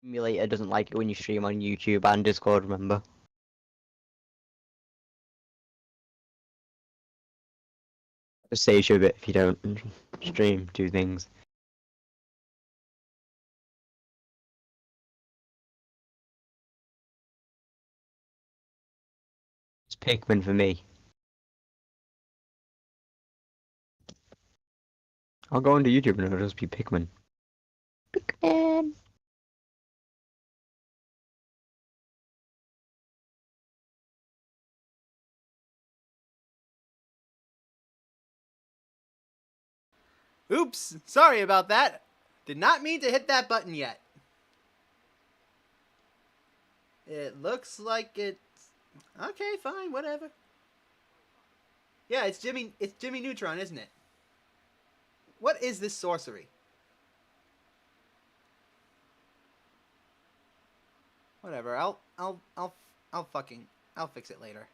Emulator doesn't like it when you stream on YouTube and Discord, remember? It saves you a bit if you don't stream two things. It's Pikmin for me. I'll go onto YouTube and it'll just be Pikmin. Pikmin! Oops, sorry about that. Did not mean to hit that button yet. It looks like it's... Okay, fine, whatever. Yeah, it's Jimmy Neutron, isn't it? What is this sorcery? Whatever, I'll fix it later.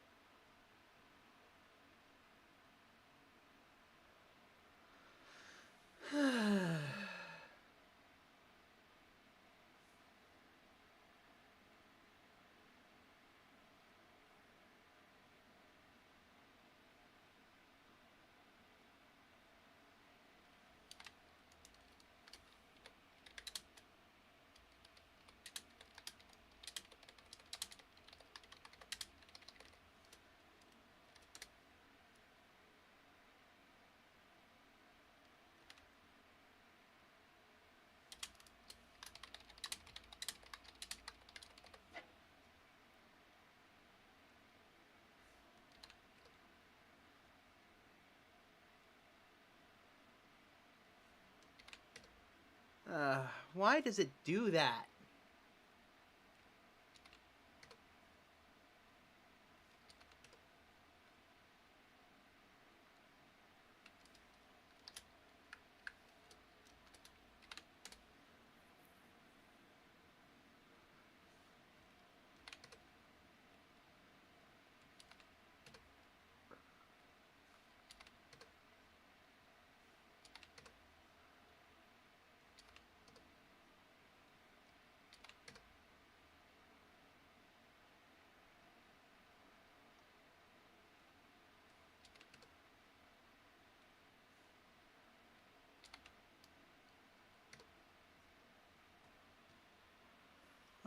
Why does it do that?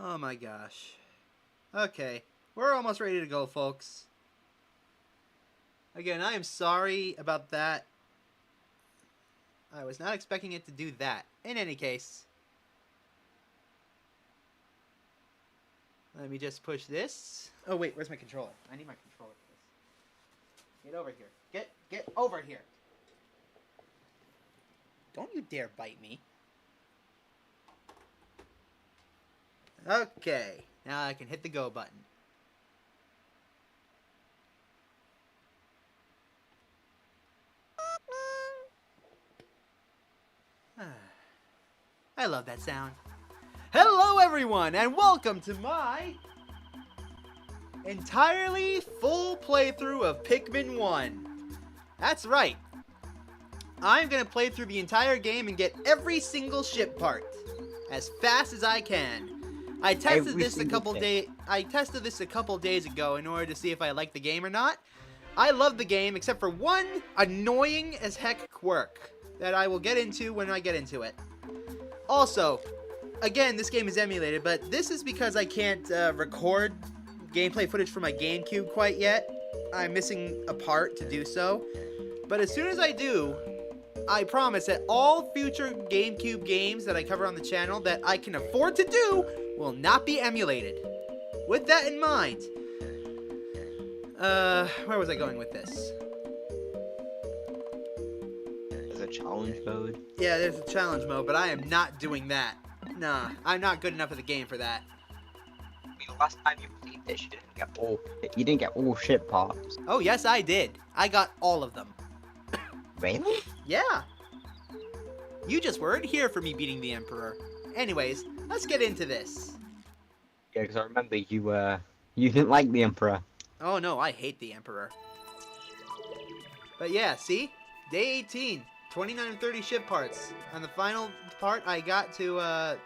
Oh my gosh. Okay, we're almost ready to go, folks. Again, I am sorry about that. I was not expecting it to do that. In any case, let me just push this. Oh wait, where's my controller? I need my controller for this. Get over here. Get over here. Don't you dare bite me. Okay, now I can hit the go button. I love that sound. Hello everyone, and welcome to my entirely full playthrough of Pikmin 1. That's right. I'm going to play through the entire game and get every single ship part as fast as I can. I tested this a couple days ago in order to see if I liked the game or not. I love the game except for one annoying as heck quirk that I will get into when I get into it. Also, again, this game is emulated, but this is because I can't record gameplay footage for my GameCube quite yet. I'm missing a part to do so. But as soon as I do, I promise that all future GameCube games that I cover on the channel that I can afford to do will not be emulated. With that in mind, where was I going with this? There's a challenge mode. Yeah, there's a challenge mode, but I am not doing that. Nah, I'm not good enough at the game for that. I mean, last time you played this, you didn't get all ship parts. Oh, yes, I did. I got all of them. Really? Yeah. You just weren't here for me beating the Emperor. Anyways, let's get into this. Yeah, because I remember you didn't like the Emperor. Oh no, I hate the Emperor. But yeah, see? Day 18, 29 and 30 ship parts. On the final part, I got to,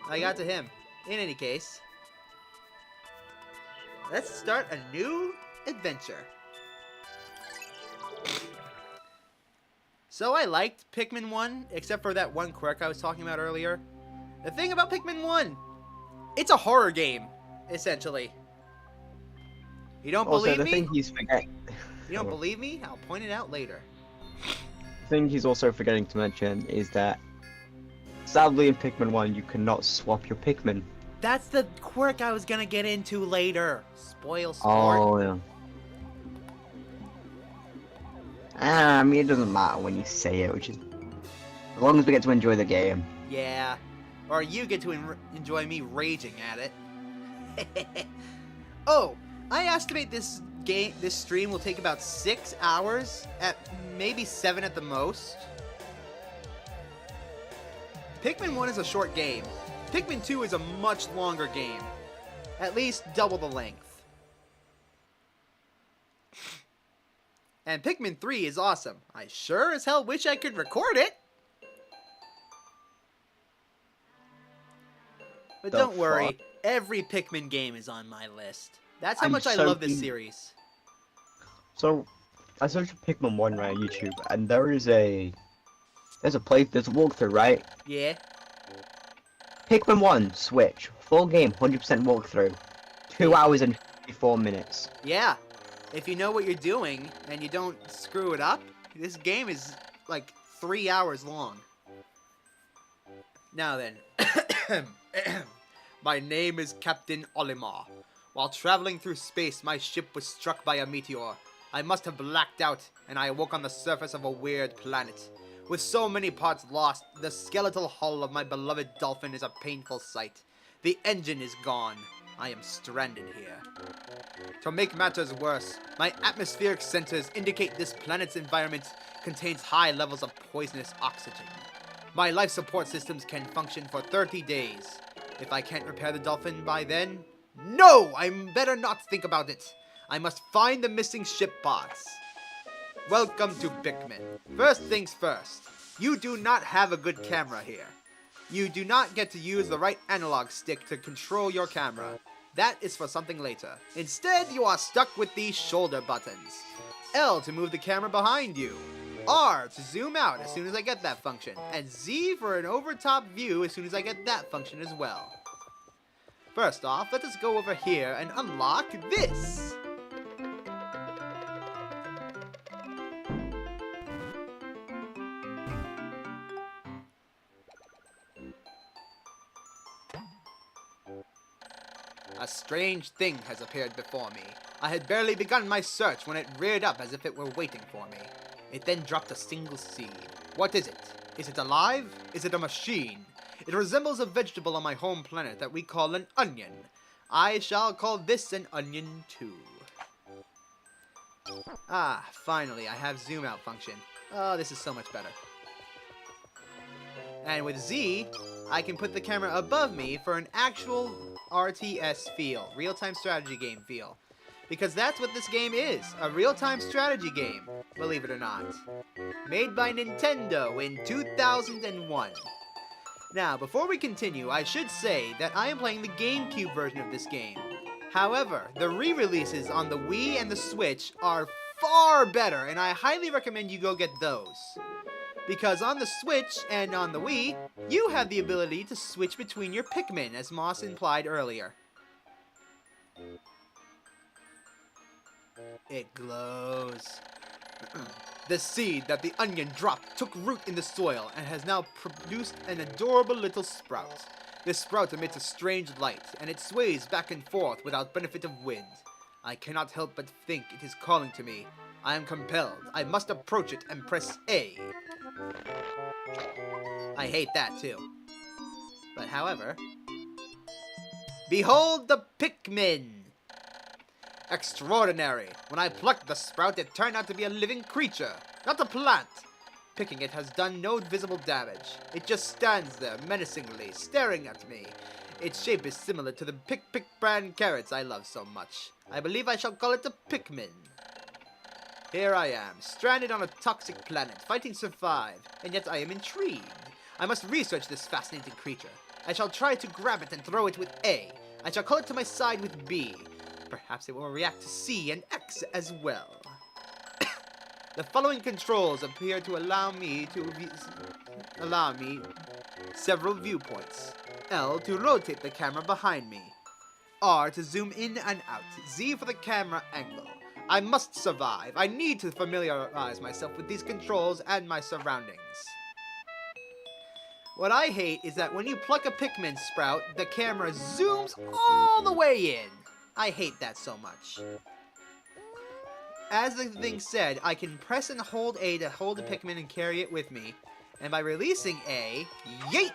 I got to him. In any case, let's start a new adventure. So I liked Pikmin 1, except for that one quirk I was talking about earlier. The thing about Pikmin 1, it's a horror game, essentially. You don't believe the me? thing he's forgetting. You don't believe me? I'll point it out later. The thing he's also forgetting to mention is that, sadly, in Pikmin 1, you cannot swap your Pikmin. That's the quirk I was gonna get into later. Spoil sport. Oh, yeah. I mean, it doesn't matter when you say it, which is... As long as we get to enjoy the game. Yeah. Or you get to enjoy me raging at it. Oh, I estimate this stream will take about 6 hours, at maybe 7 at the most. Pikmin 1 is a short game. Pikmin 2 is a much longer game. At least double the length. And Pikmin 3 is awesome. I sure as hell wish I could record it. But don't worry, every Pikmin game is on my list. That's how much I love this series. So, I searched for Pikmin 1 right on YouTube, and there's a walkthrough, right? Yeah. Pikmin 1, Switch, full game, 100% walkthrough, 2 hours and 54 minutes. Yeah. If you know what you're doing, and you don't screw it up, this game is like 3 hours long. Now then. My name is Captain Olimar. While traveling through space, my ship was struck by a meteor. I must have blacked out, and I awoke on the surface of a weird planet. With so many parts lost, the skeletal hull of my beloved Dolphin is a painful sight. The engine is gone. I am stranded here. To make matters worse, my atmospheric sensors indicate this planet's environment contains high levels of poisonous oxygen. My life support systems can function for 30 days. If I can't repair the Dolphin by then, no! I better not think about it. I must find the missing ship parts. Welcome to Pikmin. First things first, you do not have a good camera here. You do not get to use the right analog stick to control your camera. That is for something later. Instead, you are stuck with these shoulder buttons. L to move the camera behind you. R to zoom out as soon as I get that function. And Z for an over-top view as soon as I get that function as well. First off, let us go over here and unlock this. A strange thing has appeared before me. I had barely begun my search when it reared up as if it were waiting for me. It then dropped a single seed. What is it? Is it alive? Is it a machine? It resembles a vegetable on my home planet that we call an onion. I shall call this an onion too. Ah, finally, I have zoom out function. Oh, this is so much better. And with Z, I can put the camera above me for an actual RTS feel, real-time strategy game feel. Because that's what this game is, a real-time strategy game, believe it or not. Made by Nintendo in 2001. Now, before we continue, I should say that I am playing the GameCube version of this game. However, the re-releases on the Wii and the Switch are far better, and I highly recommend you go get those. Because on the Switch and on the Wii, you have the ability to switch between your Pikmin, as Moss implied earlier. It glows. The seed that the onion dropped took root in the soil and has now produced an adorable little sprout. This sprout emits a strange light, and it sways back and forth without benefit of wind. I cannot help but think it is calling to me. I am compelled. I must approach it and press A. I hate that too. But however... Behold the Pikmin! Extraordinary! When I plucked the sprout, it turned out to be a living creature, not a plant! Picking it has done no visible damage. It just stands there, menacingly, staring at me. Its shape is similar to the Pick brand carrots I love so much. I believe I shall call it a Pikmin. Here I am, stranded on a toxic planet, fighting to survive, and yet I am intrigued. I must research this fascinating creature. I shall try to grab it and throw it with A. I shall call it to my side with B. Perhaps it will react to C and X as well. The following controls appear to allow me several viewpoints. L to rotate the camera behind me. R to zoom in and out. Z for the camera angle. I must survive. I need to familiarize myself with these controls and my surroundings. What I hate is that when you pluck a Pikmin sprout, the camera zooms all the way in. I hate that so much. As the thing said, I can press and hold A to hold the Pikmin and carry it with me. And by releasing A, yeet!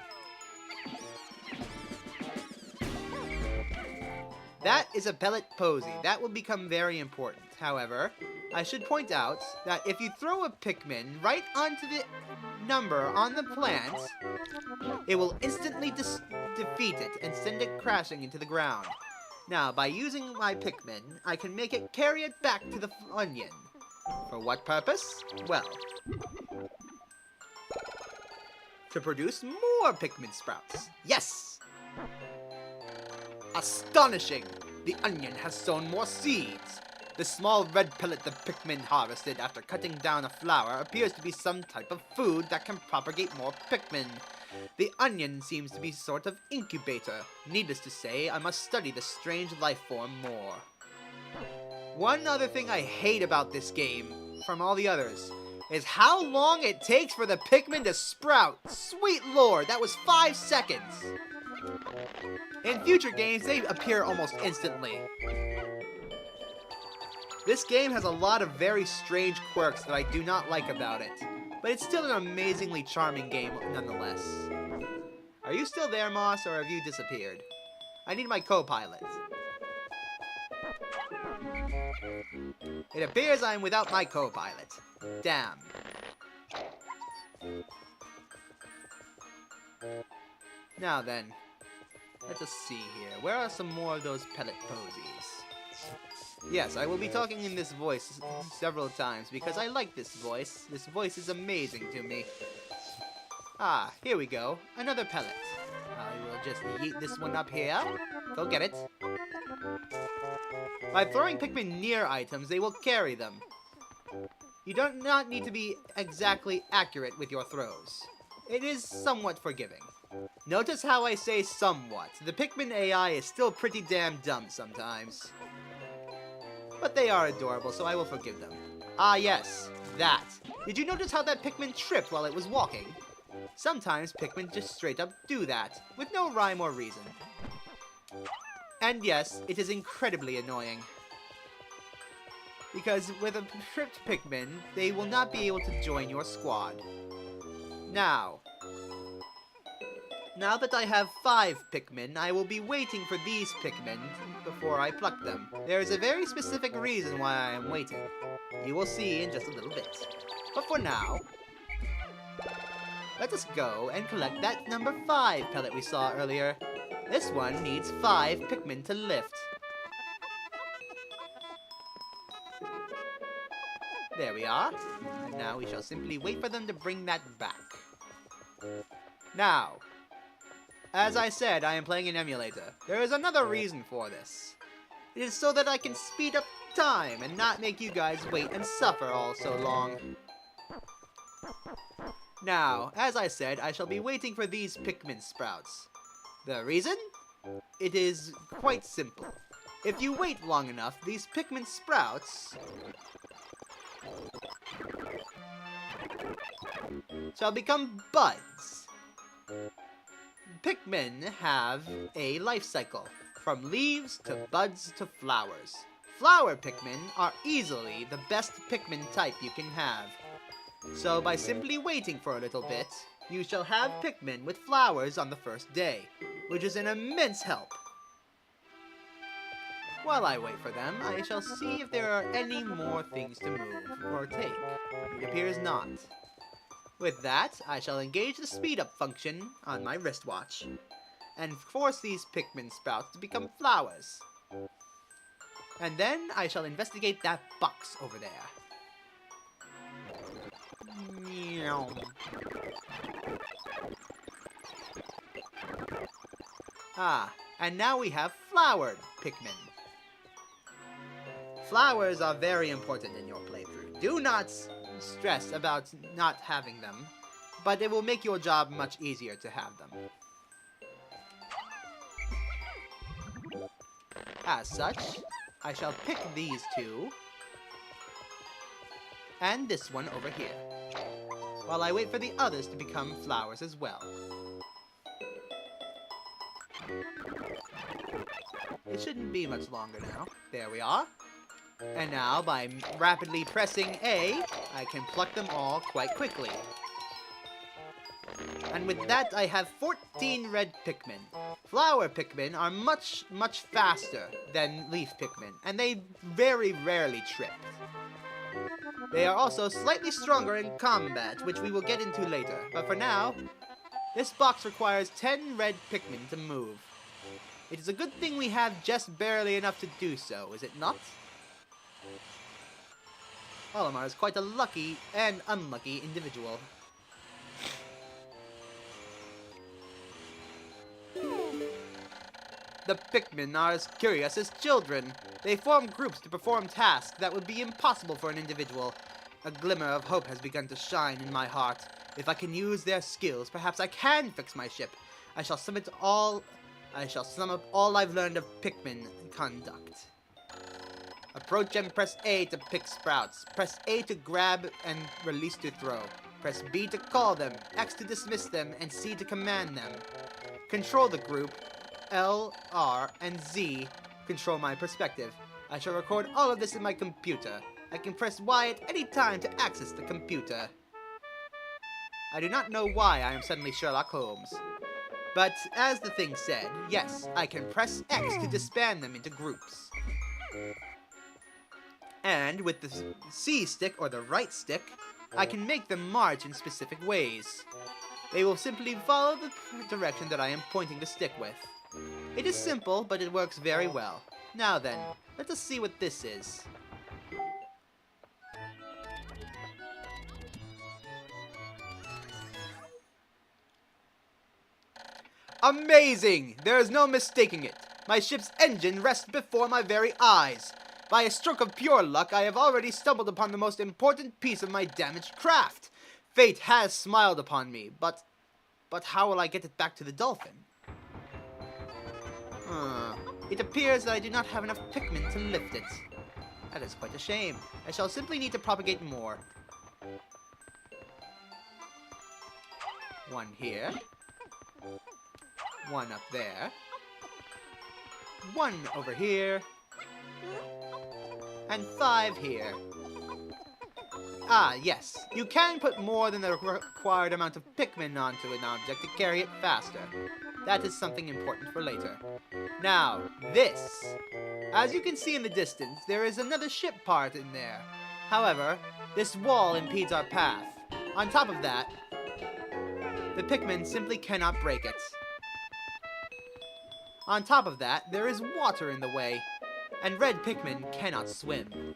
That is a pellet posy. That will become very important. However, I should point out that if you throw a Pikmin right onto the number on the plant, it will instantly defeat it and send it crashing into the ground. Now, by using my Pikmin, I can make it carry it back to the onion. For what purpose? Well, to produce more Pikmin sprouts. Yes! Astonishing! The onion has sown more seeds. The small red pellet the Pikmin harvested after cutting down a flower appears to be some type of food that can propagate more Pikmin. The onion seems to be sort of incubator. Needless to say, I must study this strange life form more. One other thing I hate about this game, from all the others, is how long it takes for the Pikmin to sprout. Sweet lord, that was 5 seconds. In future games, they appear almost instantly. This game has a lot of very strange quirks that I do not like about it, but it's still an amazingly charming game nonetheless. Are you still there, Moss, or have you disappeared? I need my co-pilot. It appears I'm without my co-pilot. Damn. Now then, let us see here. Where are some more of those pellet posies? Yes, I will be talking in this voice several times because I like this voice. This voice is amazing to me. Ah, here we go. Another pellet. I will just yeet this one up here. Go get it. By throwing Pikmin near items, they will carry them. You do not need to be exactly accurate with your throws. It is somewhat forgiving. Notice how I say somewhat. The Pikmin AI is still pretty damn dumb sometimes. But they are adorable, so I will forgive them. Ah yes, that. Did you notice how that Pikmin tripped while it was walking? Sometimes Pikmin just straight up do that, with no rhyme or reason. And yes, it is incredibly annoying. Because with a tripped Pikmin, they will not be able to join your squad. Now that I have 5 Pikmin, I will be waiting for these Pikmin before I pluck them. There is a very specific reason why I am waiting. You will see in just a little bit. But for now, let us go and collect that number 5 pellet we saw earlier. This one needs 5 Pikmin to lift. There we are. And now we shall simply wait for them to bring that back. Now, as I said, I am playing an emulator. There is another reason for this. It is so that I can speed up time and not make you guys wait and suffer all so long. Now, as I said, I shall be waiting for these Pikmin sprouts. The reason? It is quite simple. If you wait long enough, these Pikmin sprouts shall become buds. Pikmin have a life cycle, from leaves to buds to flowers. Flower Pikmin are easily the best Pikmin type you can have. So by simply waiting for a little bit, you shall have Pikmin with flowers on the first day, which is an immense help. While I wait for them, I shall see if there are any more things to move or take. It appears not. With that, I shall engage the speed up function on my wristwatch, and force these Pikmin sprouts to become flowers. And then I shall investigate that box over there. Meow. Ah, and now we have flowered Pikmin. Flowers are very important in your playthrough. Do not stress about not having them, but it will make your job much easier to have them. As such, I shall pick these two, and this one over here, while I wait for the others to become flowers as well. It shouldn't be much longer now. There we are. And now, by rapidly pressing A, I can pluck them all quite quickly. And with that, I have 14 red Pikmin. Flower Pikmin are much, much faster than leaf Pikmin, and they very rarely trip. They are also slightly stronger in combat, which we will get into later. But for now, this box requires 10 red Pikmin to move. It is a good thing we have just barely enough to do so, is it not? Olimar is quite a lucky and unlucky individual. The Pikmin are as curious as children. They form groups to perform tasks that would be impossible for an individual. A glimmer of hope has begun to shine in my heart. If I can use their skills, perhaps I can fix my ship. I shall sum up all I've learned of Pikmin conduct. Approach and press A to pick sprouts. Press A to grab and release to throw. Press B to call them, X to dismiss them, and C to command them. Control the group. L, R, and Z control my perspective. I shall record all of this in my computer. I can press Y at any time to access the computer. I do not know why I am suddenly Sherlock Holmes. But, as the thing said, yes, I can press X to disband them into groups. And with the C stick, or the right stick, I can make them march in specific ways. They will simply follow the direction that I am pointing the stick with. It is simple, but it works very well. Now then, let us see what this is. Amazing! There is no mistaking it. My ship's engine rests before my very eyes. By a stroke of pure luck, I have already stumbled upon the most important piece of my damaged craft. Fate has smiled upon me, but how will I get it back to the Dolphin? It appears that I do not have enough Pikmin to lift it. That is quite a shame. I shall simply need to propagate more. One here. One up there. One over here. And 5 here. Ah, yes. You can put more than the required amount of Pikmin onto an object to carry it faster. That is something important for later. Now, this. As you can see in the distance, there is another ship part in there. However, this wall impedes our path. On top of that, the Pikmin simply cannot break it. On top of that, there is water in the way, and red Pikmin cannot swim.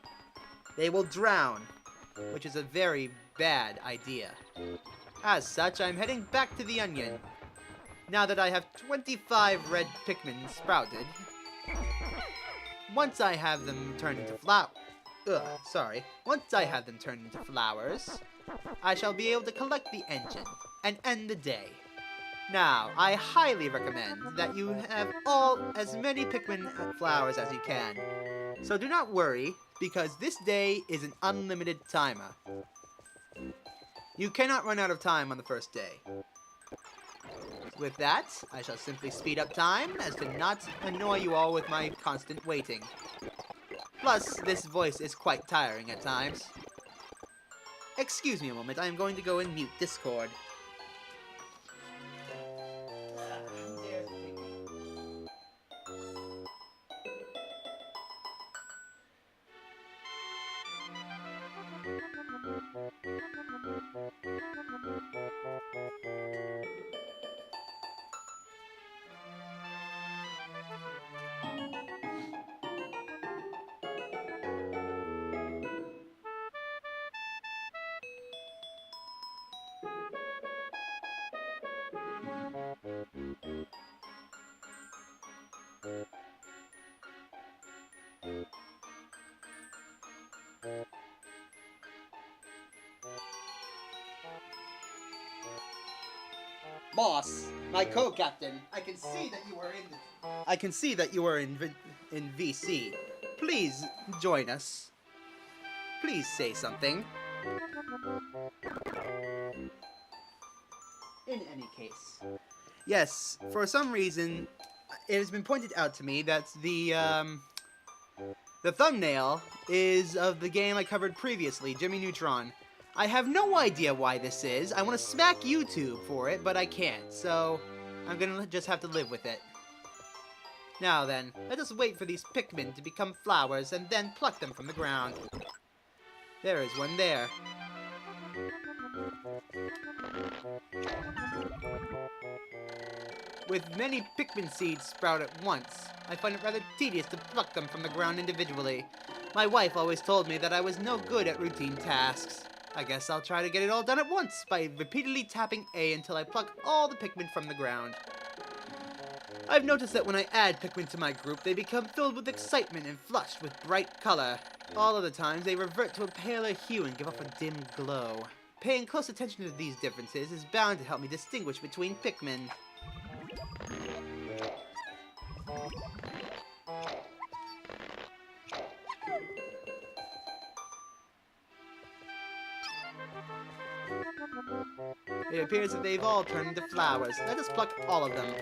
They will drown, which is a very bad idea. As such, I'm heading back to the Onion. Now that I have 25 red Pikmin sprouted, once I have them turned into flowers, I shall be able to collect the engine and end the day. Now, I highly recommend that you have as many Pikmin flowers as you can. So do not worry, because this day is an unlimited timer. You cannot run out of time on the first day. With that, I shall simply speed up time as to not annoy you all with my constant waiting. Plus, this voice is quite tiring at times. Excuse me a moment, I am going to go and mute Discord. Boss, my co-captain, I can see that you are in VC. Please join us. Please say something. In any case, yes, for some reason, it has been pointed out to me that the thumbnail is of the game I covered previously, Jimmy Neutron. I have no idea why this is. I want to smack YouTube for it, but I can't, so I'm gonna just have to live with it. Now then, let us wait for these Pikmin to become flowers and then pluck them from the ground. There is one there. With many Pikmin seeds sprout at once, I find it rather tedious to pluck them from the ground individually. My wife always told me that I was no good at routine tasks. I guess I'll try to get it all done at once by repeatedly tapping A until I pluck all the Pikmin from the ground. I've noticed that when I add Pikmin to my group, they become filled with excitement and flushed with bright color. All other times, they revert to a paler hue and give off a dim glow. Paying close attention to these differences is bound to help me distinguish between Pikmin. It appears that they've all turned into flowers. Let us pluck all of them.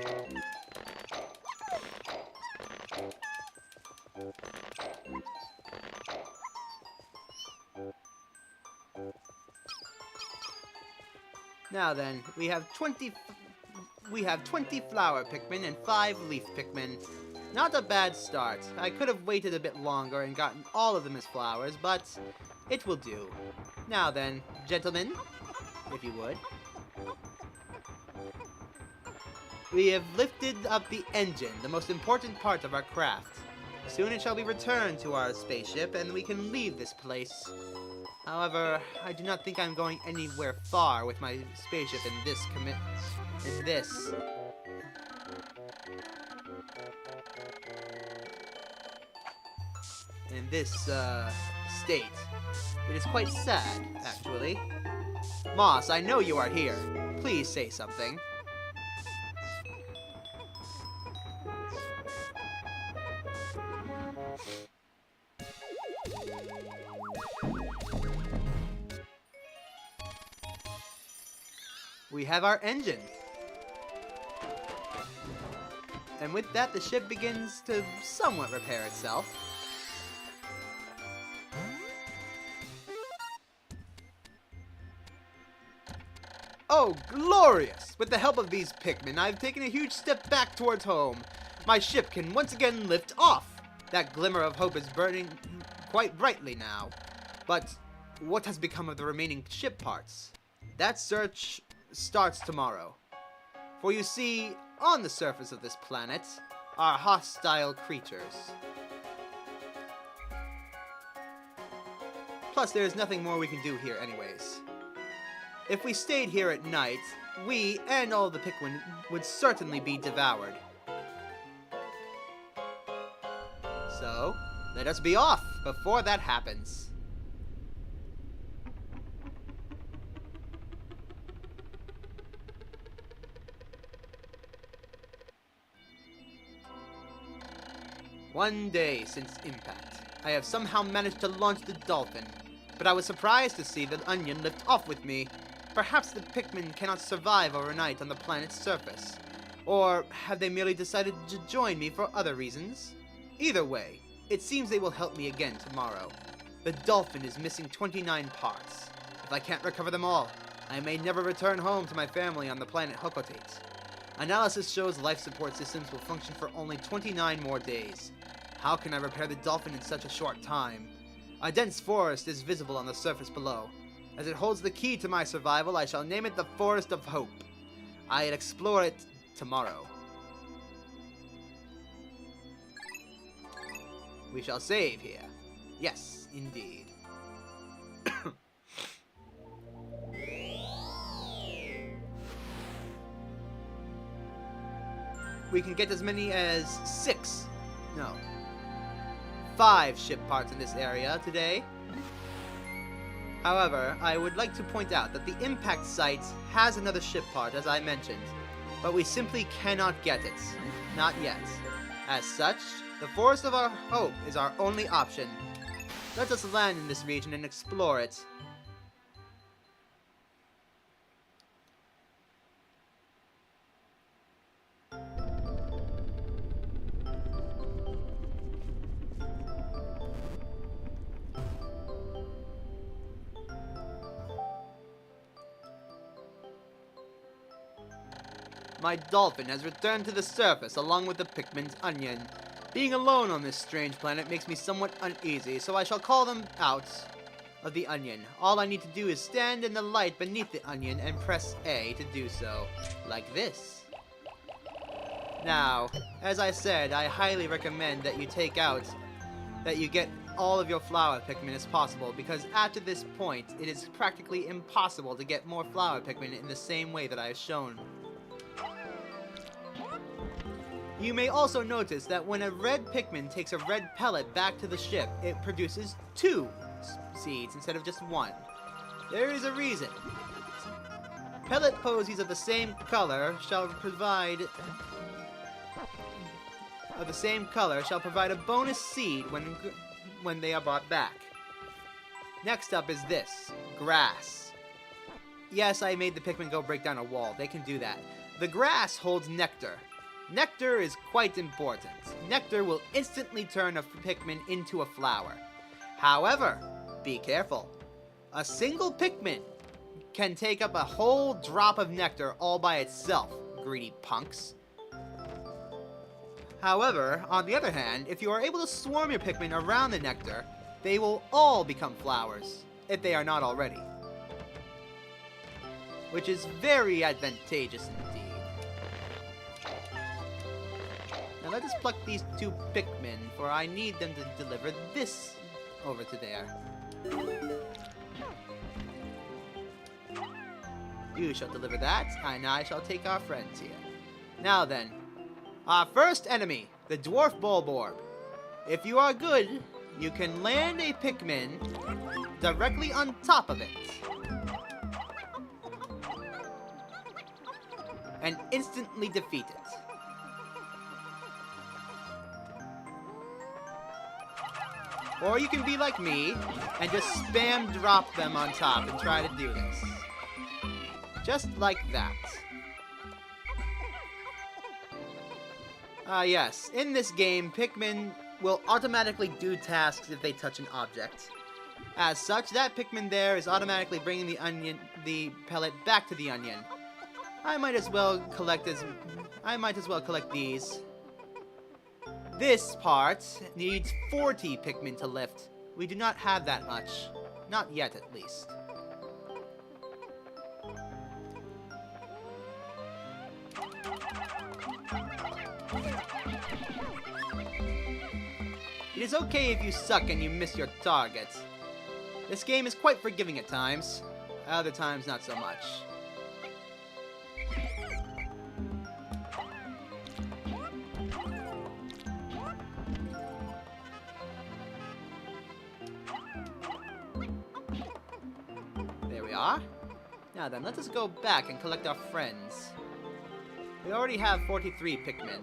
Now then, we have 20 flower Pikmin and 5 leaf Pikmin. Not a bad start. I could have waited a bit longer and gotten all of them as flowers, but it will do. Now then, gentlemen, if you would. We have lifted up the engine, the most important part of our craft. Soon it shall be returned to our spaceship, and we can leave this place. However, I do not think I'm going anywhere far with my spaceship in this state. It is quite sad, actually. Moss, I know you are here. Please say something. We have our engine. And with that, the ship begins to somewhat repair itself. Oh, glorious! With the help of these Pikmin, I've taken a huge step back towards home. My ship can once again lift off. That glimmer of hope is burning quite brightly now. But what has become of the remaining ship parts? That search starts tomorrow. For you see, on the surface of this planet are hostile creatures. Plus, there is nothing more we can do here anyways. If we stayed here at night, we and all the Pikmin would certainly be devoured. So, let us be off before that happens. One day since impact, I have somehow managed to launch the Dolphin, but I was surprised to see the Onion lift off with me. Perhaps the Pikmin cannot survive overnight on the planet's surface. Or have they merely decided to join me for other reasons? Either way, it seems they will help me again tomorrow. The Dolphin is missing 29 parts. If I can't recover them all, I may never return home to my family on the planet Hokotate. Analysis shows life support systems will function for only 29 more days. How can I repair the Dolphin in such a short time? A dense forest is visible on the surface below. As it holds the key to my survival, I shall name it the Forest of Hope. I'll explore it tomorrow. We shall save here. Yes, indeed. We can get as many as 5 ship parts in this area today. However, I would like to point out that the impact site has another ship part, as I mentioned, but we simply cannot get it. Not yet. As such, the Forest of Our Hope is our only option. Let us land in this region and explore it. My Dolphin has returned to the surface along with the Pikmin's onion. Being alone on this strange planet makes me somewhat uneasy, so I shall call them out of the onion. All I need to do is stand in the light beneath the onion and press A to do so, like this. Now, as I said, I highly recommend that you get all of your flower Pikmin as possible, because after this point, it is practically impossible to get more flower Pikmin in the same way that I have shown. You may also notice that when a red Pikmin takes a red pellet back to the ship, it produces 2 seeds instead of just 1. There is a reason. Pellet posies of the same color shall provide a bonus seed when they are brought back. Next up is this, grass. Yes, I made the Pikmin go break down a wall. They can do that. The grass holds nectar. Nectar is quite important. Nectar will instantly turn a Pikmin into a flower. However, be careful. A single Pikmin can take up a whole drop of nectar all by itself, greedy punks. However, on the other hand, if you are able to swarm your Pikmin around the nectar, they will all become flowers, if they are not already. Which is very advantageous indeed. Now let us pluck these 2 Pikmin, for I need them to deliver this over to there. You shall deliver that, and I shall take our friends here. Now then, our first enemy, the Dwarf Bulborb. If you are good, you can land a Pikmin directly on top of it. And instantly defeat it. Or you can be like me, and just spam drop them on top and try to do this. Just like that. Yes, in this game, Pikmin will automatically do tasks if they touch an object. As such, that Pikmin there is automatically bringing the pellet back to the onion. I might as well collect these. This part needs 40 Pikmin to lift. We do not have that much. Not yet, at least. It is okay if you suck and you miss your target. This game is quite forgiving at times. Other times, not so much. There we are. Now then, let us go back and collect our friends. We already have 43 Pikmin.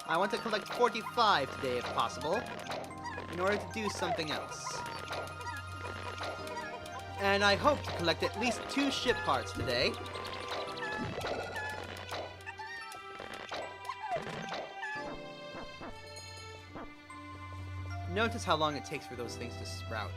I want to collect 45 today if possible, in order to do something else. And I hope to collect at least 2 ship parts today. Notice how long it takes for those things to sprout.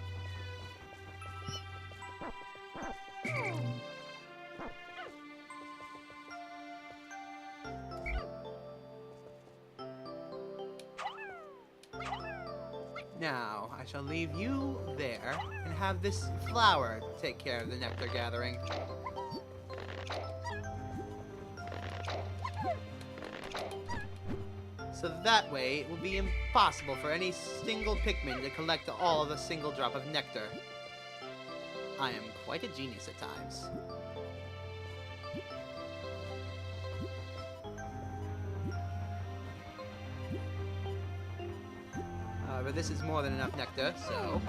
Now, I shall leave you there and have this flower take care of the nectar gathering. So that way, it will be impossible for any single Pikmin to collect all of a single drop of nectar. I am quite a genius at times. However, this is more than enough nectar, so...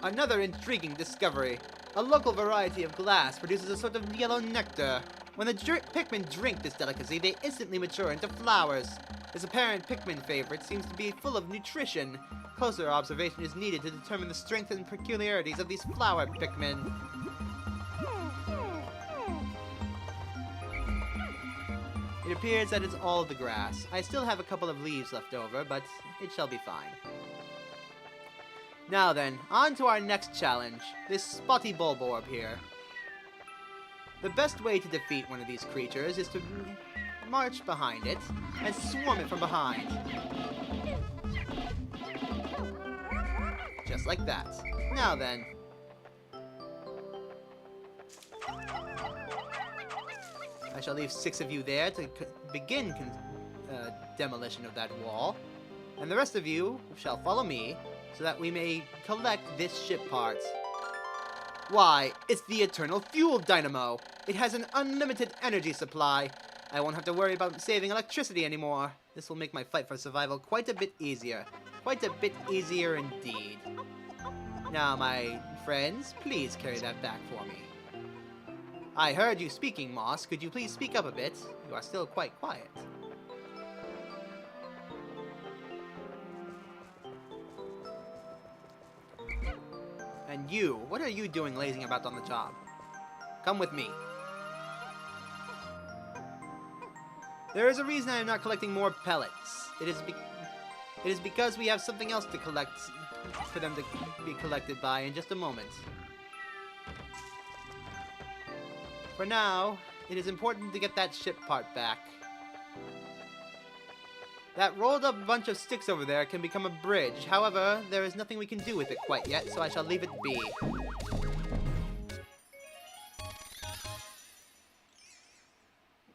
Another intriguing discovery. A local variety of glass produces a sort of yellow nectar. When the Pikmin drink this delicacy, they instantly mature into flowers. This apparent Pikmin favorite seems to be full of nutrition. Closer observation is needed to determine the strength and peculiarities of these flower Pikmin. It appears that it's all the grass. I still have a couple of leaves left over, but it shall be fine. Now then, on to our next challenge, this spotty bulborb here. The best way to defeat one of these creatures is to march behind it and swarm it from behind. Just like that. Now then. I shall leave 6 of you there to begin demolition of that wall. And the rest of you shall follow me so that we may collect this ship part. Why, it's the Eternal Fuel Dynamo! It has an unlimited energy supply. I won't have to worry about saving electricity anymore. This will make my fight for survival quite a bit easier. Quite a bit easier indeed. Now, my friends, please carry that back for me. I heard you speaking, Moss. Could you please speak up a bit? You are still quite quiet. And you, what are you doing lazing about on the job? Come with me. There is a reason I am not collecting more pellets. It is because we have something else to collect, for them to be collected by in just a moment. For now, it is important to get that ship part back. That rolled up bunch of sticks over there can become a bridge. However, there is nothing we can do with it quite yet, so I shall leave it be.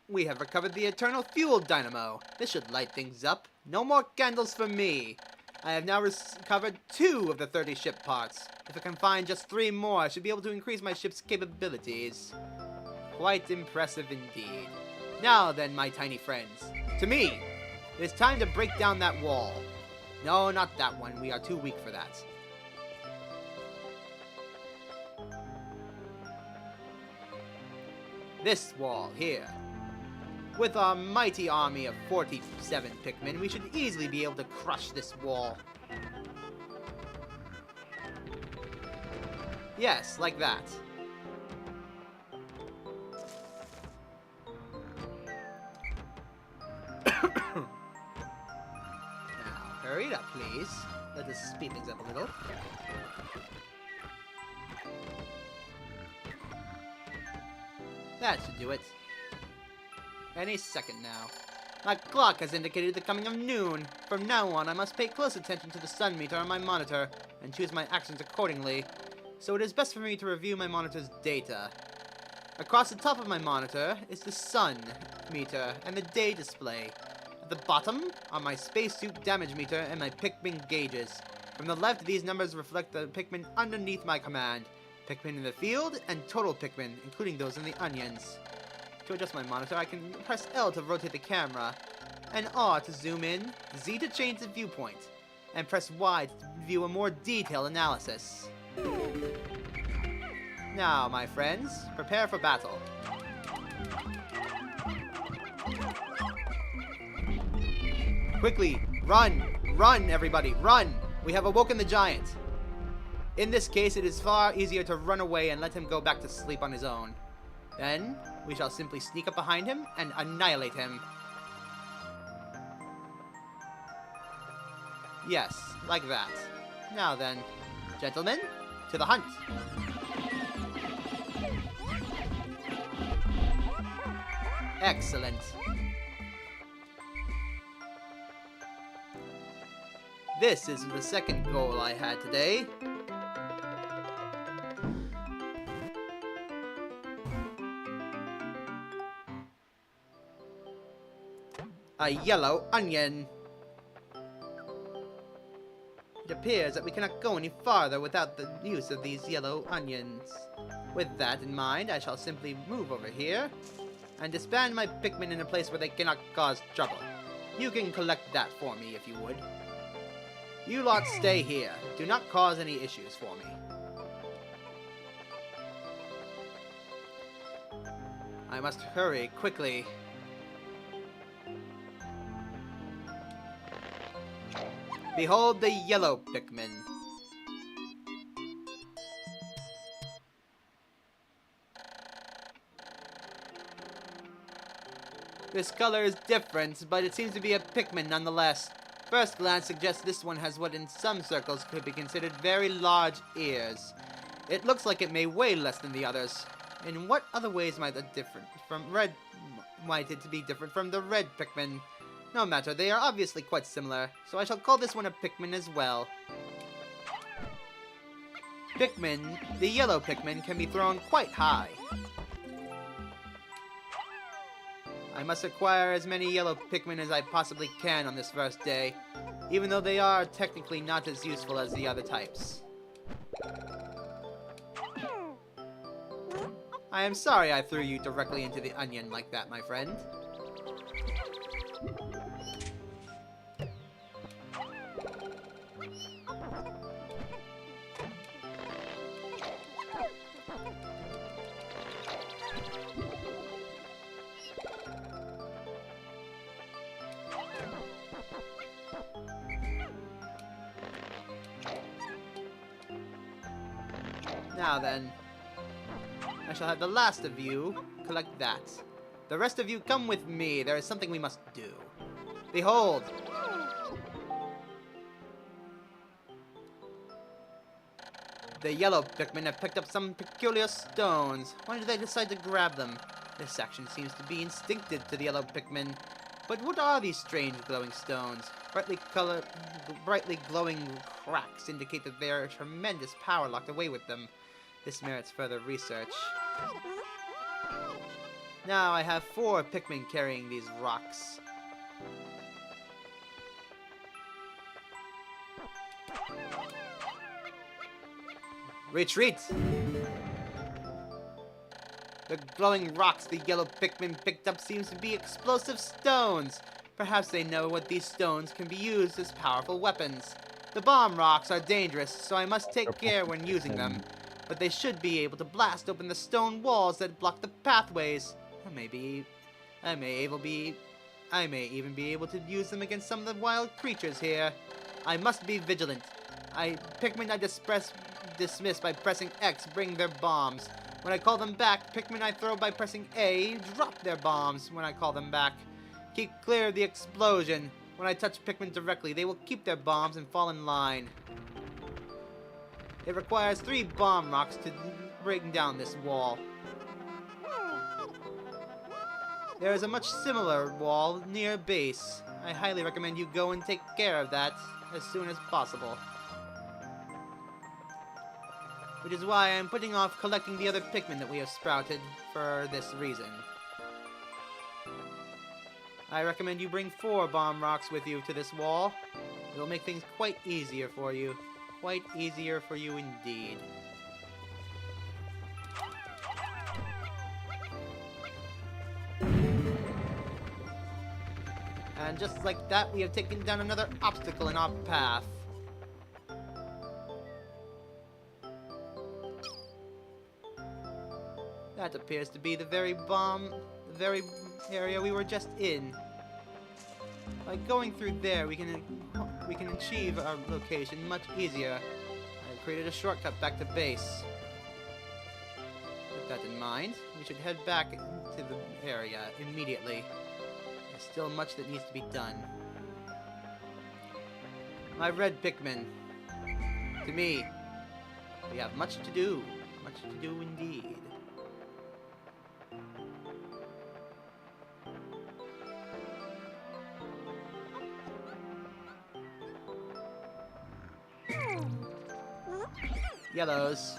We have recovered the Eternal Fuel Dynamo. This should light things up. No more candles for me. I have now recovered 2 of the 30 ship parts. If I can find just 3 more, I should be able to increase my ship's capabilities. Quite impressive indeed. Now then, my tiny friends. To me! It is time to break down that wall. No, not that one. We are too weak for that. This wall here. With our mighty army of 47 Pikmin, we should easily be able to crush this wall. Yes, like that. Hurry it up, please. Let us speed things up a little. That should do it. Any second now. My clock has indicated the coming of noon. From now on, I must pay close attention to the sun meter on my monitor, and choose my actions accordingly. So it is best for me to review my monitor's data. Across the top of my monitor is the sun meter and the day display. At the bottom are my spacesuit damage meter and my Pikmin gauges. From the left, these numbers reflect the Pikmin underneath my command. Pikmin in the field, and total Pikmin, including those in the onions. To adjust my monitor, I can press L to rotate the camera, and R to zoom in, Z to change the viewpoint, and press Y to view a more detailed analysis. Now, my friends, prepare for battle. Quickly, run! Run, everybody, run! We have awoken the giant. In this case, it is far easier to run away and let him go back to sleep on his own. Then, we shall simply sneak up behind him and annihilate him. Yes, like that. Now then, gentlemen, to the hunt! Excellent. This is the second goal I had today. A yellow onion. It appears that we cannot go any farther without the use of these yellow onions. With that in mind, I shall simply move over here and disband my Pikmin in a place where they cannot cause trouble. You can collect that for me if you would. You lot stay here. Do not cause any issues for me. I must hurry quickly. Behold the yellow Pikmin. This color is different, but it seems to be a Pikmin nonetheless. First glance suggests this one has what in some circles could be considered very large ears. It looks like it may weigh less than the others. In what other ways might it be different from the red Pikmin? No matter, they are obviously quite similar, so I shall call this one a Pikmin as well. Pikmin, the yellow Pikmin, can be thrown quite high. I must acquire as many yellow Pikmin as I possibly can on this first day, even though they are technically not as useful as the other types. I am sorry I threw you directly into the onion like that, my friend. Now then, I shall have the last of you collect that. The rest of you come with me. There is something we must do. Behold! The yellow Pikmin have picked up some peculiar stones. Why did they decide to grab them? This action seems to be instinctive to the yellow Pikmin. But what are these strange glowing stones? Brightly glowing cracks indicate that there is tremendous power locked away with them. This merits further research. Now I have 4 Pikmin carrying these rocks. Retreat! The glowing rocks the yellow Pikmin picked up seems to be explosive stones. Perhaps they know what these stones can be used as powerful weapons. The bomb rocks are dangerous, so I must take care when using them. But they should be able to blast open the stone walls that block the pathways. Or maybe I may even be able to use them against some of the wild creatures here. I must be vigilant. Pikmin I dismiss by pressing X bring their bombs. When I call them back, Pikmin I throw by pressing A drop their bombs when I call them back. Keep clear of the explosion. When I touch Pikmin directly, they will keep their bombs and fall in line. It requires 3 bomb rocks to bring down this wall. There is a much similar wall near base. I highly recommend you go and take care of that as soon as possible. Which is why I am putting off collecting the other Pikmin that we have sprouted for this reason. I recommend you bring 4 bomb rocks with you to this wall. It will make things quite easier for you. Quite easier for you indeed. And just like that, we have taken down another obstacle in our path. That appears to be the very area we were just in. By going through there, we can achieve our location much easier. I've created a shortcut back to base. With that in mind, we should head back to the area immediately. There's still much that needs to be done. My red Pikmin. To me, we have much to do. Much to do indeed. Yellows.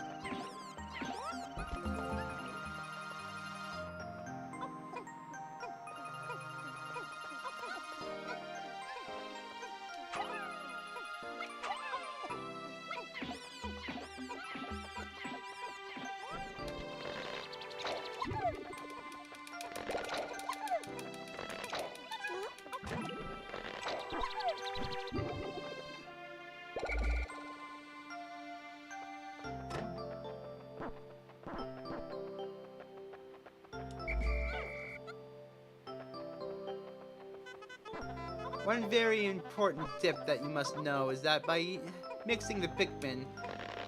One very important tip that you must know is that by mixing the Pikmin,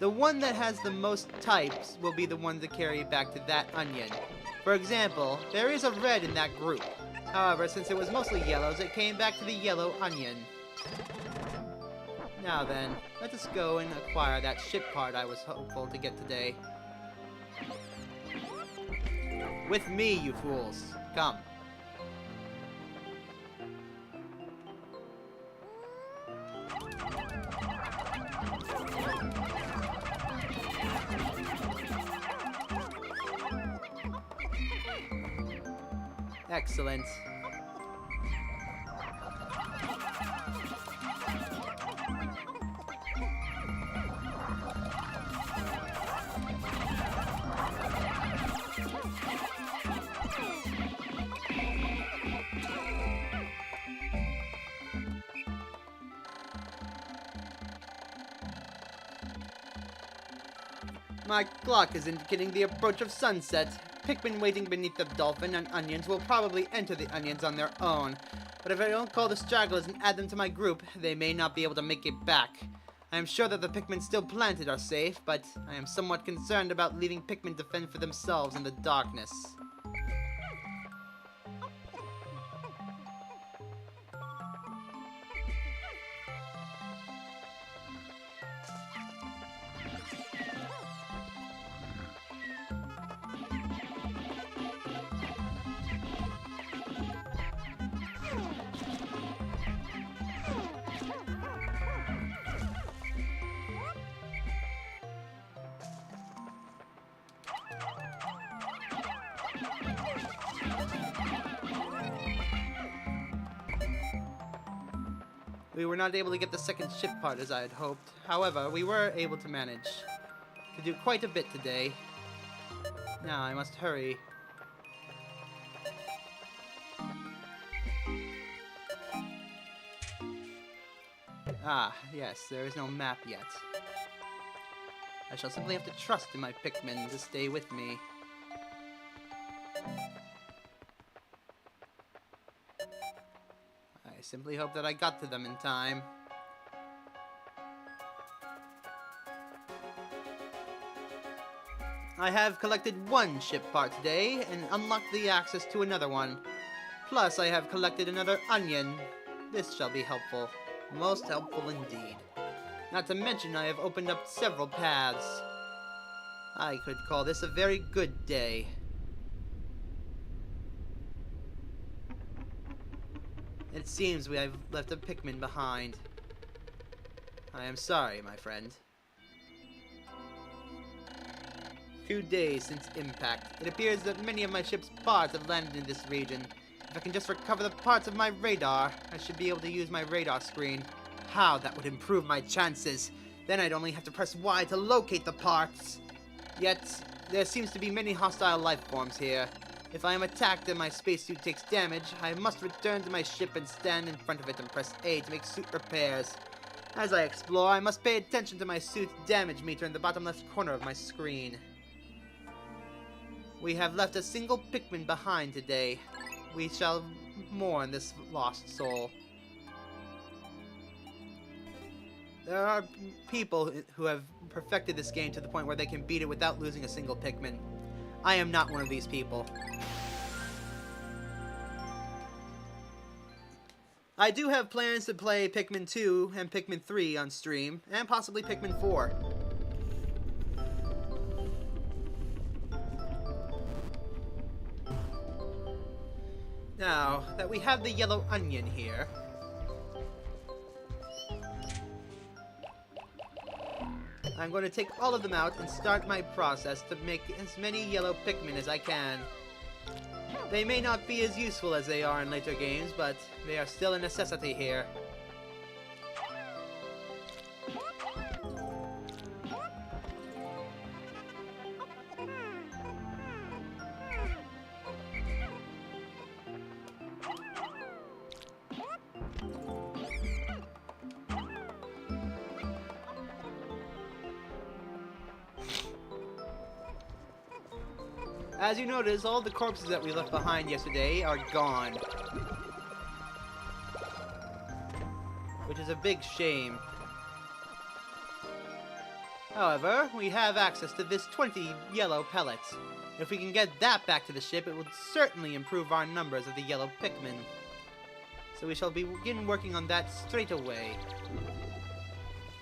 the one that has the most types will be the one to carry back to that onion. For example, there is a red in that group. However, since it was mostly yellows, it came back to the yellow onion. Now then, let us go and acquire that ship part I was hopeful to get today. With me, you fools. Come. Excellent. My clock is indicating the approach of sunset. Pikmin waiting beneath the Dolphin and onions will probably enter the onions on their own. But if I don't call the stragglers and add them to my group, they may not be able to make it back. I am sure that the Pikmin still planted are safe, but I am somewhat concerned about leaving Pikmin to fend for themselves in the darkness. We were not able to get the second ship part as I had hoped. However, we were able to manage to do quite a bit today. Now I must hurry. Ah, yes, there is no map yet. I shall simply have to trust in my Pikmin to stay with me. I simply hope that I got to them in time. I have collected one ship part today and unlocked the access to another one. Plus, I have collected another onion. This shall be helpful. Most helpful indeed. Not to mention I have opened up several paths. I could call this a very good day. It seems we have left a Pikmin behind. I am sorry, my friend. 2 days since impact. It appears that many of my ship's parts have landed in this region. If I can just recover the parts of my radar, I should be able to use my radar screen. How that would improve my chances. Then I'd only have to press Y to locate the parts. Yet, there seems to be many hostile life forms here. If I am attacked and my spacesuit takes damage, I must return to my ship and stand in front of it and press A to make suit repairs. As I explore, I must pay attention to my suit's damage meter in the bottom left corner of my screen. We have left a single Pikmin behind today. We shall mourn this lost soul. There are people who have perfected this game to the point where they can beat it without losing a single Pikmin. I am not one of these people. I do have plans to play Pikmin 2 and Pikmin 3 on stream, and possibly Pikmin 4. Now that we have the yellow onion here, I'm going to take all of them out and start my process to make as many yellow Pikmin as I can. They may not be as useful as they are in later games, but they are still a necessity here. As you notice, all the corpses that we left behind yesterday are gone. Which is a big shame. However, we have access to this 20 yellow pellets. If we can get that back to the ship, it would certainly improve our numbers of the yellow Pikmin. So we shall begin working on that straight away.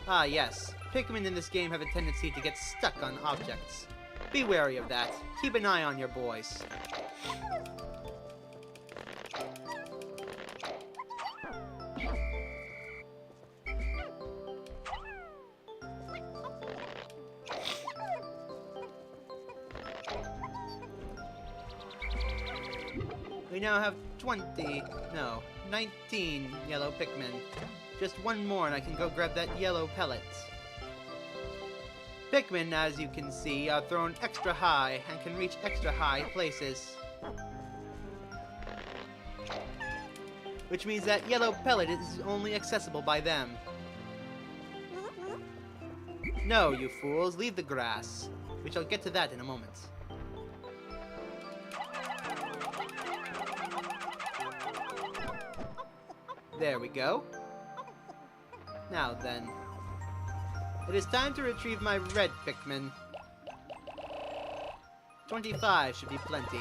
Ah yes, Pikmin in this game have a tendency to get stuck on objects. Be wary of that. Keep an eye on your boys. We now have 19 yellow Pikmin. Just one more and I can go grab that yellow pellet. Pikmin, as you can see, are thrown extra high and can reach extra high places. Which means that yellow pellet is only accessible by them. No, you fools, leave the grass. We shall get to that in a moment. There we go. Now then. It is time to retrieve my red Pikmin. 25 should be plenty.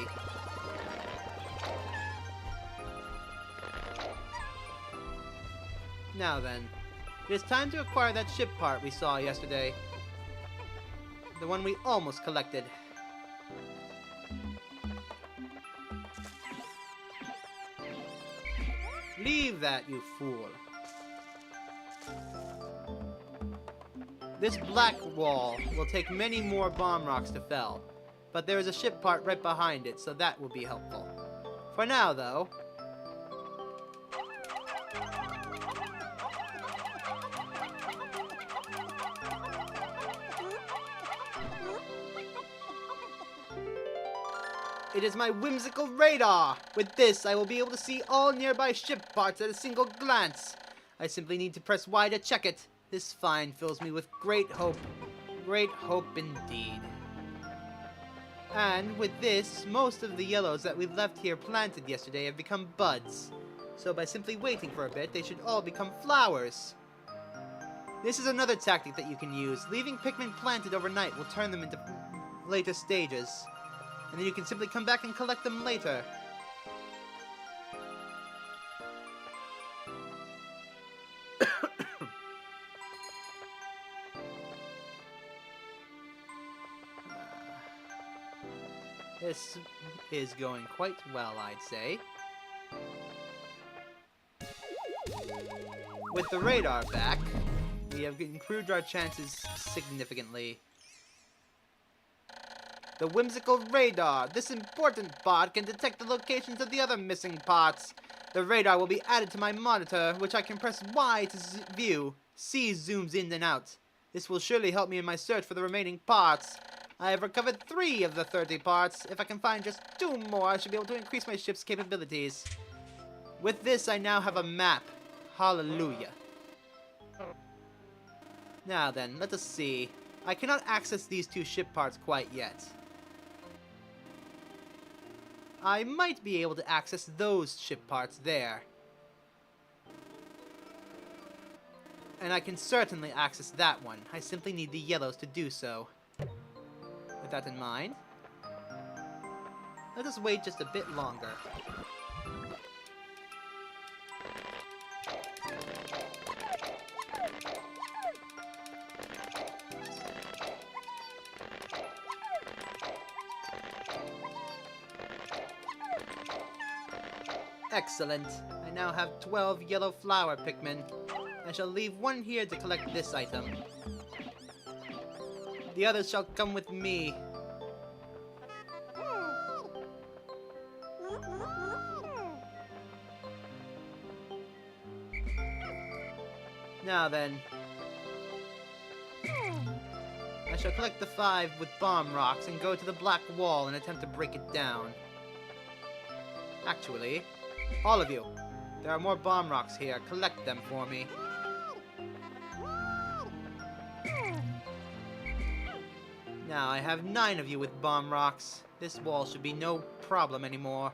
Now then. It is time to acquire that ship part we saw yesterday. The one we almost collected. Leave that, you fool. This black wall will take many more bomb rocks to fell, but there is a ship part right behind it, so that will be helpful. For now, though... It is my whimsical radar! With this, I will be able to see all nearby ship parts at a single glance. I simply need to press Y to check it. This find fills me with great hope. Great hope indeed. And with this, most of the yellows that we left here planted yesterday have become buds. So by simply waiting for a bit, they should all become flowers. This is another tactic that you can use. Leaving Pikmin planted overnight will turn them into later stages. And then you can simply come back and collect them later. This is going quite well, I'd say. With the radar back, we have improved our chances significantly. The whimsical radar! This important part can detect the locations of the other missing parts. The radar will be added to my monitor, which I can press Y to view. C zooms in and out. This will surely help me in my search for the remaining parts. I have recovered 3 of the 30 parts. If I can find just 2 more, I should be able to increase my ship's capabilities. With this, I now have a map. Hallelujah. Now then, let us see. I cannot access these 2 ship parts quite yet. I might be able to access those ship parts there. And I can certainly access that one. I simply need the yellows to do so. With that in mind, let us wait just a bit longer. Excellent. I now have 12 yellow flower Pikmin. I shall leave 1 here to collect this item. The others shall come with me. Now then. I shall collect the 5 with bomb rocks and go to the black wall and attempt to break it down. Actually, all of you, there are more bomb rocks here. Collect them for me. Now I have 9 of you with bomb rocks. This wall should be no problem anymore.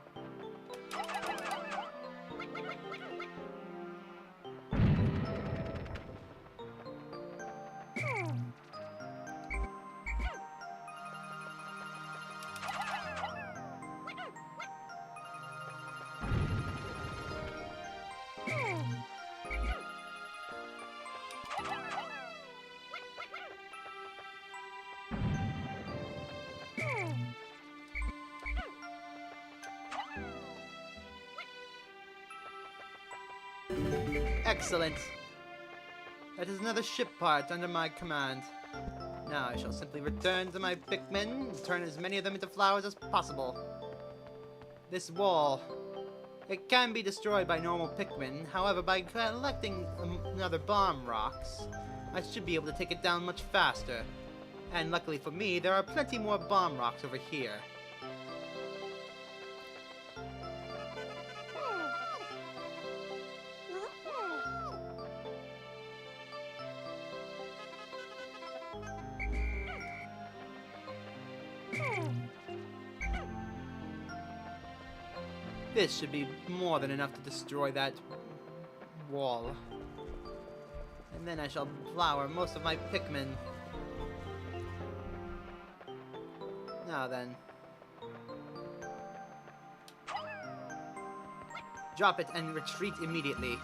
Excellent. That is another ship part under my command. Now I shall simply return to my Pikmin and turn as many of them into flowers as possible. This wall, it can be destroyed by normal Pikmin. However, by collecting another bomb rocks, I should be able to take it down much faster. And luckily for me, there are plenty more bomb rocks over here. This should be more than enough to destroy that wall. And then I shall flower most of my Pikmin. Now then. Drop it and retreat immediately.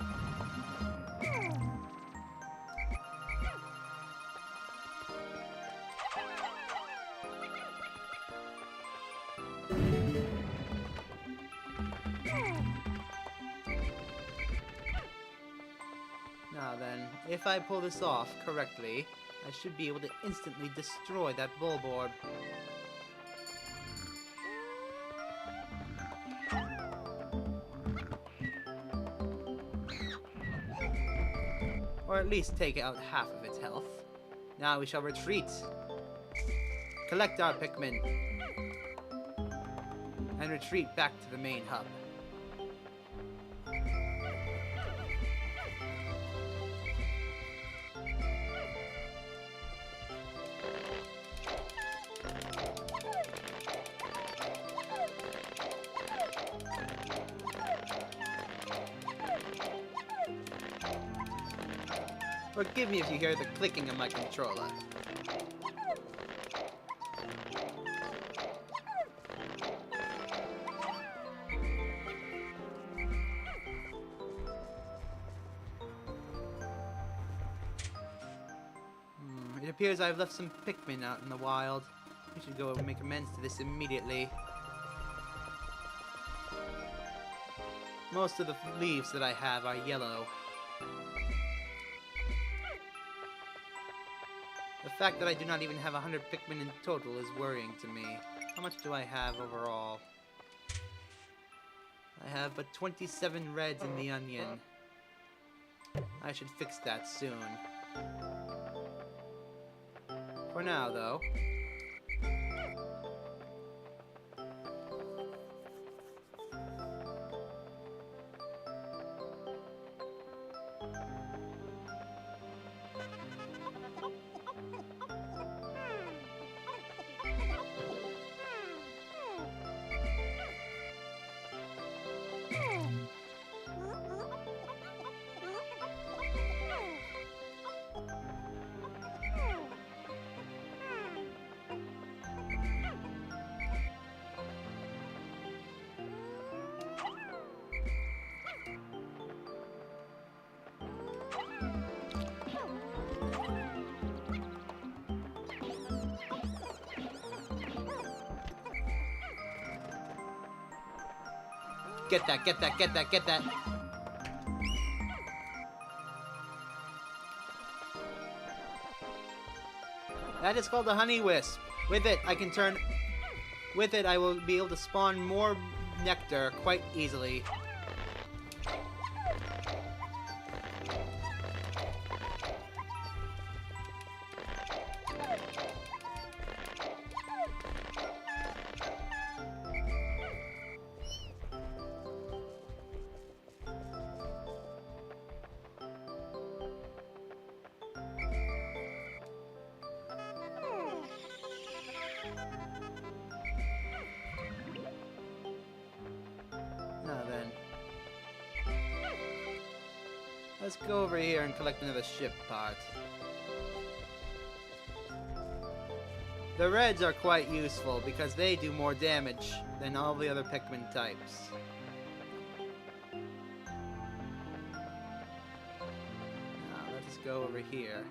Now then, if I pull this off correctly, I should be able to instantly destroy that bulb orb. Or at least take out half of its health. Now we shall retreat. Collect our Pikmin. And retreat back to the main hub. Forgive me if you hear the clicking of my controller. It appears I've left some Pikmin out in the wild. We should go and make amends to this immediately. Most of the leaves that I have are yellow. The fact that I do not even have 100 Pikmin in total is worrying to me. How much do I have overall? I have but 27 reds in the onion. I should fix that soon. For now, though. Get that, get that, get that, get that. That is called a honey wisp. With it, I can turn... With it, I will be able to spawn more nectar quite easily. Let's go over here and collect another ship part. The reds are quite useful because they do more damage than all the other Pikmin types. Now, let's go over here.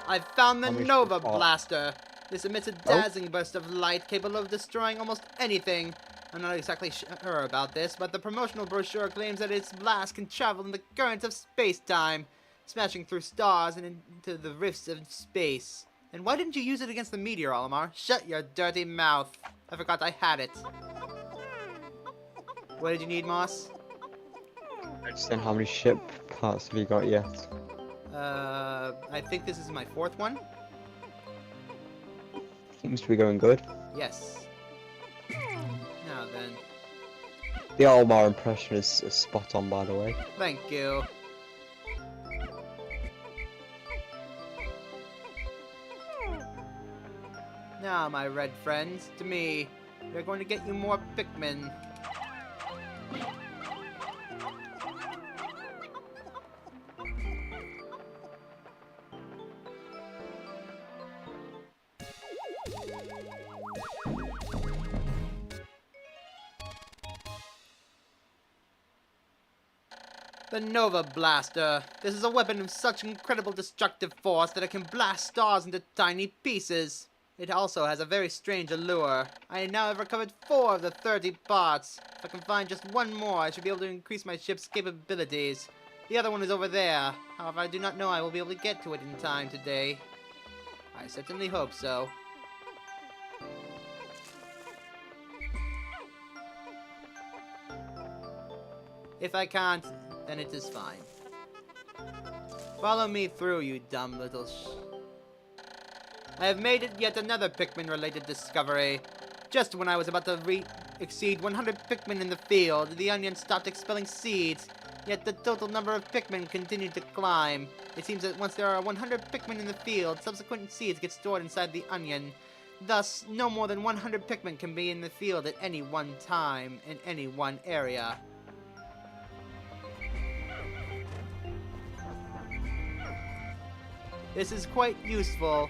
I've found the Nova Blaster. This emits a dazzling burst of light capable of destroying almost anything. I'm not exactly sure about this, but the promotional brochure claims that its blast can travel in the current of space-time, smashing through stars and into the rifts of space. And why didn't you use it against the meteor, Olimar? Shut your dirty mouth. I forgot I had it. What did you need, Moss? I just don't know how many ship parts have you got yet? I think this is my 4th one. Seems to be going good. Yes. Now then. The Olimar impression is spot on, by the way. Thank you. Now, my red friends, to me, we're going to get you more Pikmin. The Nova Blaster. This is a weapon of such incredible destructive force that it can blast stars into tiny pieces. It also has a very strange allure. I now have recovered 4 of the 30 parts. If I can find just one more, I should be able to increase my ship's capabilities. The other one is over there. However, I do not know I will be able to get to it in time today. I certainly hope so. If I can't, then it is fine. Follow me through, you dumb little I have made it yet another Pikmin-related discovery. Just when I was about to exceed 100 Pikmin in the field, the onion stopped expelling seeds, yet the total number of Pikmin continued to climb. It seems that once there are 100 Pikmin in the field, subsequent seeds get stored inside the onion. Thus, no more than 100 Pikmin can be in the field at any one time, in any one area. This is quite useful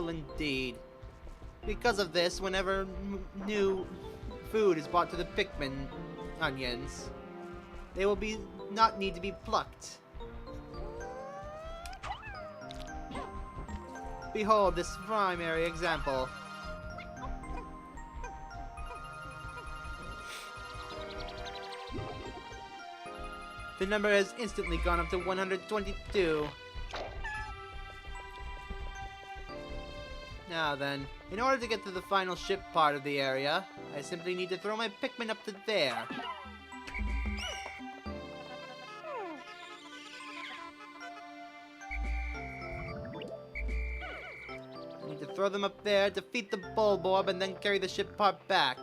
indeed. Because of this, whenever new food is brought to the Pikmin onions, they will not need to be plucked. Behold this primary example. The number has instantly gone up to 122. Now then, in order to get to the final ship part of the area, I simply need to throw my Pikmin up to there. I need to throw them up there, defeat the bulb orb, and then carry the ship part back.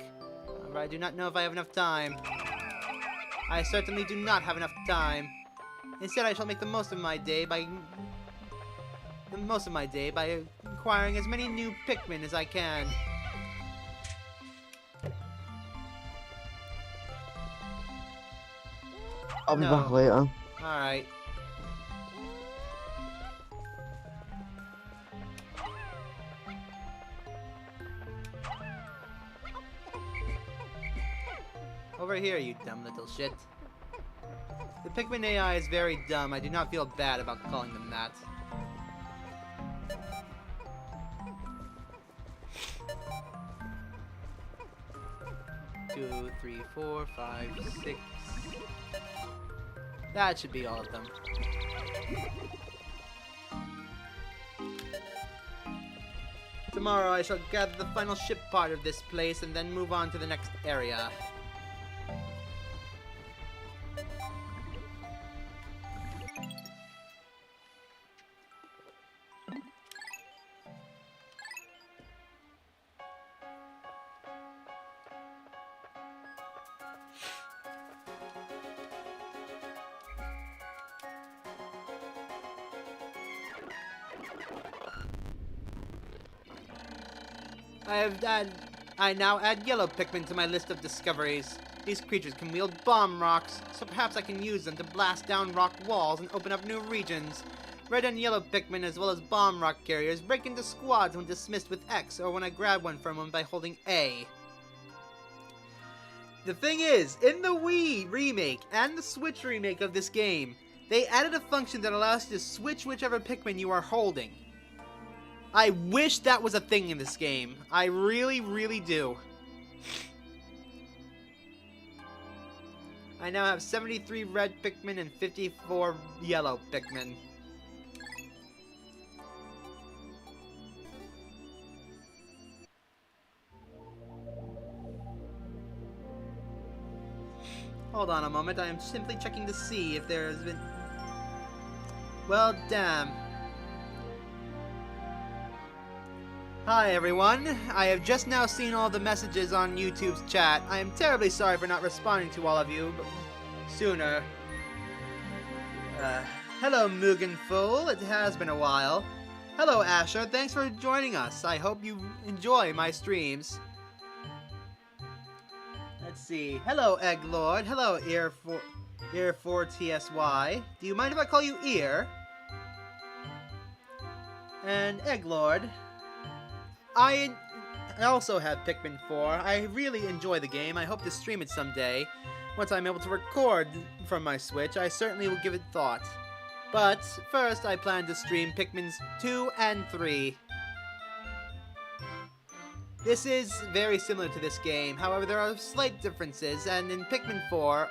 However, I do not know if I have enough time. I certainly do not have enough time. Instead, I shall make the most of my day by acquiring as many new Pikmin as I can. I'll be back later. Alright. Over here, you dumb little shit. The Pikmin AI is very dumb. I do not feel bad about calling them that. 2, 3, 4, 5, 6. That should be all of them. Tomorrow I shall gather the final ship part of this place and then move on to the next area. I now add yellow Pikmin to my list of discoveries. These creatures can wield bomb rocks, so perhaps I can use them to blast down rock walls and open up new regions. Red and yellow Pikmin, as well as bomb rock carriers, break into squads when dismissed with X, or when I grab one from them by holding A. The thing is, in the Wii remake and the Switch remake of this game, they added a function that allows you to switch whichever Pikmin you are holding. I wish that was a thing in this game. I really, really do. I now have 73 red Pikmin and 54 yellow Pikmin. Hold on a moment, I am simply checking to see if there has been... Well, damn. Hi everyone, I have just now seen all the messages on YouTube's chat. I am terribly sorry for not responding to all of you sooner. Hello Mugenful, it has been a while. Hello Asher, thanks for joining us. I hope you enjoy my streams. Let's see. Hello Egglord, hello Ear4TSY. Do you mind if I call you Ear? And Egglord. I also have Pikmin 4. I really enjoy the game. I hope to stream it someday. Once I'm able to record from my Switch, I certainly will give it thought. But first, I plan to stream Pikmin 2 and 3. This is very similar to this game. However, there are slight differences, and in Pikmin 4,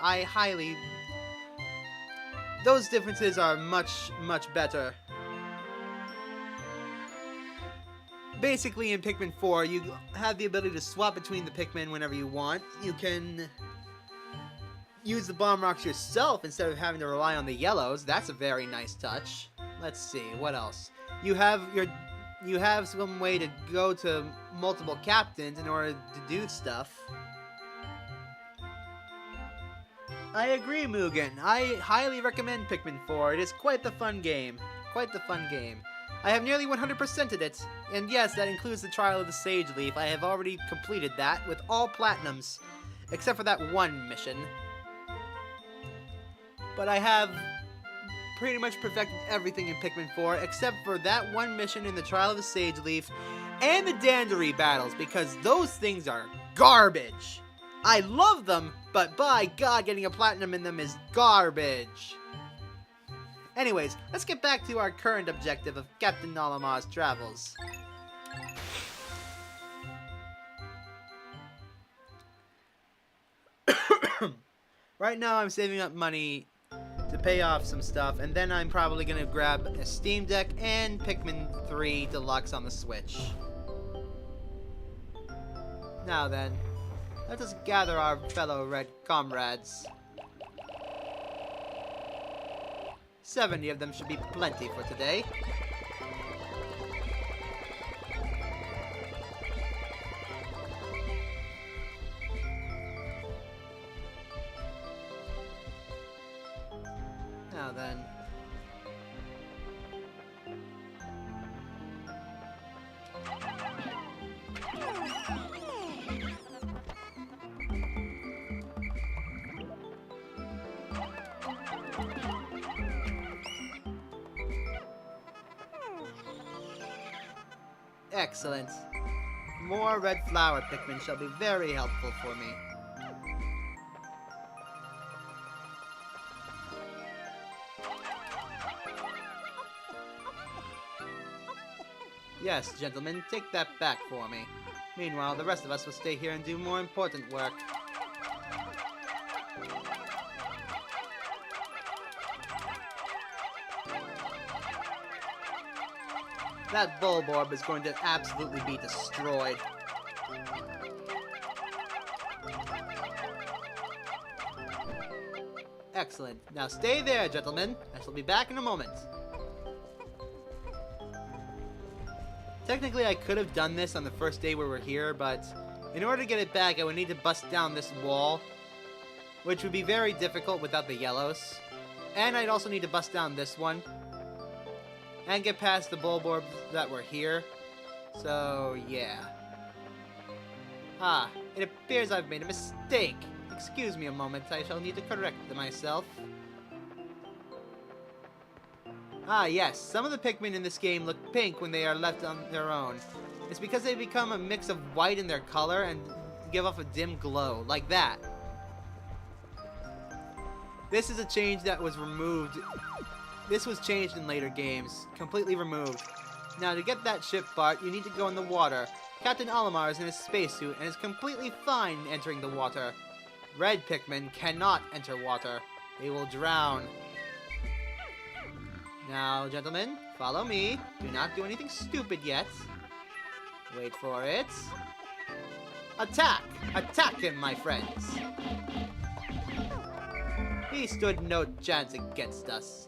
those differences are much, much better. Basically, in Pikmin 4, you have the ability to swap between the Pikmin whenever you want. You can use the bomb rocks yourself instead of having to rely on the yellows. That's a very nice touch. Let's see, what else? You have some way to go to multiple captains in order to do stuff. I agree, Mugen. I highly recommend Pikmin 4. It is quite the fun game. Quite the fun game. I have nearly 100%ed it, and yes, that includes the Trial of the Sage Leaf. I have already completed that with all platinums, except for that one mission. But I have pretty much perfected everything in Pikmin 4, except for that one mission in the Trial of the Sage Leaf, and the Dandery battles, because those things are garbage. I love them, but by God, getting a platinum in them is garbage. Anyways, let's get back to our current objective of Captain Olimar's travels. Right now I'm saving up money to pay off some stuff, and then I'm probably going to grab a Steam Deck and Pikmin 3 Deluxe on the Switch. Now then, let us gather our fellow red comrades. 70 of them should be plenty for today. Now then. Excellent. More red flower Pikmin shall be very helpful for me. Yes, gentlemen, take that back for me. Meanwhile, the rest of us will stay here and do more important work. That Bulborb is going to absolutely be destroyed. Excellent. Now stay there, gentlemen. I shall be back in a moment. Technically, I could have done this on the first day we were here, but in order to get it back, I would need to bust down this wall, which would be very difficult without the yellows. And I'd also need to bust down this one, and get past the Bulborbs that were here. So, yeah. Ah, it appears I've made a mistake. Excuse me a moment, I shall need to correct myself. Ah yes, some of the Pikmin in this game look pink when they are left on their own. It's because they become a mix of white in their color and give off a dim glow, like that. This is a change that was removed. This was changed in later games, completely removed. Now to get that ship part, you need to go in the water. Captain Olimar is in his spacesuit and is completely fine entering the water. Red Pikmin cannot enter water. They will drown. Now, gentlemen, follow me. Do not do anything stupid yet. Wait for it. Attack! Attack him, my friends! He stood no chance against us.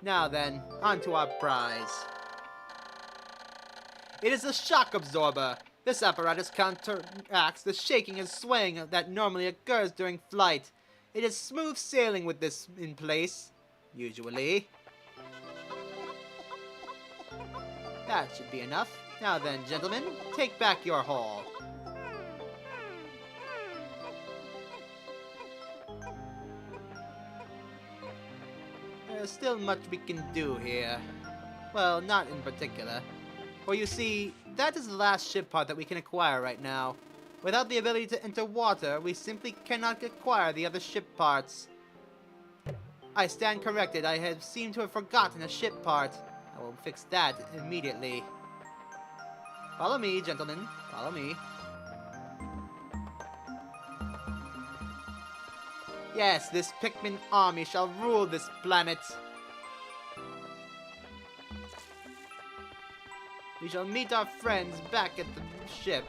Now then, on to our prize. It is a shock absorber. This apparatus counteracts the shaking and swaying that normally occurs during flight. It is smooth sailing with this in place, usually. That should be enough. Now then, gentlemen, take back your haul. There's still much we can do here. Well, not in particular. For you see, that is the last ship part that we can acquire right now. Without the ability to enter water, we simply cannot acquire the other ship parts. I stand corrected. I have seemed to have forgotten a ship part. I will fix that immediately. Follow me, gentlemen. Follow me. Yes, this Pikmin army shall rule this planet. We shall meet our friends back at the ship.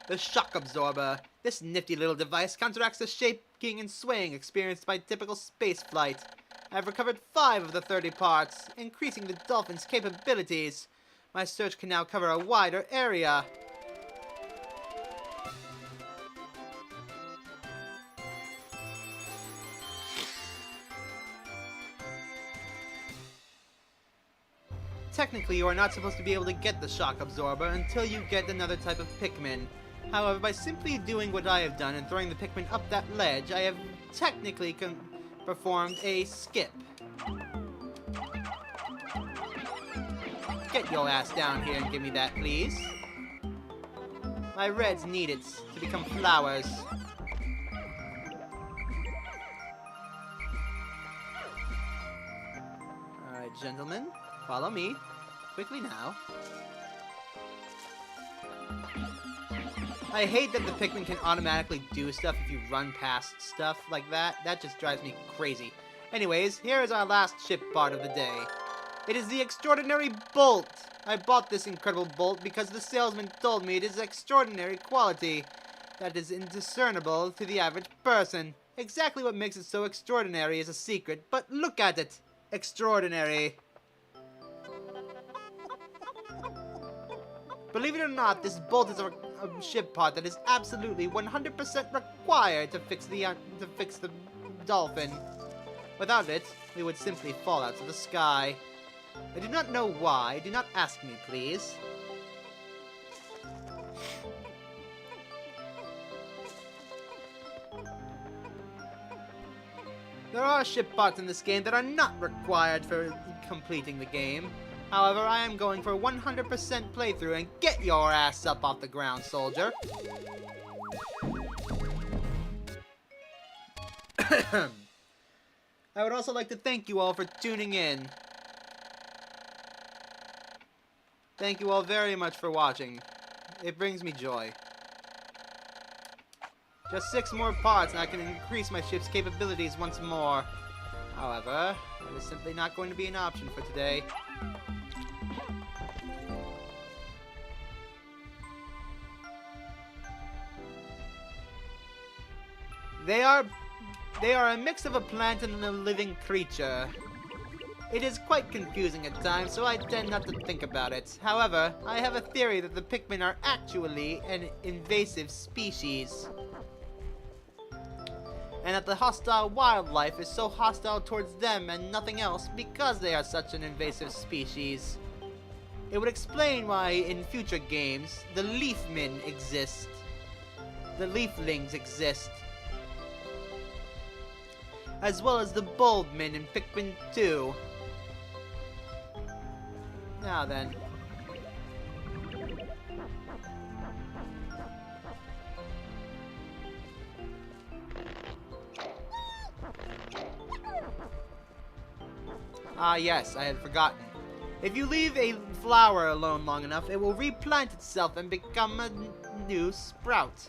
The shock absorber. This nifty little device counteracts the shaking and swaying experienced by typical space flight. I have recovered 5 of the 30 parts, increasing the Dolphin's capabilities. My search can now cover a wider area. Technically, you are not supposed to be able to get the shock absorber until you get another type of Pikmin. However, by simply doing what I have done and throwing the Pikmin up that ledge, I have technically performed a skip. Get your ass down here and give me that, please. My reds need it to become flowers. Alright, gentlemen, follow me. Quickly now. I hate that the Pikmin can automatically do stuff if you run past stuff like that. That just drives me crazy. Anyways, here is our last ship part of the day. It is the extraordinary bolt. I bought this incredible bolt because the salesman told me it is extraordinary quality that is indiscernible to the average person. Exactly what makes it so extraordinary is a secret, but look at it. Extraordinary. Believe it or not, this bolt is a ship part that is absolutely 100% required to fix the Dolphin. Without it, we would simply fall out of the sky. I do not know why. Do not ask me, please. There are ship parts in this game that are not required for completing the game. However, I am going for a 100% playthrough, and get your ass up off the ground, soldier. I would also like to thank you all for tuning in. Thank you all very much for watching. It brings me joy. Just 6 more parts and I can increase my ship's capabilities once more. However, that is simply not going to be an option for today. They are a mix of a plant and a living creature. It is quite confusing at times, so I tend not to think about it. However, I have a theory that the Pikmin are actually an invasive species. And that the hostile wildlife is so hostile towards them and nothing else because they are such an invasive species. It would explain why in future games, the Leafmen exist. The Leaflings exist. As well as the Bulbmen in Pikmin 2. Now then. Ah yes, I had forgotten. If you leave a flower alone long enough, it will replant itself and become a new sprout.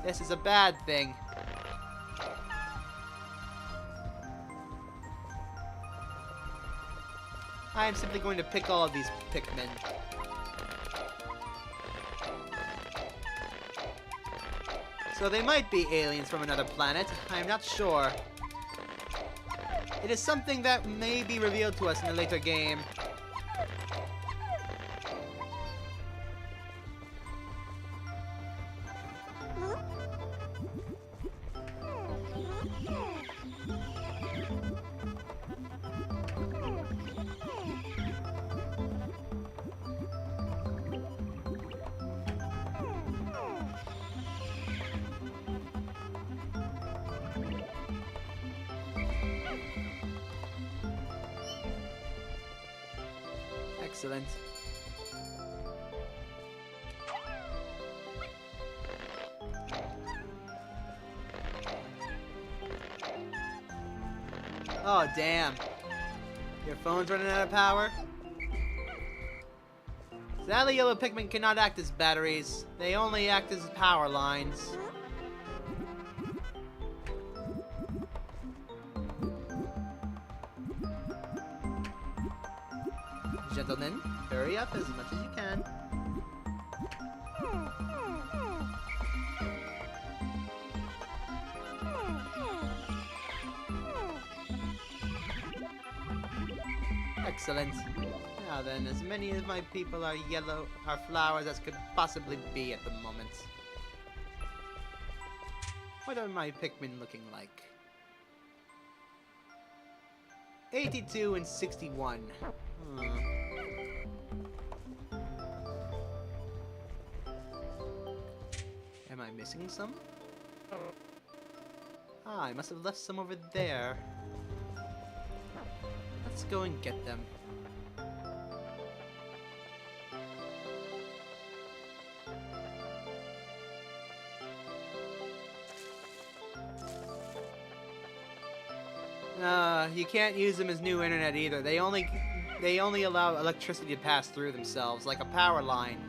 This is a bad thing. I am simply going to pick all of these Pikmin. So they might be aliens from another planet. I am not sure. It is something that may be revealed to us in a later game. Excellent. Oh, damn. Your phone's running out of power? Sadly, yellow Pikmin cannot act as batteries. They only act as power lines. Gentlemen, hurry up as much as you can. Excellent. Now then, as many of my people are flowers as could possibly be at the moment. What are my Pikmin looking like? 82 and 61. Am I missing some? Ah, I must have left some over there. Let's go and get them. You can't use them as new internet either. They only allow electricity to pass through themselves, like a power line.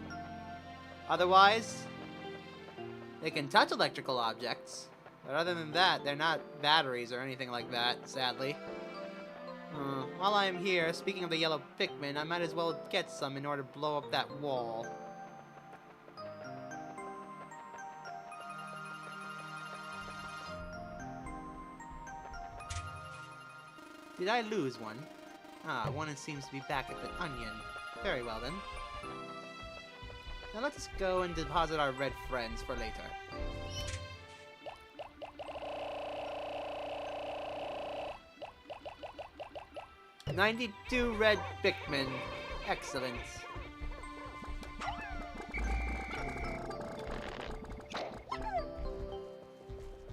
Otherwise, they can touch electrical objects. But other than that, they're not batteries or anything like that, sadly. While I am here, speaking of the yellow Pikmin, I might as well get some in order to blow up that wall. Did I lose one? Ah, one seems to be back at the onion. Very well then. Now let us go and deposit our red friends for later. "92 red Pikmin. Excellent.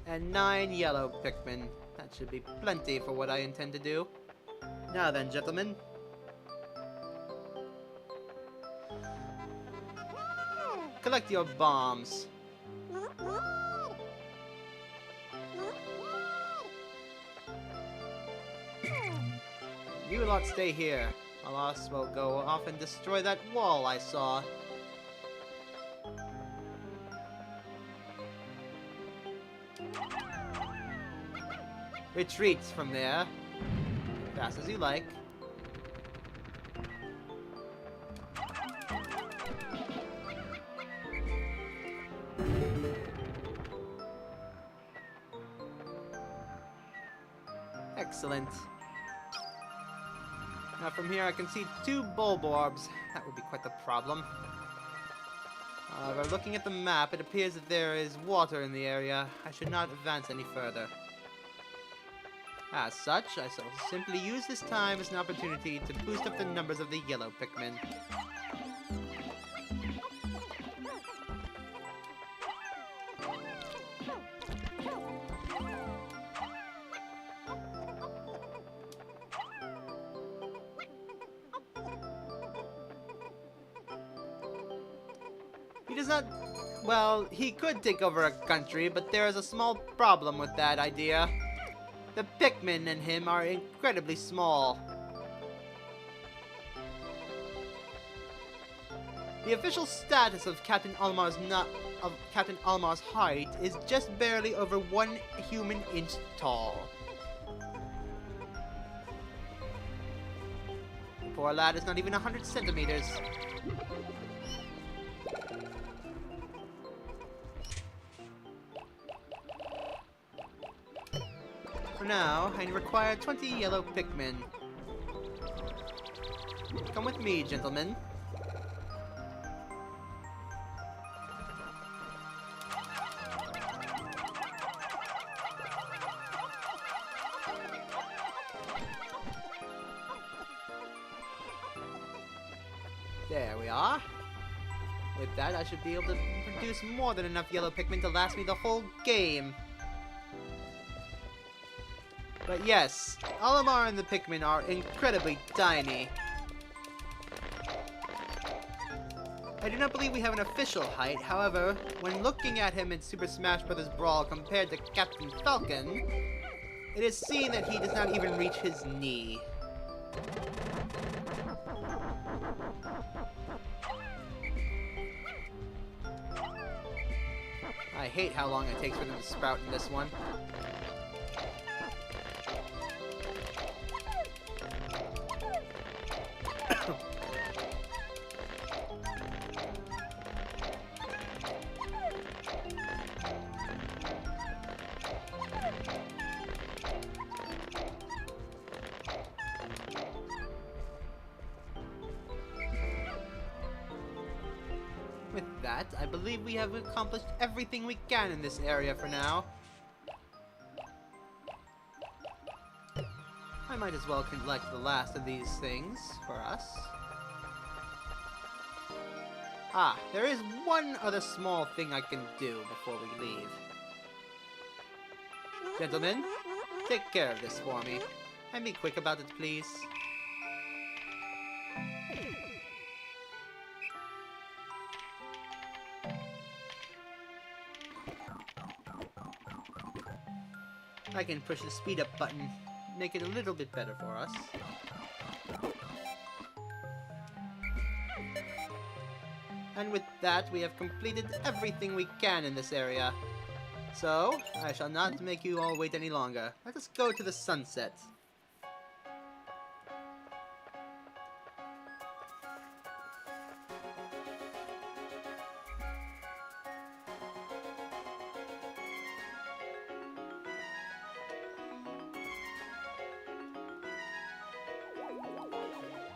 And 9 yellow Pikmin. That should be plenty for what I intend to do. Now then, gentlemen. Collect your bombs. You lot stay here. While us will go off and destroy that wall I saw. Retreat from there. As fast as you like. Excellent. Now from here I can see 2 bulborbs. That would be quite the problem. However, looking at the map, it appears that there is water in the area. I should not advance any further. As such, I shall simply use this time as an opportunity to boost up the numbers of the yellow Pikmin. He does not... Well, he could take over a country, but there is a small problem with that idea. The Pikmin and him are incredibly small. The official status of Captain Olimar's height is just barely over 1 human inch tall. The poor lad is not even 100 centimeters. For now, I require 20 yellow Pikmin. Come with me, gentlemen. There we are. With that, I should be able to produce more than enough yellow Pikmin to last me the whole game. But yes, Olimar and the Pikmin are incredibly tiny. I do not believe we have an official height, however, when looking at him in Super Smash Bros. Brawl compared to Captain Falcon, it is seen that he does not even reach his knee. I hate how long it takes for them to sprout in this one. With that, I believe we have accomplished everything we can in this area for now. I might as well collect the last of these things for us. Ah, there is one other small thing I can do before we leave. Gentlemen, take care of this for me. And be quick about it, please. I can push the speed up button, make it a little bit better for us. And with that, we have completed everything we can in this area. So, I shall not make you all wait any longer. Let us go to the sunset.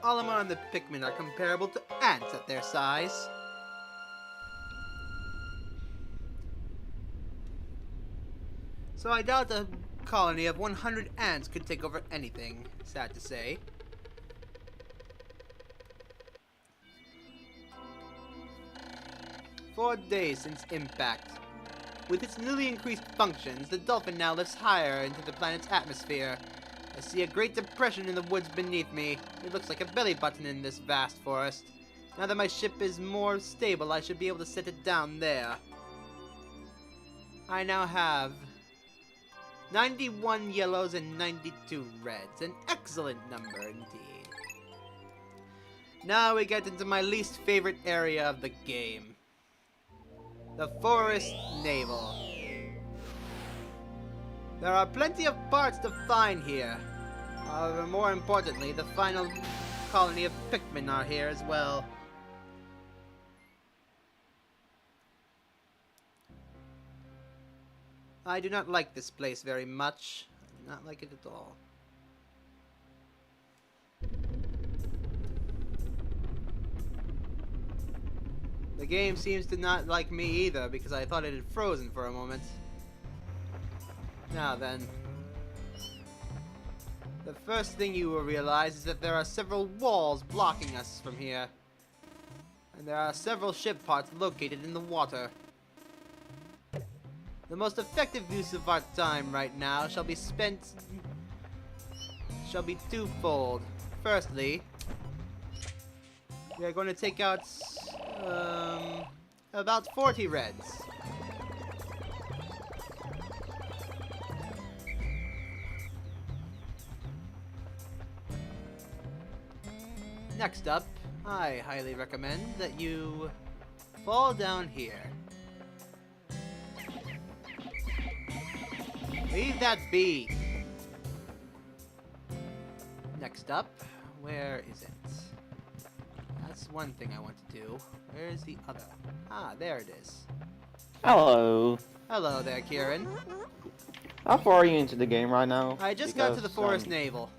Olimar and the Pikmin are comparable to ants at their size. So I doubt a colony of 100 ants could take over anything, sad to say. "4 days since impact. With its newly increased functions, the Dolphin now lifts higher into the planet's atmosphere. I see a great depression in the woods beneath me. It looks like a belly button in this vast forest. Now that my ship is more stable, I should be able to set it down there. I now have 91 yellows and 92 reds. An excellent number indeed. Now we get into my least favorite area of the game. The Forest Navel. There are plenty of parts to find here. However, more importantly, the final colony of Pikmin are here as well. I do not like this place very much. I do not like it at all. The game seems to not like me either because I thought it had frozen for a moment. Now then. The first thing you will realize is that there are several walls blocking us from here. And there are several ship parts located in the water. The most effective use of our time right now shall be twofold. Firstly, we are going to take out about 40 reds. Next up, I highly recommend that you fall down here. Leave that be. Next up, where is it? That's one thing I want to do. Where is the other? Ah, there it is. Hello. Hello there, Kieran. How far are you into the game right now? I just got to the Forest Naval.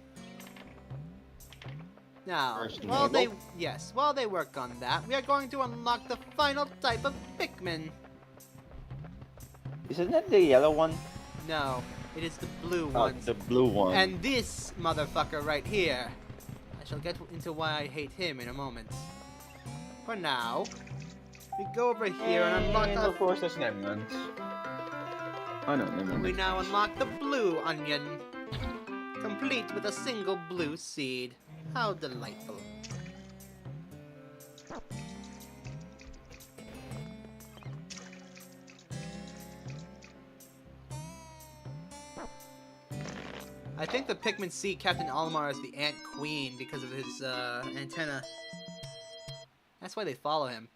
Now, Forest while Naval? while they work on that, we are going to unlock the final type of Pikmin. Isn't that the yellow one? No, it is the blue Oh, one. the blue one. And this motherfucker right here. I shall get into why I hate him in a moment. For now, we go over here and unlock and our... of course, there's an emerald. Oh no, never We mind. now unlock the blue onion, complete with a single blue seed. How delightful. I think the Pikmin see Captain Olimar as the Ant Queen because of his antenna. That's why they follow him.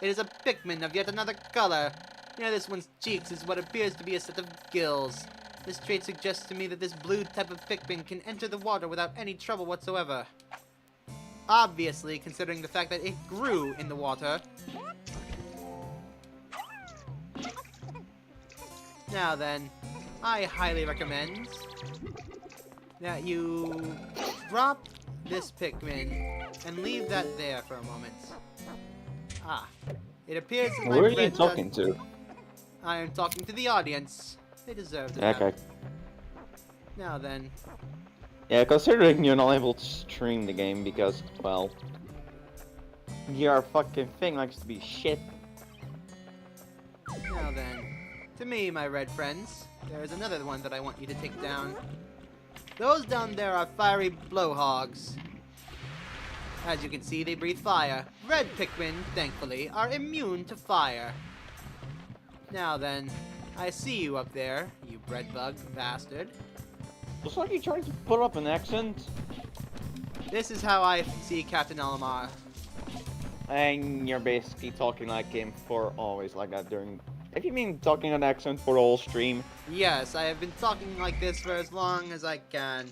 It is a Pikmin of yet another color. Near this one's cheeks is what appears to be a set of gills. This trait suggests to me that this blue type of Pikmin can enter the water without any trouble whatsoever. Obviously, considering the fact that it grew in the water. Now then, I highly recommend that you drop this Pikmin and leave that there for a moment. Ah, it appears that my Who are you friend talking to? I am talking to the audience. They deserve to know. Okay. Now then, Yeah, considering you're not able to stream the game because, well, your fucking thing likes to be shit. now then. To me, my red friends, there is another one that I want you to take down. Those down there are fiery blowhogs. As you can see, they breathe fire. Red Pikmin, thankfully, are immune to fire. Now then, I see you up there, you breadbug bastard. Looks like you're trying to put up an accent. This is how I see Captain Olimar. And you're basically talking like him for always like that during... If you mean talking an accent for the whole stream. Yes, I have been talking like this for as long as I can.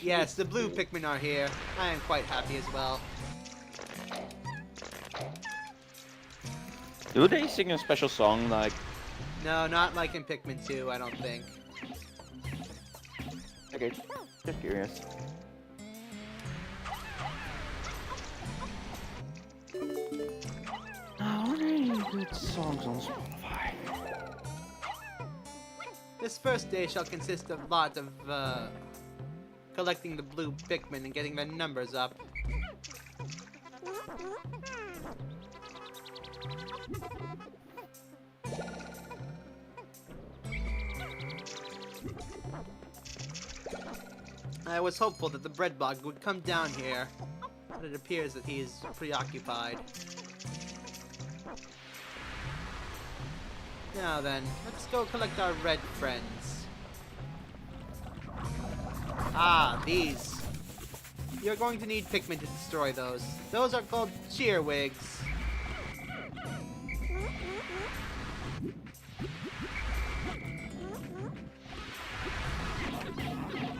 Yes, the blue Pikmin are here. I am quite happy as well. Do they sing a special song like... No, not like in Pikmin 2, I don't think. Okay, just curious. Are there any good songs on Spotify? This first day shall consist of a lot of, collecting the blue Pikmin and getting their numbers up. I was hopeful that the breadbug would come down here, but it appears that he is preoccupied. Now then, let's go collect our red friends. Ah, these. You're going to need Pikmin to destroy those. Those are called cheerwigs.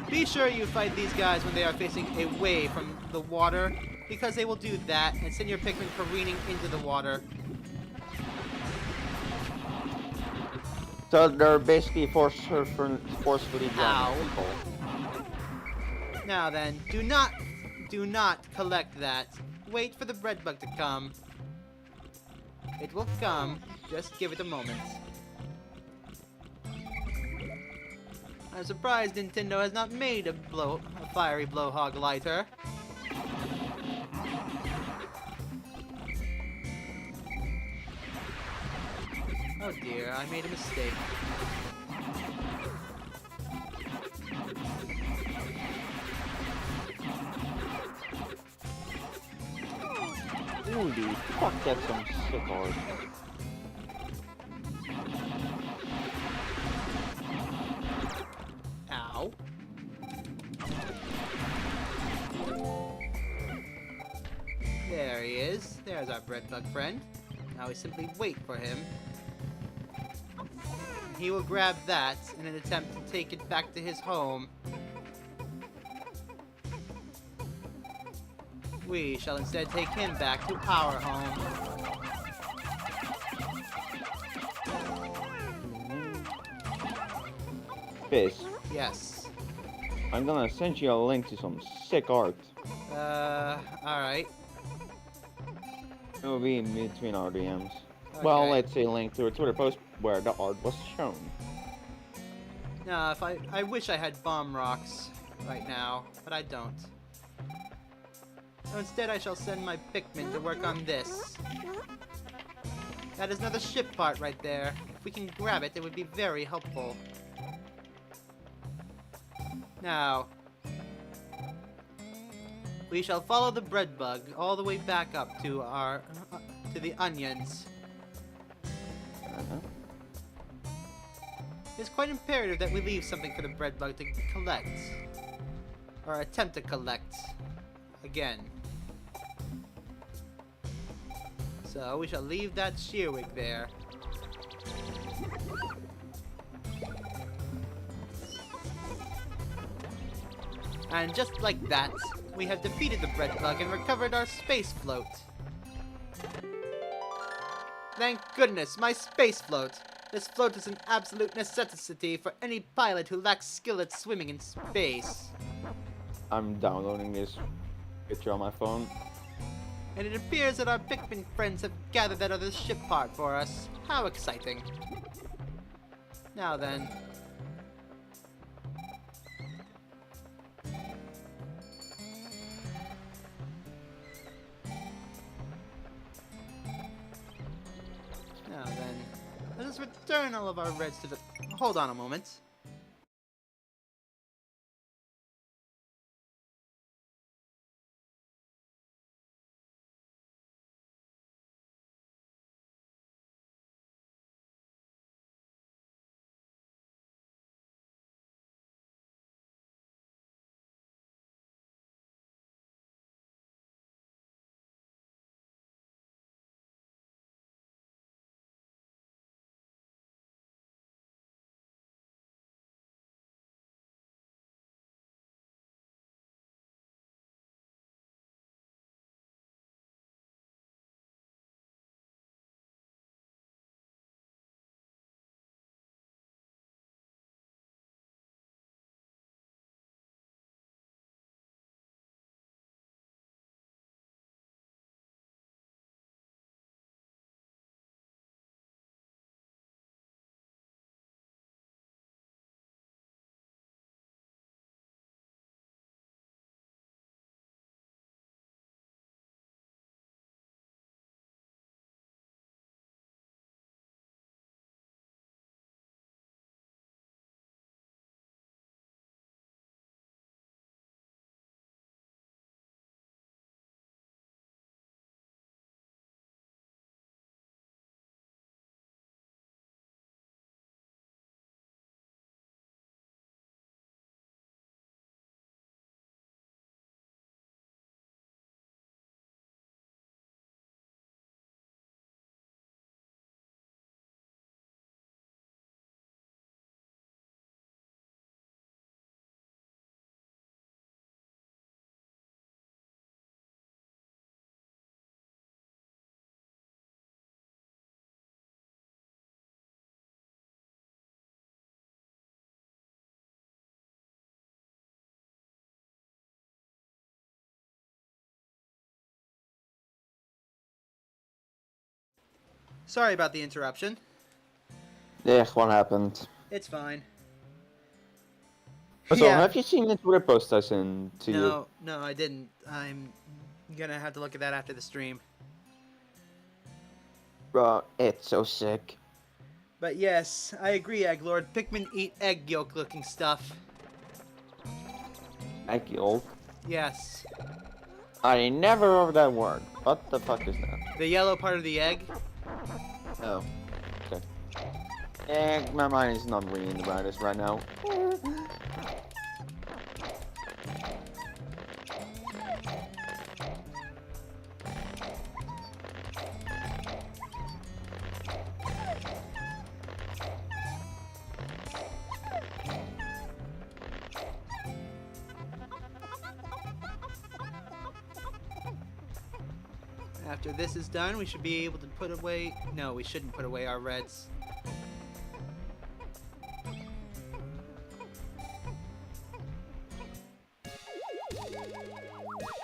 Be sure you fight these guys when they are facing away from the water, because they will do that and send your Pikmin careening into the water. So they're basically forcefully Ow. drowning people. Now then, do not collect that. wait for the bread bug to come. It will come. Just give it a moment. I'm surprised Nintendo has not made a fiery blowhog lighter. Oh dear, I made a mistake. Holy fuck, that's some sick art. Ow. There he is. There's our bread bug friend. Now we simply wait for him. He will grab that in an attempt to take it back to his home. We shall instead take him back to our home. Fizz, Yes. I'm gonna send you a link to some sick art. Alright. It will be in between our DMs. Well, Okay. let's say a link to a Twitter post where the art was shown. Nah, if I wish I had bomb rocks right now, but I don't. So instead I shall send my Pikmin to work on this. That is another ship part right there. If we can grab it, it would be very helpful. Now, we shall follow the bread bug all the way back up to our to the onions. It's quite imperative that we leave something for the bread bug to collect, or attempt to collect again. So we shall leave that shearwig there. And just like that, we have defeated the bread bug and recovered our space float. Thank goodness, my space float! This float is an absolute necessity for any pilot who lacks skill at swimming in space. I'm downloading this picture on my phone. And it appears that our Pikmin friends have gathered that other ship part for us. How exciting. Now then. Now then. Let us return all of our reds to the... Hold on a moment. Sorry about the interruption. Yeah, what happened? It's fine. So, Yeah. have you seen the Twitter post I sent to you? No, I didn't. I'm gonna have to look at that after the stream. Bro, it's so sick. But yes, I agree, Egglord. Pikmin eat egg yolk looking stuff. Egg yolk? Yes. I never heard that word. What the fuck is that? The yellow part of the egg? Oh. Okay. My mind is not really in the brightest right now. After this is done, we should be able to put away... No, we shouldn't put away our reds.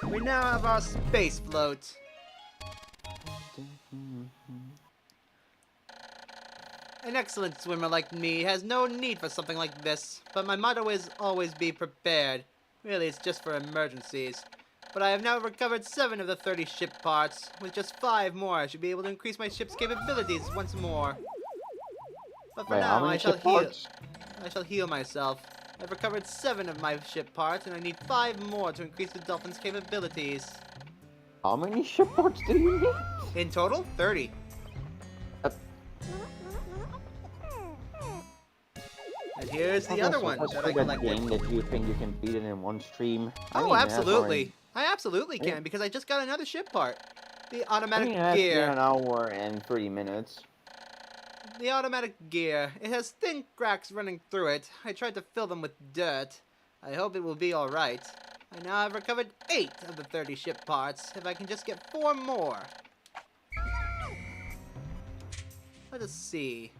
We now have our space float. An excellent swimmer like me has no need for something like this, but my motto is always be prepared. Really, it's just for emergencies. But I have now recovered 7 of the 30 ship parts. With just 5 more, I should be able to increase my ship's capabilities once more. But for Wait, how now, many I shall ship heal. parts? I shall heal myself. I've recovered 7 of my ship parts, and I need 5 more to increase the Dolphin's capabilities. How many ship parts do you need? In total, 30. And here's the other one that I collected. Game that you think you can beat it in one stream. Oh, absolutely. I absolutely can, because I just got another ship part. The automatic gear. An hour and 30 minutes. The automatic gear. It has thin cracks running through it. I tried to fill them with dirt. I hope it will be alright. I now have recovered 8 of the 30 ship parts. If I can just get 4 more. Let us see.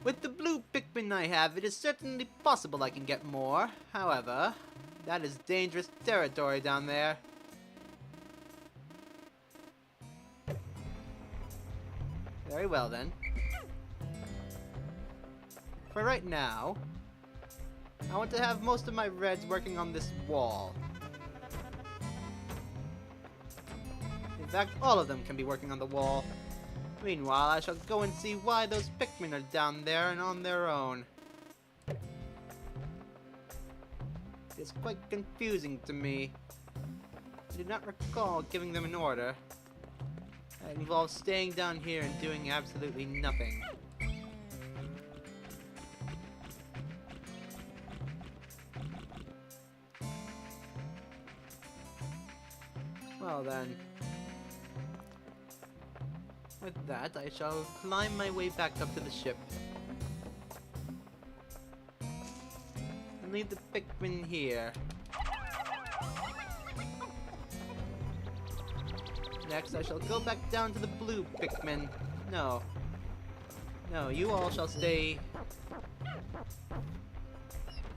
With the blue Pikmin I have, it is certainly possible I can get more. However, that is dangerous territory down there. Very well then. For right now, I want to have most of my reds working on this wall. In fact, all of them can be working on the wall. Meanwhile, I shall go and see why those Pikmin are down there and on their own. It's quite confusing to me. I do not recall giving them an order. It involves staying down here and doing absolutely nothing. Well then. With that, I shall climb my way back up to the ship. And leave the Pikmin here. Next, I shall go back down to the blue Pikmin. No. No, you all shall stay.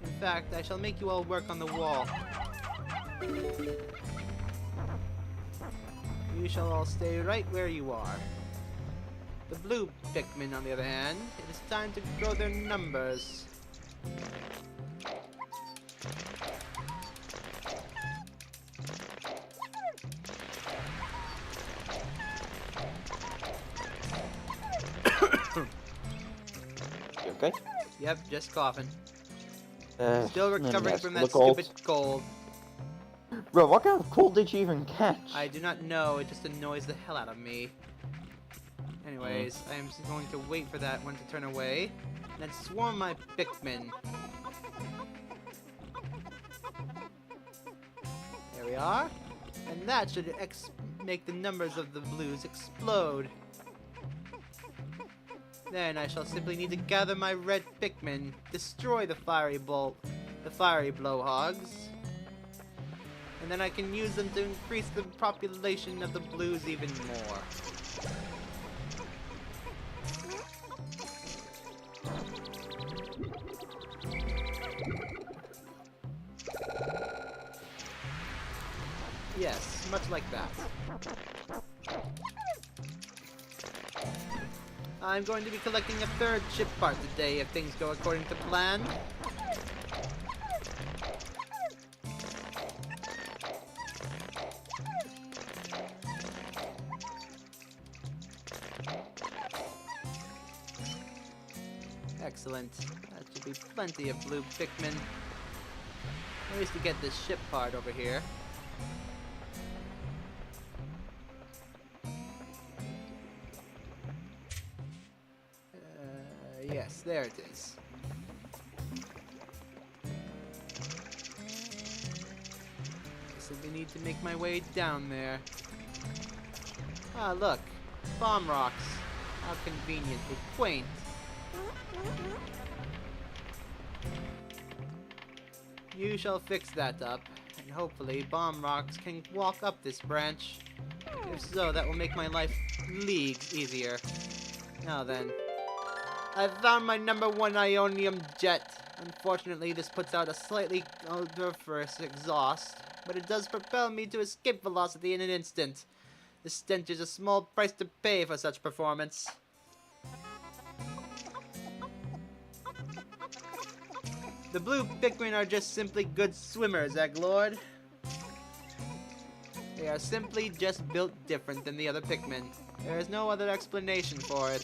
In fact, I shall make you all work on the wall. You shall all stay right where you are. The blue Pikmin, on the other hand, it is time to grow their numbers. You okay? Yep, just coughing. let Still me recovering guess, from the that cold. stupid cold. Bro, what kind of cold did you even catch? I do not know, it just annoys the hell out of me. Anyways, I am just going to wait for that one to turn away, and then swarm my Pikmin. There we are. And that should make the numbers of the blues explode. Then I shall simply need to gather my red Pikmin, destroy the fiery blowhogs, and then I can use them to increase the population of the blues even more. Yes, much like that. I'm going to be collecting a third ship part today if things go according to plan. Excellent. That should be plenty of blue Pikmin. At least to get this ship part over here. Yes, there it is. I simply need to make my way down there. Ah, look. Bomb rocks. How conveniently quaint. You shall fix that up, and hopefully bomb rocks can walk up this branch. If so, that will make my life leagues easier. Now then. I found my #1 Ionium jet. Unfortunately, this puts out a slightly odoriferous exhaust, but it does propel me to escape velocity in an instant. The stench is a small price to pay for such performance. The blue Pikmin are just simply good swimmers, Egglord. They are simply just built different than the other Pikmin. There is no other explanation for it.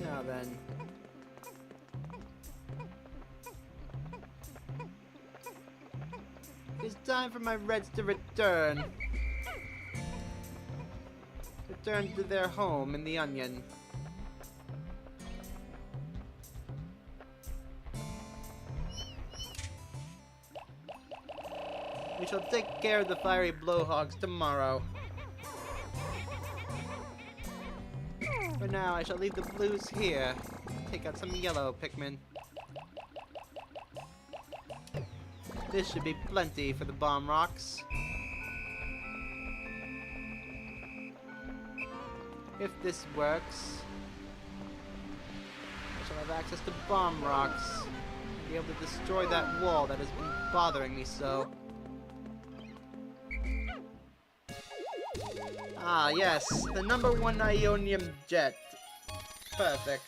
Now then. It's time for my Reds to return. Return to their home in the Onion. We shall take care of the fiery blowhogs tomorrow. For now, I shall leave the blues here. Take out some yellow Pikmin. This should be plenty for the bomb rocks. If this works, I shall have access to bomb rocks. And be able to destroy that wall that has been bothering me so. Ah, yes, the #1 Ionium jet. Perfect.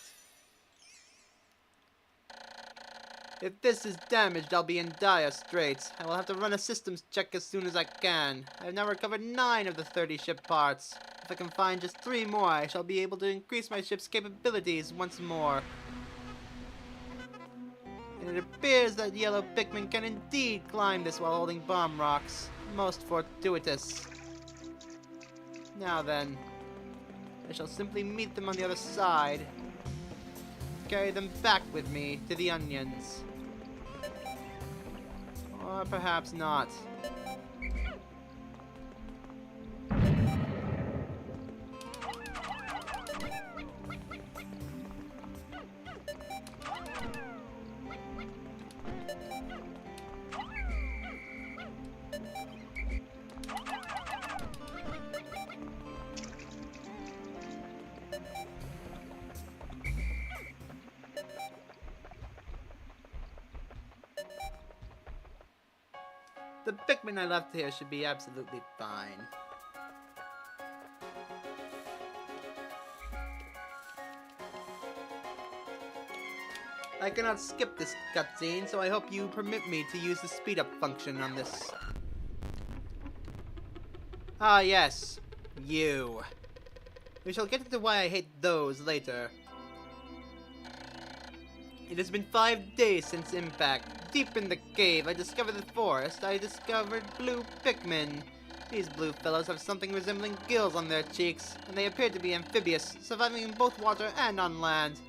If this is damaged, I'll be in dire straits. I will have to run a systems check as soon as I can. I've now recovered 9 of the 30 ship parts. If I can find just 3 more, I shall be able to increase my ship's capabilities once more. And it appears that yellow Pikmin can indeed climb this while holding bomb rocks. Most fortuitous. Now then, I shall simply meet them on the other side. Carry them back with me to the Onions. Or perhaps not. The Pikmin I left here should be absolutely fine. I cannot skip this cutscene, so I hope you permit me to use the speed up function on this. Ah yes, you. We shall get into why I hate those later. It has been 5 days since impact. Deep in the cave, I discovered the forest. I discovered blue Pikmin. These blue fellows have something resembling gills on their cheeks, and they appear to be amphibious, surviving in both water and on land.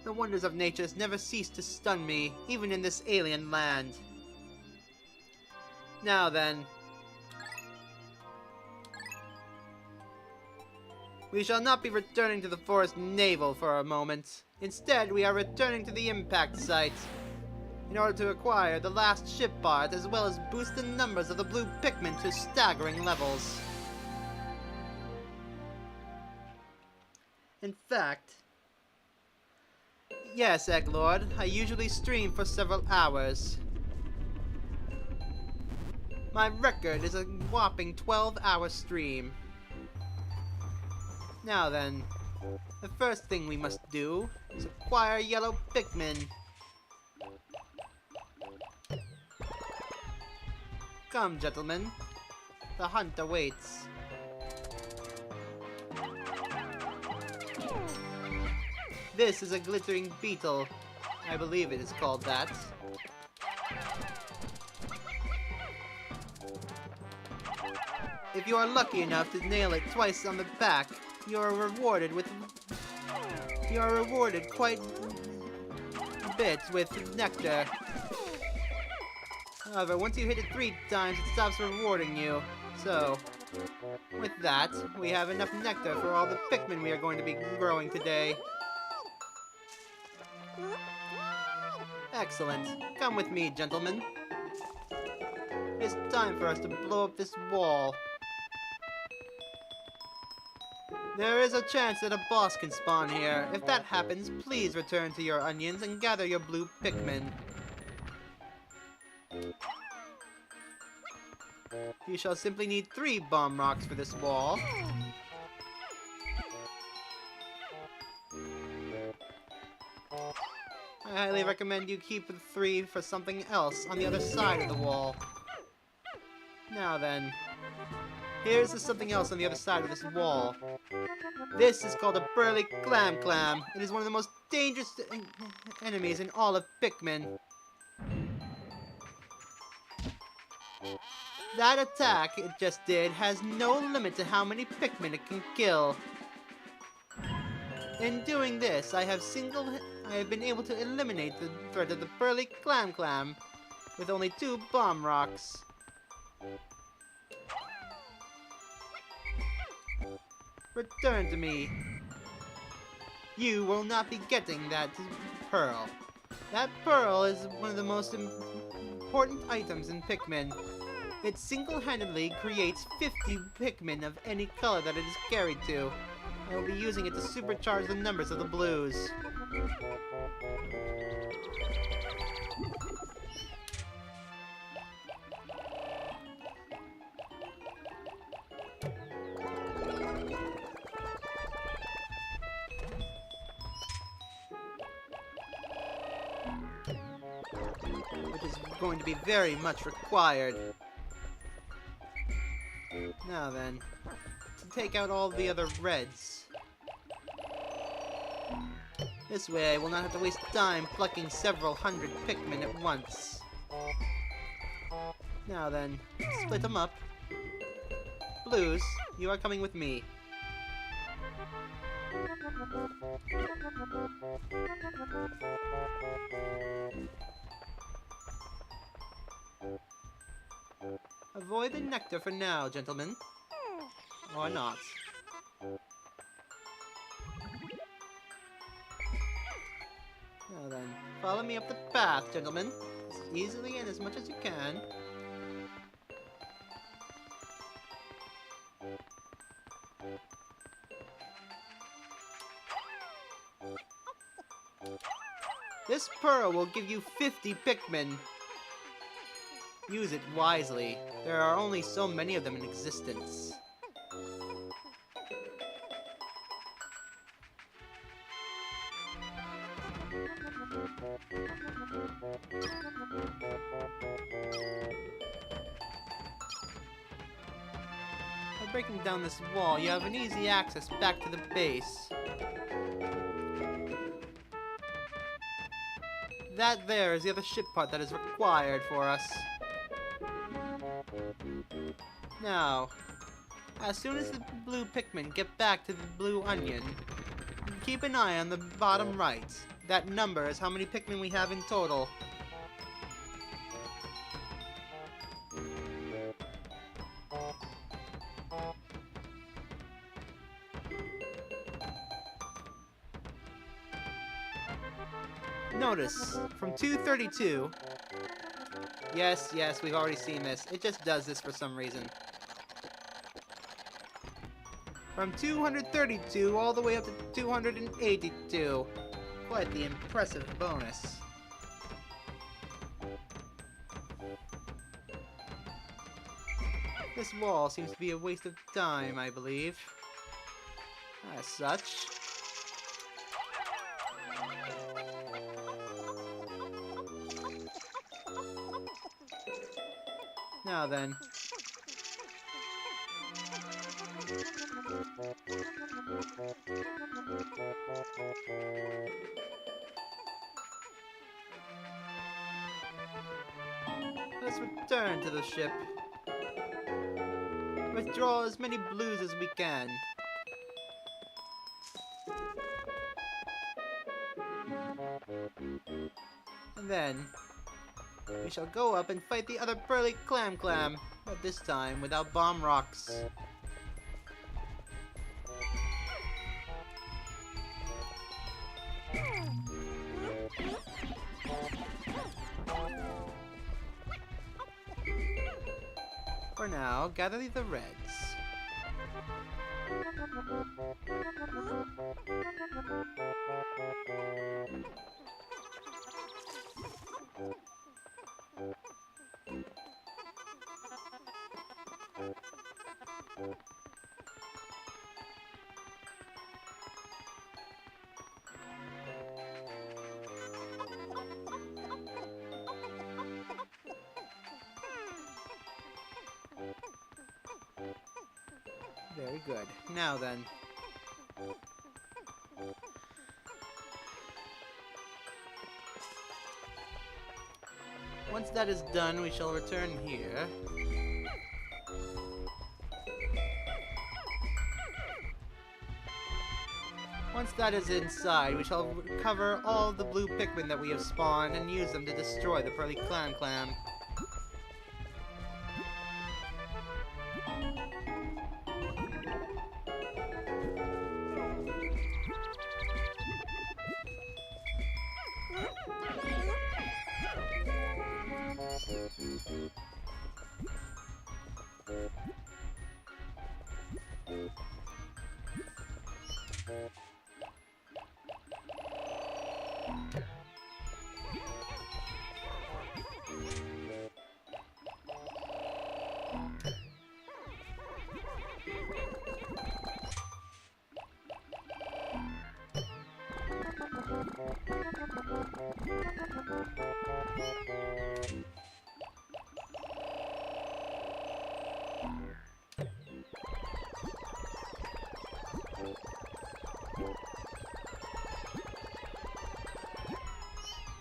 The wonders of nature never cease to stun me, even in this alien land. Now then. We shall not be returning to the forest navel for a moment. Instead, we are returning to the impact site. In order to acquire the last ship part, as well as boost the numbers of the blue Pikmin to staggering levels. In fact... Yes, Egg Lord, I usually stream for several hours. My record is a whopping 12-hour stream. Now then, the first thing we must do is acquire yellow Pikmin. Come, gentlemen. The hunt awaits. This is a glittering beetle. I believe it is called that. If you are lucky enough to nail it twice on the back, you are rewarded quite a bit with nectar. However, once you hit it 3 times, it stops rewarding you. So, with that, we have enough nectar for all the Pikmin we are going to be growing today. Excellent. Come with me, gentlemen. It's time for us to blow up this wall. There is a chance that a boss can spawn here. If that happens, please return to your onions and gather your blue Pikmin. You shall simply need 3 bomb rocks for this wall. I highly recommend you keep the 3 for something else on the other side of the wall. Now then, here's something else on the other side of this wall. This is called a burly clam. It is one of the most dangerous enemies in all of Pikmin. That attack it just did has no limit to how many Pikmin it can kill. In doing this, I have been able to eliminate the threat of the burly clam with only 2 bomb rocks. Return to me. You will not be getting that pearl. That pearl is one of the most important items in Pikmin. It single-handedly creates 50 Pikmin of any color that it is carried to. I will be using it to supercharge the numbers of the blues. Which is going to be very much required. Now then, to take out all the other reds. This way I will not have to waste time plucking several hundred Pikmin at once. Now then, split them up. Blues, you are coming with me. Avoid the nectar for now, gentlemen. Or not. Now then, follow me up the path, gentlemen. As easily and as much as you can. This pearl will give you 50 Pikmin. Use it wisely. There are only so many of them in existence. By breaking down this wall, you have an easy access back to the base. That there is the other ship part that is required for us. Now, as soon as the blue Pikmin get back to the blue onion, keep an eye on the bottom right. That number is how many Pikmin we have in total. Notice, from 232... Yes, we've already seen this. It just does this for some reason. From 232 all the way up to 282. Quite the impressive bonus. This wall seems to be a waste of time, I believe. As such... Now then. Let's return to the ship. Withdraw as many blues as we can. And then, we shall go up and fight the other pearly clam, but this time without bomb rocks. For now, gather the reds. Very good. Now then. Once that is done, we shall return here. Once that is inside, we shall recover all the blue Pikmin that we have spawned and use them to destroy the pearly clam.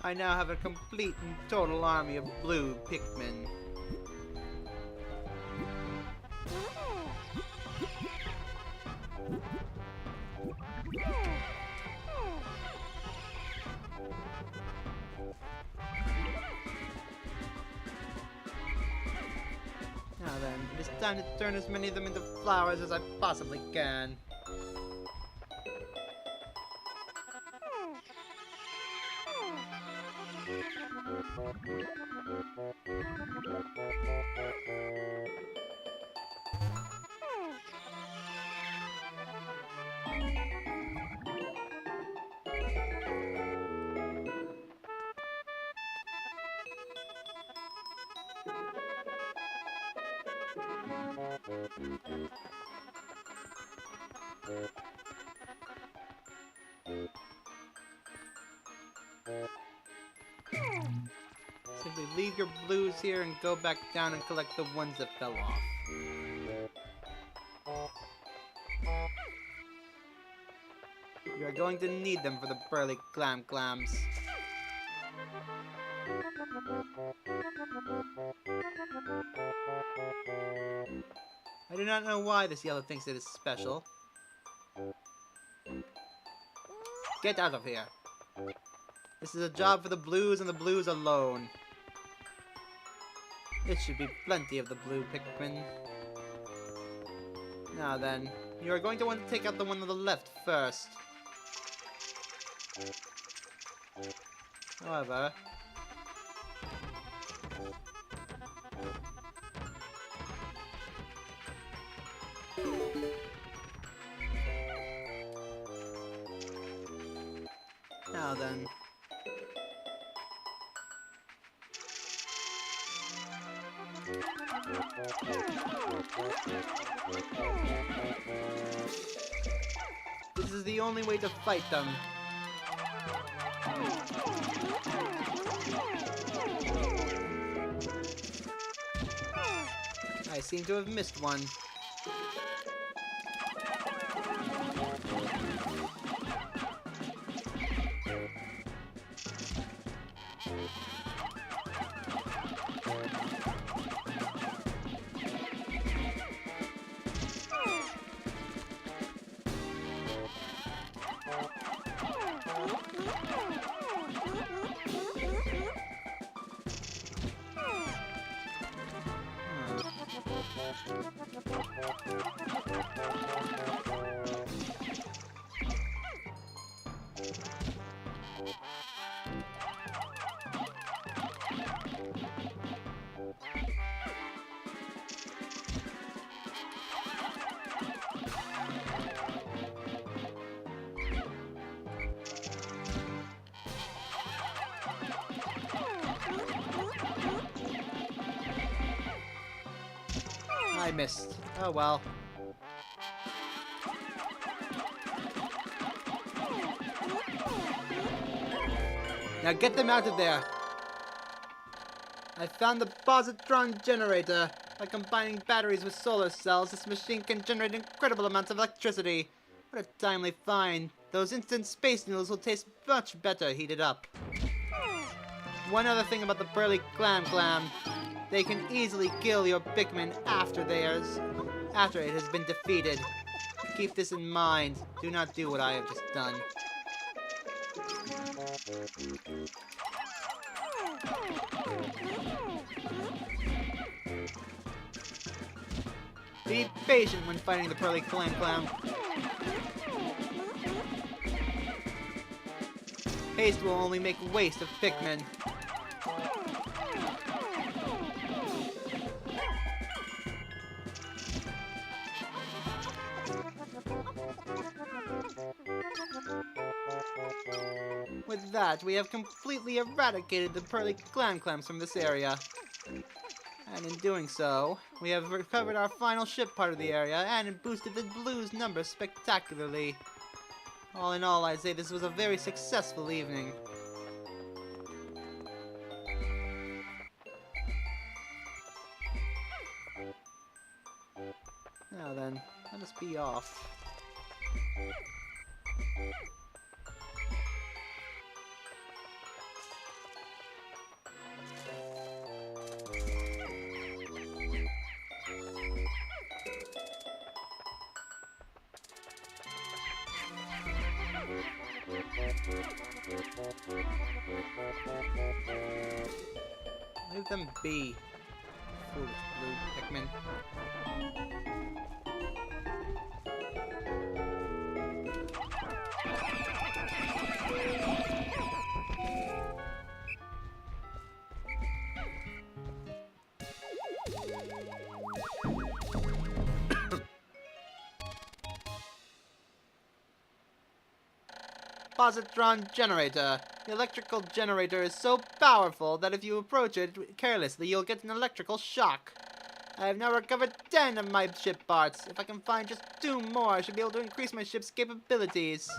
I now have a complete and total army of blue Pikmin. Now then, it is time to turn as many of them into flowers as I possibly can. Simply leave your blues here and go back down and collect the ones that fell off. You are going to need them for the pearly clams. I do not know why this yellow thinks it is special. Get out of here. This is a job for the blues and the blues alone. It should be plenty of the blue Pikmin. Now then, you are going to want to take out the one on the left first. However, Now then. This is the only way to fight them. I seem to have missed one. I missed. Oh well. Now get them out of there! I found the positron generator. By combining batteries with solar cells, this machine can generate incredible amounts of electricity. What a timely find. Those instant space noodles will taste much better heated up. One other thing about the burly Glam. They can easily kill your Pikmin after it has been defeated. Keep this in mind. Do not do what I have just done. Be patient when fighting the Pearly Clam. Haste will only make waste of Pikmin. With that, we have completely eradicated the Pearly Clams from this area. And in doing so, we have recovered our final ship part of the area and boosted the Blues' numbers spectacularly. All in all, I'd say this was a very successful evening. Now then, let us be off. Leave them be, foolish blue Pikmin. Positron generator. The electrical generator is so powerful that if you approach it carelessly, you'll get an electrical shock. I have now recovered 10 of my ship parts. If I can find just 2 more, I should be able to increase my ship's capabilities.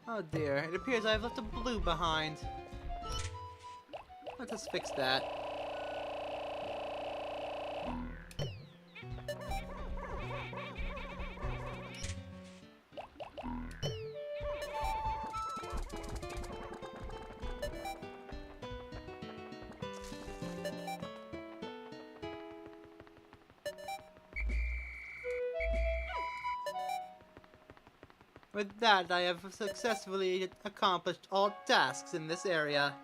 Oh dear, it appears I have left a blue behind. Let us fix that. With that, I have successfully accomplished all tasks in this area.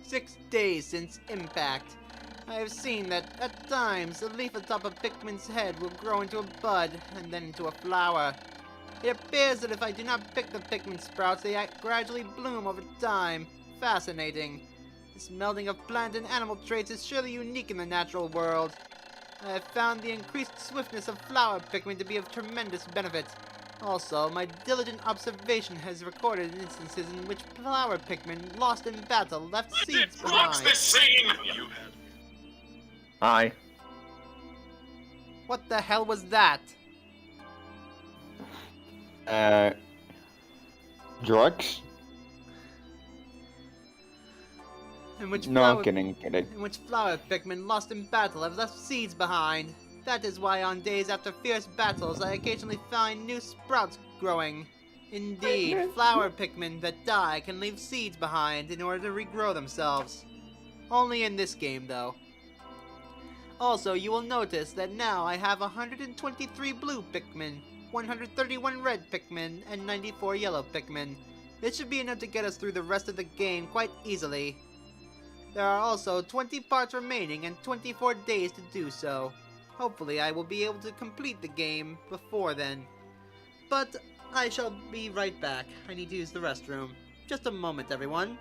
"6 days since impact. I have seen that, at times, the leaf atop a Pikmin's head will grow into a bud, and then into a flower. It appears that if I do not pick the Pikmin sprouts, they gradually bloom over time. Fascinating. This melding of plant and animal traits is surely unique in the natural world. I have found the increased swiftness of flower Pikmin to be of tremendous benefit. Also, my diligent observation has recorded instances in which flower Pikmin lost in battle left seeds behind." this scene! Hi. What the hell was that? Drugs? In which No, flower, kidding. in which flower Pikmin lost in battle have left seeds behind. That is why on days after fierce battles, I occasionally find new sprouts growing. Indeed, flower Pikmin that die can leave seeds behind in order to regrow themselves. Only in this game, though. Also, you will notice that now I have 123 blue Pikmin, 131 red Pikmin, and 94 yellow Pikmin. This should be enough to get us through the rest of the game quite easily. There are also 20 parts remaining and 24 days to do so. Hopefully I will be able to complete the game before then. But I shall be right back. I need to use the restroom. Just a moment, everyone.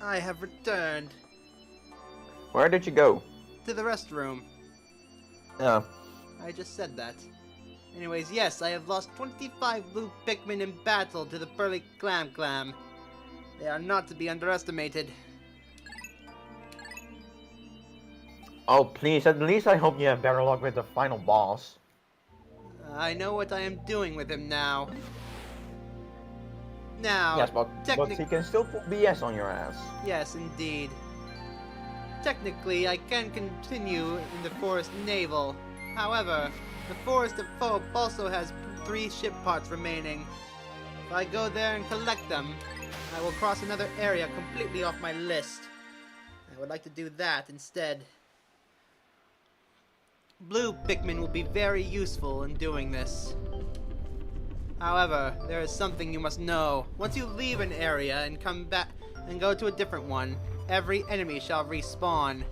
I have returned Where did you go? to the restroom. Oh. I just said that. Anyways, yes, I have lost 25 blue Pikmin in battle to the Pearly Clam. They are not to be underestimated. Oh, please. At least I hope you have better luck with the final boss. I know what I am doing with him now. Now, Yes, but technic- he can still put BS on your ass. Yes, indeed. Technically, I can continue in the Forest Naval. However, the Forest of Pope also has 3 ship parts remaining. If I go there and collect them, I will cross another area completely off my list. I would like to do that instead. Blue Pikmin will be very useful in doing this. However, there is something you must know. Once you leave an area and come back and go to a different one, every enemy shall respawn.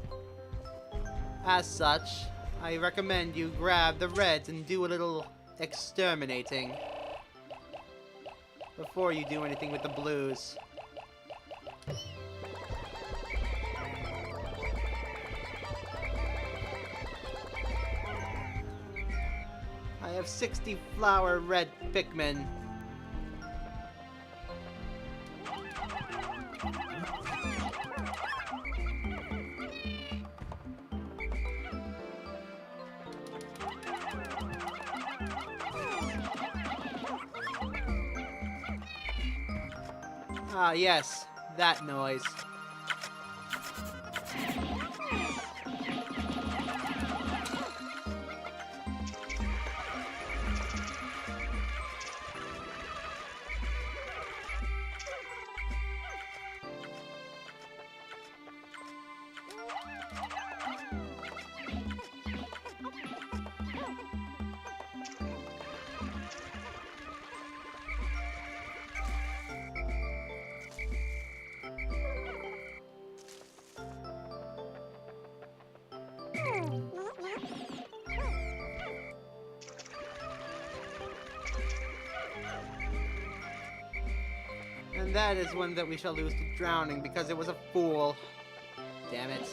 As such, I recommend you grab the reds and do a little exterminating before you do anything with the blues. I have 60 flower red Pikmin. Ah, yes, that noise. And that is one that we shall lose to drowning because it was a fool. Damn it.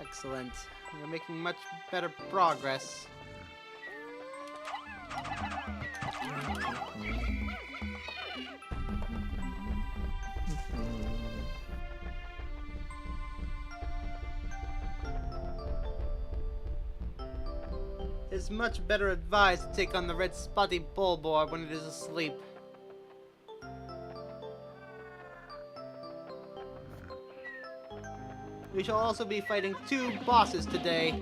Excellent. We're making much better progress. It's much better advised to take on the red spotty bulborb when it is asleep. We shall also be fighting 2 bosses today.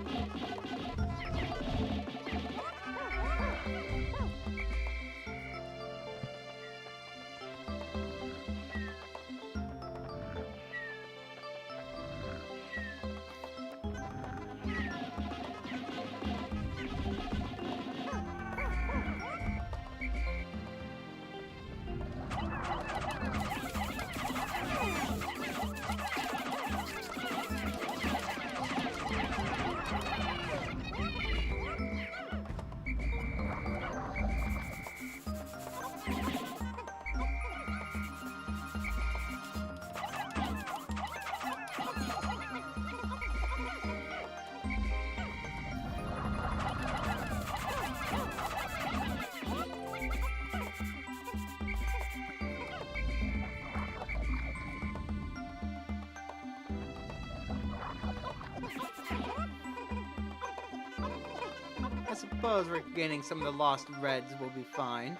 I suppose regaining some of the lost reds will be fine.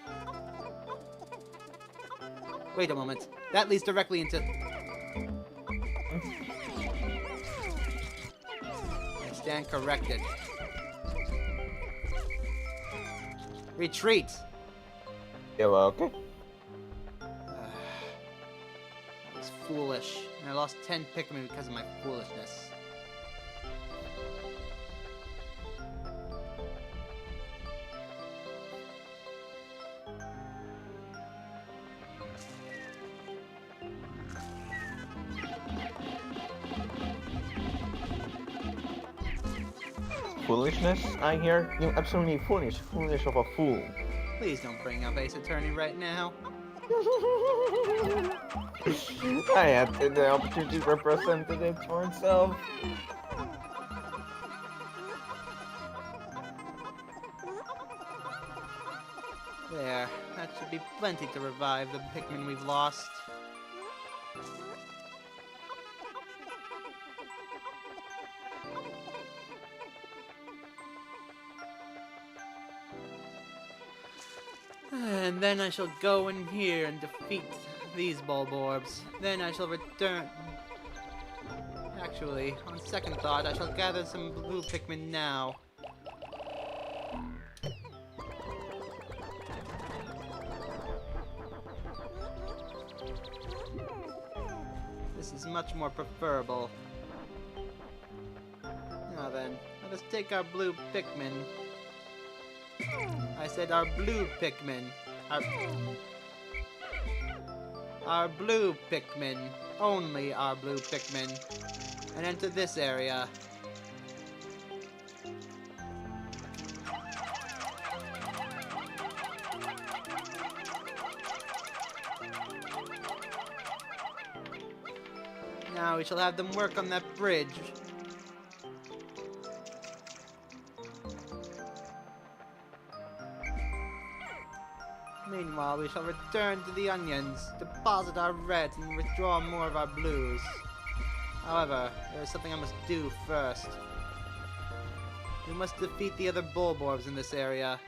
Wait a moment. That leads directly into... I stand corrected. Retreat! Yeah, well, okay. That was foolish. And I lost 10 Pikmin because of my foolishness. Foolishness, I hear? You're absolutely foolish. Foolish of a fool. Please don't bring up Ace Attorney right now. I had the opportunity to represent it for itself. There. That should be plenty to revive the Pikmin we've lost. And then I shall go in here and defeat these bulborbs. Then I shall return... Actually, on second thought, I shall gather some blue Pikmin now. This is much more preferable. Now then, let us take our blue Pikmin. I said our blue Pikmin. our blue Pikmin, only our blue Pikmin, and enter this area. Now we shall have them work on that bridge. Meanwhile, we shall return to the onions, deposit our reds, and withdraw more of our blues. However, there is something I must do first. We must defeat the other Bulborbs in this area,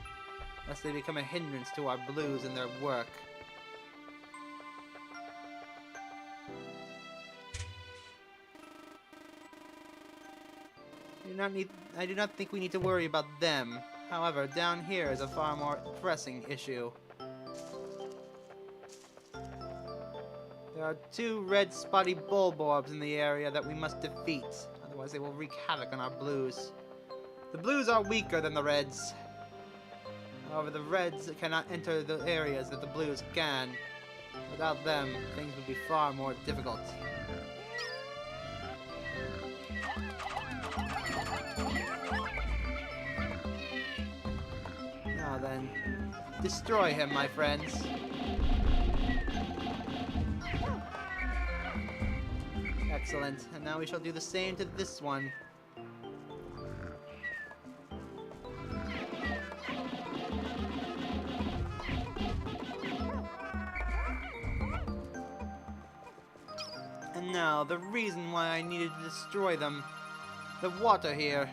lest they become a hindrance to our blues and their work. I do not think we need to worry about them. However, down here is a far more pressing issue. There are 2 red spotty Bulborbs in the area that we must defeat, otherwise they will wreak havoc on our blues. The blues are weaker than the reds. However, the reds cannot enter the areas that the blues can. Without them, things would be far more difficult. Now then, destroy him, my friends. Excellent, and now we shall do the same to this one. And now, the reason why I needed to destroy them. The water here.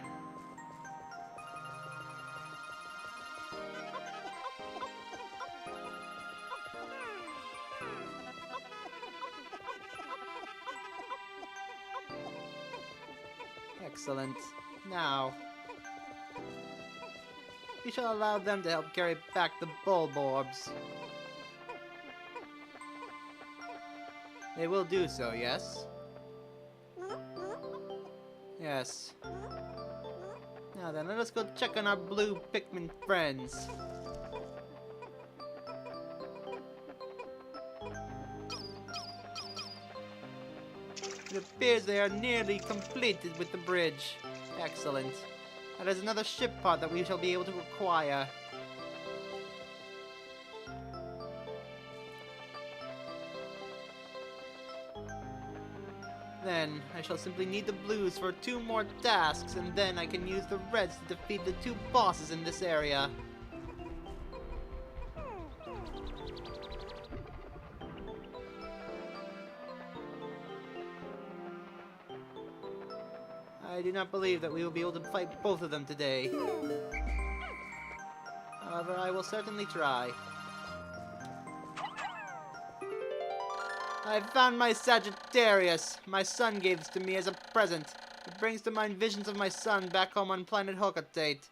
Excellent. Now, we shall allow them to help carry back the Bulborbs. They will do so, yes? Yes. Now then, let us go check on our blue Pikmin friends. It appears they are nearly completed with the bridge. Excellent. That is another ship part that we shall be able to acquire. Then, I shall simply need the blues for 2 more tasks, and then I can use the reds to defeat the 2 bosses in this area. I do not believe that we will be able to fight both of them today. However, I will certainly try. I found my Sagittarius. My son gave this to me as a present. It brings to mind visions of my son back home on planet Hokatate.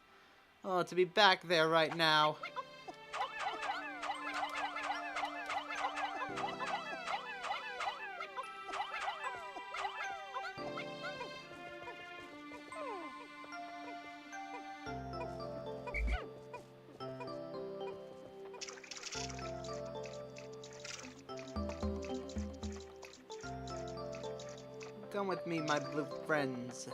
Oh, to be back there right now. Come with me, my blue friends.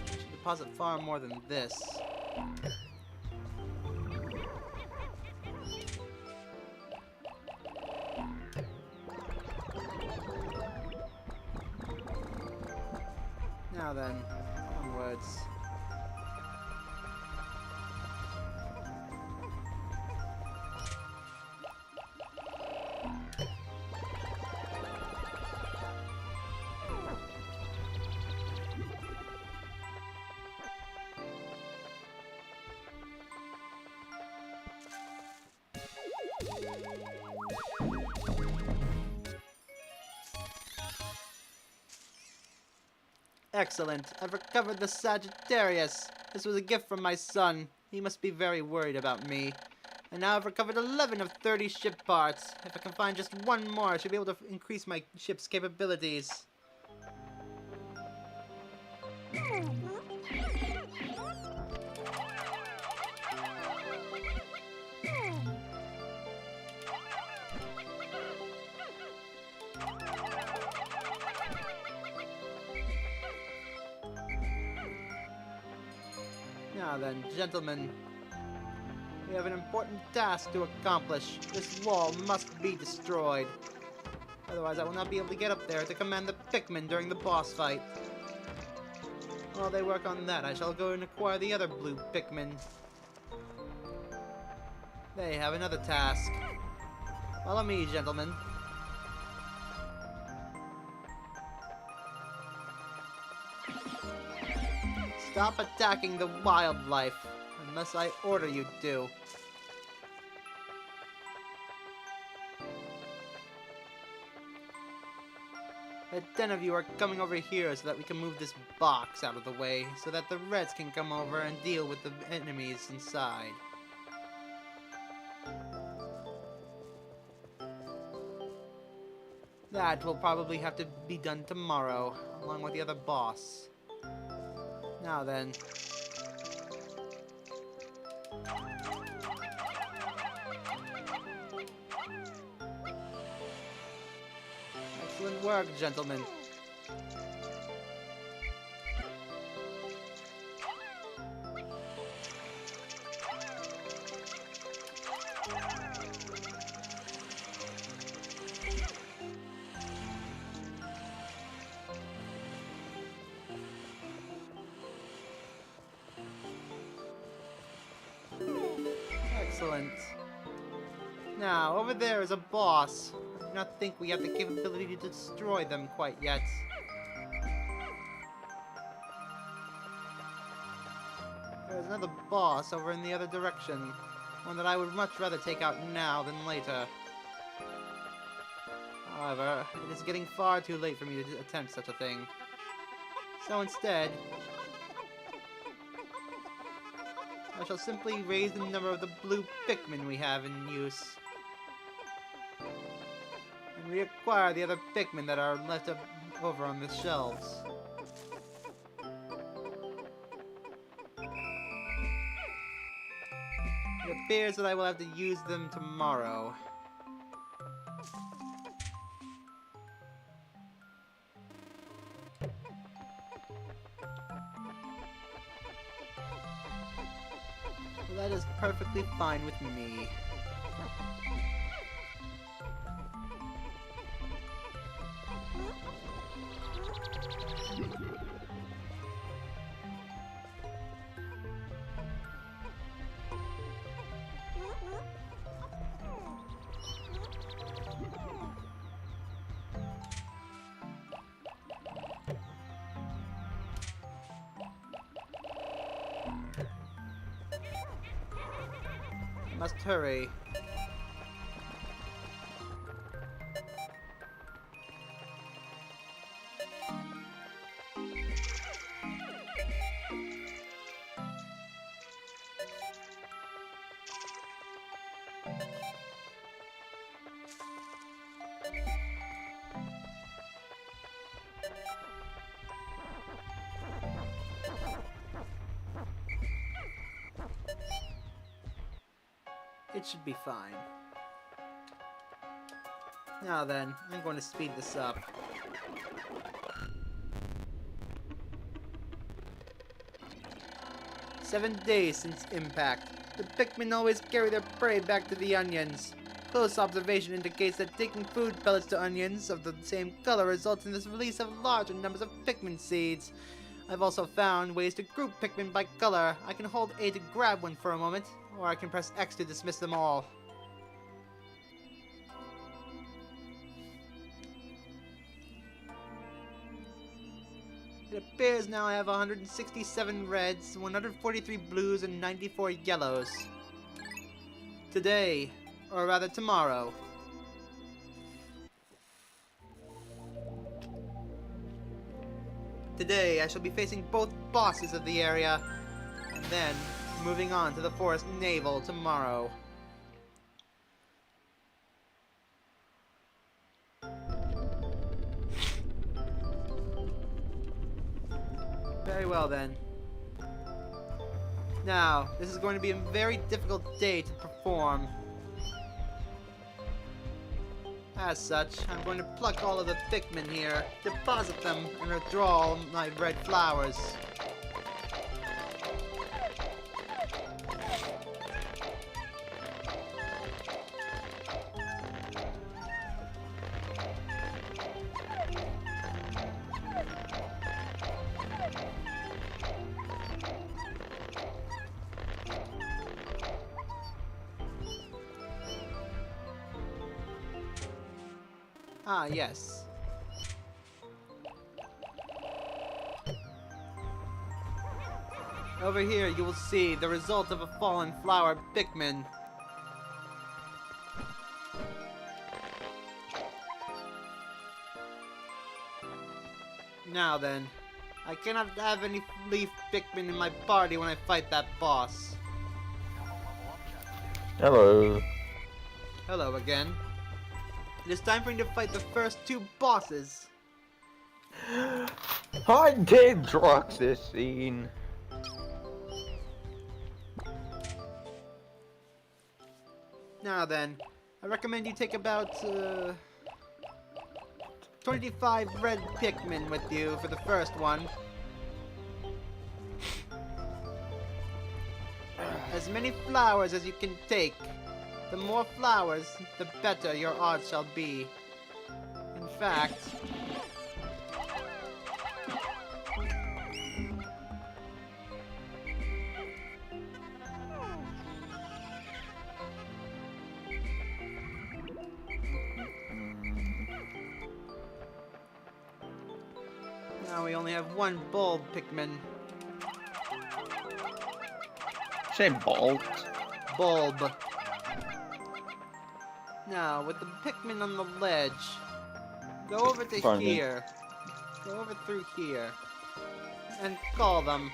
I should deposit far more than this. Now then, onwards. Excellent. I've recovered the Sagittarius. This was a gift from my son. He must be very worried about me. And now I've recovered 11 of 30 ship parts. If I can find just one more, I should be able to increase my ship's capabilities. Now then, gentlemen, we have an important task to accomplish. This wall must be destroyed. Otherwise, I will not be able to get up there to command the Pikmin during the boss fight. While they work on that, I shall go and acquire the other blue Pikmin. They have another task. Follow me, gentlemen. Stop attacking the wildlife, unless I order you to. A 10 of you are coming over here so that we can move this box out of the way, so that the Reds can come over and deal with the enemies inside. That will probably have to be done tomorrow, along with the other boss. Now then. Excellent work, gentlemen. Excellent. Now, over there is a boss. I do not think we have the capability to destroy them quite yet. There's another boss over in the other direction. One that I would much rather take out now than later. However, it is getting far too late for me to attempt such a thing. So instead, I shall simply raise the number of the blue Pikmin we have in use. And reacquire the other Pikmin that are left over on the shelves. It appears that I will have to use them tomorrow. That is perfectly fine with me. Must hurry. It should be fine. Now then, I'm going to speed this up. "7 days since impact. The Pikmin always carry their prey back to the onions. Close observation indicates that taking food pellets to onions of the same color results in this release of larger numbers of Pikmin seeds. I've also found ways to group Pikmin by color. I can hold A to grab one for a moment, or I can press X to dismiss them all. It appears now I have 167 reds, 143 blues, and 94 yellows. Today, or rather tomorrow. Today, I shall be facing both bosses of the area, and then moving on to the Forest Naval tomorrow. Very well then. Now, this is going to be a very difficult day to perform. As such, I'm going to pluck all of the Pikmin here, deposit them, and withdraw all my red flowers. Ah, yes. Over here, you will see the result of a fallen flower Pikmin. Now then, I cannot have any leaf Pikmin in my party when I fight that boss. Hello. Hello again. It is time for me to fight the first two bosses. I did drugs this scene. Now then, I recommend you take about 25 red Pikmin with you for the first one. As many flowers as you can take. The more flowers, the better your odds shall be. In fact... Now we only have one bulb Pikmin. Say bald. Bulb. Now, with the Pikmin on the ledge, go over to Pardon me. here. Go over through here. And call them.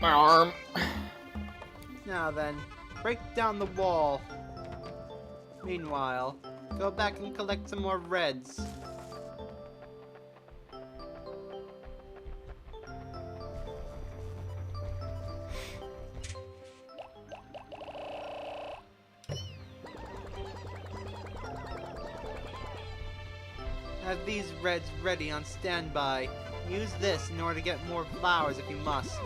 My arm. Now then, break down the wall. Meanwhile, go back and collect some more reds. Have these reds ready on standby. Use this in order to get more flowers if you must.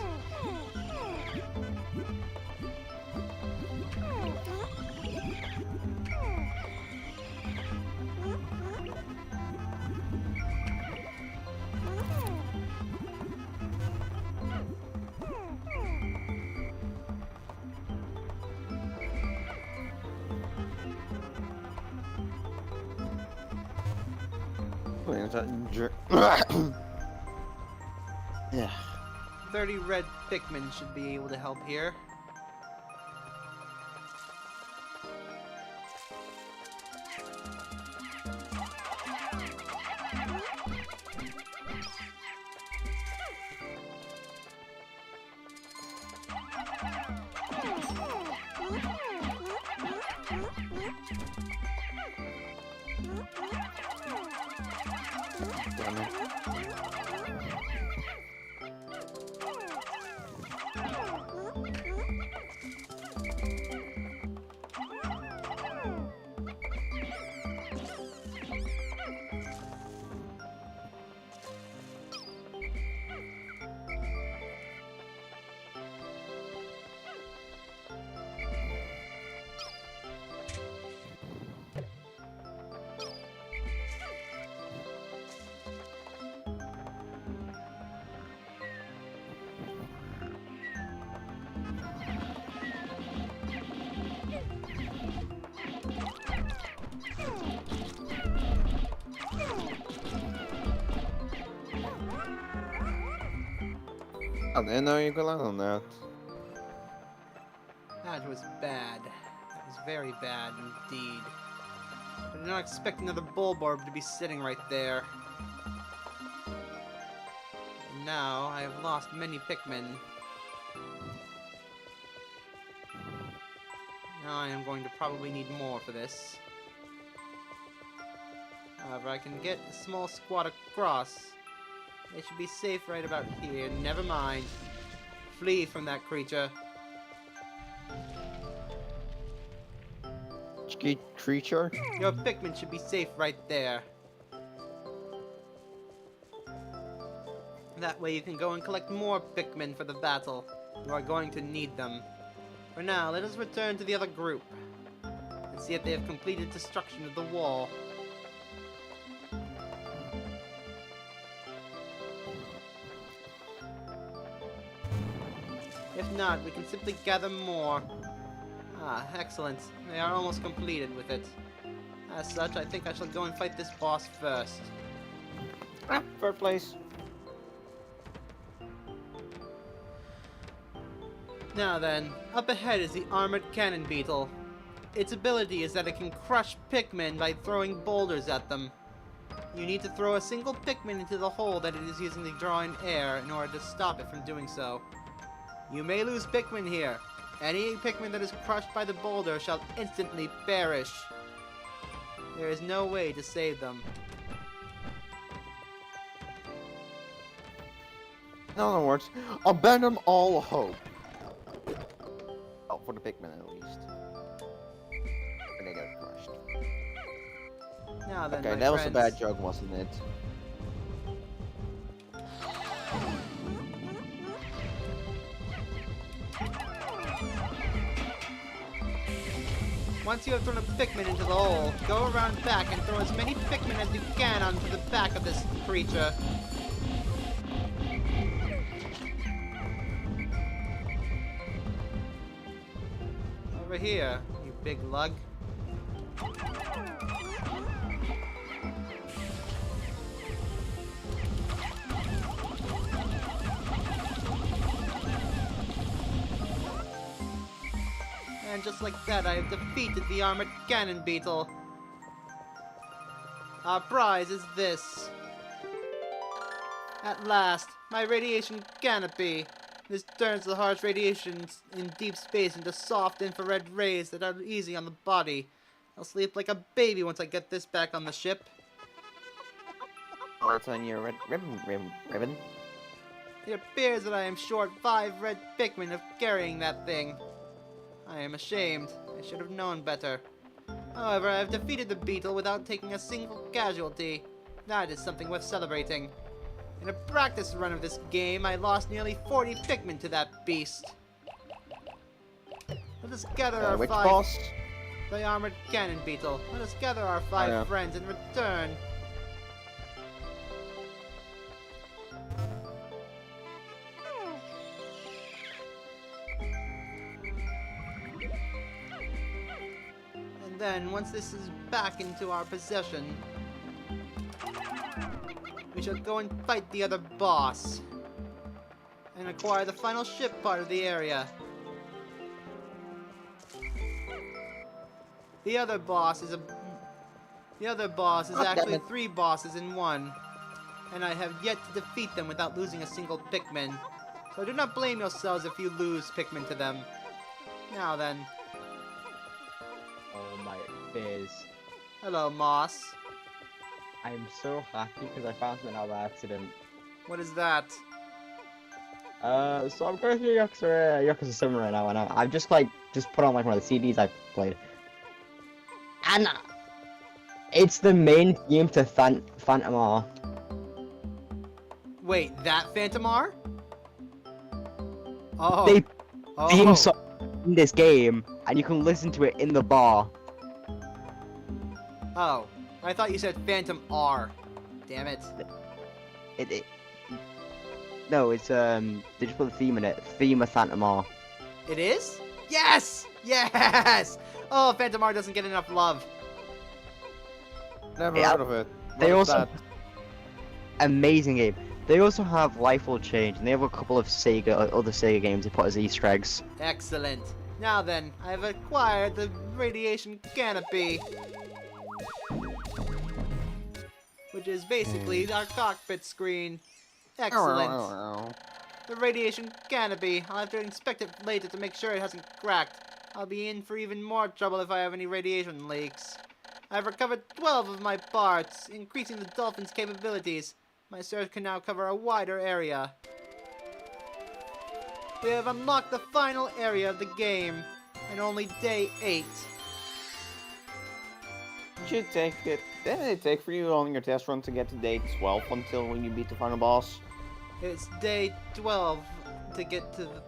Yeah. 30 red Pikmin should be able to help here. Damn it. I didn't know you could land on that. That was bad. That was very bad indeed. I did not expect another bulborb to be sitting right there. And now I have lost many Pikmin. Now I am going to probably need more for this. However, I can get a small squad across. They should be safe right about here. Never mind. Flee from that creature. Creature? Your Pikmin should be safe right there. That way you can go and collect more Pikmin for the battle. You are going to need them. For now, let us return to the other group and see if they have completed destruction of the wall. If not, we can simply gather more. Ah, excellent. They are almost completed with it. As such, I think I shall go and fight this boss first. Ah, third place. Now then, up ahead is the armored cannon beetle. Its ability is that it can crush Pikmin by throwing boulders at them. You need to throw a single Pikmin into the hole that it is using to draw in air in order to stop it from doing so. You may lose Pikmin here. Any Pikmin that is crushed by the boulder shall instantly perish. There is no way to save them. In other words, abandon all hope. Oh, for the Pikmin at least. And they got crushed. Now then, Okay, my that was a friends, bad joke, wasn't it? once you have thrown a Pikmin into the hole, go around back and throw as many Pikmin as you can onto the back of this creature. Over here, you big lug. And just like that, I have defeated the armored cannon beetle. Our prize is this. At last, my radiation canopy. This turns the harsh radiations in deep space into soft infrared rays that are easy on the body. I'll sleep like a baby once I get this back on the ship. What's on your red ribbon? It appears that I am short 5 red Pikmin of carrying that thing. I am ashamed. I should have known better. However, I have defeated the beetle without taking a single casualty. That is something worth celebrating. In a practice run of this game, I lost nearly 40 Pikmin to that beast. Let us gather our Which 5... boss? The armored cannon beetle. Let us gather our 5 yeah. friends and return. And then, once this is back into our possession, we shall go and fight the other boss and acquire the final ship part of the area. The other boss is actually 3 bosses in one, and I have yet to defeat them without losing a single Pikmin. So do not blame yourselves if you lose Pikmin to them. Now then. Oh my days. Hello, Moss. I'm so happy because I found something out by accident. What is that? So I'm going through Yakuza 7 right now, and I've just put on like one of the CDs I've played. And it's the main theme to Phantom R. Wait, that Phantom R? Oh. They Oh. theme song in this game, and you can listen to it in the bar. Oh. I thought you said Phantom R. Damn it. No, it's they just put the theme in it. Theme of Phantom R. It is? Yes! Yes! Oh, Phantom R doesn't get enough love. Never Yeah, heard of it. They What is also that? amazing game. They also have Life Will Change, and they have a couple of other Sega games they put as Easter eggs. Excellent. Now then, I've acquired the radiation canopy, which is basically our cockpit screen. Excellent. The radiation canopy. I'll have to inspect it later to make sure it hasn't cracked. I'll be in for even more trouble if I have any radiation leaks. I've recovered 12 of my parts, increasing the Dolphin's capabilities. My search can now cover a wider area. We have unlocked the final area of the game, and only day 8. Didn't it take for you on your test run to get to day 12 until when you beat the final boss? It's day 12 to get to the...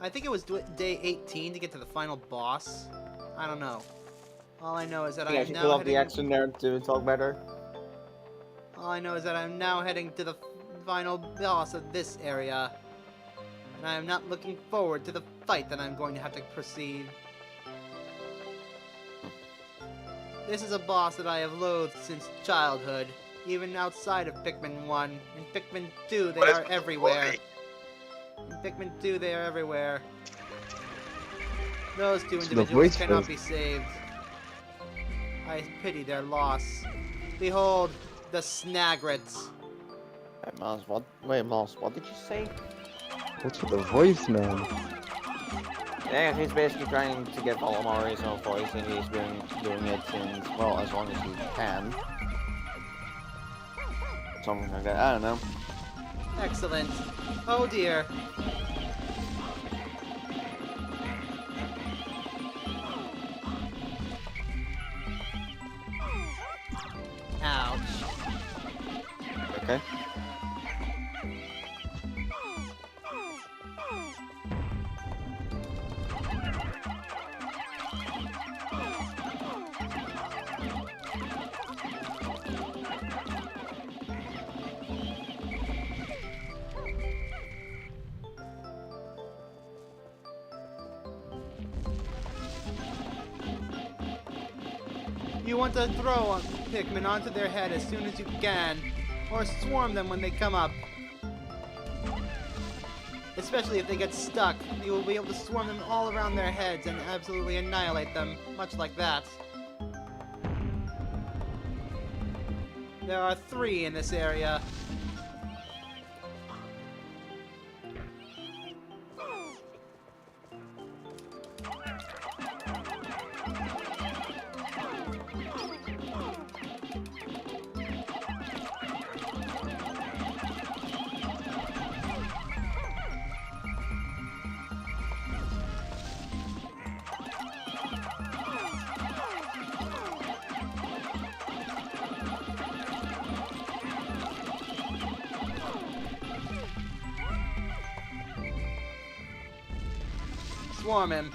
I think it was day 18 to get to the final boss. I don't know. All I know is that Yeah, I'm you now fill up heading... the X in there to talk better. All I know is that I'm now heading to the final boss of this area. And I am not looking forward to the fight that I'm going to have to proceed. This is a boss that I have loathed since childhood, even outside of Pikmin 1. In Pikmin 2, they are everywhere. In Pikmin 2, they are everywhere. Those two individuals cannot be saved. I pity their loss. Behold, the Snagrets. Wait, Moss, what did you say? What's with the voice, man? Yeah, he's basically trying to get Olimar his own voice, and he's doing it since, well, as long as he can. Something like that, I don't know. Excellent. Oh dear. Ouch. Okay. You want to throw Pikmin onto their head as soon as you can, or swarm them when they come up. Especially if they get stuck, you will be able to swarm them all around their heads and absolutely annihilate them, much like that. There are 3 in this area. Swarm him.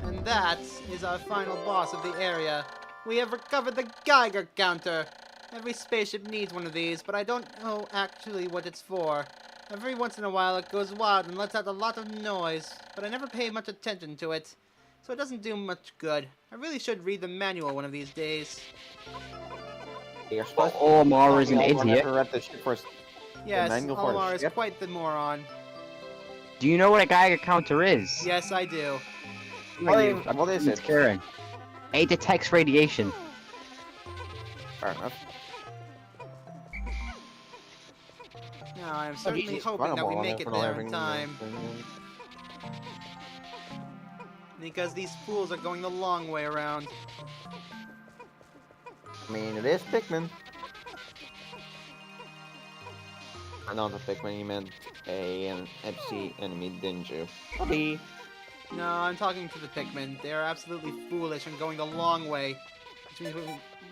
And that is our final boss of the area. We have recovered the Geiger counter. Every spaceship needs one of these, but I don't know actually what it's for. Every once in a while it goes wild and lets out a lot of noise, but I never pay much attention to it. So it doesn't do much good. I really should read the manual one of these days. Olimar is an idiot. Yes, Olimar is quite the moron. Do you know what a Geiger counter is? Yes, I do. What is it? Karen. It detects radiation. Fair enough. Now, I'm certainly hoping that we make it there in time. Because these fools are going the long way around. I mean, it is Pikmin. Not a Pikmin, you meant an FC enemy, didn't you? Okay. No, I'm talking to the Pikmin. They are absolutely foolish and going the long way. Which means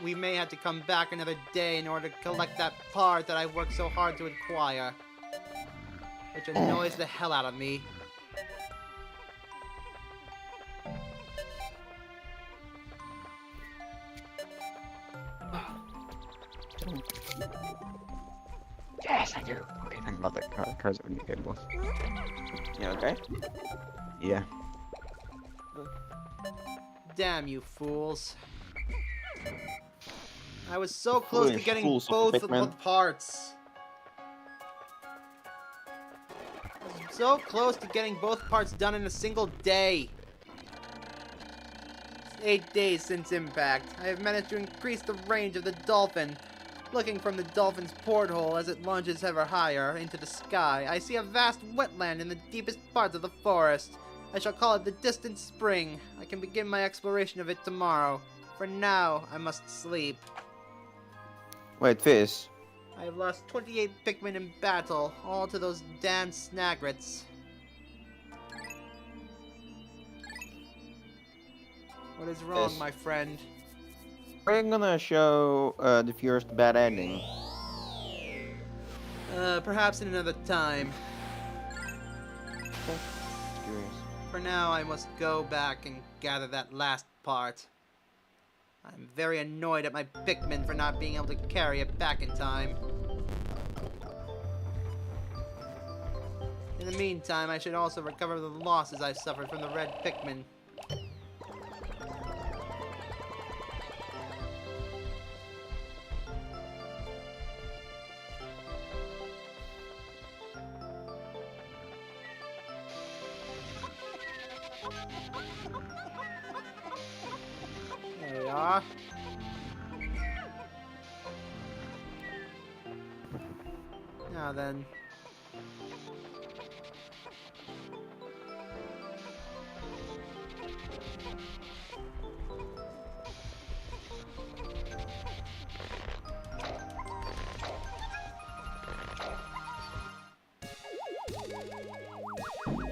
we may have to come back another day in order to collect that part that I worked so hard to acquire. Which annoys the hell out of me. Yes, I do. Okay, think about the cars that would be good. Yeah, okay. Yeah. Damn you fools. I was so close to Foolish getting fools of both of the Pikmin. parts. So close to getting both parts done in a single day. It's 8 days since impact. I have managed to increase the range of the Dolphin. Looking from the Dolphin's porthole as it launches ever higher into the sky, I see a vast wetland in the deepest parts of the forest. I shall call it the Distant Spring. I can begin my exploration of it tomorrow. For now, I must sleep. Wait, Fizz. I have lost 28 Pikmin in battle, all to those damn Snagrets. What is wrong, Yes. my friend? We're gonna show the viewers the bad ending. Perhaps in another time. Curious. For now, I must go back and gather that last part. I'm very annoyed at my Pikmin for not being able to carry it back in time. In the meantime, I should also recover the losses I've suffered from the red Pikmin. There we are. Now then.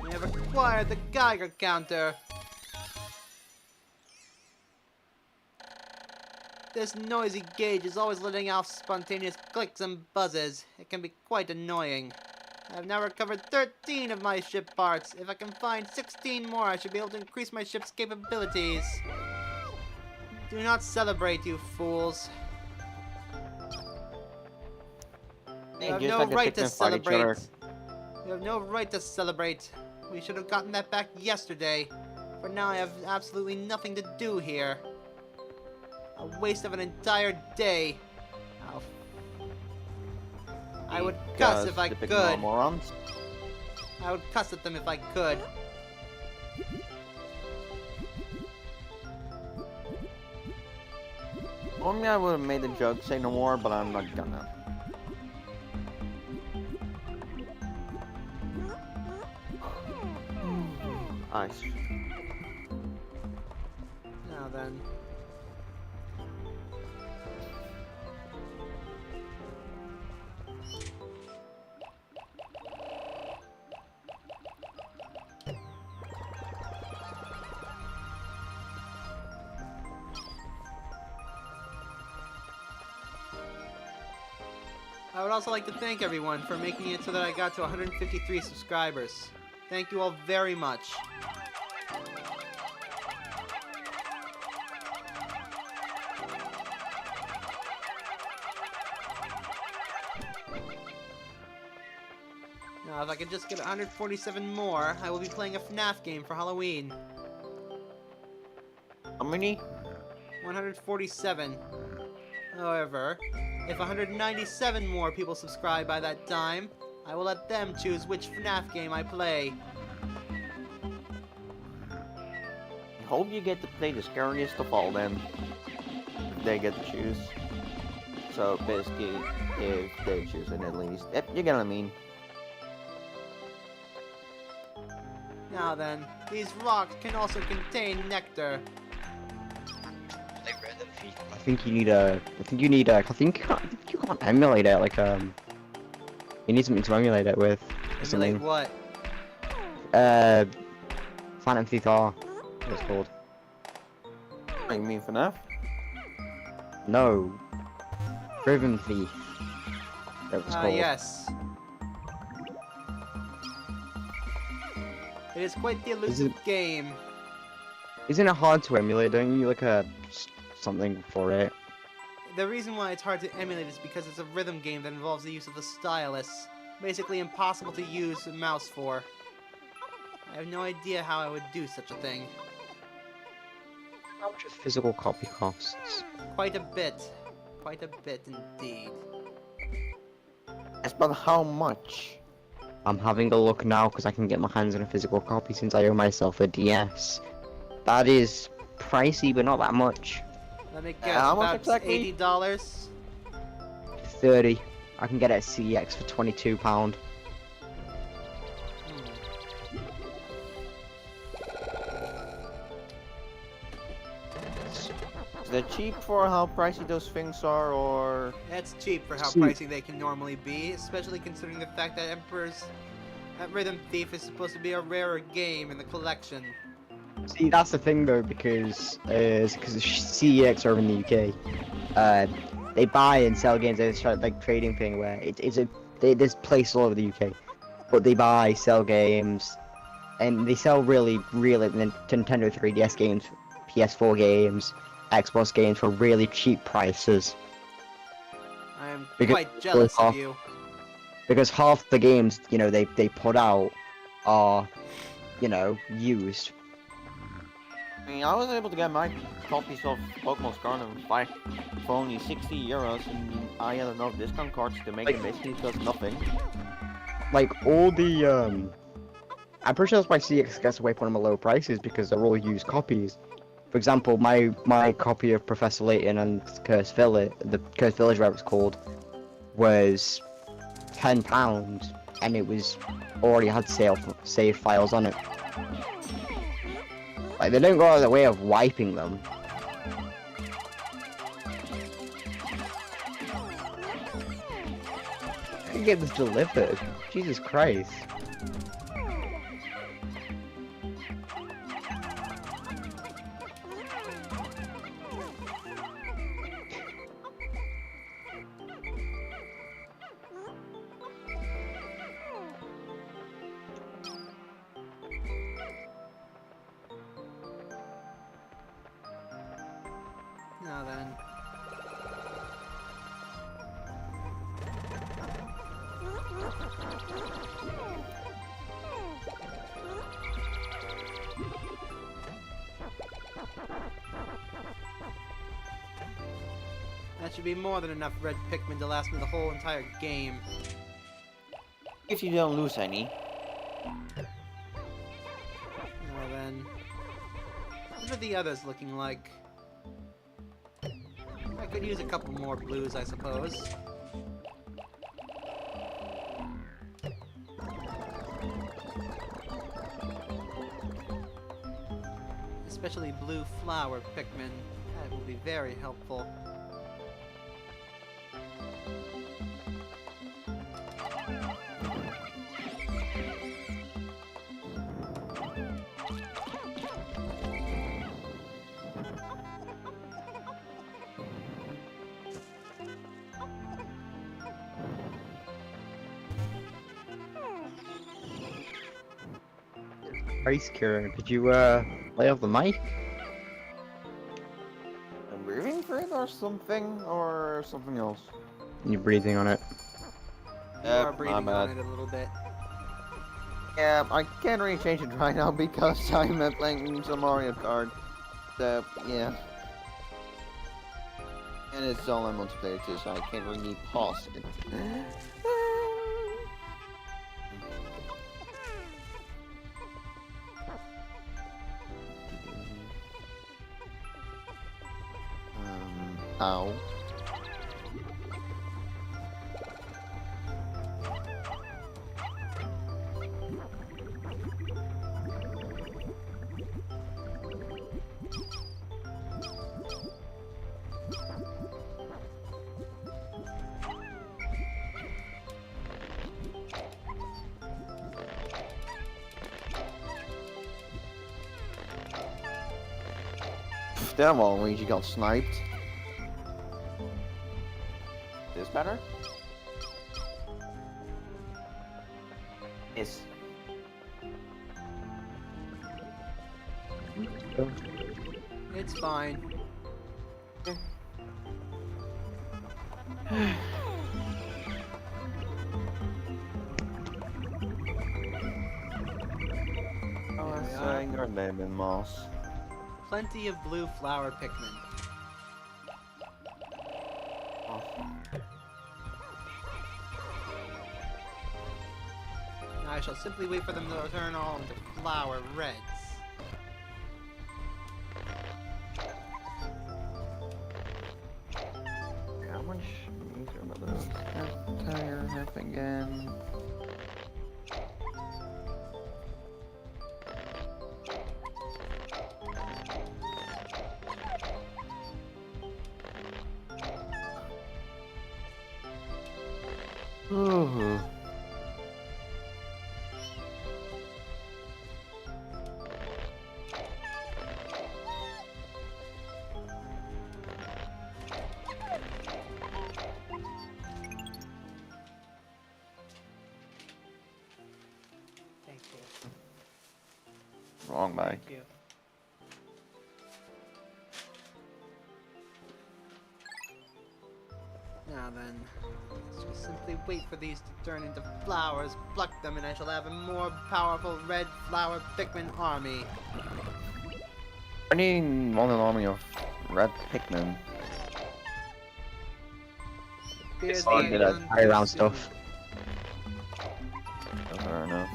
We have acquired the Geiger counter. This noisy gauge is always letting off spontaneous clicks and buzzes. It can be quite annoying. I have now recovered 13 of my ship parts. If I can find 16 more, I should be able to increase my ship's capabilities. Do not celebrate, you fools. You have Just no like the right to Pikmin fight each other. celebrate. You have no right to celebrate. We should have gotten that back yesterday. For now, I have absolutely nothing to do here. A waste of an entire day. Oh. I would cuss if I The Pikmin could. are morons. I would cuss at them if I could. Normally I would have made the joke say no more, but I'm not gonna. Nice. Now then. I would also like to thank everyone for making it so that I got to 153 subscribers. Thank you all very much. Now, if I could just get 147 more, I will be playing a FNAF game for Halloween. How many? 147. However, if 197 more people subscribe by that time, I will let them choose which FNAF game I play. I hope you get to play the scariest of all then. If they get to choose. So basically, if they choose it at least. Yep, you get what I mean. Now then, these rocks can also contain nectar. I think you need a. I think you can't emulate it. Like you need something to emulate it with. Or Emulate something. what? Phantom Thief R. It's called. What, you mean FNAF? No. Driven Thief. That was called. Yes. It is quite the Is elusive game. Isn't it hard to emulate? Don't you like a something for it? the reason why it's hard to emulate is because it's a rhythm game that involves the use of the stylus. Basically impossible to use a mouse for. I have no idea how I would do such a thing. How much a physical copy costs? Quite a bit. Quite a bit indeed. Yes, but how much? I'm having a look now because I can get my hands on a physical copy since I owe myself a DS. That is pricey, but not that much. Let me guess, how much about exactly? $80? 30. I can get it at CEX for £22. Is that cheap for how pricey those things are, or...? That's cheap for how Cheap. pricey they can normally be, especially considering the fact that that Rhythm Thief is supposed to be a rarer game in the collection. See, that's the thing though, because CEX are over in the UK. They buy and sell games. They start like trading thing where there's places all over the UK, but they buy, sell games, and they sell really Nintendo 3DS games, PS4 games, Xbox games for really cheap prices. I am Because- quite jealous of you. Because half the games, they put out are, used. I mean, I was able to get my copies of Pokemon Scarlet and Violet for only 60 euros, and I had enough discount cards to make it basically cost nothing. Like all the I'm pretty sure that's why CX gets away from them at low prices, because they're all used copies. For example, my copy of Professor Layton and Cursed Village, the Cursed Village, whatever it's called, was £10, and it was already had save files on it. Like, they don't go out of their way of wiping them. I can get this delivered. Jesus Christ. Now then. That should be more than enough red Pikmin to last me the whole entire game. If you don't lose any. Now then. What are the others looking like? I could use a couple more blues, I suppose. Especially blue flower Pikmin. That will be very helpful. Ice Kieran, could you lay off the mic? I'm breathing for it or something else. You're breathing on it. You are my breathing bad. on it a little bit. Yeah, I can't really change it right now because I'm playing some Mario Kart. So, yeah. And it's all on multiplayer too, so I can't really pause it. Ow. Damn, Luigi got sniped. This better? Yes. It's fine. Oh, saying your name in moss. Plenty of blue flower Pikmin. I shall simply wait for them to turn all into flower reds. How much meter are those? Tire half again. Ooh. Thank you. Wrong bike. Thank you. Now then, let's just simply wait for these to turn into flowers, pluck them, and I shall have a more powerful red flower Pikmin army. I need one an army of red Pikmin. Appears all that good I've at done high too round soon. stuff. Fair enough.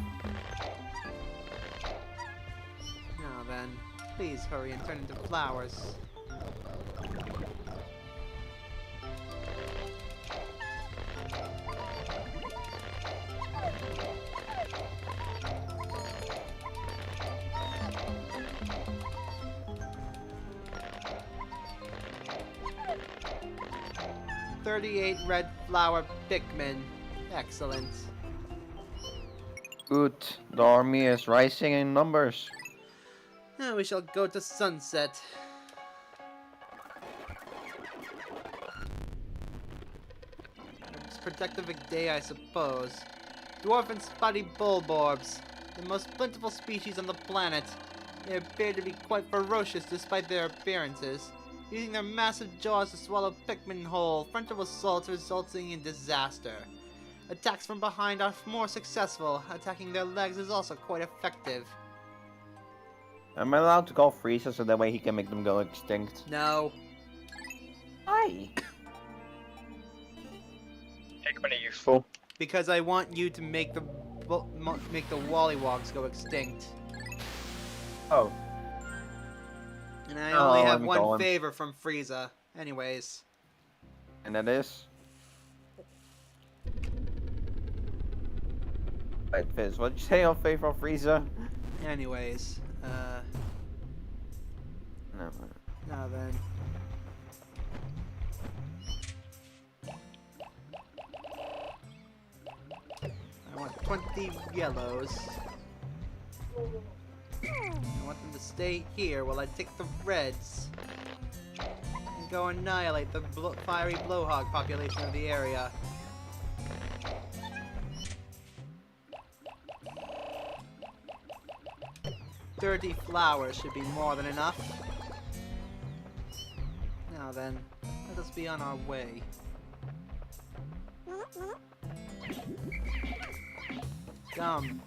Now then, please hurry and turn into flowers. "38 red flower Pikmin. Excellent. Good. The army is rising in numbers. Now we shall go to sunset. It's protective day, I suppose. Dwarf and spotty bulborbs, the most plentiful species on the planet. They appear to be quite ferocious despite their appearances, using their massive jaws to swallow Pikmin whole. Frontal assaults resulting in disaster. Attacks from behind are more successful. Attacking their legs is also quite effective. Am I allowed to call Frieza so that way he can make them go extinct? No. Why? Pikmin are useful. Because I want you to make the Wallywogs go extinct. Oh. And I Oh, only let have me one go on. favor from Frieza. Anyways. And that is? Wait, Fizz, what did you say on favor of Frieza? Anyways. No. Now then. I want 20 yellows. I want them to stay here while I take the reds. And go annihilate the fiery blowhog population of the area. "30 flowers should be more than enough. Now then, let us be on our way. Come.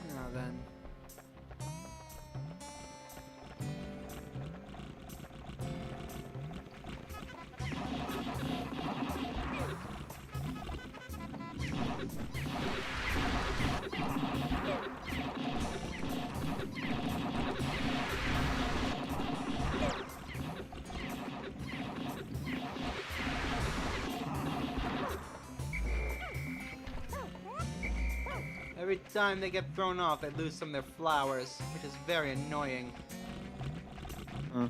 Now then. Every time they get thrown off, they lose some of their flowers, which is very annoying. Hmm.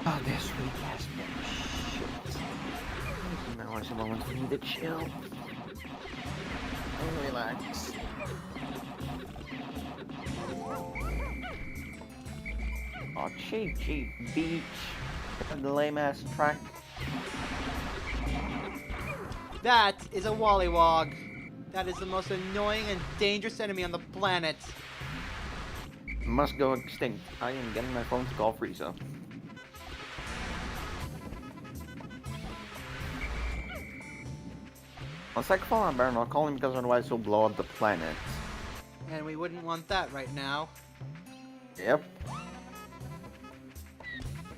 Oh, this week has been shit. Now is a moment for me to chill. And relax. Oh, cheap beach. The lame ass track. That is a Wollywog. That is the most annoying and dangerous enemy on the planet. Must go extinct. I am getting my phone to call Frieza. On second fall, I better not call him because otherwise he'll blow up the planet. And we wouldn't want that right now. Yep.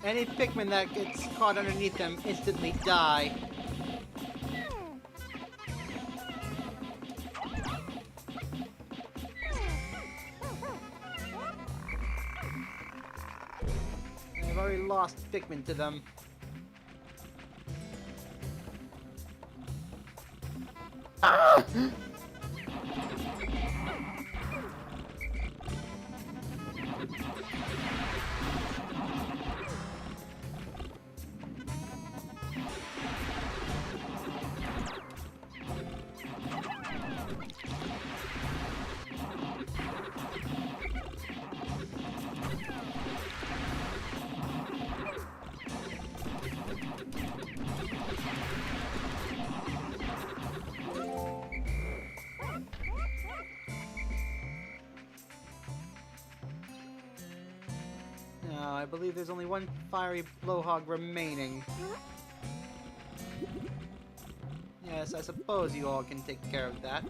Any Pikmin that gets caught underneath them instantly die. I've already lost Pikmin to them. Ah! Now, I believe there's only one fiery blowhog remaining. Yes, I suppose you all can take care of that.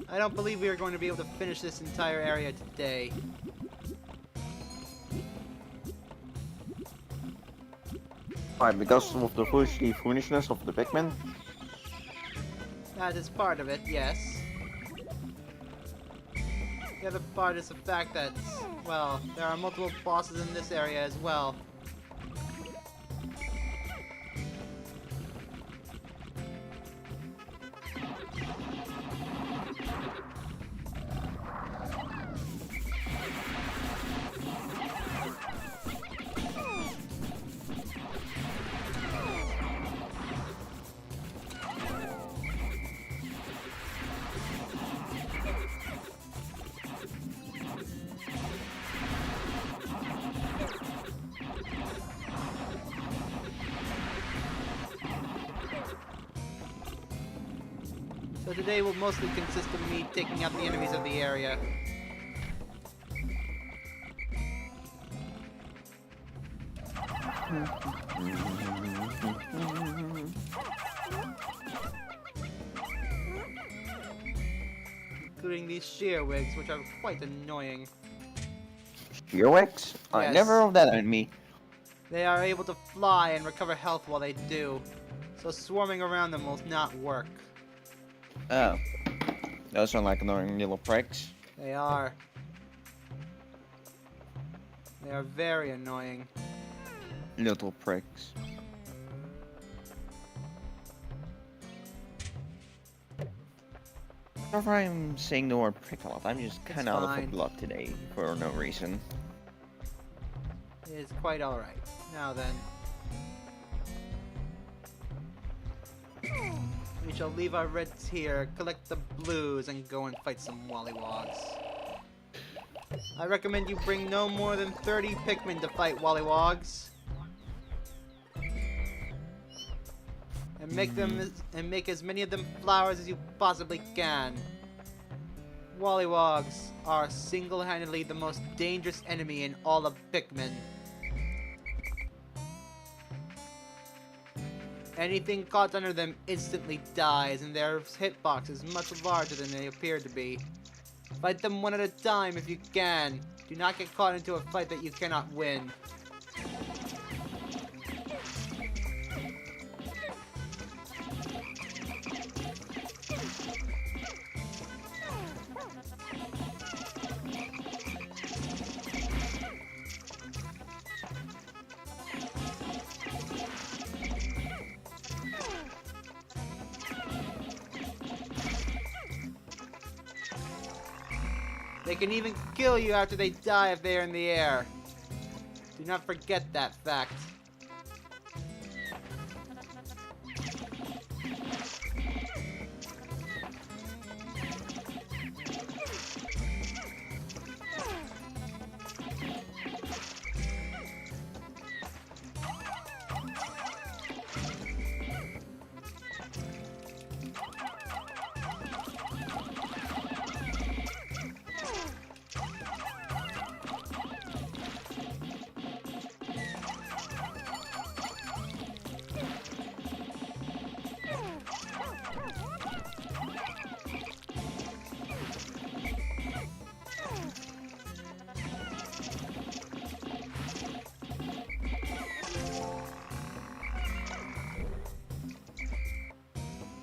I don't believe we are going to be able to finish this entire area today. Why? Because of the foolishness of the Pikmin? That is part of it, yes. The other part is the fact that, well, there are multiple bosses in this area as well. So today will mostly consist of me taking out the enemies of the area. Including these shearwigs, which are quite annoying. Earwigs? I Yes. never heard that on me. They are able to fly and recover health while they do, so swarming around them will not work. Oh. Those are like annoying little pricks. They are. They are very annoying. Little pricks. Whenever I'm saying the word prick a lot, I'm just It's kinda out fine. of blood today for no reason. It is quite alright. Now then. We shall leave our reds here, collect the blues, and go and fight some Wollywogs. I recommend you bring no more than 30 Pikmin to fight Wollywogs. And make as many of them flowers as you possibly can. Wollywogs are single-handedly the most dangerous enemy in all of Pikmin. Anything caught under them instantly dies, and their hitbox is much larger than they appear to be. Fight them one at a time if you can. Do not get caught into a fight that you cannot win. They can even kill you after they die if they are in the air. Do not forget that fact.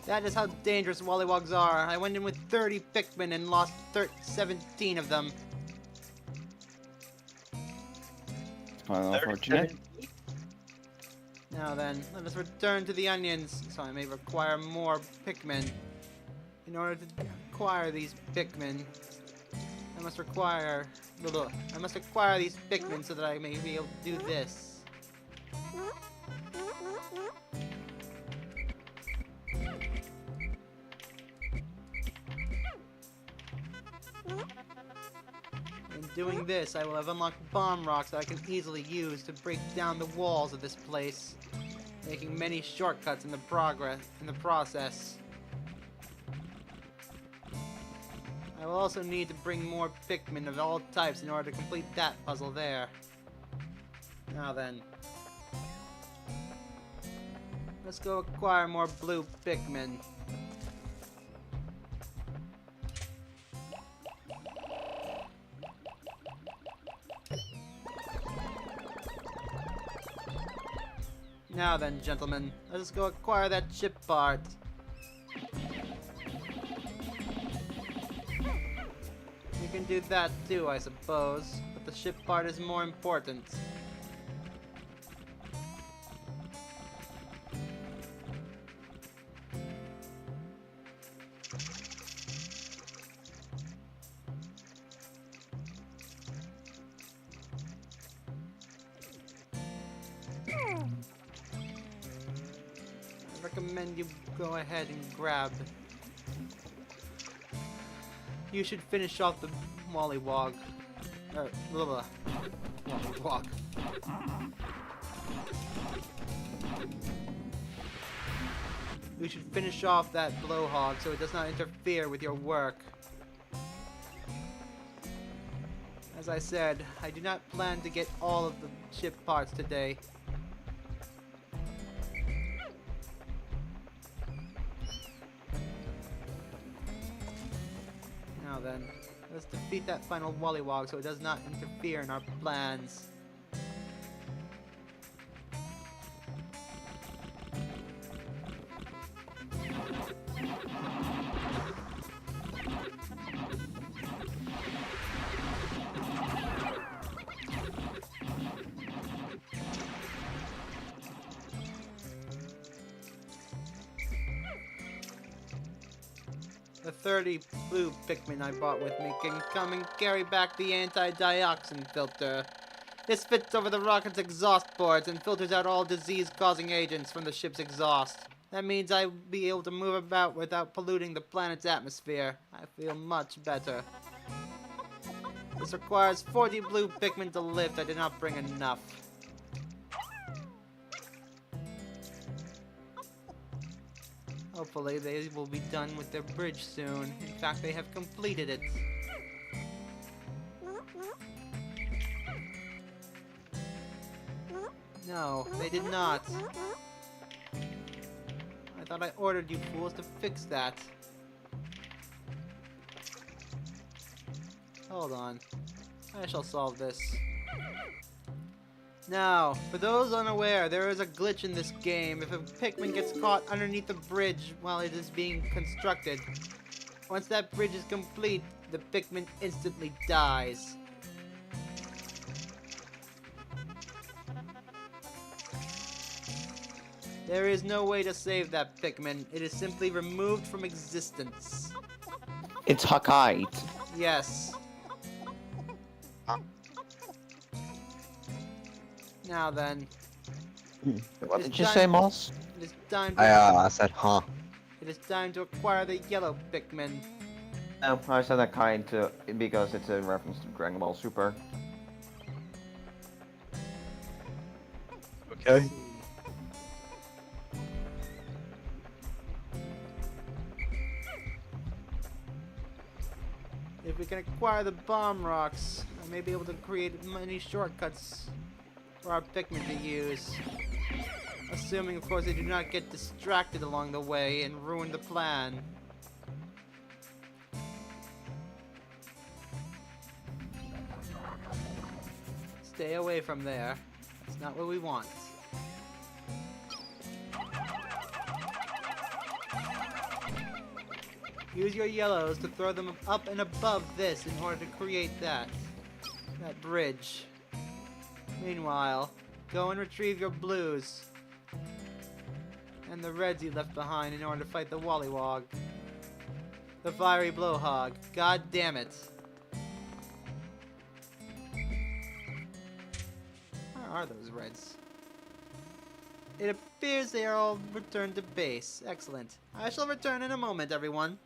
That is how dangerous Wollywogs are. I went in with 30 Pikmin and lost 17 of them. Unfortunate. Now then, let us return to the onions, so I may require more Pikmin. In order to acquire these Pikmin, I must acquire these Pikmin so that I may be able to do this. In doing this, I will have unlocked bomb rocks that I can easily use to break down the walls of this place, making many shortcuts in the process. I will also need to bring more Pikmin of all types in order to complete that puzzle there. Now then, let's go acquire more blue Pikmin. Now then, gentlemen, let us go acquire that ship part. You can do that too, I suppose, but the ship part is more important. I recommend you go ahead and grab. You should finish off the Mollywog. Mollywog. You should finish off that blowhog so it does not interfere with your work. As I said, I do not plan to get all of the ship parts today. Now then, let's defeat that final Wollywog so it does not interfere in our plans. The 30 blue Pikmin I bought with me can come and carry back the anti-dioxin filter. This fits over the rocket's exhaust ports and filters out all disease-causing agents from the ship's exhaust. That means I'll be able to move about without polluting the planet's atmosphere. I feel much better. This requires 40 blue Pikmin to lift. I did not bring enough. Hopefully they will be done with their bridge soon. In fact, they have completed it. No, they did not. I thought I ordered you fools to fix that. Hold on. I shall solve this. Now, for those unaware, there is a glitch in this game. If a Pikmin gets caught underneath the bridge while it is being constructed, once that bridge is complete, the Pikmin instantly dies. There is no way to save that Pikmin. It is simply removed from existence. It's Huckite. Yes. Now then. What did you say, Moss? It is time to I said, huh. It is time to acquire the yellow Pikmin. No, I said that kind to because it's a reference to Dragon Ball Super. Okay. If we can acquire the bomb rocks, I may be able to create many shortcuts for our Pikmin to use. Assuming, of course, they do not get distracted along the way and ruin the plan. Stay away from there. It's not what we want. Use your yellows to throw them up and above this in order to create that bridge. Meanwhile, go and retrieve your blues and the reds you left behind in order to fight the Wollywog. The fiery blowhog. God damn it. Where are those reds? It appears they are all returned to base. Excellent. I shall return in a moment, everyone.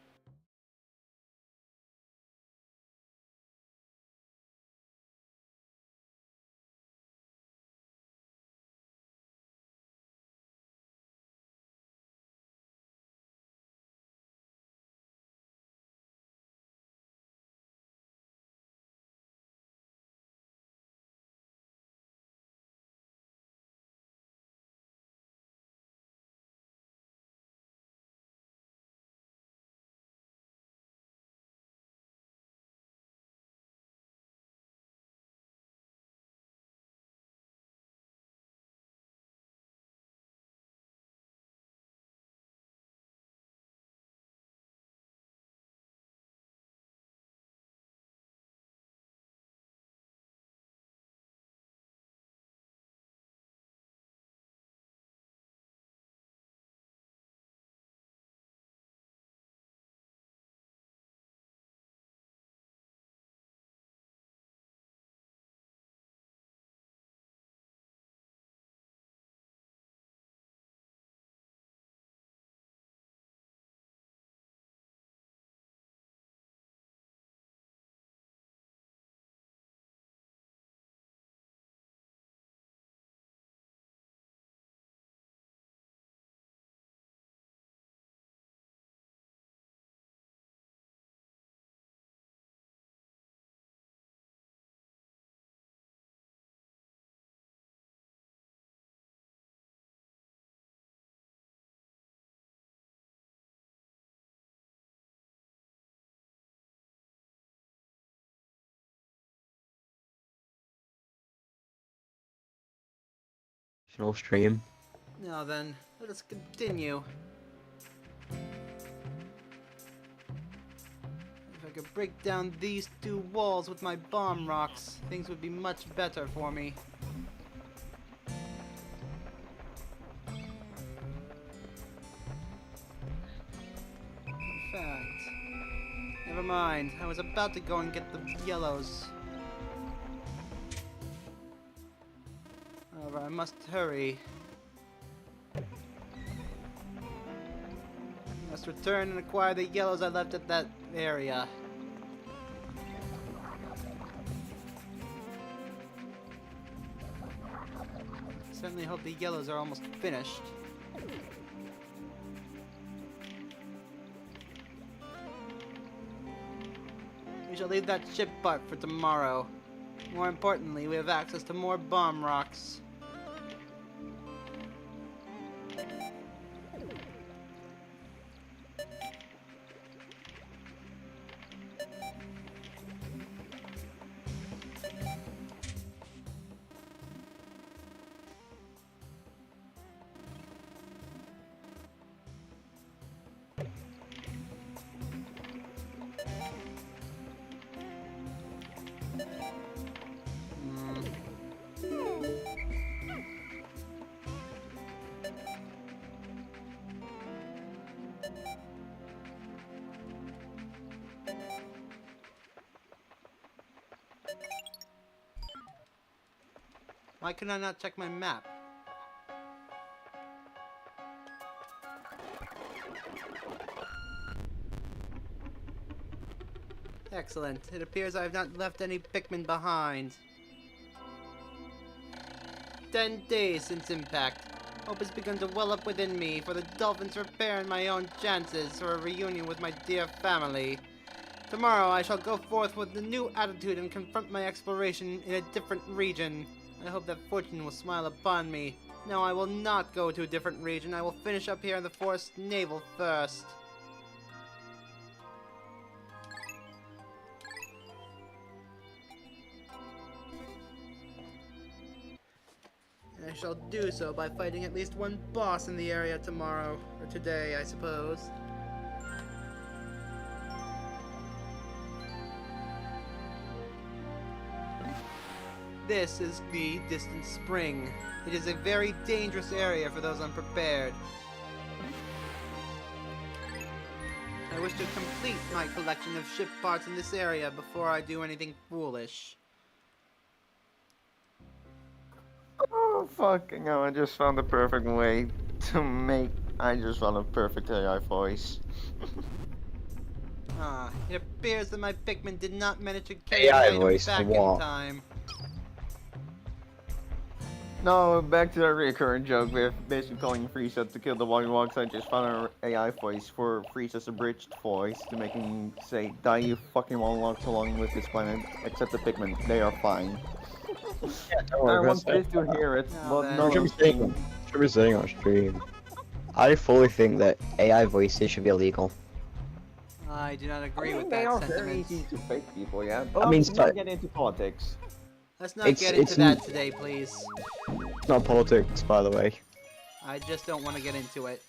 Stream. Now then, let us continue. If I could break down these two walls with my bomb rocks, things would be much better for me. In fact, never mind. I was about to go and get the yellows. However, I must hurry. Must return and acquire the yellows I left at that area. Certainly hope the yellows are almost finished. We shall leave that ship part for tomorrow. More importantly, we have access to more bomb rocks. Why can I not check my map? Excellent. It appears I have not left any Pikmin behind. 10 days since impact. Hope has begun to well up within me for the Dolphins repair and my own chances for a reunion with my dear family. Tomorrow I shall go forth with a new attitude and confront my exploration in a different region. I hope that fortune will smile upon me. No, I will not go to a different region. I will finish up here in the Forest Naval first. I shall do so by fighting at least one boss in the area tomorrow. Or today, I suppose. This is the distant spring. It is a very dangerous area for those unprepared. I wish to complete my collection of ship parts in this area before I do anything foolish. Oh, fucking hell, I just found the perfect way to make... I just found a perfect AI voice. It appears that my Pikmin did not manage to carry the AI item voice, back in what? time. No, back to the recurrent joke with basically calling Frieza to kill the Wallywogs. I just found an AI voice for Frieza's abridged voice to make him say, "Die you fucking Wallywogs along with this planet, except the Pikmin, they are fine." Yeah, don't I worry, want Chris to hear it, No, but then. no should be saying on stream. I fully think that AI voices should be illegal. I do not agree with they that are sentiment. very easy to fake people, yeah. I mean, Let's not get into politics. Let's not It's- get into it's that n- today, please. It's not politics, by the way. I just don't want to get into it.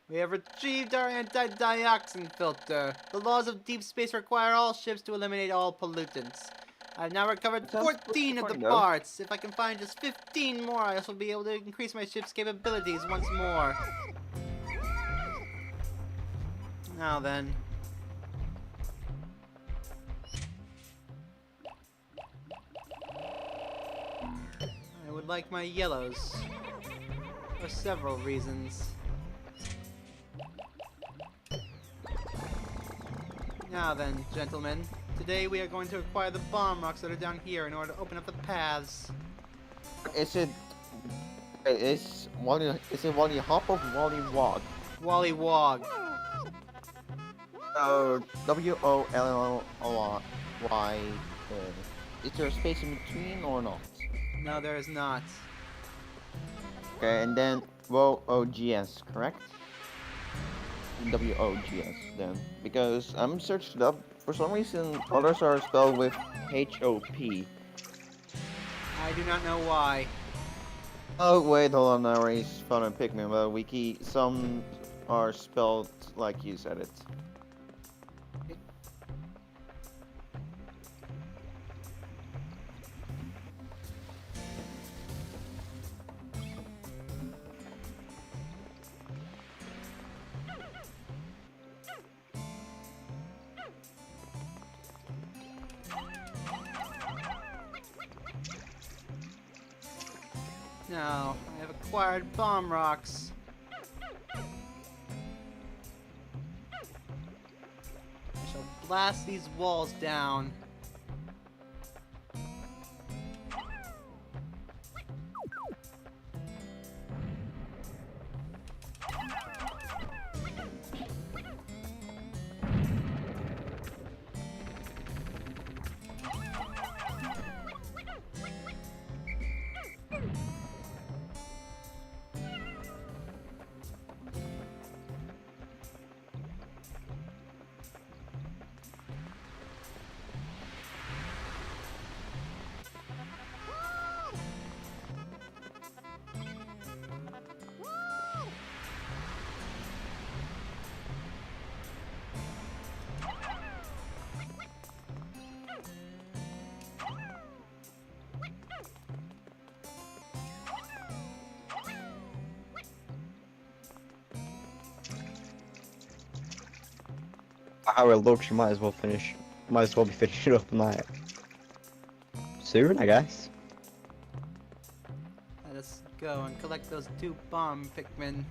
We have achieved our anti-dioxin filter. The laws of deep space require all ships to eliminate all pollutants. I've now recovered Sounds 14 of the pretty fun, though. parts. If I can find just 15 more, I will be able to increase my ship's capabilities once more. Now then. I would like my yellows. For several reasons. Now then, gentlemen. Today we are going to acquire the bomb rocks that are down here in order to open up the paths. Is it... Is it Wally Hop or Wally Wog? Wally Wog. W-O-L-L-Y. Is there a space in between or not? No, there is not. Okay, and then W-O-G-S, correct? W-O-G-S then. Because I'm searched it up. For some reason, others are spelled with H-O-P. I do not know why. Oh, wait, hold on. I already found a Pikmin, but wiki. Some are spelled like you said it. Now, I have acquired bomb rocks. I shall blast these walls down. How it looks, you might as well be finishing up tonight. Soon, I guess. Let us go and collect those 2 bomb Pikmin.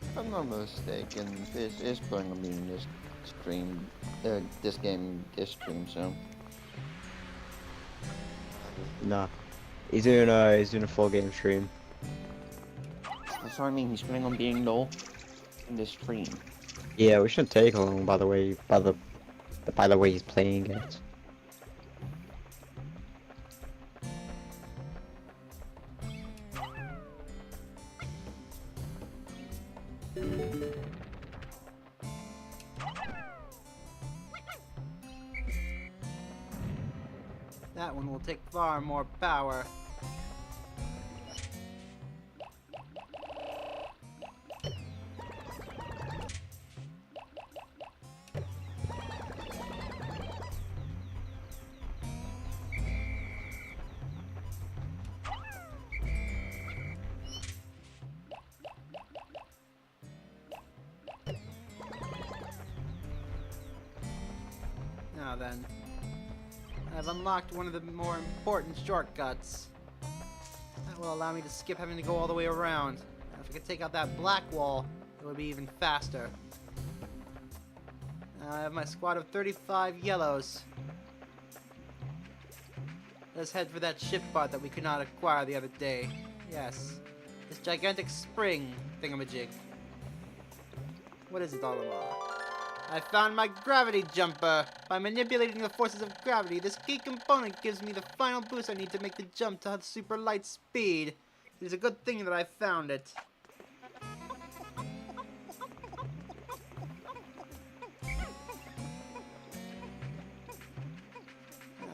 If I'm not mistaken, this is going to be in this stream, this stream, so. Nah. He's doing a full game stream. That's what I mean, he's planning on being low in this stream. Yeah, we shouldn't take long by the way he's playing it. That one will take far more power. Now then, I've unlocked one of the more important shortcuts. That will allow me to skip having to go all the way around. If I could take out that black wall, it would be even faster. Now I have my squad of 35 yellows. Let's head for that ship part that we could not acquire the other day. Yes, this gigantic spring thingamajig. What is it, Olimar? I found my gravity jumper! By manipulating the forces of gravity, this key component gives me the final boost I need to make the jump to super light speed. It is a good thing that I found it.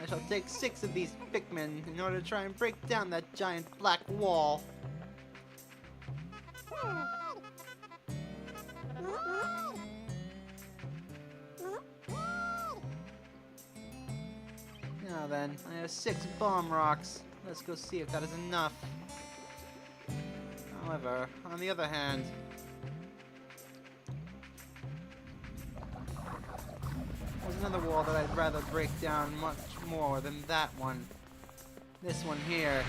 I shall take 6 of these Pikmin in order to try and break down that giant black wall. Now then, I have 6 bomb rocks. Let's go see if that is enough. However, on the other hand, there's another wall that I'd rather break down much more than that one. This one here.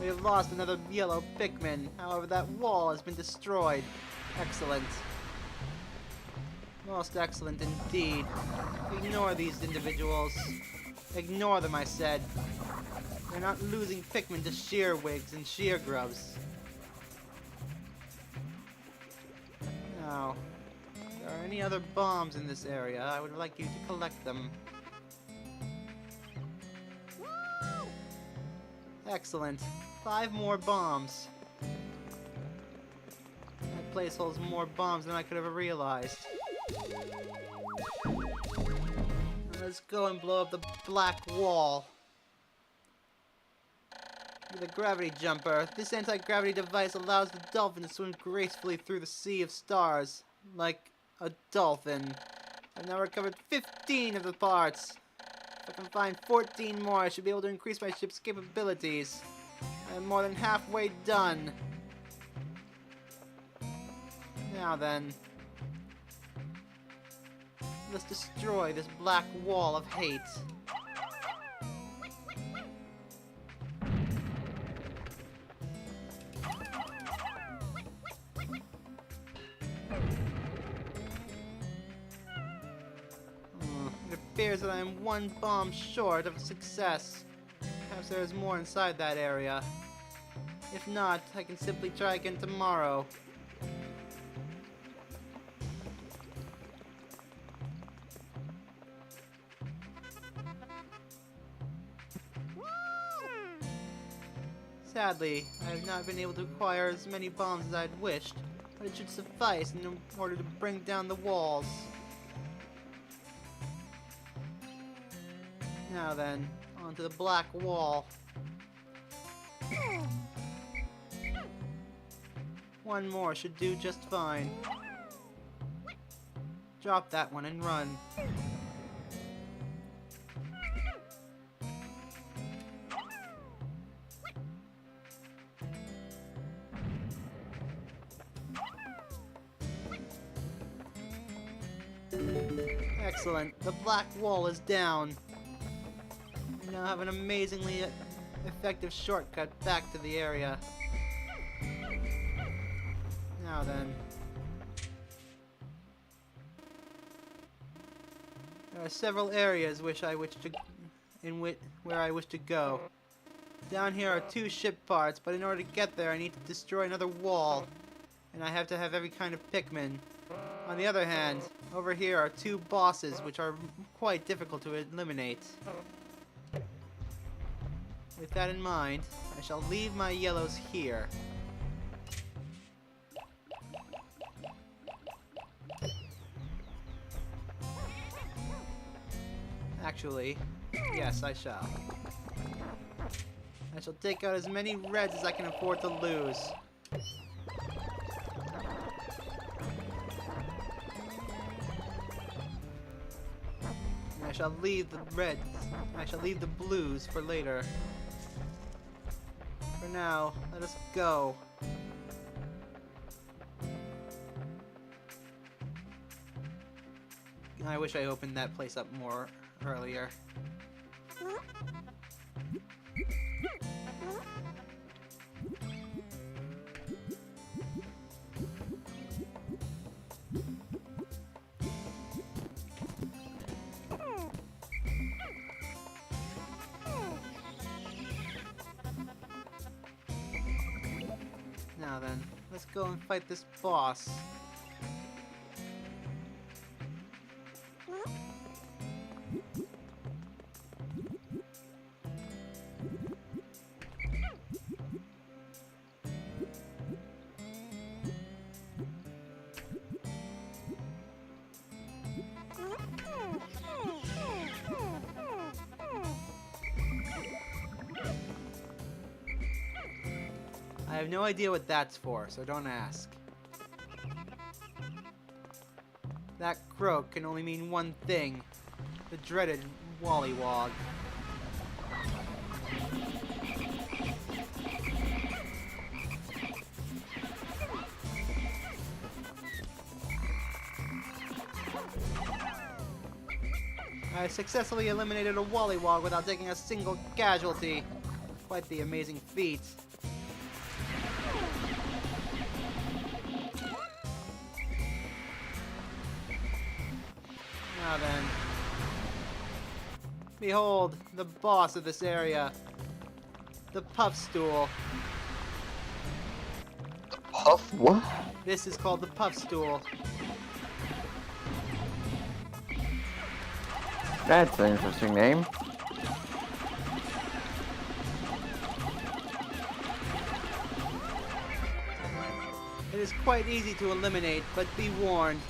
We have lost another yellow Pikmin. However, that wall has been destroyed. Excellent. Most excellent indeed. Ignore these individuals. Ignore them, I said. They're not losing Pikmin to shear wigs and shear grubs. Now, if there are any other bombs in this area, I would like you to collect them. Excellent. 5 more bombs. That place holds more bombs than I could ever realized. Let's go and blow up the black wall. With a gravity jumper, this anti-gravity device allows the Dolphin to swim gracefully through the sea of stars, like a dolphin. I've now recovered 15 of the parts. If I can find 14 more, I should be able to increase my ship's capabilities. I'm more than halfway done. Now then, let's destroy this black wall of hate. It appears that I am 1 bomb short of success. Perhaps there is more inside that area. If not, I can simply try again tomorrow. Sadly, I have not been able to acquire as many bombs as I had wished, but it should suffice in order to bring down the walls. Now then, onto the black wall. 1 more should do just fine. Drop that one and run. Excellent. The black wall is down. We now have an amazingly effective shortcut back to the area. Now then. There are several areas where I wish to go. Down here are 2 ship parts, but in order to get there I need to destroy another wall. And I have to have every kind of Pikmin. On the other hand, over here are 2 bosses which are quite difficult to eliminate. With that in mind, I shall leave my yellows here. Actually, yes, I shall. I shall take out as many reds as I can afford to lose. I I shall leave the reds. I shall leave the blues for later. For now, let us go. I wish I opened that place up more earlier. Now then, let's go and fight this boss. I have no idea what that's for, so don't ask. That croak can only mean one thing. The dreaded Wollywog. I successfully eliminated a Wollywog without taking a single casualty. Quite the amazing feat. Now then. Behold, the boss of this area. The Puff Stool. Puff what? This is called the Puff Stool. That's an interesting name. It is quite easy to eliminate, but be warned.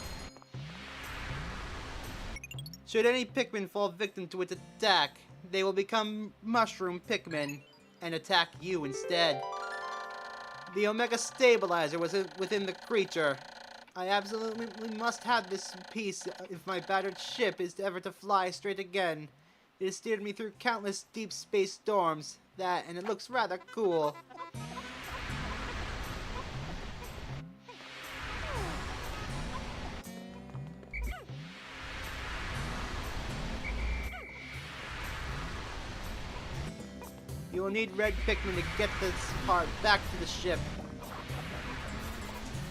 Should any Pikmin fall victim to its attack, they will become mushroom Pikmin and attack you instead. The Omega Stabilizer was within the creature. I absolutely must have this piece if my battered ship is ever to fly straight again. It has steered me through countless deep space storms. That, and it looks rather cool. You will need red Pikmin to get this part back to the ship.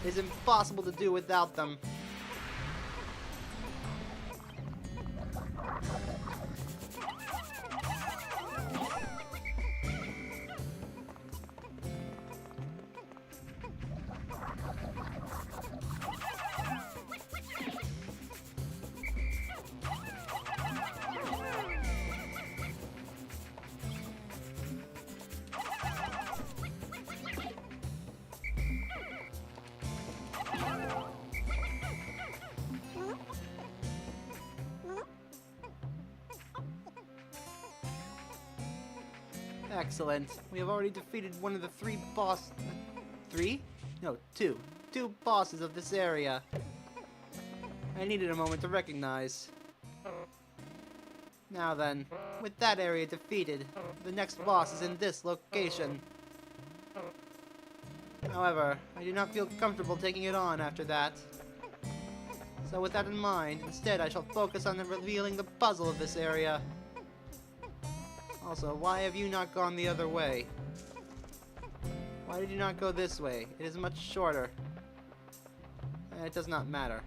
It is impossible to do without them. Excellent. We have already defeated one of the three boss... Three? No, two. Two bosses of this area. I needed a moment to recognize. Now then, with that area defeated, the next boss is in this location. However, I do not feel comfortable taking it on after that. So with that in mind, instead I shall focus on revealing the puzzle of this area. Also, why have you not gone the other way? Why did you not go this way? It is much shorter. It does not matter.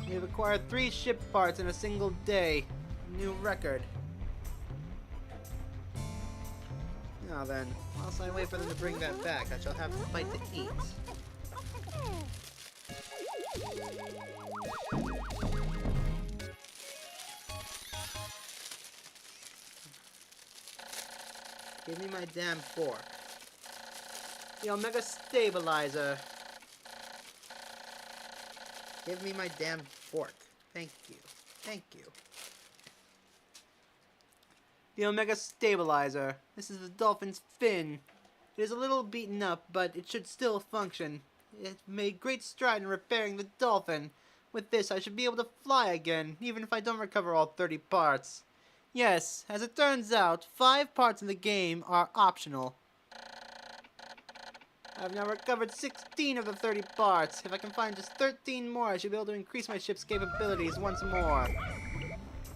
We have acquired 3 ship parts in a single day. New record. Now then, whilst I wait for them to bring that back, I shall have a bite to eat. Give me my damn fork. The Omega Stabilizer. Give me my damn fork. Thank you. Thank you. The Omega Stabilizer. This is the Dolphin's fin. It is a little beaten up, but it should still function. It made great stride in repairing the Dolphin. With this, I should be able to fly again, even if I don't recover all 30 parts. Yes, as it turns out, 5 parts in the game are optional. I've now recovered 16 of the 30 parts. If I can find just 13 more, I should be able to increase my ship's capabilities once more.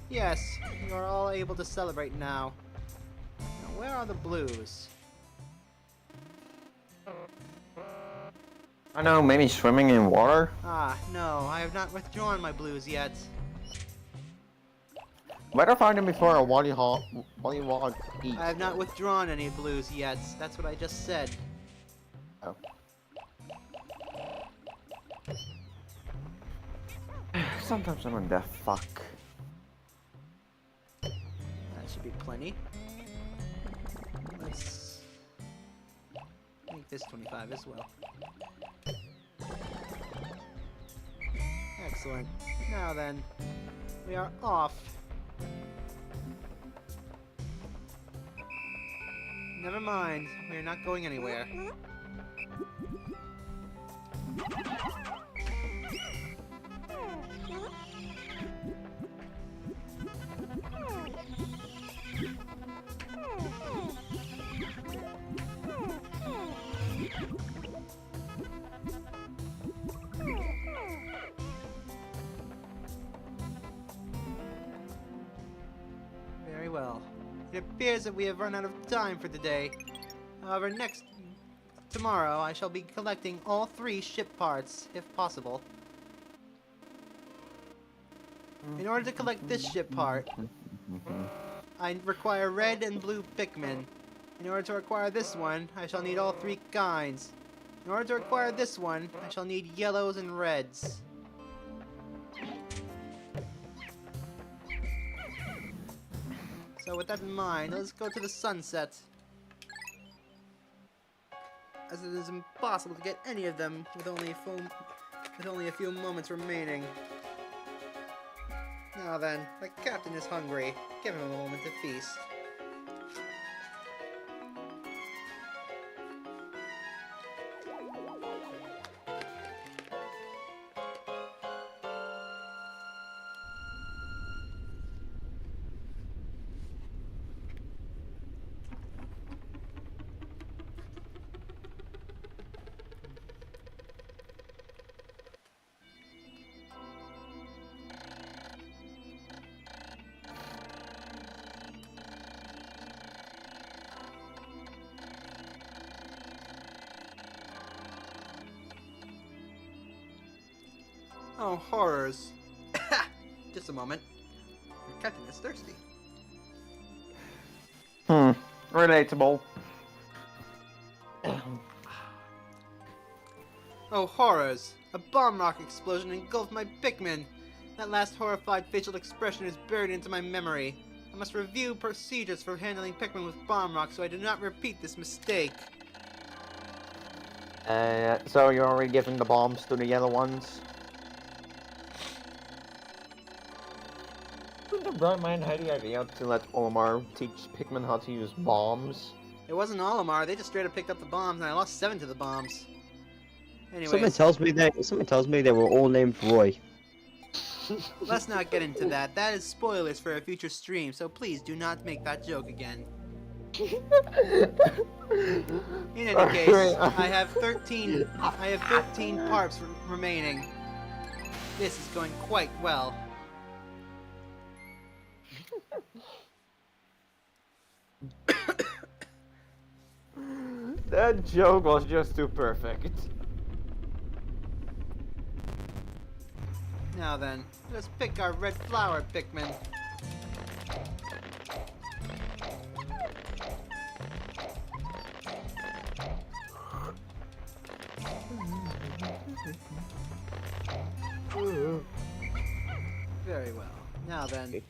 Yes, you are all able to celebrate now. Now, where are the blues? I know, maybe swimming in water? Ah, no, I have not withdrawn my blues yet. Better find them before a Wollywog eats. I have not withdrawn any blues yet. That's what I just said. Oh. Sometimes I'm a deaf fuck. That should be plenty. Let's make this 25 as well. Excellent. Now then, we are off. Never mind, we are not going anywhere. Very well. It appears that we have run out of time for today. However, tomorrow, I shall be collecting all 3 ship parts, if possible. In order to collect this ship part, I require red and blue Pikmin. In order to acquire this one, I shall need all 3 kinds. In order to acquire this one, I shall need yellows and reds. So with that in mind, let's go to the sunset. As it is impossible to get any of them with only a few moments remaining. Now then, the captain is hungry. Give him a moment to feast. Oh, horrors. Just a moment. The captain is thirsty. Relatable. Oh, horrors! A bomb rock explosion engulfed my Pikmin! That last horrified facial expression is buried into my memory. I must review procedures for handling Pikmin with bomb rocks so I do not repeat this mistake. So you're already giving the bombs to the yellow ones? Wouldn't the bright mind had the idea to let Olimar teach Pikmin how to use bombs? It wasn't Olimar, they just straight up picked up the bombs and I lost 7 to the bombs. Something Anyways, tells me they were all named Roy. let's not get into that. That is spoilers for a future stream, so please do not make that joke again. In any case, I have 13 parts remaining. This is going quite well. That joke was just too perfect. Now then, let's pick our red flower Pikmin. Very well. Now then.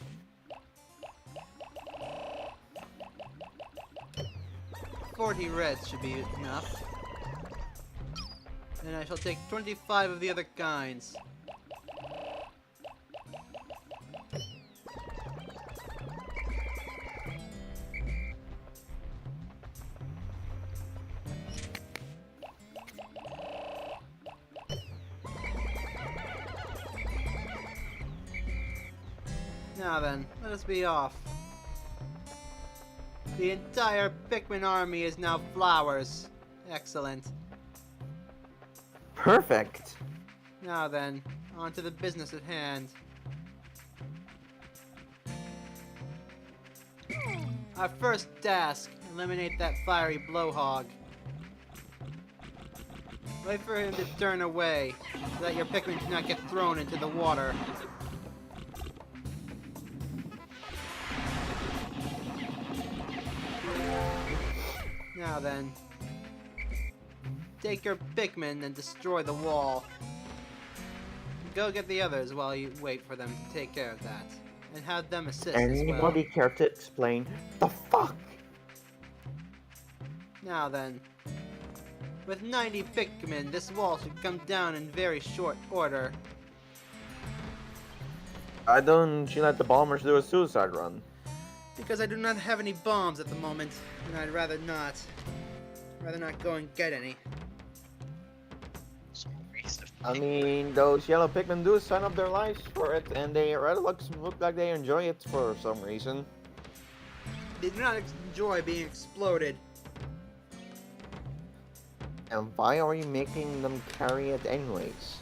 40 reds should be enough. And I shall take 25 of the other kinds. Now then, let us be off. The entire Pikmin army is now flowers. Excellent. Perfect. Now then, on to the business at hand. Our first task, eliminate that fiery blowhog. Wait for him to turn away, so that your Pikmin do not get thrown into the water. Now then, take your Pikmin and destroy the wall. Go get the others while you wait for them to take care of that. And have them assist as well. Anybody care to explain the fuck? Now then, with 90 Pikmin, this wall should come down in very short order. Why don't you let the bombers do a suicide run? Because I do not have any bombs at the moment, and I'd rather not. Rather not go and get any. I mean, those yellow Pikmin do sign up their lives for it, and they rather look like they enjoy it for some reason. They do not enjoy being exploded. And why are you making them carry it anyways?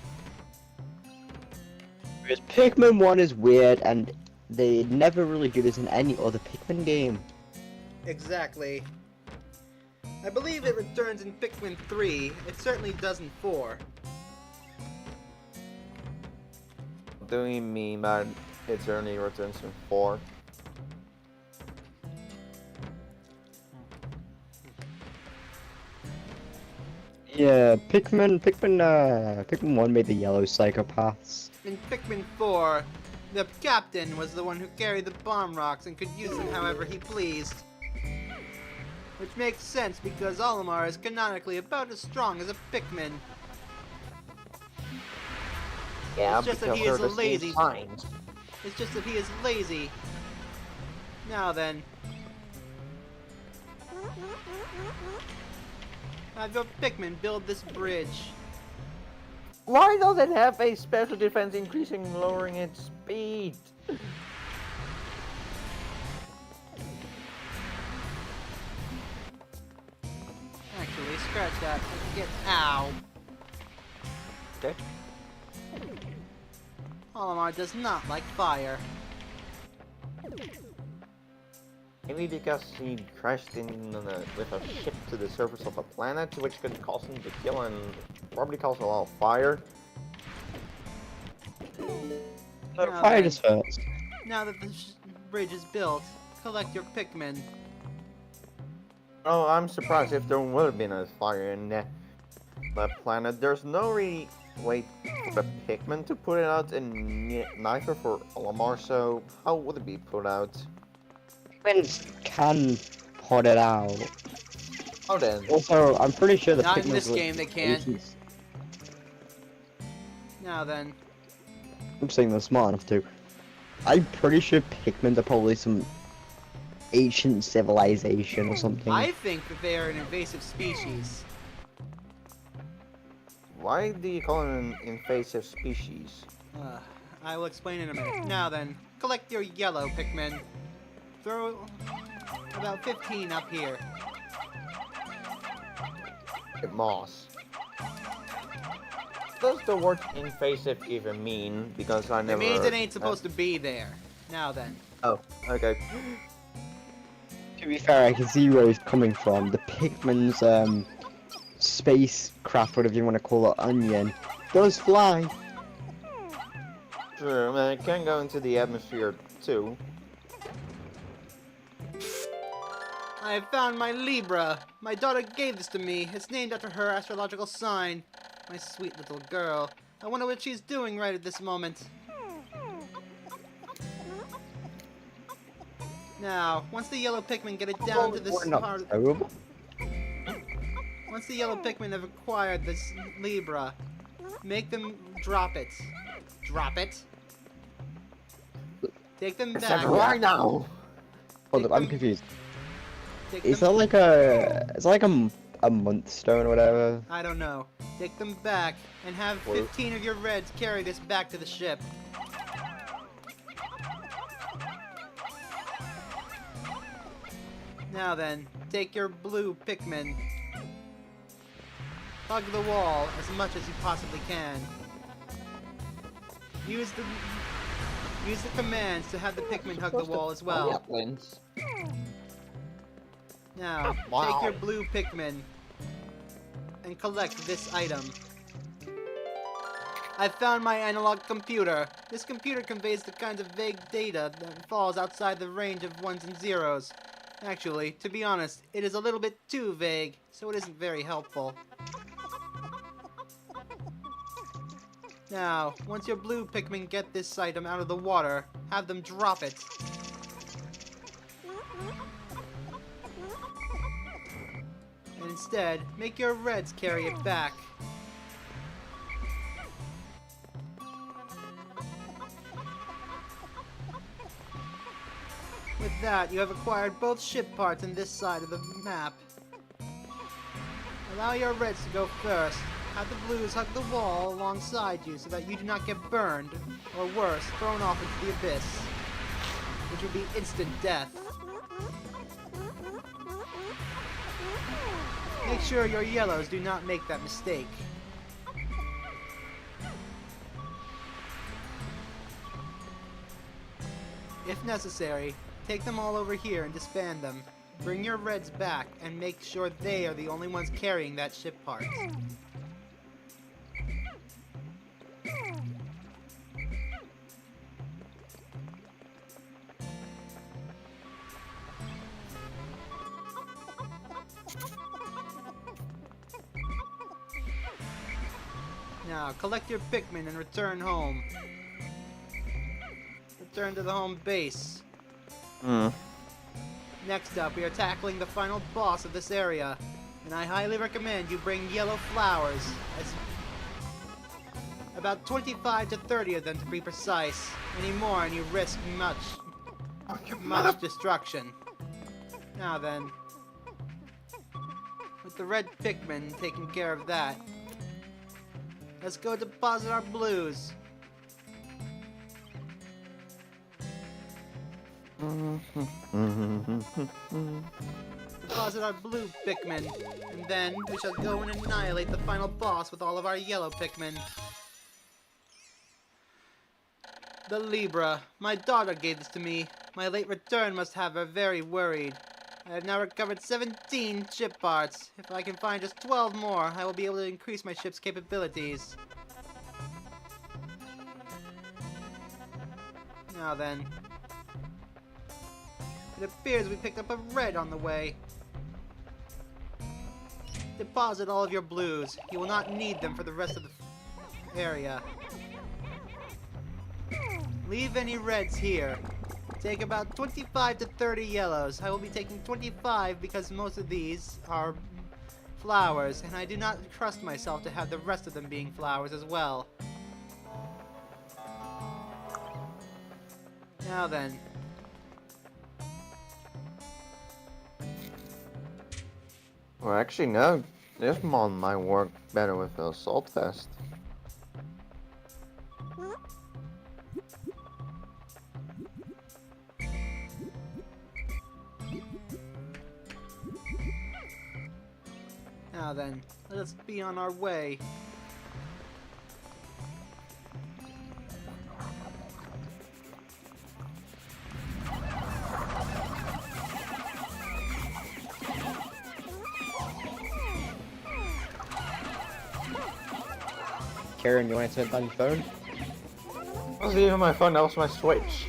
Because Pikmin 1 is weird, and they never really do this in any other Pikmin game. Exactly. I believe it returns in Pikmin 3. It certainly does in 4. What do you mean that it only returns in 4? Yeah, Pikmin 1 made the yellow psychopaths. In Pikmin 4, the captain was the one who carried the bomb rocks and could use them however he pleased. Which makes sense because Olimar is canonically about as strong as a Pikmin. Yeah, It's just that because he is they're the same lazy. signs. It's just that he is lazy. Now then. Have your Pikmin build this bridge. Why does it have a special defense increasing lowering its speed? Actually, scratch that. Get ow. Okay. Olimar does not like fire. Maybe because he crashed with a ship to the surface of a planet, which could cause him to kill and probably cause a lot of fire. Now Fire then, just hurts. now that the bridge is built, collect your Pikmin. Oh, I'm surprised if there would have been a fire in that planet. There's no really way for the Pikmin to put it out, and neither for Olimar, so how would it be put out? Pikmin can put it out. Oh then. Also, I'm pretty sure the Not in Pikmin's this with game, they can't. ancients- Now then, I'm saying they're smart enough to. I'm pretty sure Pikmin are probably some ancient civilization or something. I think that they are an invasive species. Why do you call it an invasive species? I will explain in a minute. Now then, collect your yellow Pikmin. Throw about 15 up here. Moss. Does the word invasive even mean? Because I It never. means it ain't supposed to be there. Now then. Oh, okay. To be fair, I can see where he's coming from. The Pikmin's spacecraft, whatever you want to call it, onion, does fly. Sure, man, it can go into the atmosphere too. I have found my Libra. My daughter gave this to me. It's named after her astrological sign. My sweet little girl. I wonder what she's doing right at this moment. Now, once the yellow Pikmin get it down to this We're not part, terrible. once the yellow Pikmin have acquired this Libra, make them drop it. Drop it. Take them Except back. right now. Hold Take up, I'm them- confused. Take Is them- that like a month stone or whatever? I don't know. Take them back and have Or- 15 of your reds carry this back to the ship. Now then, take your blue Pikmin. Hug the wall as much as you possibly can. Use the commands to have the Pikmin hug the wall as well. Now, take your blue Pikmin and collect this item. I found my analog computer. This computer conveys the kinds of vague data that falls outside the range of ones and zeros. Actually, to be honest, it is a little bit too vague, so it isn't very helpful. Now, once your blue Pikmin get this item out of the water, have them drop it. And instead, make your reds carry it back. With that, you have acquired both ship parts in this side of the map. Allow your reds to go first. Have the blues hug the wall alongside you so that you do not get burned, or worse, thrown off into the abyss, which would be instant death. Make sure your yellows do not make that mistake. If necessary, take them all over here and disband them. Bring your reds back and make sure they are the only ones carrying that ship part. Now, collect your Pikmin and return home. Return to the home base. Next up, we are tackling the final boss of this area, and I highly recommend you bring yellow flowers, as about 25 to 30 of them to be precise. Any more and you risk much destruction. Now then, with the red Pikmin taking care of that, let's go deposit our blues. Deposit our blue Pikmin, and then we shall go and annihilate the final boss with all of our yellow Pikmin. The Libra. My daughter gave this to me. My late return must have her very worried. I have now recovered 17 ship parts. If I can find just 12 more, I will be able to increase my ship's capabilities. Now then. It appears we picked up a red on the way. Deposit all of your blues. You will not need them for the rest of the area. Leave any reds here. Take about 25 to 30 yellows. I will be taking 25 because most of these are flowers, and I do not trust myself to have the rest of them being flowers as well. Now then. Well, actually, no. This mod might work better with the assault vest. Now then, let us be on our way. Karen, you want to turn on your phone? That wasn't even my phone, that was my Switch.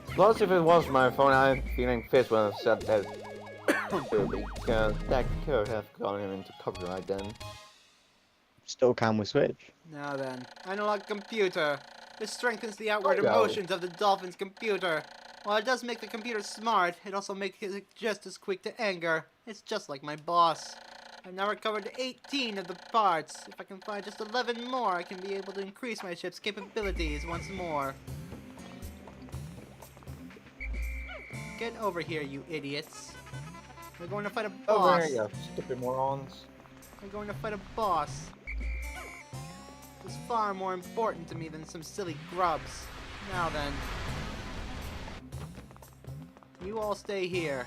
Plus, if it was my phone, I'm feeling pissed when I said that because that could have gotten him into copyright then. Still can with Switch. Now then, analog computer. This strengthens the outward Go. emotions of the Dolphin's computer. While it does make the computer smart, it also makes it just as quick to anger. It's just like my boss. I've now recovered 18 of the parts. If I can find just 11 more, I can be able to increase my ship's capabilities once more. Get over here, you idiots. We're going to fight a Oh, boss. there you go, stupid morons. We're going to fight a boss. was far more important to me than some silly grubs. Now then. You all stay here.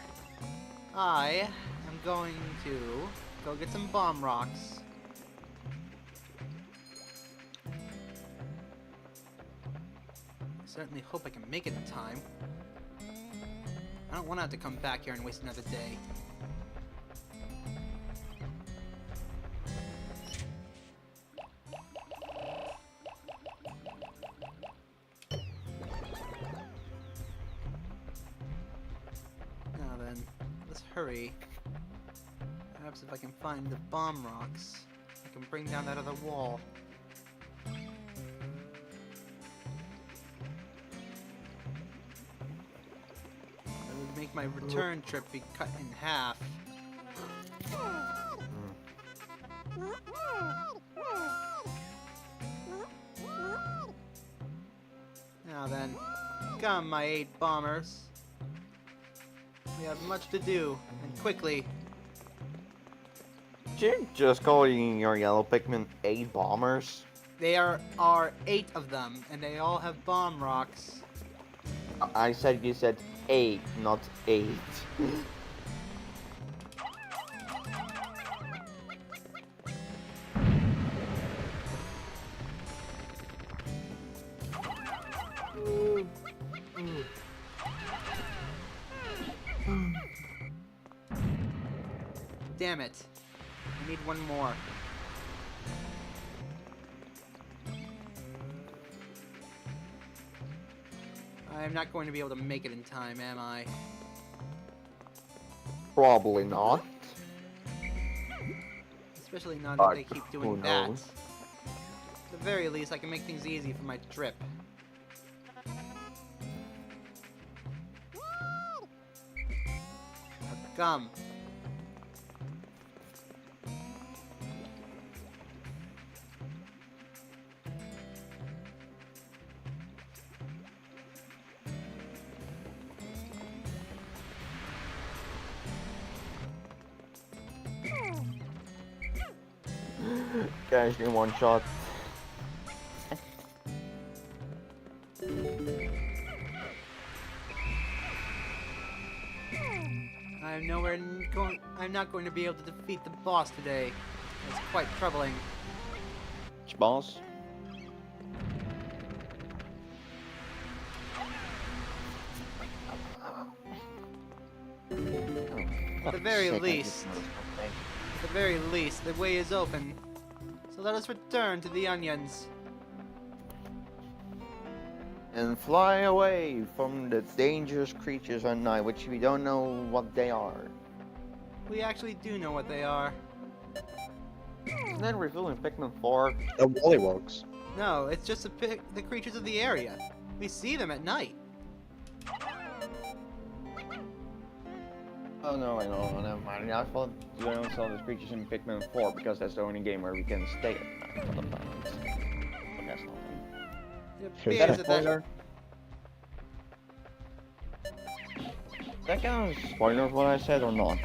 I am going to go get some bomb rocks. I certainly hope I can make it in time. I don't want to have to come back here and waste another day. Now then, let's hurry. Perhaps if I can find the bomb rocks, I can bring down that other wall. That would make my return trip be cut in half. Now then, come my 8 bombers. We have much to do, and quickly. Did you just calling your yellow Pikmin 8 bombers? There are 8 of them, and they all have bomb rocks. I said you said 8, not 8. Damn it. I need one more. I'm not going to be able to make it in time, am I? Probably not. Especially not if they keep Who doing that. knows? At the very least, I can make things easy for my trip. Now come. Catch in one shot. I'm not going to be able to defeat the boss today. It's quite troubling. Which boss? At the very least, the way is open. So let us return to the onions. And fly away from the dangerous creatures at night, which we don't know what they are. We actually do know what they are. Isn't that revealed in Pikmin 4? The Wollywogs. No, it's just the creatures of the area. We see them at night. Oh no, I know, never mind. I thought you don't saw those creatures in Pikmin 4 because that's the only game where we can stay at night for the planets. But that's not It Is appears that a that spoiler? that kind of spoiler what I said or not?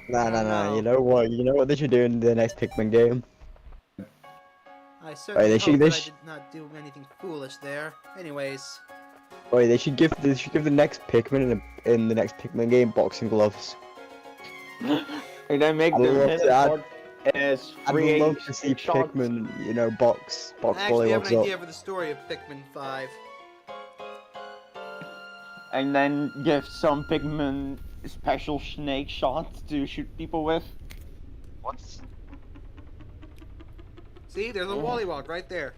Nah, nah, nah. No. You know what? You know what they should do in the next Pikmin game? I certainly they hope should- that they I sh- did not do anything foolish there. Anyways, Wait, they should give the next Pikmin in the next Pikmin game boxing gloves. And then make I'd the love hidden to- I'd- part as I'd free love to see shots. Pikmin, you know, box I actually have Wollywogs an up. idea for the story of Pikmin 5. And then give some Pikmin special snake shots to shoot people with. What? See, there's a Wollywog right there.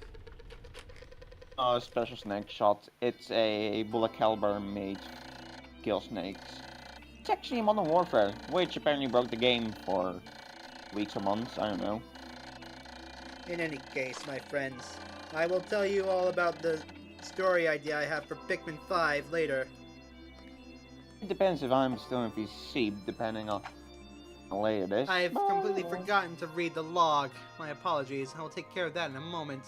Special snake shot. It's a bullet caliber made to kill snakes. It's actually Modern Warfare, which apparently broke the game for weeks or months, I don't know. In any case, my friends, I will tell you all about the story idea I have for Pikmin 5 later. It depends if I'm still in VC, depending on how late it is. I've completely forgotten to read the log. My apologies. I will take care of that in a moment.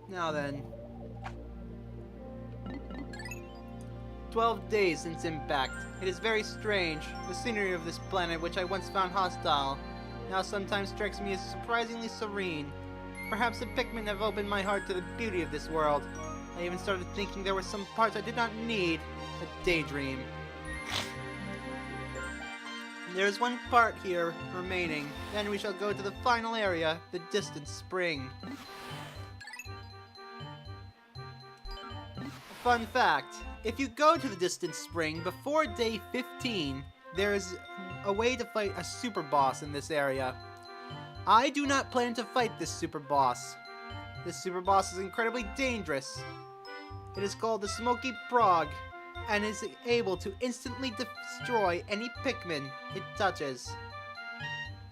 Now then. 12 days since impact. It is very strange. The scenery of this planet, which I once found hostile, now sometimes strikes me as surprisingly serene. Perhaps the Pikmin have opened my heart to the beauty of this world. I even started thinking there were some parts I did not need. A daydream. There is one part here remaining. Then we shall go to the final area, the distant spring. Fun fact, if you go to the distant spring before day 15, there is a way to fight a super boss in this area. I do not plan to fight this super boss. This super boss is incredibly dangerous. It is called the Smoky Frog, and is able to instantly destroy any Pikmin it touches.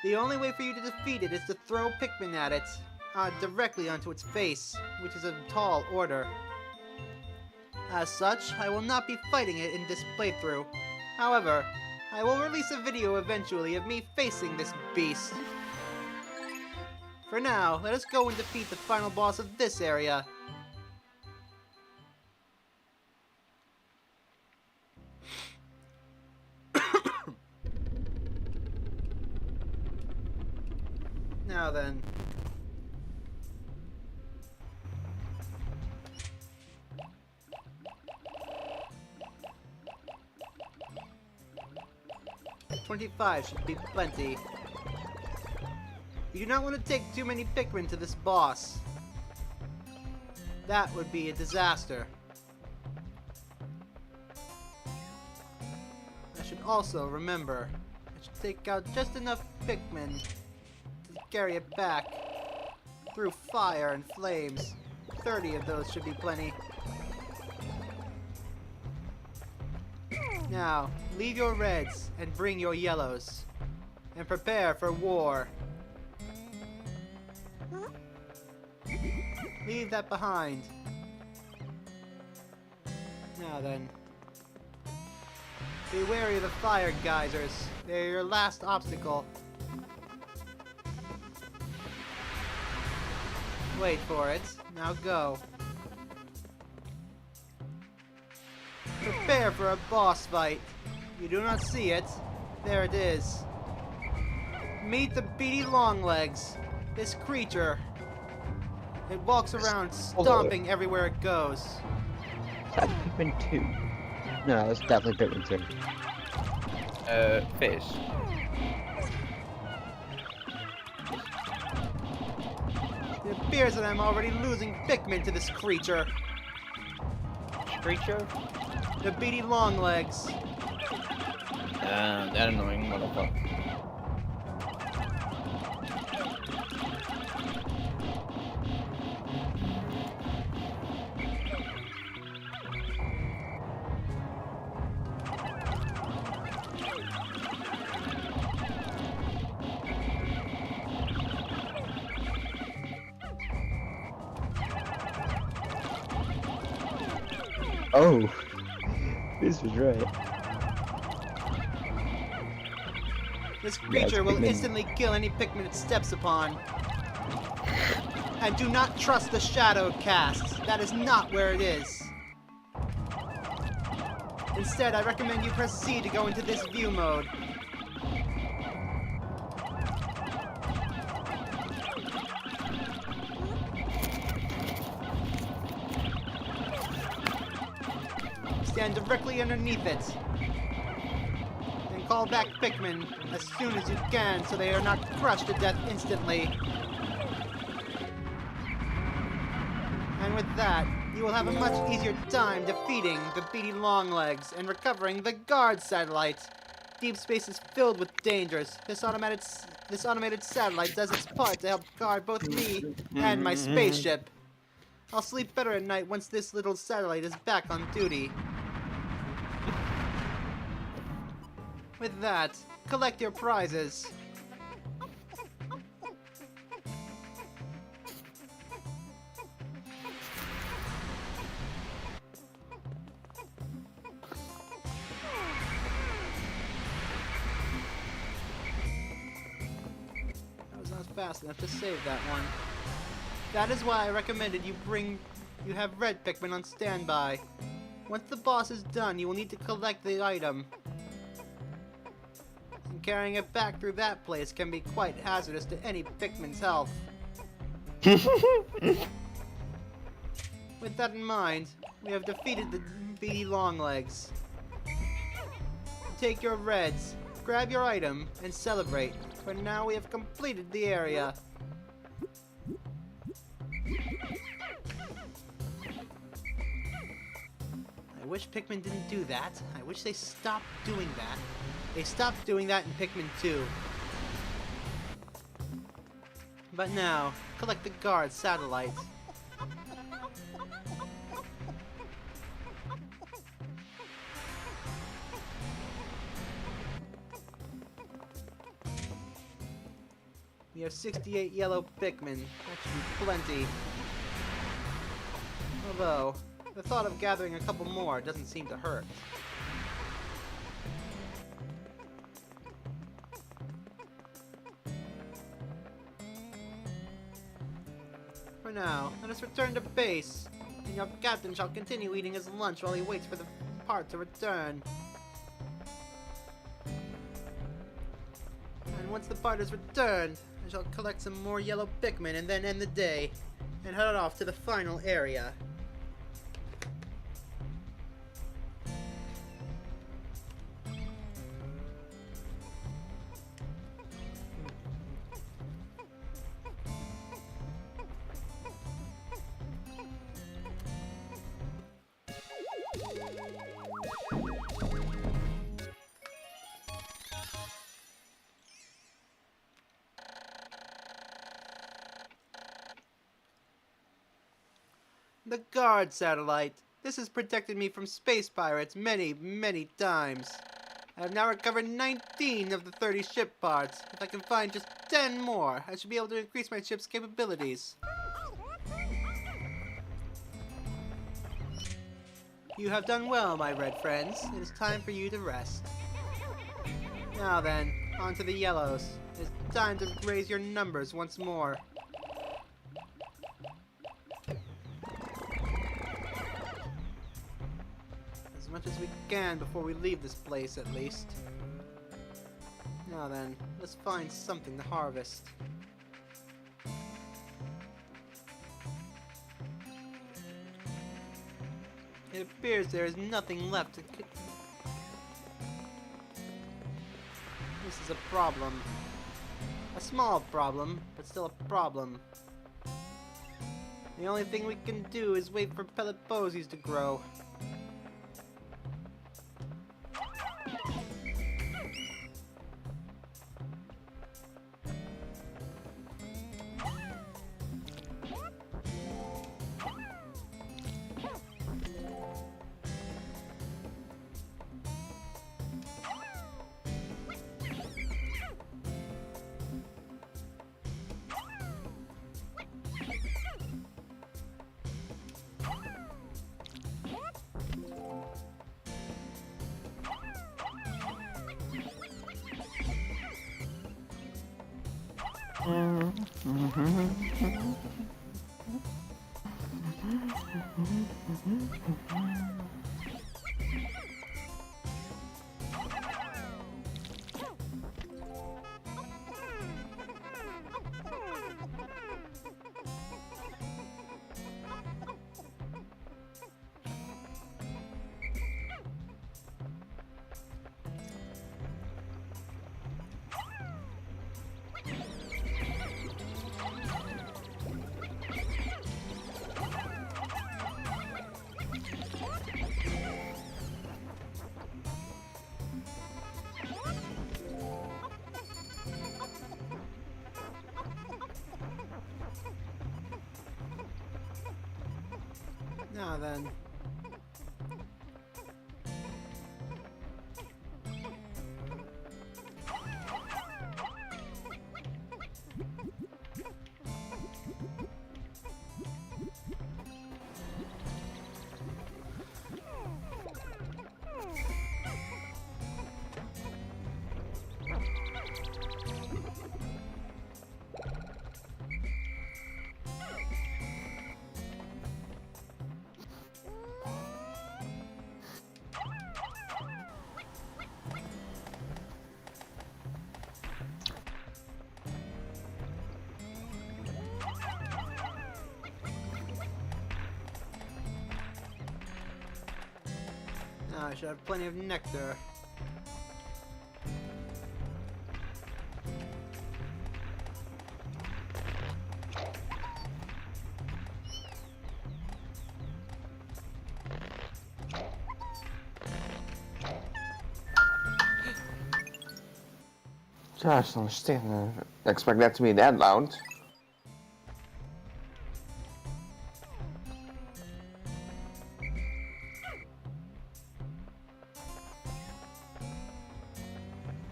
The only way for you to defeat it is to throw Pikmin at it, directly onto its face, which is a tall order. As such, I will not be fighting it in this playthrough. However, I will release a video eventually of me facing this beast. For now, let us go and defeat the final boss of this area. Now then. $25 should be plenty. You do not want to take too many Pikmin to this boss. That would be a disaster. I should also remember, I should take out just enough Pikmin to carry it back through fire and flames. 30 of those should be plenty. Now, leave your reds and bring your yellows. And prepare for war. Leave that behind. Now then. Be wary of the fire geysers. They're your last obstacle. Wait for it. Now go. Prepare for a boss fight. You do not see it. There it is. Meet the beady longlegs. This creature. It walks around stomping everywhere it goes. Is that Pikmin 2? No, it's definitely Pikmin 2. Fish. It appears that I'm already losing Pikmin to this creature. Creature? The beady longlegs. That annoying motherfucker. Oh, this was right. This creature will Pikmin. instantly kill any Pikmin it steps upon. And do not trust the shadow cast. That is not where it is. Instead, I recommend you press C to go into this view mode. Stand directly underneath it. Then call back Pikmin as soon as you can so they are not crushed to death instantly. And with that, you will have a much easier time defeating the beady longlegs and recovering the guard satellite. Deep space is filled with dangers. This automated satellite does its part to help guard both me and my spaceship. I'll sleep better at night once this little satellite is back on duty. With that, collect your prizes. That was not fast enough to save that one. That is why I recommended you have red Pikmin on standby. Once the boss is done, you will need to collect the item. And carrying it back through that place can be quite hazardous to any Pikmin's health. With that in mind, we have defeated the beady longlegs. Take your reds, grab your item, and celebrate, for now we have completed the area. I wish Pikmin didn't do that. I wish they stopped doing that. They stopped doing that in Pikmin 2. But now, collect the guard satellite. We have 68 yellow Pikmin. That should be plenty. Although, the thought of gathering a couple more doesn't seem to hurt. For now, let us return to base, and your captain shall continue eating his lunch while he waits for the part to return. And once the part is returned, I shall collect some more yellow Pikmin and then end the day, and head off to the final area. The guard satellite. This has protected me from space pirates many, many times. I have now recovered 19 of the 30 ship parts. If I can find just 10 more, I should be able to increase my ship's capabilities. You have done well, my red friends. It is time for you to rest. Now then, on to the yellows. It's time to raise your numbers once more. As much as we can before we leave this place, at least. Now then, let's find something to harvest. It appears there is nothing left to This is a problem. A small problem, but still a problem. The only thing we can do is wait for pellet posies to grow. Now then. Now I should have plenty of nectar. Just understand. Expect that to be that loud.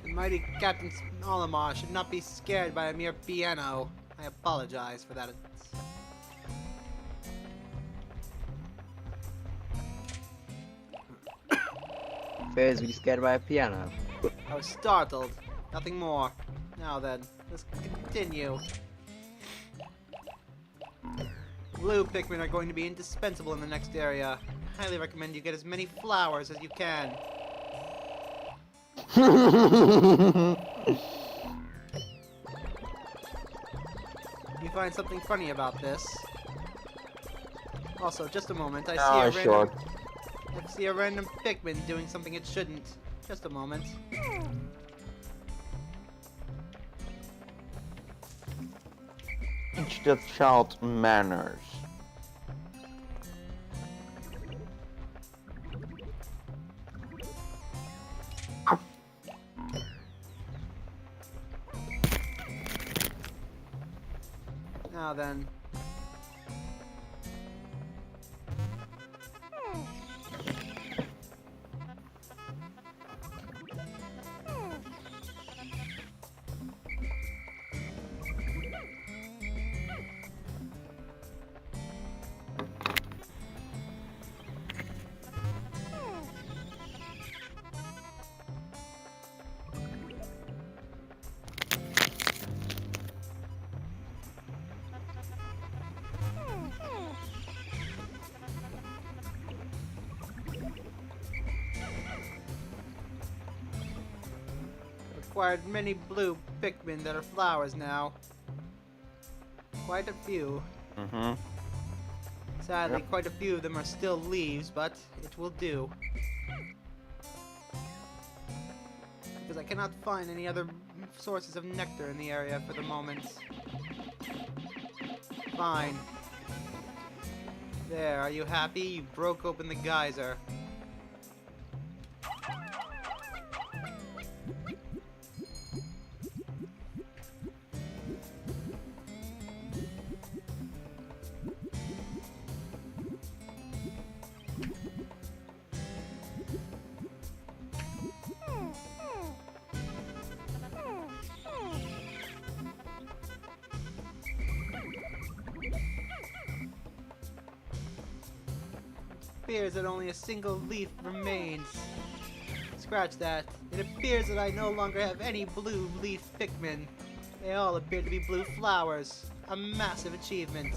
The mighty Captain Olimar should not be scared by a mere piano. I apologize for that. Fizz, were you scared by a piano? I was startled. Nothing more. Now then, let's continue. Blue Pikmin are going to be indispensable in the next area. I highly recommend you get as many flowers as you can. You find something funny about this? Also, just a moment. I see a random Pikmin doing something it shouldn't. Just a moment. Teach the child manners. Now then. Acquired many blue Pikmin that are flowers now. Quite a few. Sadly, quite a few of them are still leaves, but it will do. Because I cannot find any other sources of nectar in the area for the moment. Fine. There, are you happy? You broke open the geyser. It appears that only a single leaf remains. Scratch that. It appears that I no longer have any blue leaf Pikmin. They all appear to be blue flowers. A massive achievement.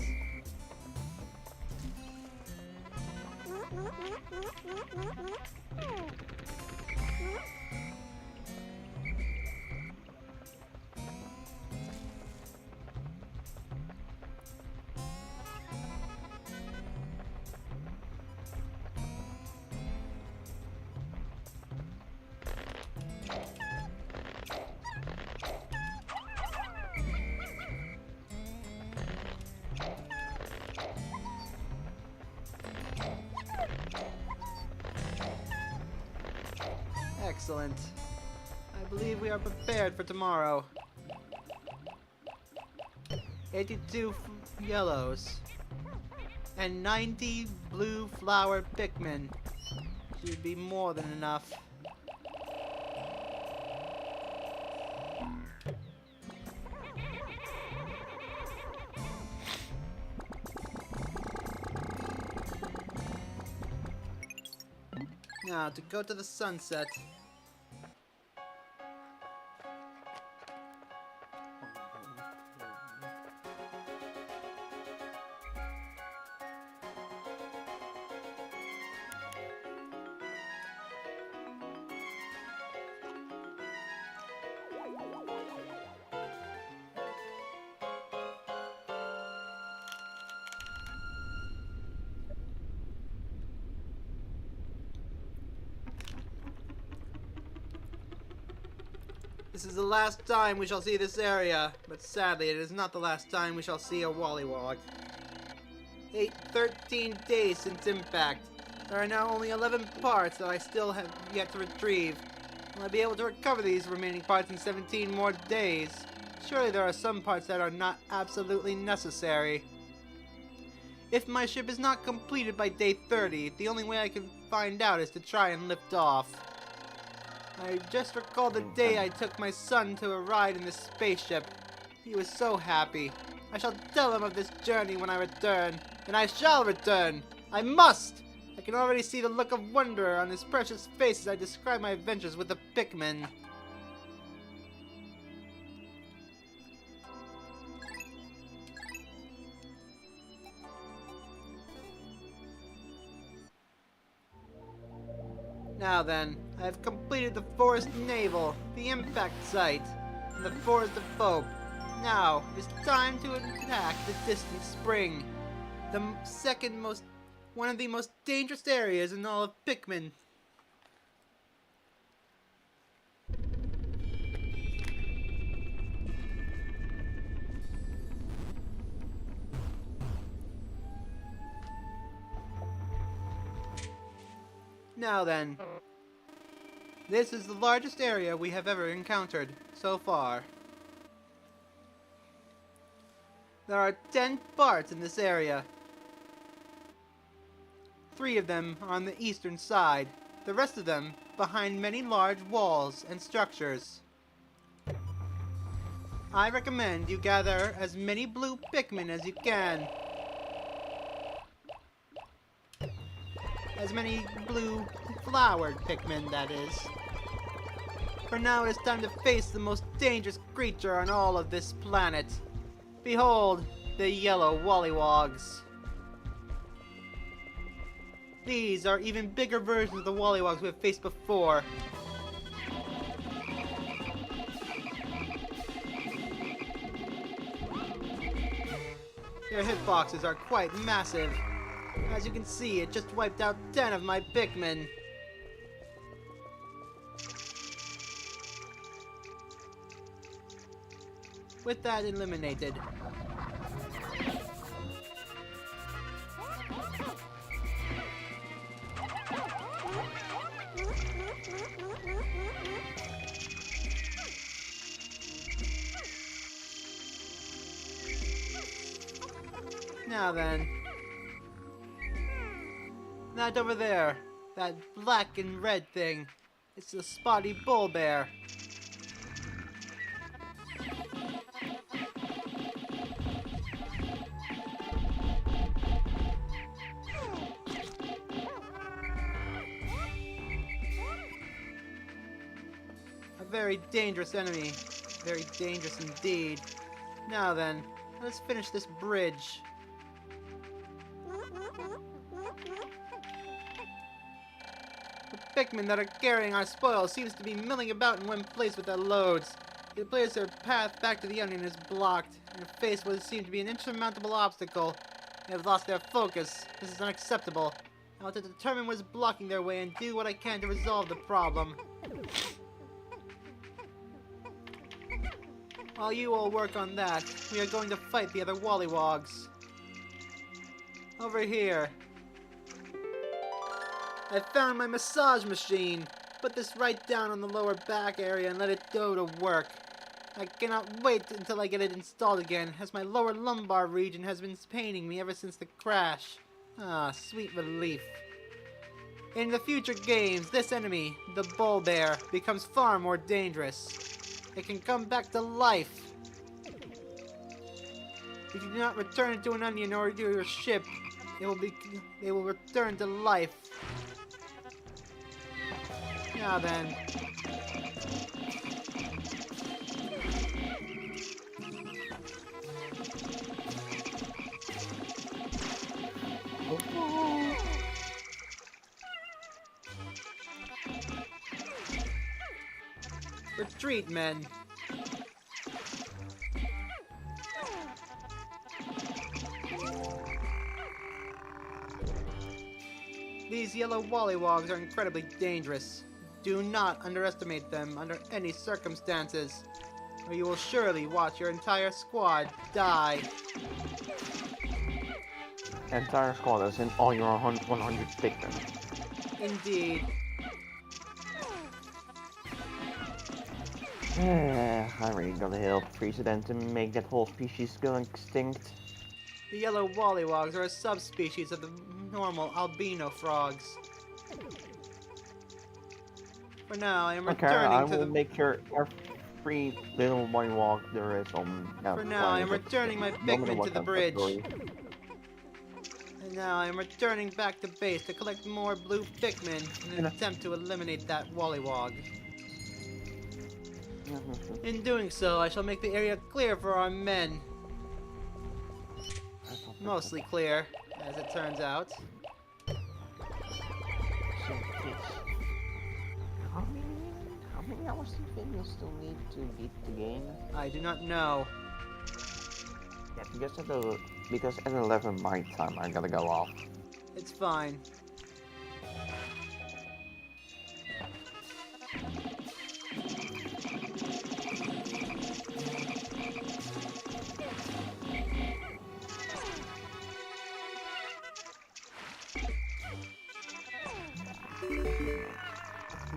Excellent. I believe we are prepared for tomorrow. 82 yellows. And 90 blue flower Pikmin. Should be more than enough. Now, to go to the sunset. This is the last time we shall see this area, but sadly it is not the last time we shall see a Wollywog. 13 days since impact. There are now only 11 parts that I still have yet to retrieve. Will I be able to recover these remaining parts in 17 more days? Surely there are some parts that are not absolutely necessary. If my ship is not completed by day 30, the only way I can find out is to try and lift off. I just recalled the day I took my son to a ride in this spaceship. He was so happy. I shall tell him of this journey when I return. And I shall return! I must! I can already see the look of wonder on his precious face as I describe my adventures with the Pikmin. Now then, I have completed the Forest Naval, the Impact Site, and the Forest of Hope. Now, it is time to attack the Distant Spring, one of the most dangerous areas in all of Pikmin. Now then, this is the largest area we have ever encountered so far. There are 10 parts in this area. 3 of them are on the eastern side, the rest of them behind many large walls and structures. I recommend you gather as many blue Pikmin as you can. As many blue flowered Pikmin, that is. For now it is time to face the most dangerous creature on all of this planet. Behold, the yellow Wollywogs. These are even bigger versions of the Wollywogs we have faced before. Their hitboxes are quite massive. As you can see, it just wiped out 10 of my Pikmin. With that eliminated. Now then. That over there. That black and red thing. It's the spotty bull bear. A very dangerous enemy. Very dangerous indeed. Now then, let's finish this bridge. The Pikmin that are carrying our spoils seems to be milling about in one place with their loads. It appears their path back to the onion is blocked, and faced with what seems to be an insurmountable obstacle. They have lost their focus. This is unacceptable. I want to determine what is blocking their way and do what I can to resolve the problem. While you all work on that, we are going to fight the other Wollywogs. Over here. I found my massage machine. Put this right down on the lower back area and let it go to work. I cannot wait until I get it installed again, as my lower lumbar region has been paining me ever since the crash. Ah, sweet relief. In the future games, this enemy, the bull bear, becomes far more dangerous. It can come back to life. If you do not return it to an onion or to your ship, they will return to life. Now then. Retreat, men. These yellow Wollywogs are incredibly dangerous. Do not underestimate them under any circumstances, or you will surely watch your entire squad die. Entire squad as in all your 100 Pikmin. Indeed. I really gotta help Frieza then to make that whole species go extinct. The yellow wollywogs are a subspecies of the normal albino frogs. For now, I am Okay, returning I to will the... make sure every little one walk there is on. For now, I am returning my Pikmin to the bridge. And now I am returning back to base to collect more blue Pikmin in an attempt to eliminate that wollywog. In doing so, I shall make the area clear for our men. Mostly clear, as it turns out. So, how many hours do you think you'll still need to beat the game? I do not know. Yeah, because at 11 my time I gotta go off. It's fine.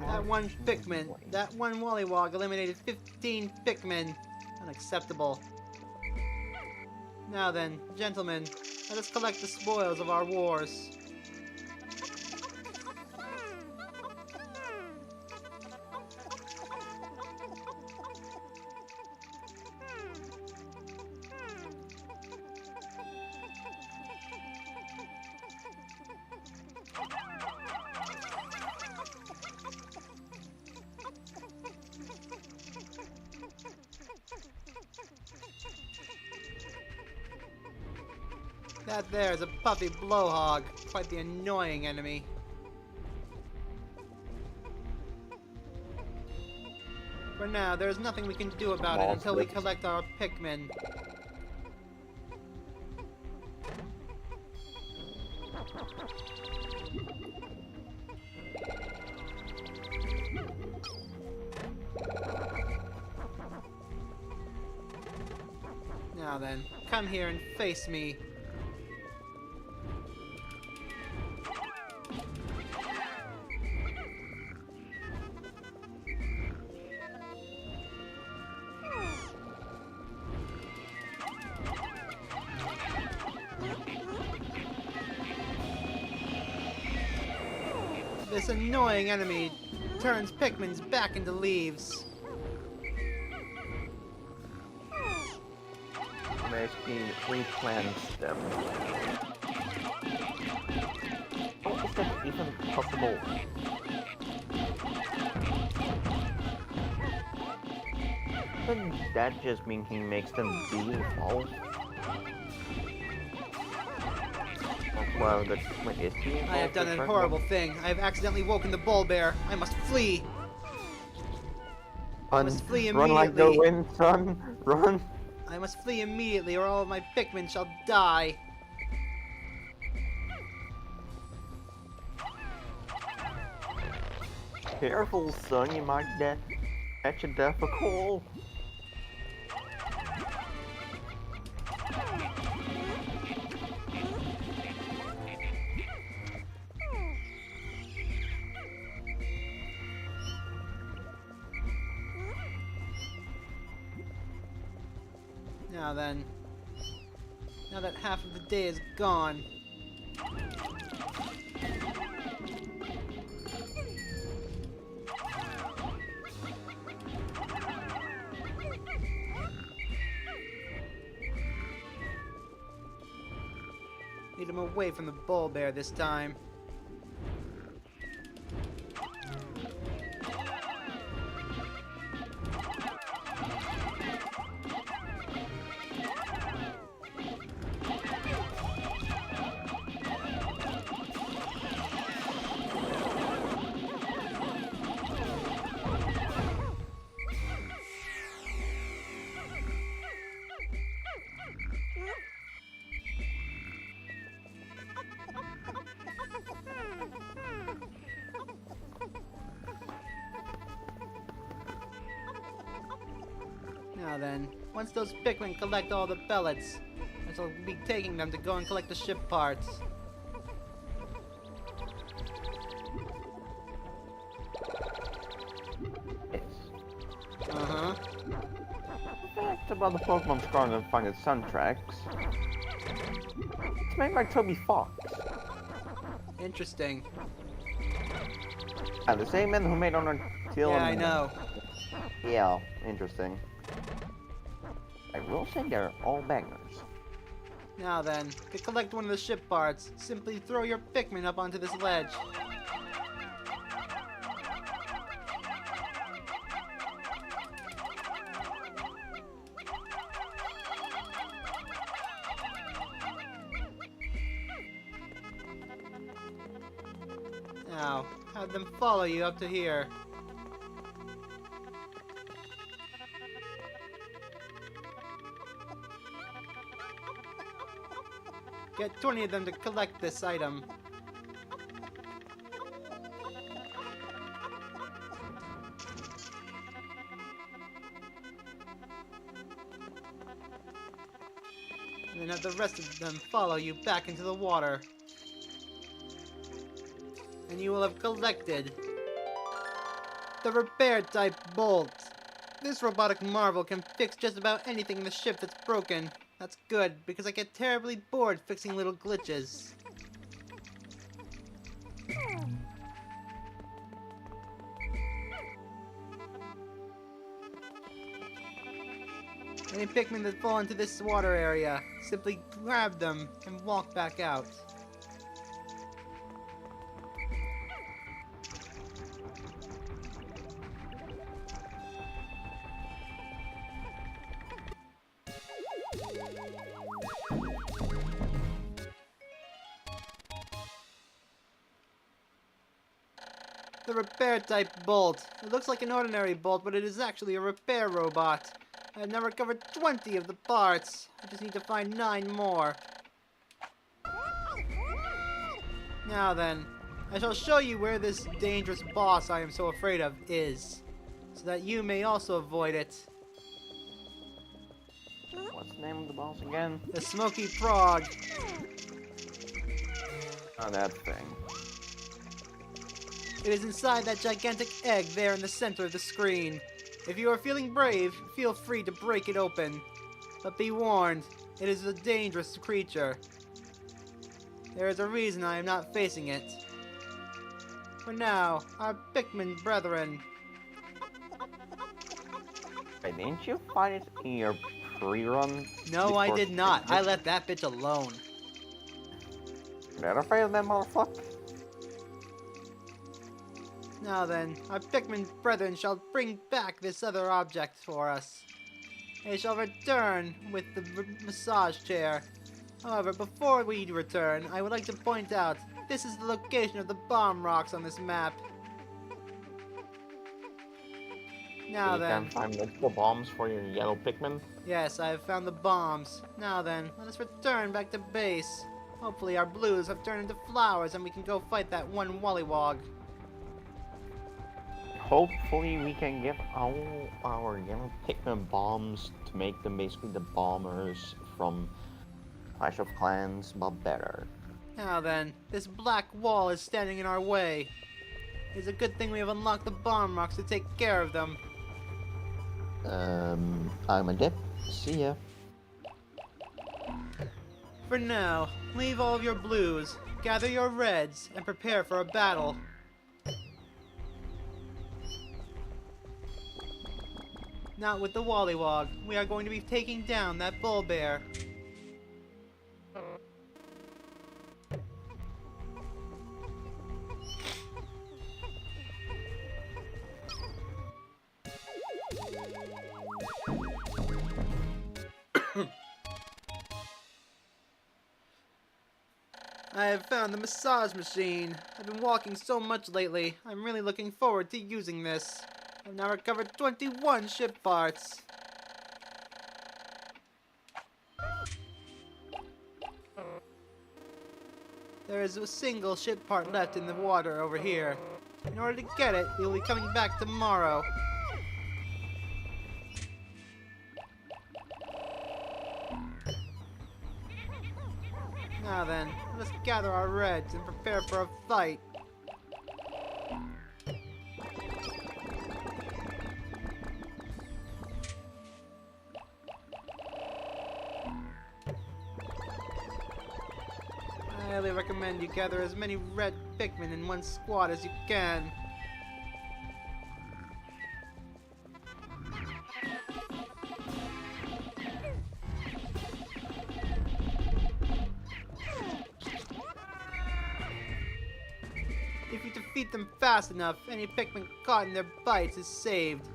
That one Pikmin, that one Wollywog eliminated 15 Pikmin. Unacceptable. Now then, gentlemen, let us collect the spoils of our wars. That there is a puffy blowhog, quite the annoying enemy. For now, there is nothing we can do about it until we collect our Pikmin. Now then, come here and face me. This annoying enemy turns Pikmins back into leaves. Basically replants them. Oh, is that even possible? Doesn't that just mean he makes them default? Wow, that is he? I have done a horrible thing. I have accidentally woken the bull bear. I must flee. I must flee immediately. Run like the wind, son. Run. I must flee immediately, or all of my Pikmin shall die. Careful, son. You might catch a death a call. Now then, now that half of the day is gone, lead him away from the bull bear this time. Now then, once those Pikmin collect all the pellets, I shall be taking them to go and collect the ship parts. Yes. Uh-huh. Fact about the Pokemon Scar and find its soundtracks. It's made by Toby Fox. Interesting. The same man who made Undertale. Yeah, I know. Yeah, interesting. I will say they're all bangers. Now then, to collect one of the ship parts, simply throw your Pikmin up onto this ledge. Now, have them follow you up to here. Get 20 of them to collect this item. And then have the rest of them follow you back into the water. And you will have collected the repair type bolt. This robotic marvel can fix just about anything in the ship that's broken. That's good, because I get terribly bored fixing little glitches. Any Pikmin that fall into this water area, simply grab them and walk back out. The repair type bolt. It looks like an ordinary bolt, but it is actually a repair robot. I have now recovered 20 of the parts. I just need to find 9 more. Now then, I shall show you where this dangerous boss I am so afraid of is, so that you may also avoid it. What's the name of the boss again? The Smoky Frog. Oh, that thing. It is inside that gigantic egg there in the center of the screen. If you are feeling brave, feel free to break it open. But be warned, it is a dangerous creature. There is a reason I am not facing it. For now, our Pikmin brethren. Wait, didn't you fight it in your pre-run? No, I did not. I left that bitch alone. You're afraid of that motherfucker? Now then, our Pikmin brethren shall bring back this other object for us. They shall return with the massage chair. However, before we return, I would like to point out, this is the location of the bomb rocks on this map. Now then. You can find multiple bombs for your yellow Pikmin? Yes, I have found the bombs. Now then, let us return back to base. Hopefully our blues have turned into flowers and we can go fight that one Wollywog. Hopefully we can get all our yellow Pikmin bombs to make them basically the bombers from Clash of Clans, but better. Now then, this black wall is standing in our way. It's a good thing we have unlocked the bomb rocks to take care of them. I'm a dip. See ya. For now, leave all of your blues, gather your reds, and prepare for a battle. Not with the Wollywog. We are going to be taking down that bull bear. I have found the massage machine. I've been walking so much lately. I'm really looking forward to using this. I've now recovered 21 ship parts. There is a single ship part left in the water over here. In order to get it, we will be coming back tomorrow. Now then, let's gather our reds and prepare for a fight. I highly recommend you gather as many red Pikmin in one squad as you can. If you defeat them fast enough, any Pikmin caught in their bites is saved.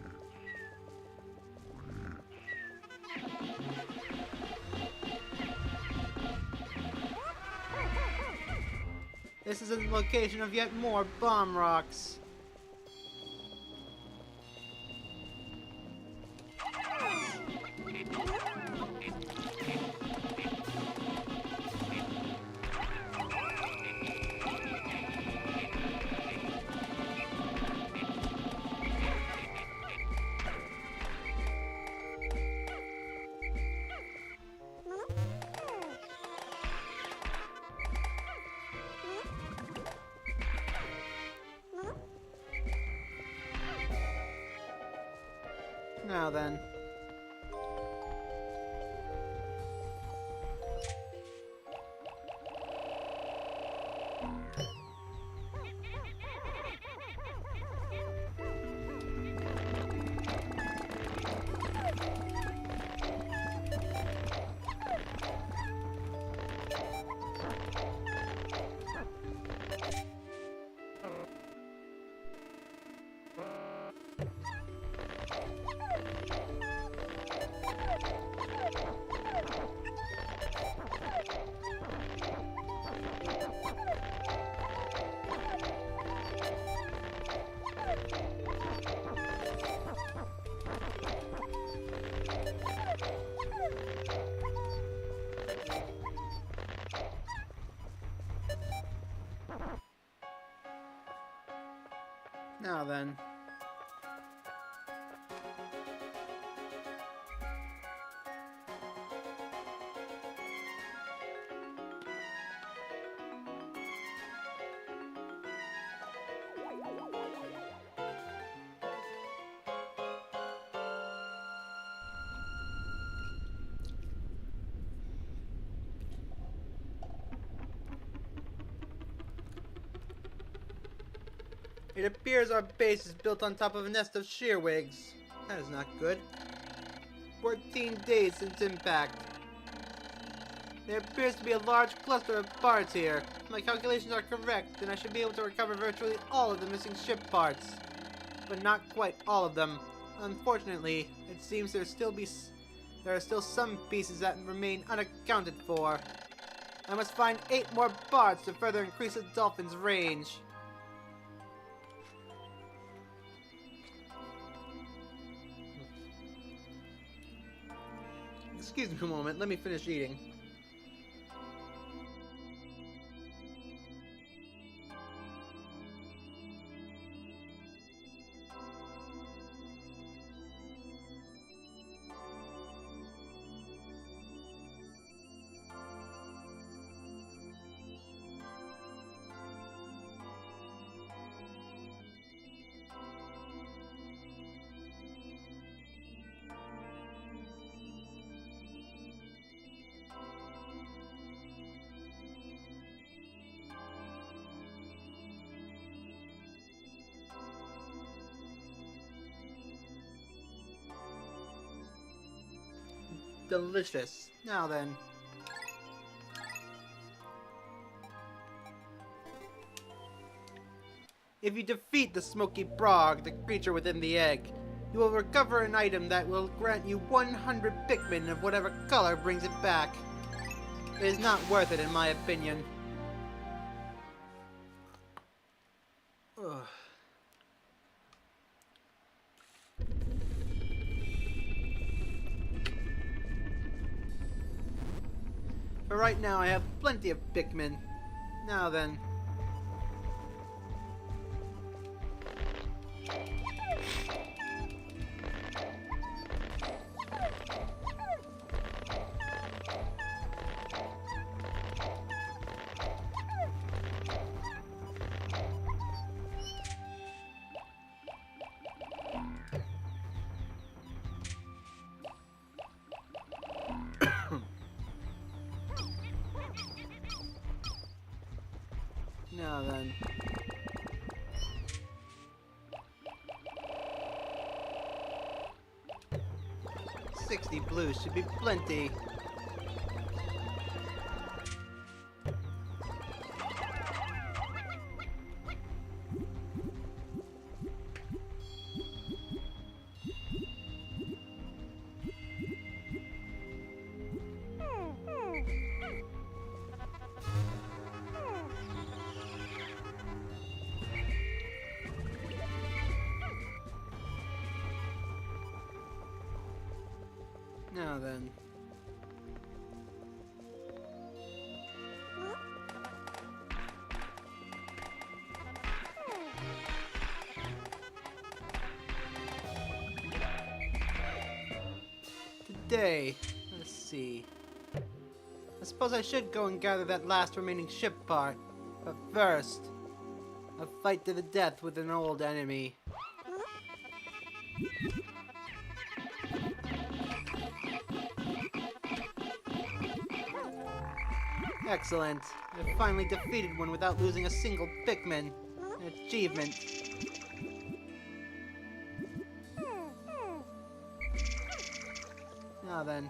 This is the location of yet more bomb rocks. Now then. Now then. It appears our base is built on top of a nest of shearwigs. That is not good. 14 days since impact. There appears to be a large cluster of parts here. If my calculations are correct, then I should be able to recover virtually all of the missing ship parts. But not quite all of them. Unfortunately, it seems there are still some pieces that remain unaccounted for. I must find 8 more parts to further increase the Dolphin's range. Excuse me a moment, let me finish eating. Delicious. Now then. If you defeat the Smoky Brog, the creature within the egg, you will recover an item that will grant you 100 Pikmin of whatever color brings it back. It is not worth it in my opinion. Ugh. For right now, I have plenty of Pikmin. Now then. then. 60 blues should be plenty. Now then. Today, let's see. I suppose I should go and gather that last remaining ship part. But first, a fight to the death with an old enemy. Excellent. I finally defeated one without losing a single Pikmin. An achievement. Now then.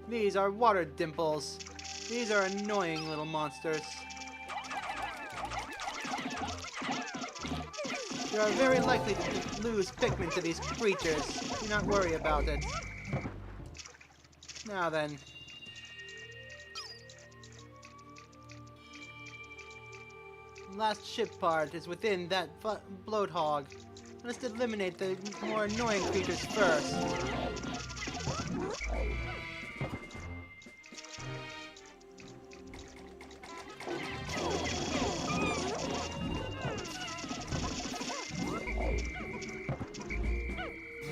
These are water dimples. These are annoying little monsters. You are very likely to lose Pikmin to these creatures. Do not worry about it. Now then. Last ship part is within that bloat hog. Let's eliminate the more annoying creatures first.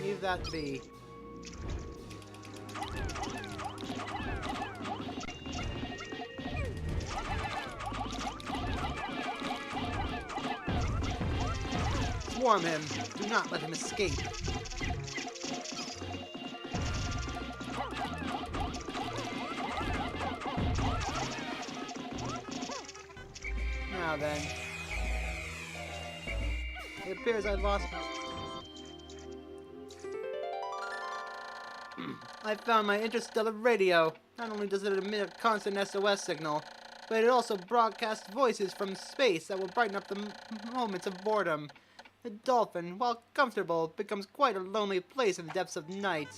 Leave that be. Swarm him. Do not let him escape. Now then. It appears I lost... I found my interstellar radio. Not only does it emit a constant SOS signal, but it also broadcasts voices from space that will brighten up the moments of boredom. The Dolphin, while comfortable, becomes quite a lonely place in the depths of night.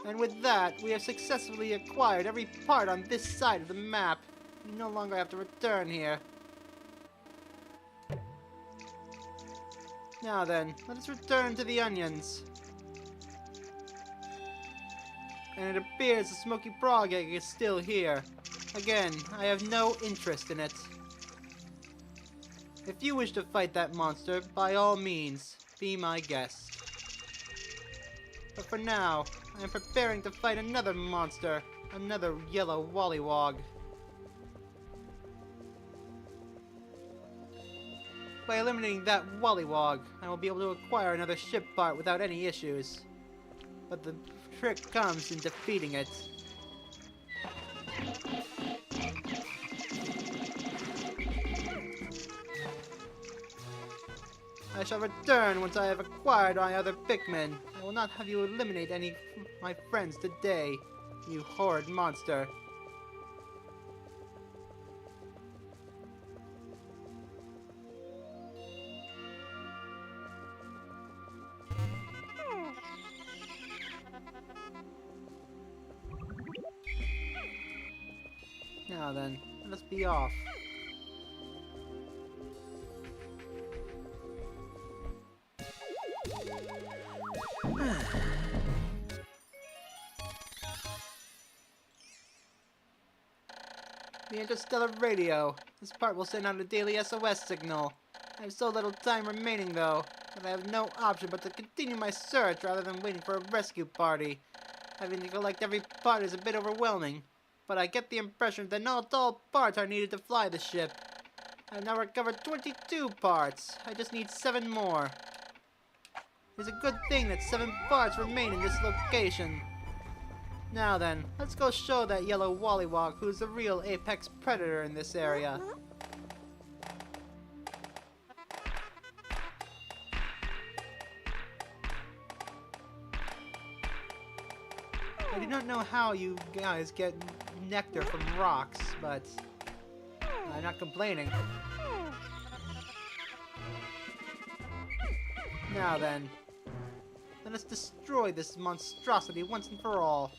And with that, we have successfully acquired every part on this side of the map. We no longer have to return here. Now then, let us return to the onions. And it appears the smoky frog egg is still here. Again, I have no interest in it. If you wish to fight that monster, by all means, be my guest. But for now, I am preparing to fight another monster, another yellow wollywog. By eliminating that wollywog, I will be able to acquire another ship part without any issues. But the trick comes in defeating it. I shall return once I have acquired my other Pikmin. I will not have you eliminate any of my friends today, you horrid monster. Now then, let us be off. The interstellar radio. This part will send out a daily SOS signal. I have so little time remaining though, that I have no option but to continue my search rather than waiting for a rescue party. Having to collect every part is a bit overwhelming, but I get the impression that not all parts are needed to fly the ship. I have now recovered 22 parts. I just need 7 more. It's a good thing that 7 parts remain in this location. Now then, let's go show that yellow wollywog who's the real apex predator in this area. I do not know how you guys get nectar from rocks, but I'm not complaining. Now then, let us destroy this monstrosity once and for all.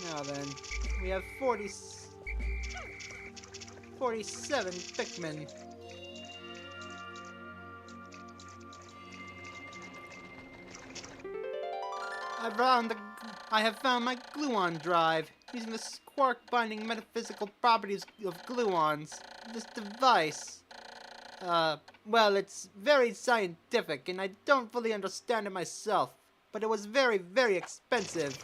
Now then, we have 47 Pikmin. I have found my gluon drive. Using the quark binding metaphysical properties of gluons, this device, well, it's very scientific, and I don't fully understand it myself, but it was very, very expensive.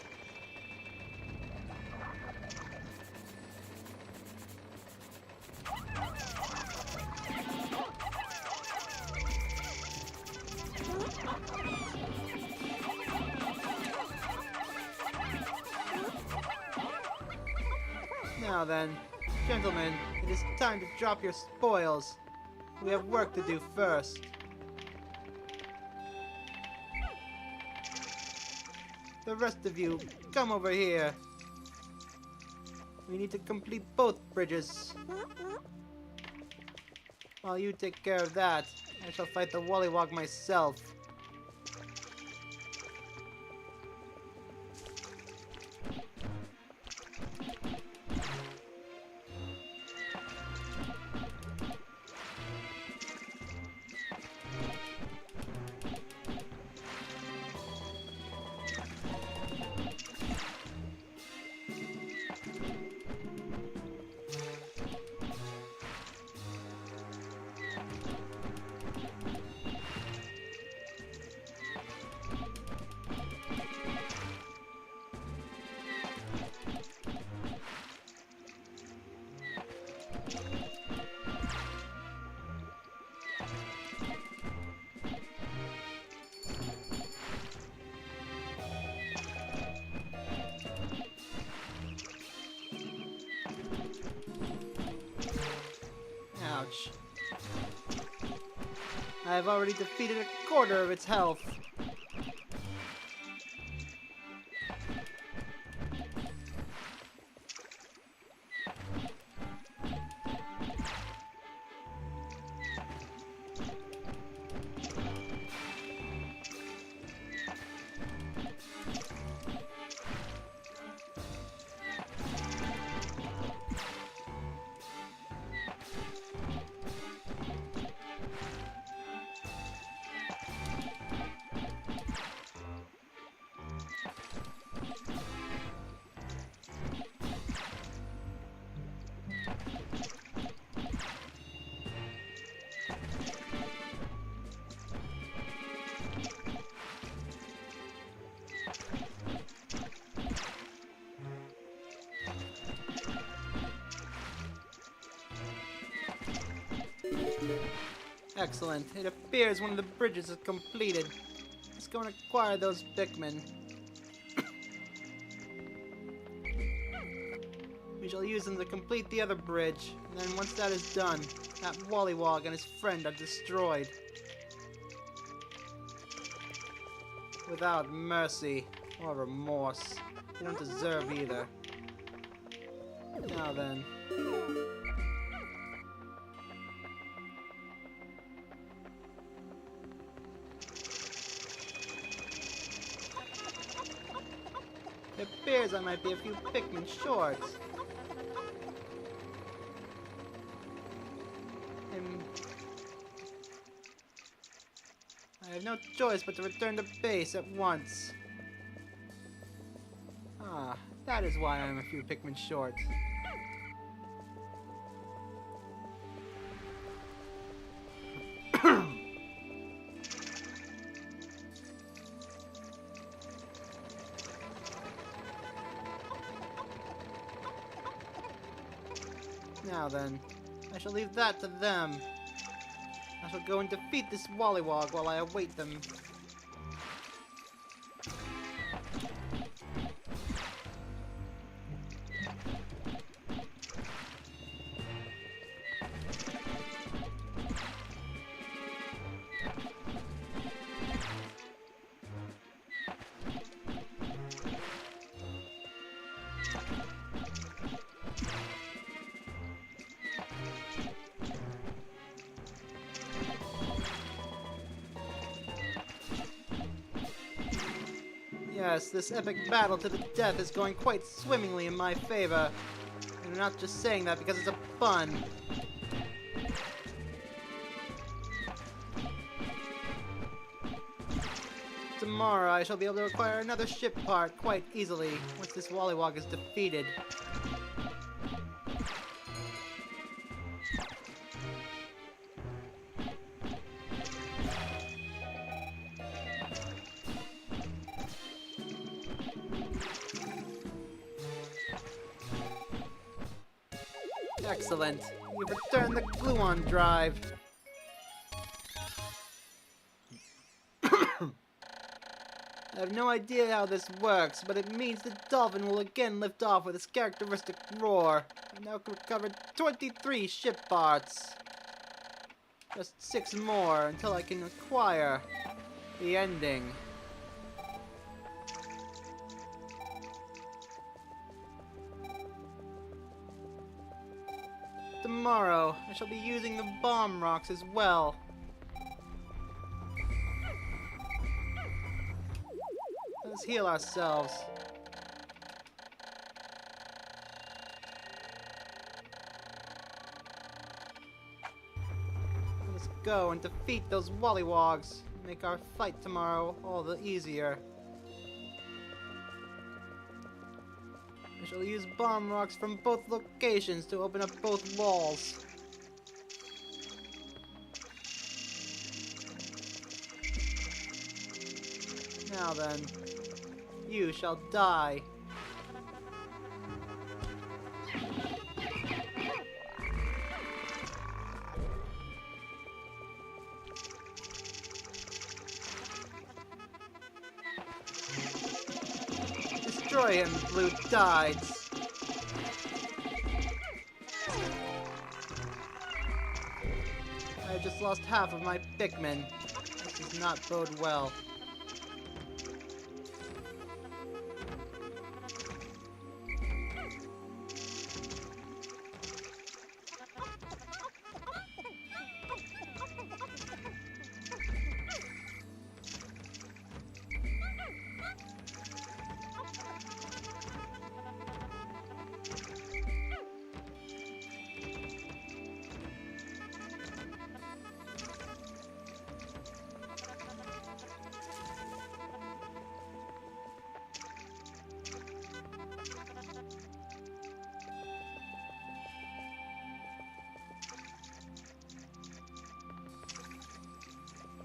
Now then, gentlemen, it is time to drop your spoils. We have work to do first. The rest of you, come over here. We need to complete both bridges. While you take care of that, I shall fight the wollywog myself. Ouch. I have already defeated a quarter of its health. Excellent. It appears one of the bridges is completed. Let's go and acquire those Pikmin. We shall use them to complete the other bridge, and then once that is done, that wollywog and his friend are destroyed. Without mercy or remorse. They don't deserve either. Now then. It appears I might be a few Pikmin short. I have no choice but to return to base at once. Ah, that is why I'm a few Pikmin short. Now then, I shall leave that to them. I shall go and defeat this Wollywog while I await them. Yes, this epic battle to the death is going quite swimmingly in my favor. And I'm not just saying that because it's a fun. Tomorrow I shall be able to acquire another ship part quite easily once this Wollywog is defeated. Excellent. You've returned the gluon drive. I have no idea how this works, but it means the Dolphin will again lift off with its characteristic roar. I've now recovered 23 ship parts. Just 6 more until I can acquire the ending. Tomorrow, I shall be using the bomb rocks as well. Let's heal ourselves. Let's go and defeat those Wollywogs. Make our fight tomorrow all the easier. I shall use bomb rocks from both locations to open up both walls. Now then, you shall die. Destroy him, blue tides. I have just lost half of my Pikmin. This does not bode well.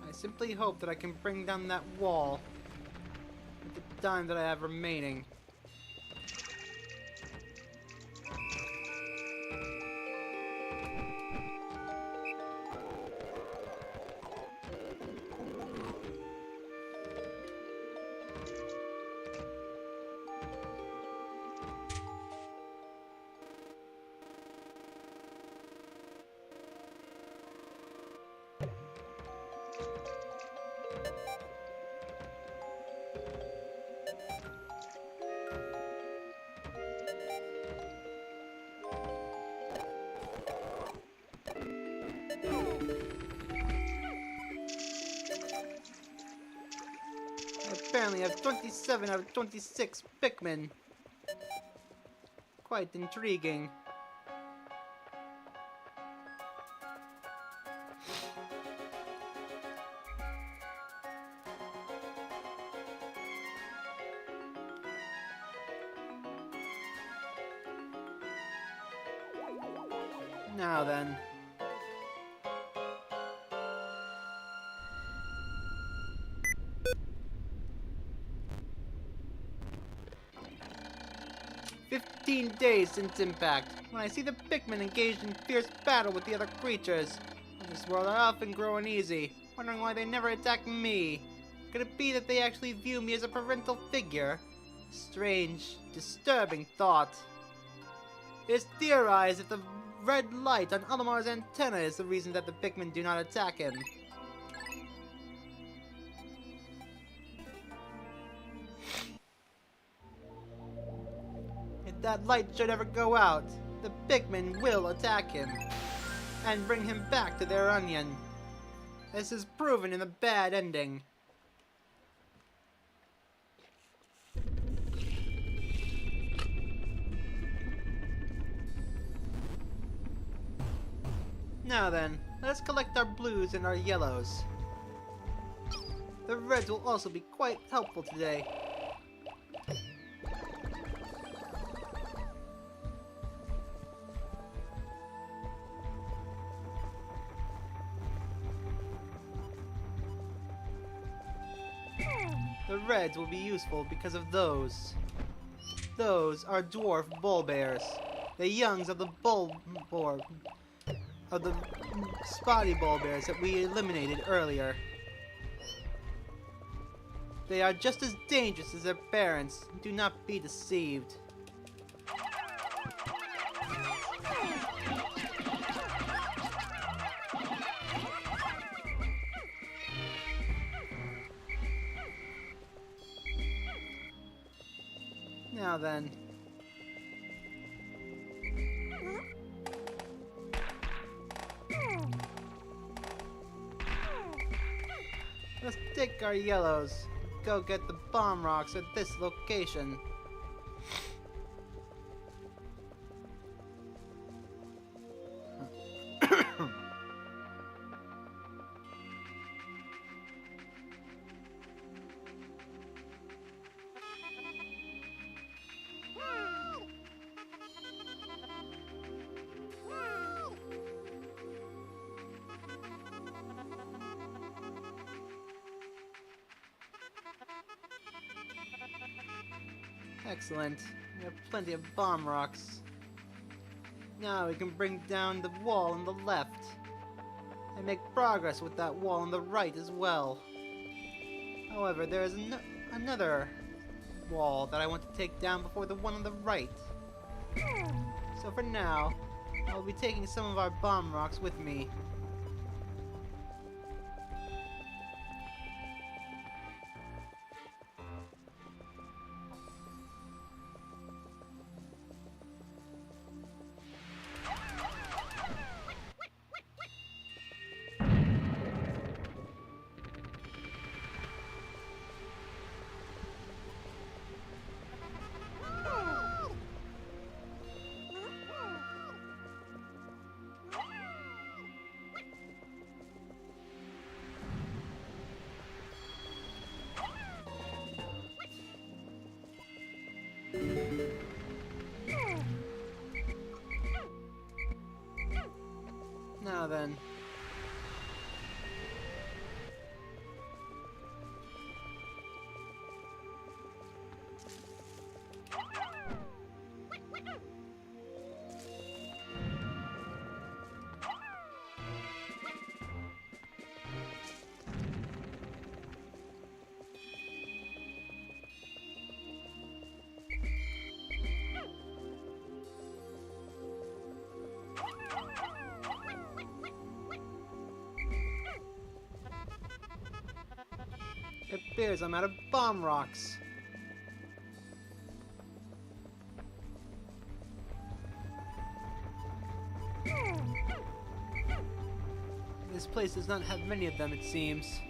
I simply hope that I can bring down that wall with the time that I have remaining. I apparently have 27 out of 26 Pikmin. Quite intriguing. Now then. 15 days since impact, when I see the Pikmin engaged in fierce battle with the other creatures. In this world, I often grow uneasy, wondering why they never attack me. Could it be that they actually view me as a parental figure? Strange, disturbing thought. It is theorized that the red light on Olimar's antenna is the reason that the Pikmin do not attack him. If that light should ever go out, the Pikmin will attack him and bring him back to their onion. This is proven in the bad ending. Now then, let's collect our blues and our yellows. The reds will also be quite helpful today. The reds will be useful because of those. Those are dwarf bull bears, the youngs of the spotty bull bears that we eliminated earlier. They are just as dangerous as their parents. Do not be deceived. Now then. Let's take our yellows. Go get the bomb rocks at this location. Excellent. We have plenty of bomb rocks. Now we can bring down the wall on the left. And make progress with that wall on the right as well. However, there is another wall that I want to take down before the one on the right. So for now, I'll be taking some of our bomb rocks with me. Now then. It appears I'm out of bomb rocks. This place does not have many of them, it seems.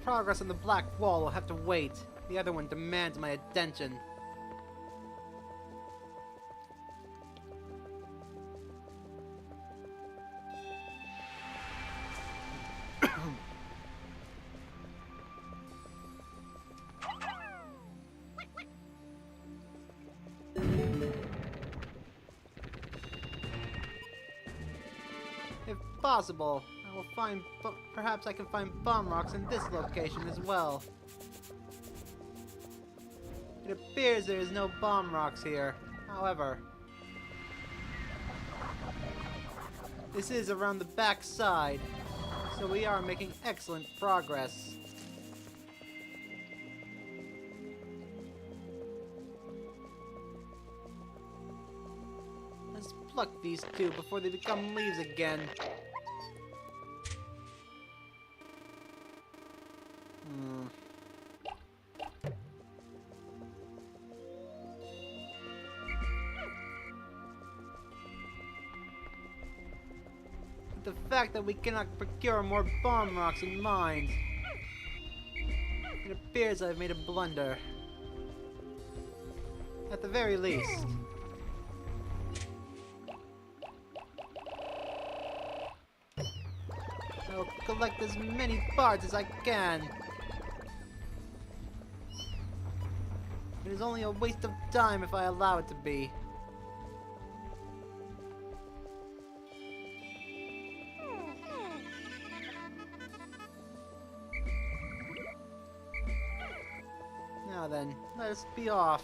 Progress on the black wall will have to wait. The other one demands my attention. If possible, I will find. Perhaps I can find bomb rocks in this location as well. It appears there is no bomb rocks here. However, this is around the back side, so we are making excellent progress. Let's pluck these two before they become leaves again. The fact that we cannot procure more bomb rocks and mines. It appears I've made a blunder. At the very least. I'll collect as many parts as I can. It is only a waste of time if I allow it to be. Now then, let us be off.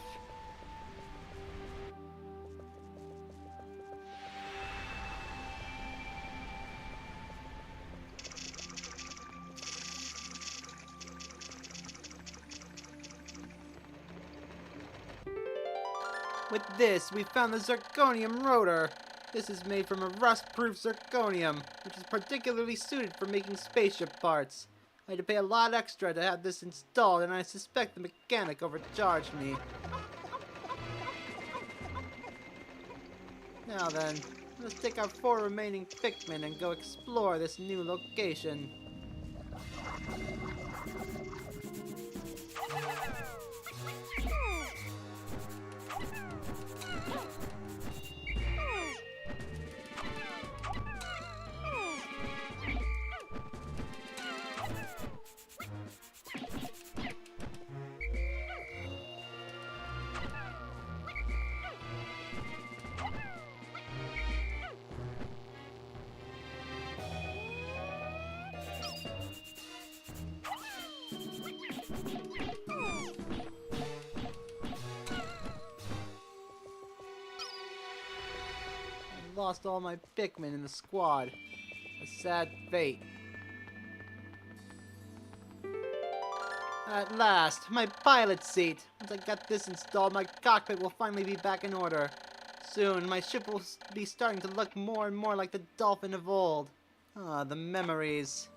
With this, we found the zirconium rotor. This is made from a rust-proof zirconium, which is particularly suited for making spaceship parts. I had to pay a lot extra to have this installed, and I suspect the mechanic overcharged me. Now then, let's take our 4 remaining Pikmin and go explore this new location. Lost all my Pikmin in the squad. A sad fate. At last, my pilot seat. Once I got this installed, my cockpit will finally be back in order. Soon, my ship will be starting to look more and more like the Dolphin of old. Ah, the memories.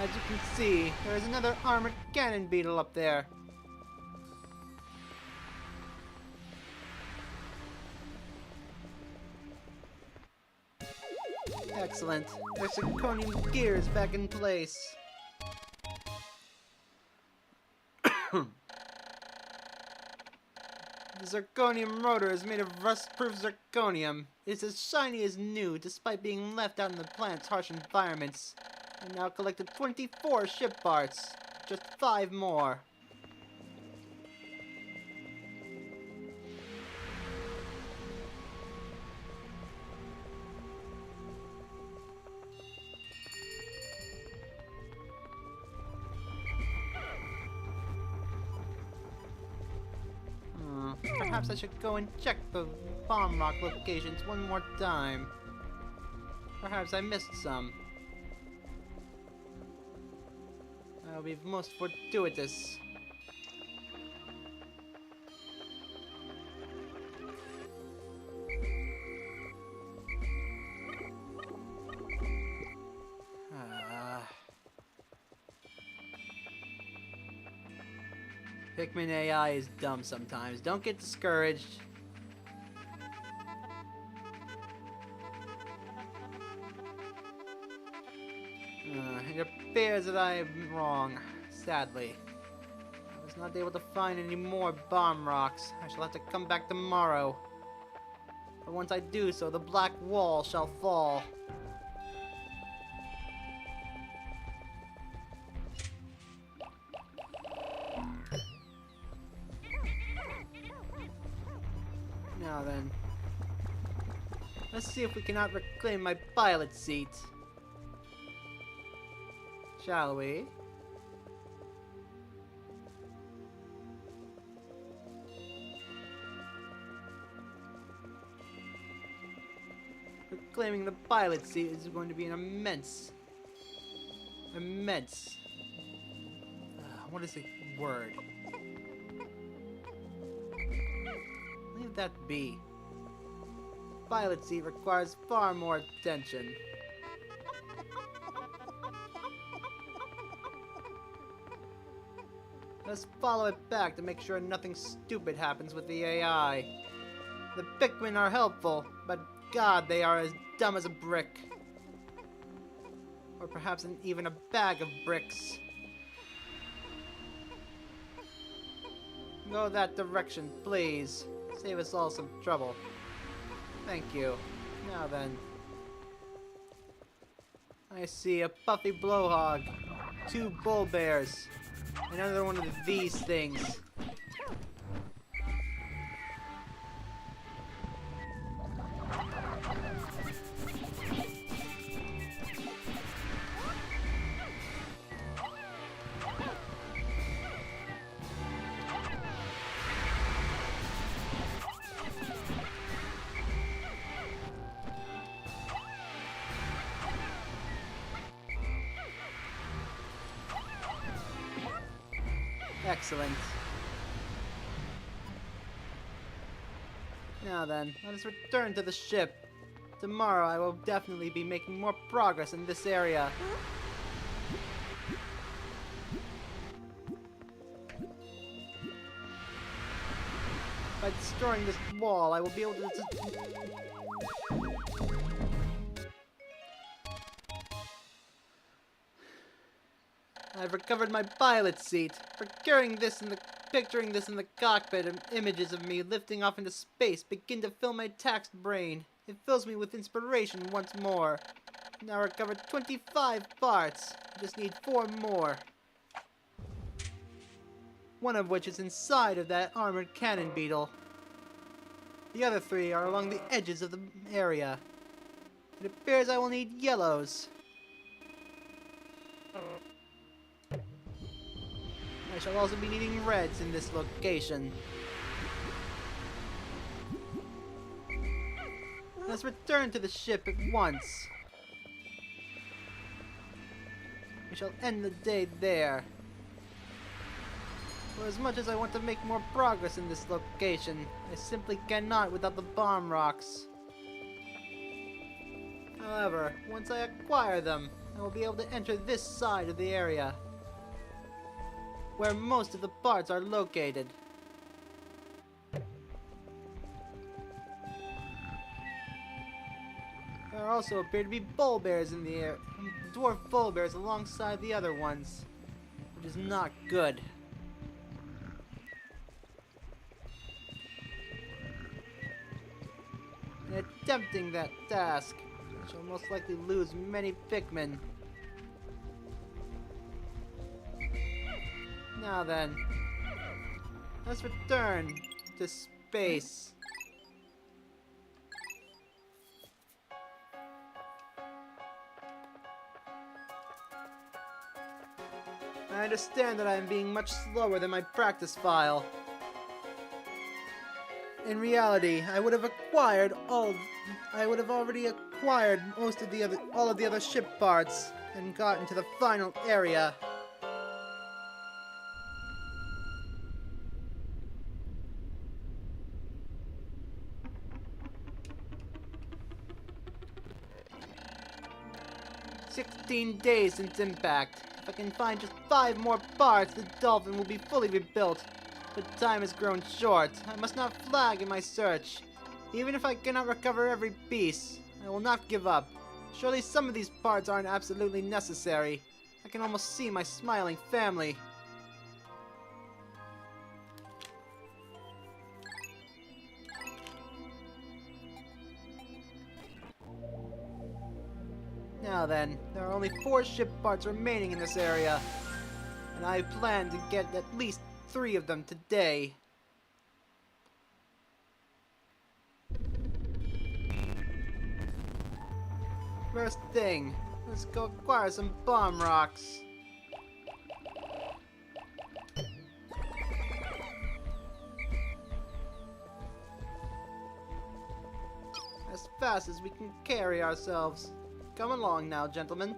As you can see, there is another armored cannon beetle up there. Excellent. Their zirconium gear is back in place. The zirconium rotor is made of rust-proof zirconium. It is as shiny as new, despite being left out in the planet's harsh environments. I now collected 24 ship parts. Just 5 more. Perhaps I should go and check the bomb rock locations one more time. Perhaps I missed some. That'll be most fortuitous. Pikmin AI is dumb sometimes. Don't get discouraged. It appears that I am wrong, sadly. I was not able to find any more bomb rocks. I shall have to come back tomorrow. But once I do so, the black wall shall fall. Now then, Let's see if we cannot reclaim my pilot seat. Shall we? Reclaiming the pilot seat is going to be an immense... what is the word? Leave that be. Pilot seat requires far more attention. Let's follow it back to make sure nothing stupid happens with the AI. The Pikmin are helpful, but God, they are as dumb as a brick. Or perhaps even a bag of bricks. Go that direction, please. Save us all some trouble. Thank you. Now then. I see a puffy blowhog, 2 bull bears, another one of these things. Excellent. Now then, let us return to the ship. Tomorrow I will definitely be making more progress in this area. By destroying this wall, I will be able to... I've recovered my pilot seat. Picturing this in the cockpit, and images of me lifting off into space begin to fill my taxed brain. It fills me with inspiration once more. Now recovered 25 parts. I just need 4 more. One of which is inside of that armored cannon beetle. The other 3 are along the edges of the area. It appears I will need yellows. I shall also be needing reds in this location. Let's return to the ship at once. We shall end the day there. For as much as I want to make more progress in this location, I simply cannot without the bomb rocks. However, once I acquire them, I will be able to enter this side of the area, where most of the parts are located. There also appear to be bull bears in the air, dwarf bull bears alongside the other ones, which is not good. In attempting that task, I shall most likely lose many Pikmin. Now then, let's return to space. I understand that I am being much slower than my practice file. In reality, I would have already acquired all of the other ship parts and gotten to the final area. "16 days since impact. If I can find just 5 more parts, the Dolphin will be fully rebuilt. But time has grown short. I must not flag in my search. Even if I cannot recover every piece, I will not give up. Surely some of these parts aren't absolutely necessary. I can almost see my smiling family." Now then, there are only 4 ship parts remaining in this area, and I plan to get at least 3 of them today. First thing, let's go acquire some bomb rocks. As fast as we can carry ourselves. Come along now, gentlemen.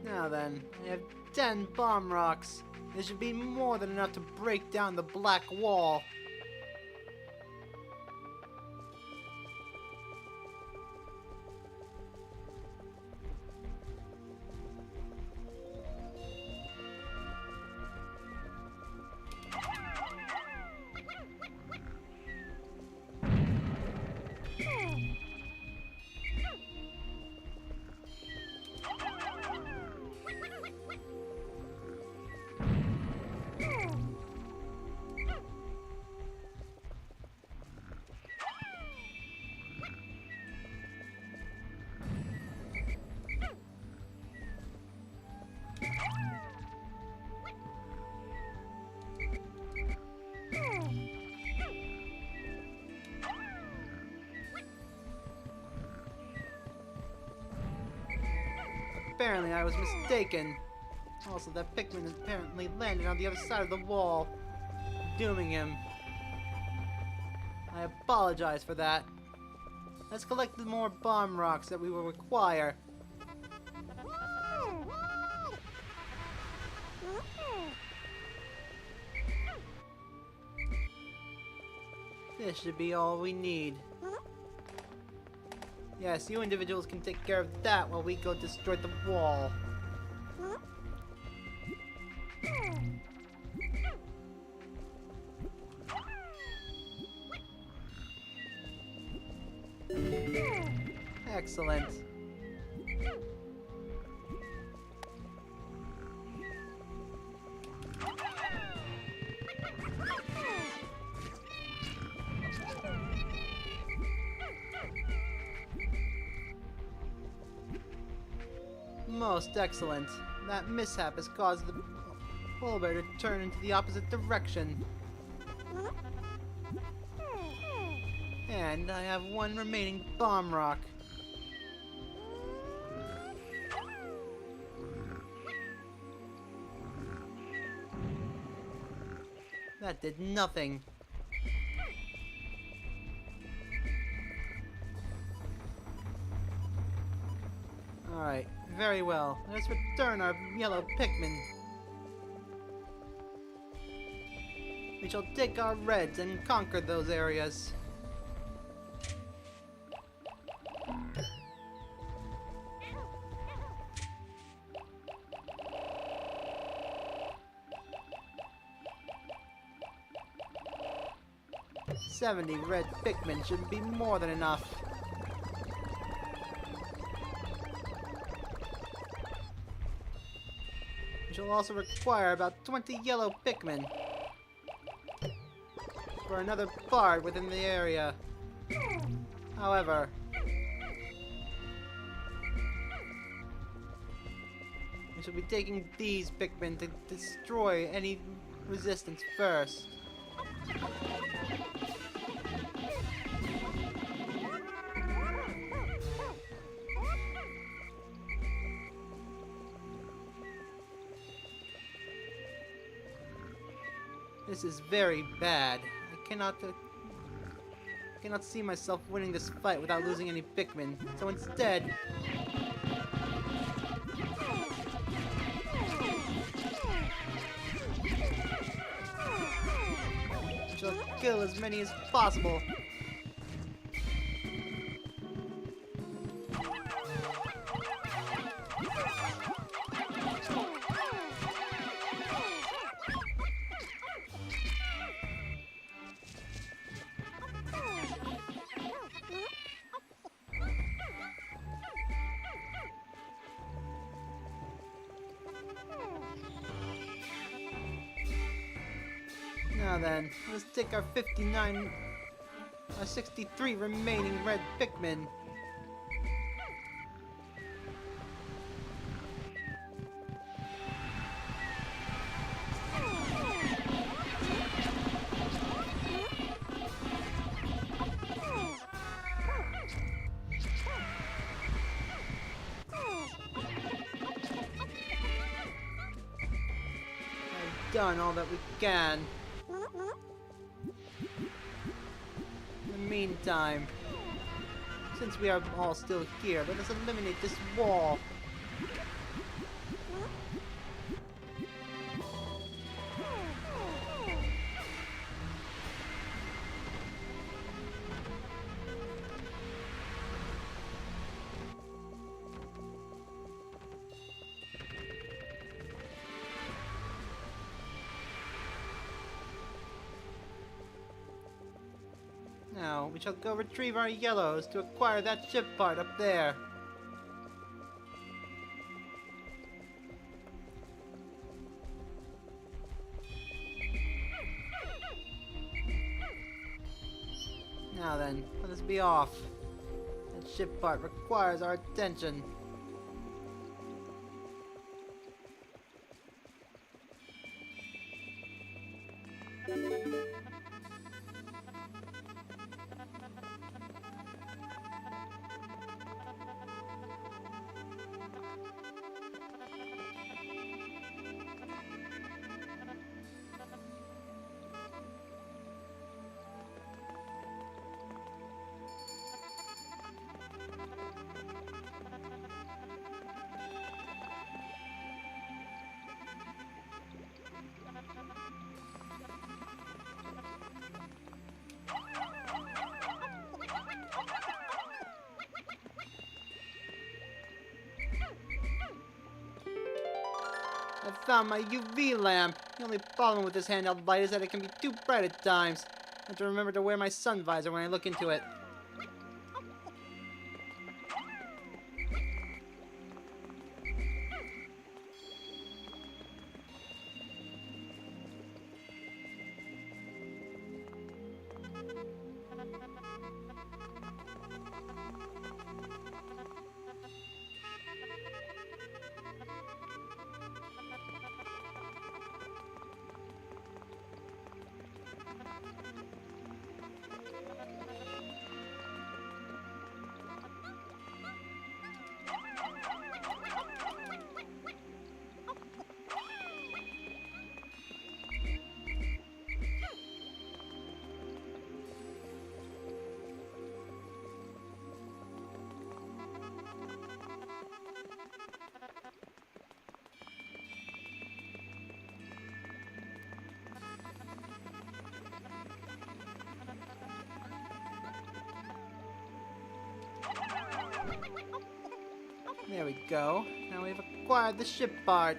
Now then, I have 10 bomb rocks. This should be more than enough to break down the black wall. Apparently I was mistaken. Also, that Pikmin apparently landed on the other side of the wall, dooming him. I apologize for that. Let's collect the more bomb rocks that we will require. This should be all we need. Yes, you individuals can take care of that while we go destroy the wall. Excellent. Most excellent. That mishap has caused the polar bear to turn into the opposite direction. And I have one remaining bomb rock. That did nothing. Alright, very well. Let's return our yellow Pikmin. We shall take our reds and conquer those areas. "70 red Pikmin should be more than enough." We shall also require about 20 yellow Pikmin for another part within the area. However, we shall be taking these Pikmin to destroy any resistance first. This is very bad. I cannot see myself winning this fight without losing any Pikmin. So instead, I shall kill as many as possible. Now then, let's take our 63 remaining red Pikmin. Done all that we can. In the meantime, since we are all still here, let us eliminate this wall. Now, we shall go retrieve our yellows to acquire that ship part up there. Now then, let us be off. That ship part requires our attention. I found my UV lamp. The only problem with this handheld light is that it can be too bright at times. I have to remember to wear my sun visor when I look into it. There we go. Now we've acquired the ship part.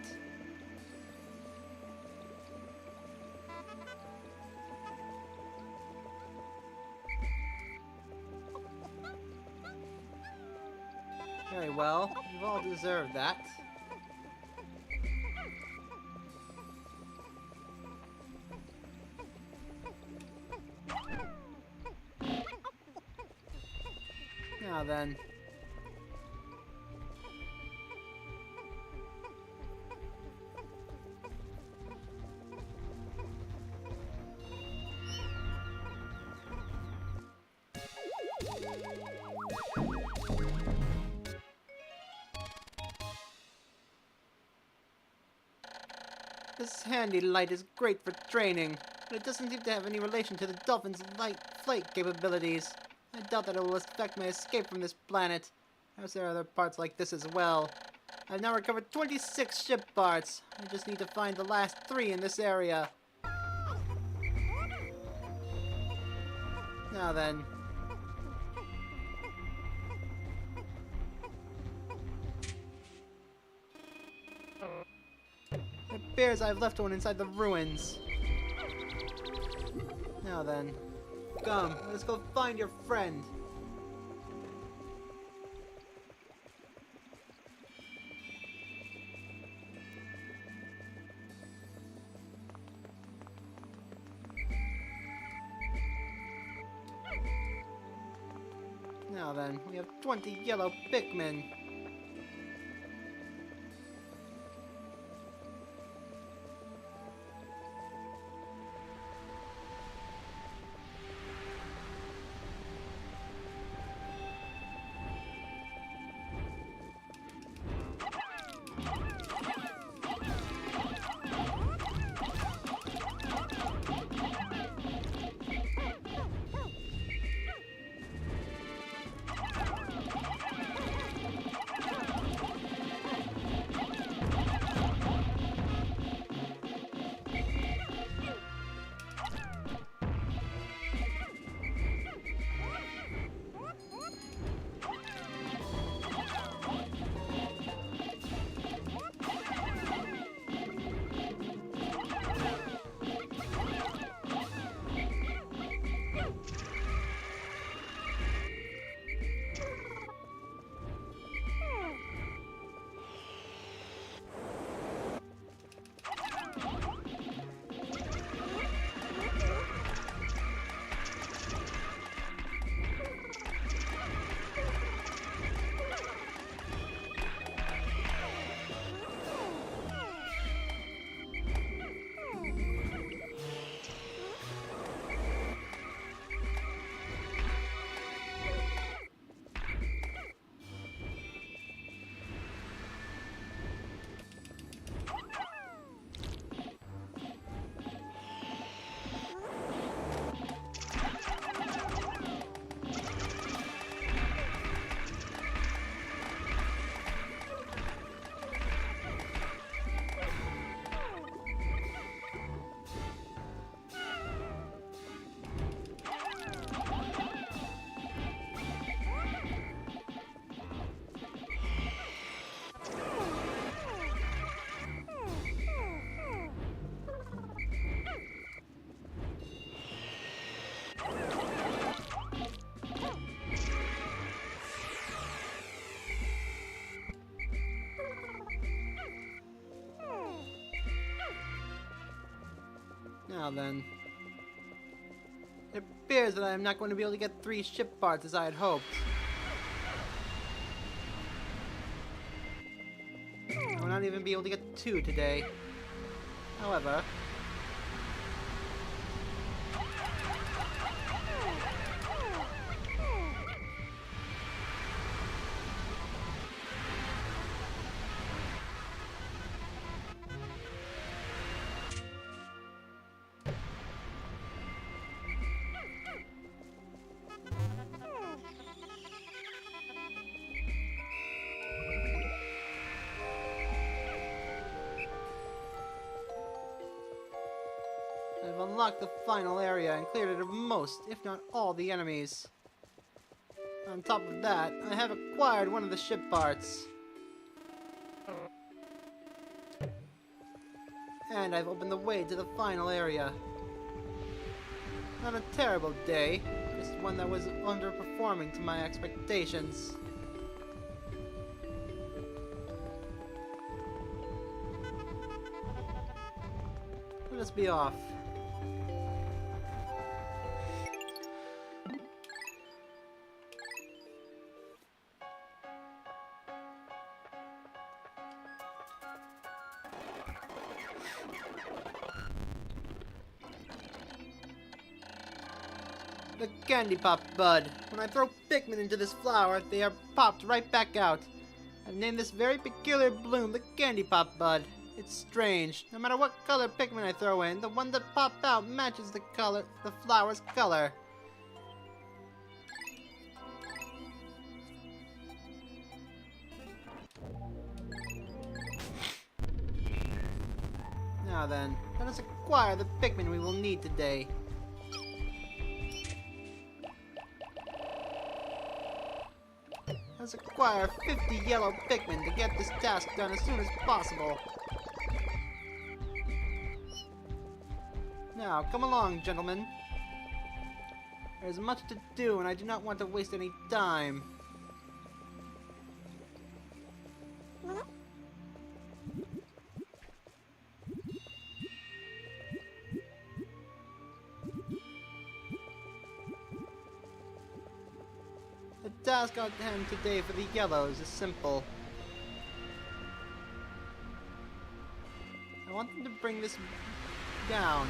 Very well. You've all deserved that. Now then. This handy light is great for training, but it doesn't seem to have any relation to the Dolphin's light flight capabilities. I doubt that it will affect my escape from this planet, as there are other parts like this as well. I've now recovered 26 ship parts. I just need to find the last 3 in this area. Now then. It appears I've left one inside the ruins. Now then. Come, let's go find your friend. Now then, we have 20 yellow Pikmin. Now then, it appears that I am not going to be able to get 3 ship parts as I had hoped. I will not even be able to get 2 today. However, I've unlocked the final area and cleared it of most, if not all, the enemies. On top of that, I have acquired one of the ship parts. And I've opened the way to the final area. Not a terrible day, just one that was underperforming to my expectations. Let us be off. The candy pop bud. When I throw Pikmin into this flower, they are popped right back out. I've named this very peculiar bloom the candy pop bud. It's strange. No matter what color Pikmin I throw in, the one that pop out matches the flower's color. Now then, let us acquire the Pikmin we will need today. Let's acquire 50 yellow Pikmin to get this task done as soon as possible. Now, come along, gentlemen. There's much to do, and I do not want to waste any time. The task on hand today for the yellows is simple. I want them to bring this down.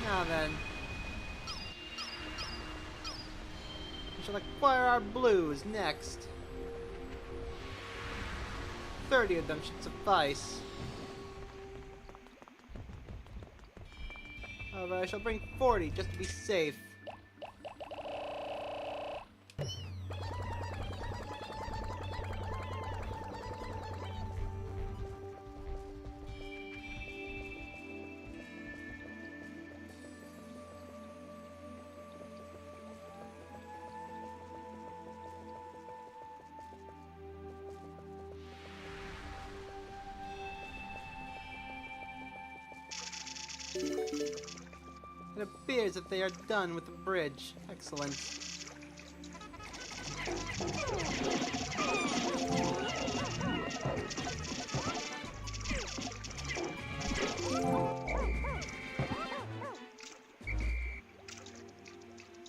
Now then, we shall acquire our blues next. 30 of them should suffice. However, I shall bring 40 just to be safe. It appears that they are done with the bridge. Excellent.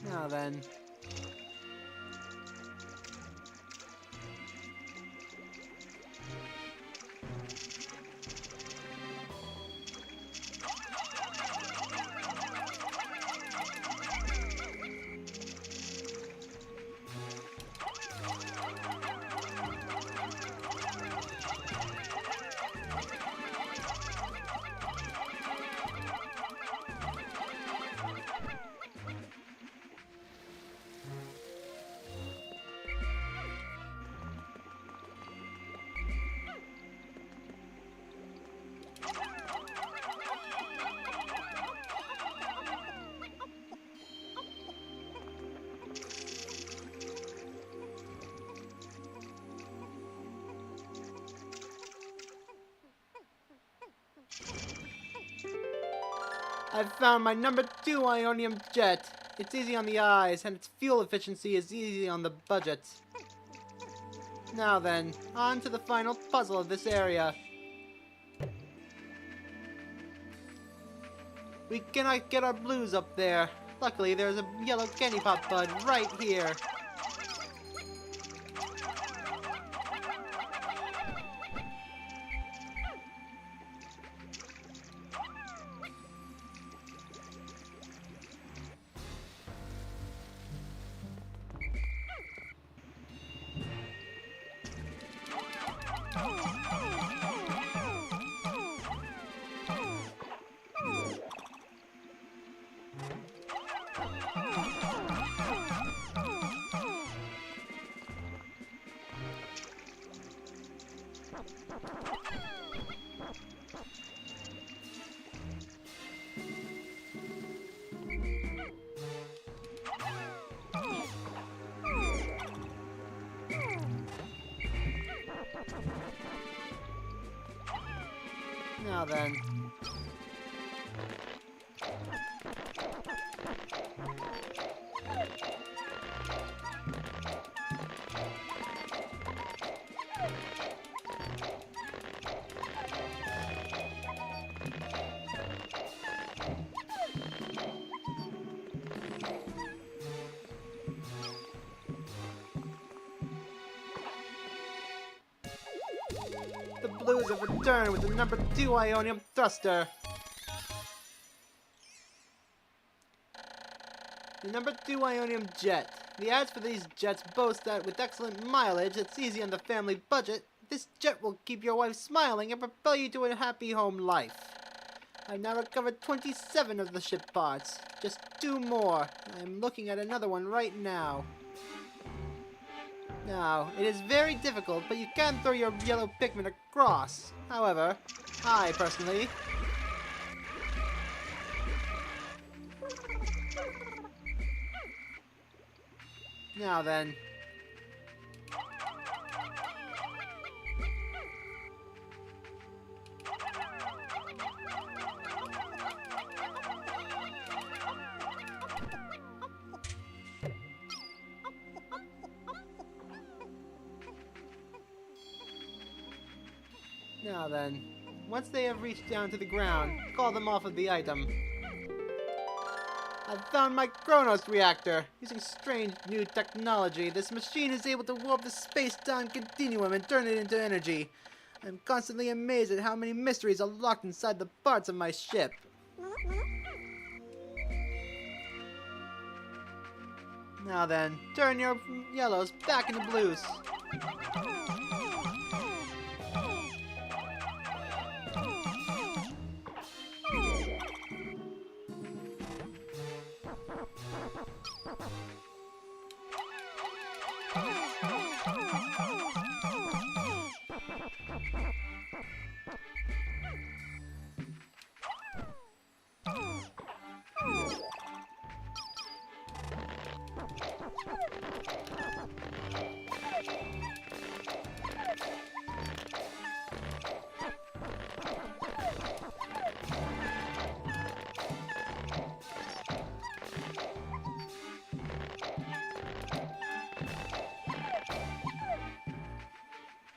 Now then. I've found my number 2 Ionium jet. It's easy on the eyes, and its fuel efficiency is easy on the budget. Now then, on to the final puzzle of this area. We cannot get our blues up there. Luckily, there's a yellow candy pop bud right here. Now then. The blues have returned with the number 2 Ionium thruster. The number 2 Ionium jet. The ads for these jets boast that with excellent mileage that's easy on the family budget, this jet will keep your wife smiling and propel you to a happy home life. I've now recovered 27 of the ship parts. Just 2 more. I'm looking at another one right now. Now, it is very difficult, but you can throw your yellow Pikmin across. However, I personally Now then. Now then, once they have reached down to the ground, call them off of the item. I've found my Kronos reactor! Using strange new technology, this machine is able to warp the space-time continuum and turn it into energy. I'm constantly amazed at how many mysteries are locked inside the parts of my ship. Now then, turn your yellows back into blues.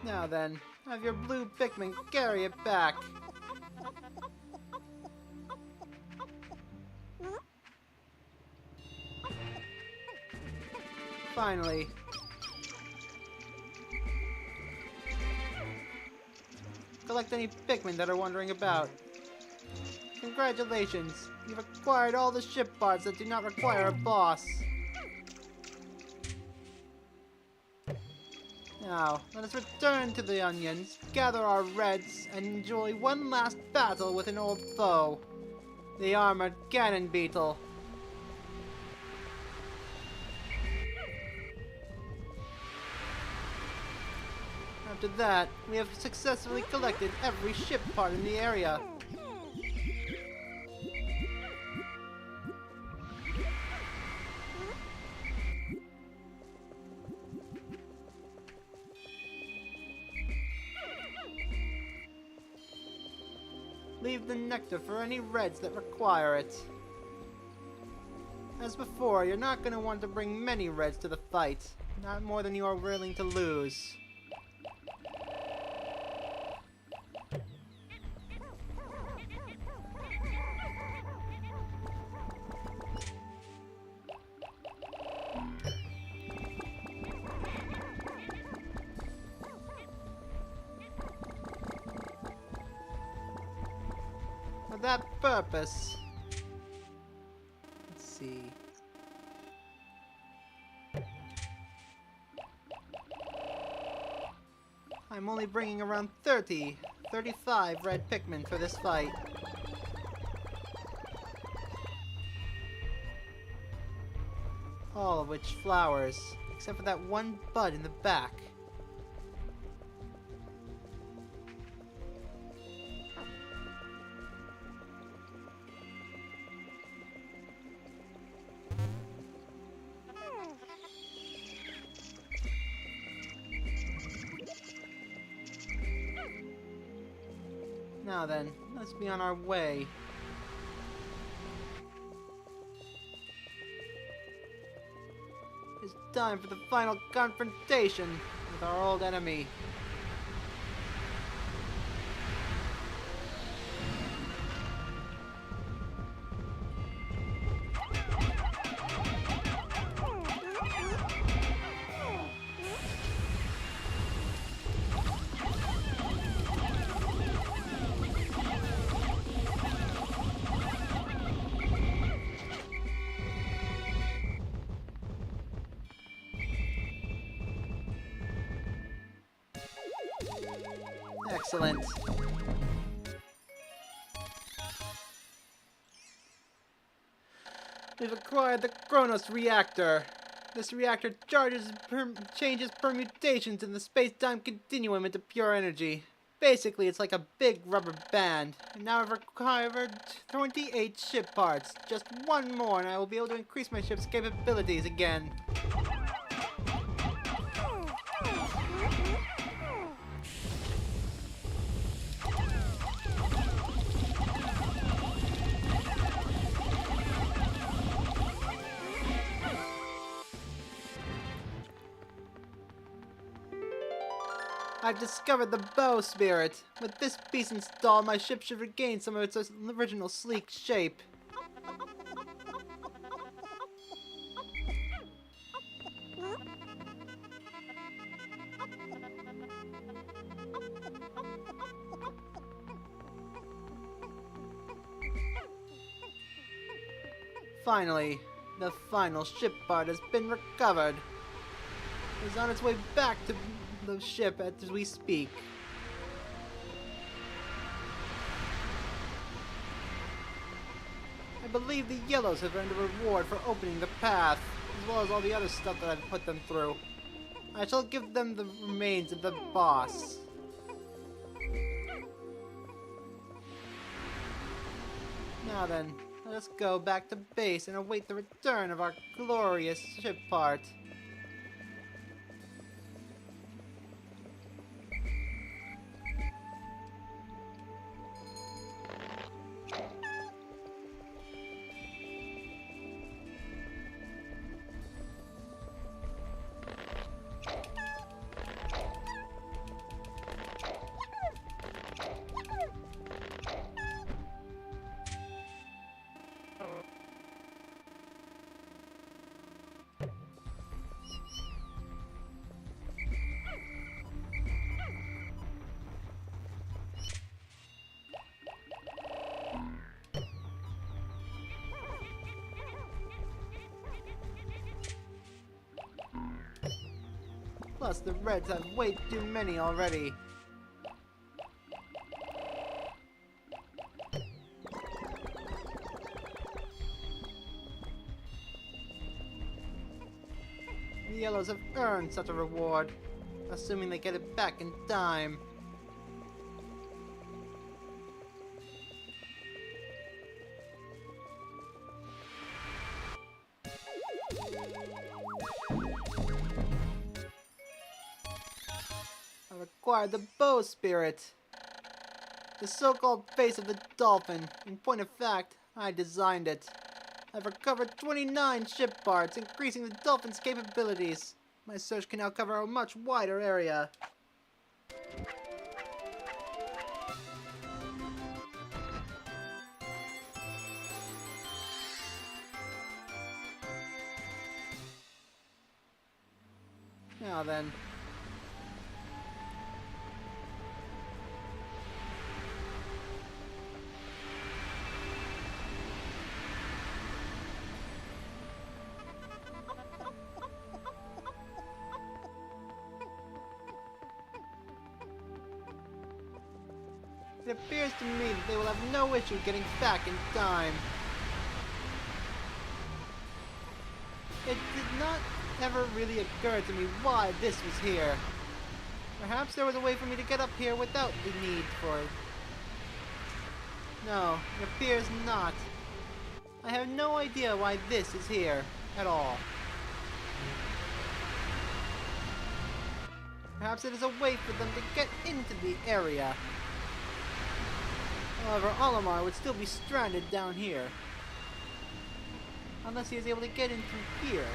Now then, have your blue Pikmin carry it back. Finally. Collect any Pikmin that are wandering about. Congratulations, you've acquired all the ship parts that do not require a boss. Now, let us return to the onions, gather our reds, and enjoy one last battle with an old foe. The armored cannon beetle. After that, we have successfully collected every ship part in the area. Leave the nectar for any reds that require it. As before, you're not going to want to bring many reds to the fight. Not more than you are willing to lose. For that purpose, let's see. I'm only bringing around 35 red Pikmin for this fight. All of which flowers, except for that one bud in the back. Now then, let's be on our way. It's time for the final confrontation with our old enemy. Excellent. We've acquired the Kronos reactor. This reactor changes permutations in the space-time continuum into pure energy. Basically, it's like a big rubber band. And now I've recovered 28 ship parts. Just one more and I will be able to increase my ship's capabilities again. I've discovered the bowsprit. With this piece installed, my ship should regain some of its original sleek shape. Finally, the final ship part has been recovered. It's on its way back to the ship as we speak. I believe the yellows have earned a reward for opening the path, as well as all the other stuff that I've put them through. I shall give them the remains of the boss. Now then, let us go back to base and await the return of our glorious ship part. Plus, the Reds have way too many already. The Yellows have earned such a reward, assuming they get it back in time. I require the bowsprit, the so-called face of the Dolphin. In point of fact, I designed it. I've recovered 29 ship parts, increasing the Dolphin's capabilities. My search can now cover a much wider area. Now then. It appears to me that they will have no issue getting back in time. It did not ever really occur to me why this was here. Perhaps there was a way for me to get up here without the need for it. No, it appears not. I have no idea why this is here at all. Perhaps it is a way for them to get into the area. However, Olimar would still be stranded down here. Unless he is able to get in through here.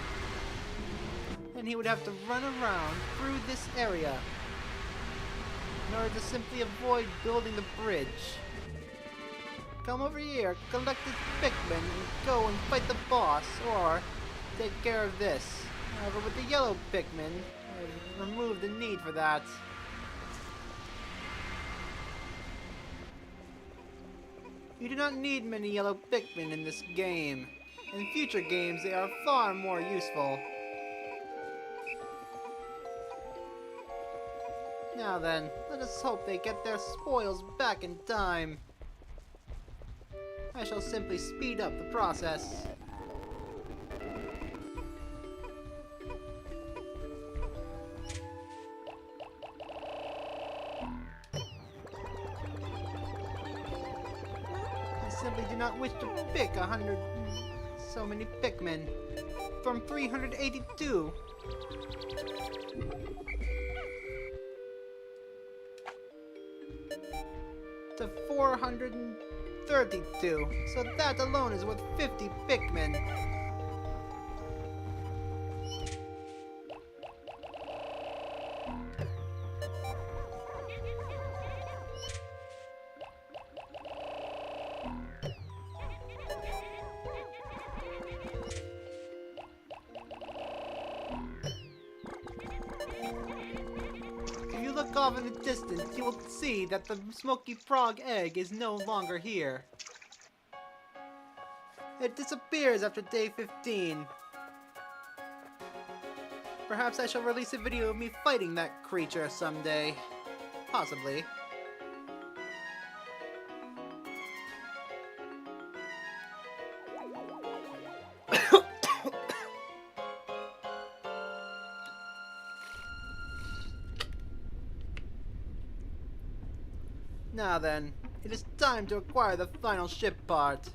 Then he would have to run around through this area in order to simply avoid building the bridge. Come over here, collect this Pikmin, and go and fight the boss, or take care of this. However, with the yellow Pikmin, I've removed the need for that. You do not need many yellow Pikmin in this game. In future games, they are far more useful. Now then, let us hope they get their spoils back in time. I shall simply speed up the process. I simply do not wish to pick 100 so many Pikmin from 382. To 432, so that alone is worth 50 Pikmin. If you look off in the distance, you will see that the smoky frog egg is no longer here. It disappears after day 15. Perhaps I shall release a video of me fighting that creature someday. Possibly. Now then, it is time to acquire the final ship part.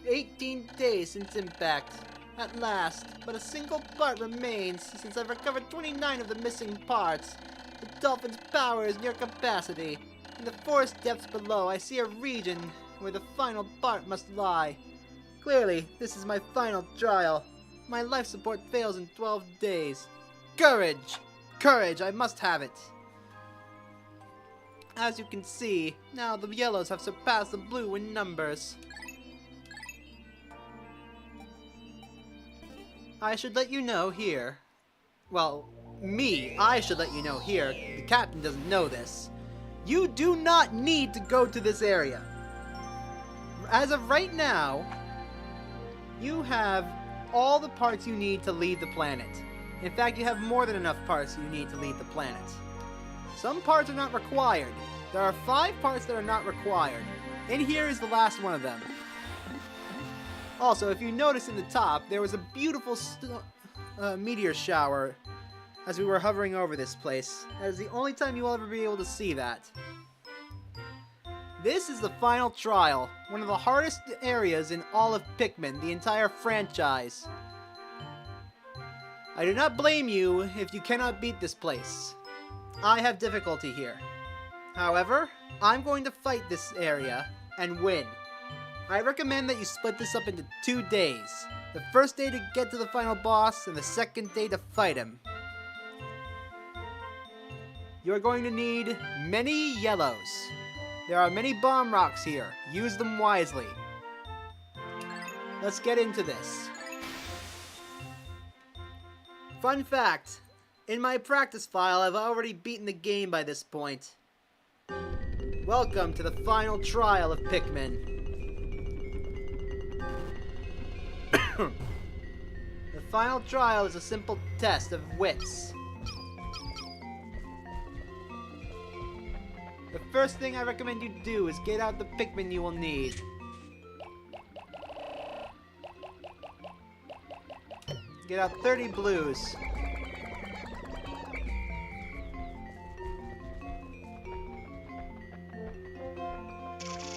"18 days since impact. At last, but a single part remains since I've recovered 29 of the missing parts. The Dolphin's power is near capacity. In the forest depths below, I see a region where the final part must lie. Clearly, this is my final trial. My life support fails in 12 days. Courage! Courage, I must have it. As you can see, now the yellows have surpassed the blue in numbers. I should let you know here. Well, I should let you know here. The captain doesn't know this. You do not need to go to this area. As of right now, you have all the parts you need to leave the planet. In fact, you have more than enough parts you need to leave the planet. Some parts are not required. There are 5 parts that are not required. In here is the last one of them. Also, if you notice in the top, there was a beautiful meteor shower as we were hovering over this place. That is the only time you will ever be able to see that. This is the final trial, one of the hardest areas in all of Pikmin, the entire franchise. I do not blame you if you cannot beat this place. I have difficulty here. However, I'm going to fight this area and win. I recommend that you split this up into 2 days. The first day to get to the final boss, and the second day to fight him. You are going to need many yellows. There are many bomb rocks here. Use them wisely. Let's get into this. Fun fact, in my practice file, I've already beaten the game by this point. Welcome to the final trial of Pikmin. The final trial is a simple test of wits. The first thing I recommend you do is get out the Pikmin you will need. Get out 30 blues.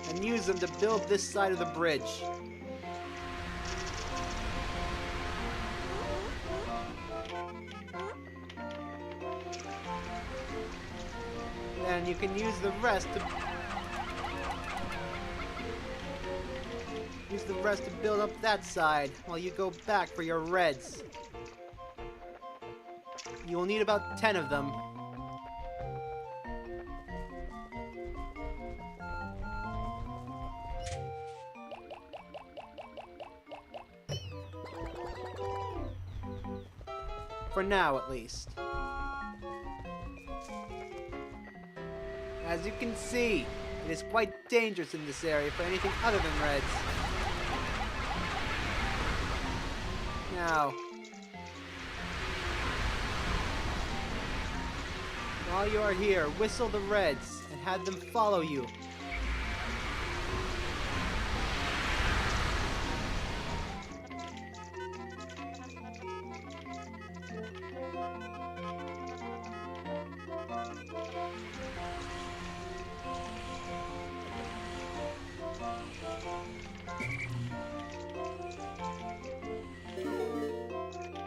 And use them to build this side of the bridge. And you can use the rest to build up that side while you go back for your reds. You will need about 10 of them. For now, at least. As you can see, it is quite dangerous in this area for anything other than reds. Now, while you are here, whistle the reds and have them follow you.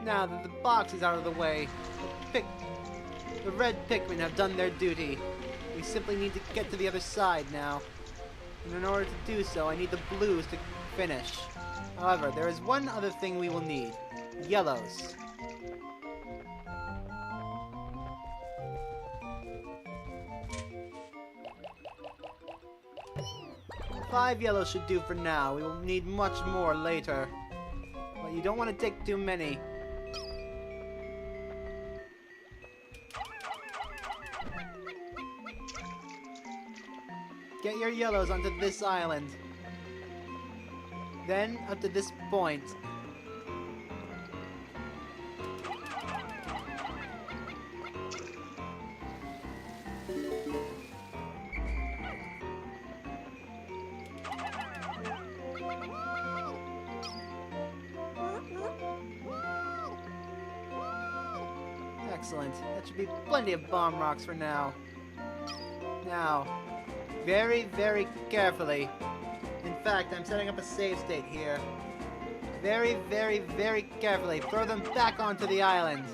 Now that the box is out of the way, the red Pikmin have done their duty. We simply need to get to the other side now. And in order to do so, I need the blues to finish. However, there is one other thing we will need. Yellows. 5 yellows should do for now. We will need much more later. But you don't want to take too many. Get your yellows onto this island. Then up to this point. Excellent. That should be plenty of bomb rocks for now. Now, very, very carefully. In fact, I'm setting up a save state here. Very, very, very carefully. Throw them back onto the island.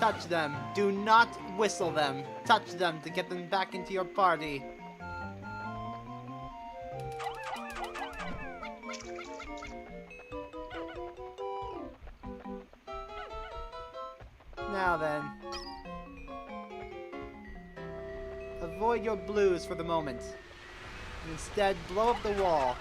Touch them. Do not whistle them. Touch them to get them back into your party. Now then. Avoid your blues for the moment. And instead, blow up the wall.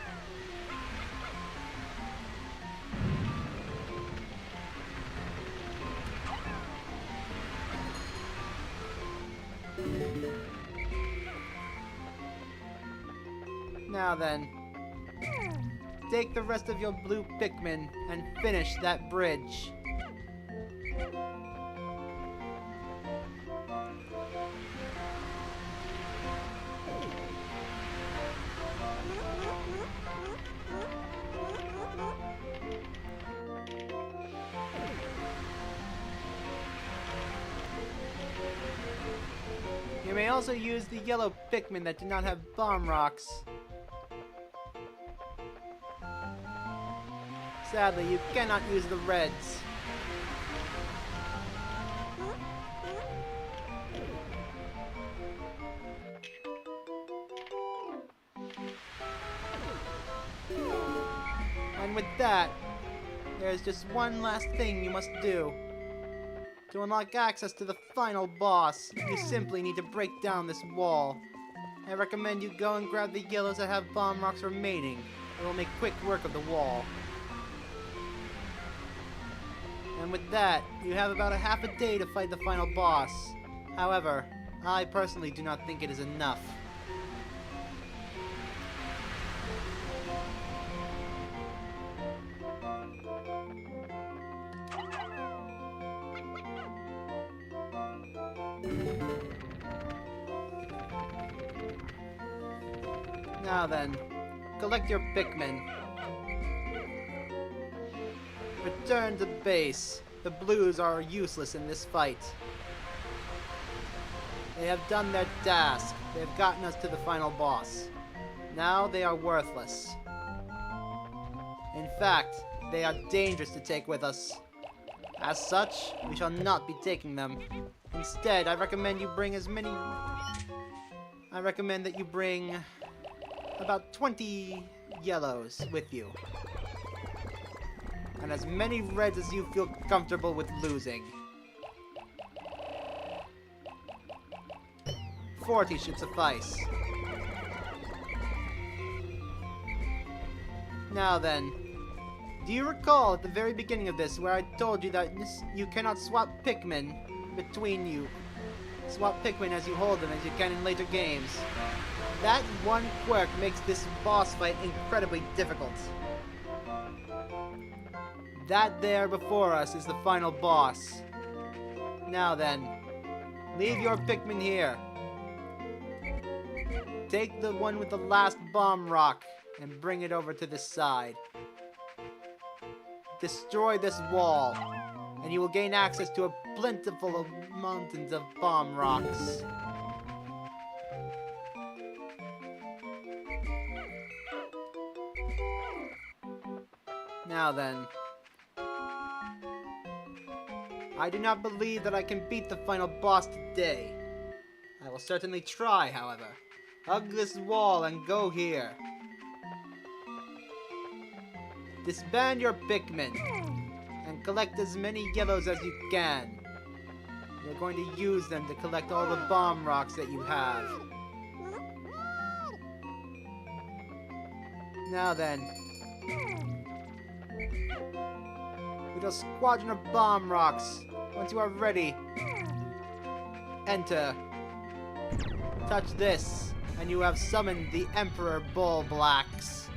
Now then. Take the rest of your blue Pikmin and finish that bridge. You may also use the yellow Pikmin that do not have bomb rocks. Sadly, you cannot use the reds. And with that, there's just one last thing you must do. To unlock access to the final boss, you simply need to break down this wall. I recommend you go and grab the yellows that have bomb rocks remaining. It will make quick work of the wall. And with that, you have about a half a day to fight the final boss. However, I personally do not think it is enough. Now then, collect your Pikmin. Return to base. The blues are useless in this fight. They have done their task. They have gotten us to the final boss. Now they are worthless. In fact, they are dangerous to take with us. As such, we shall not be taking them. Instead, I recommend that you bring about 20 yellows with you. And as many reds as you feel comfortable with losing. 40 should suffice. Now then, do you recall at the very beginning of this where I told you that you cannot swap Pikmin between you? Swap Pikmin as you hold them as you can in later games. That one quirk makes this boss fight incredibly difficult. That there before us is the final boss. Now then, leave your Pikmin here. Take the one with the last bomb rock and bring it over to this side. Destroy this wall, and you will gain access to a plentiful mountains of bomb rocks. Now then, I do not believe that I can beat the final boss today. I will certainly try, however. Hug this wall and go here. Disband your Pikmin and collect as many yellows as you can. You're going to use them to collect all the bomb rocks that you have. Now then. With a squadron of bomb rocks. Once you are ready, enter. Touch this, and you have summoned the Emperor Bull Blacks.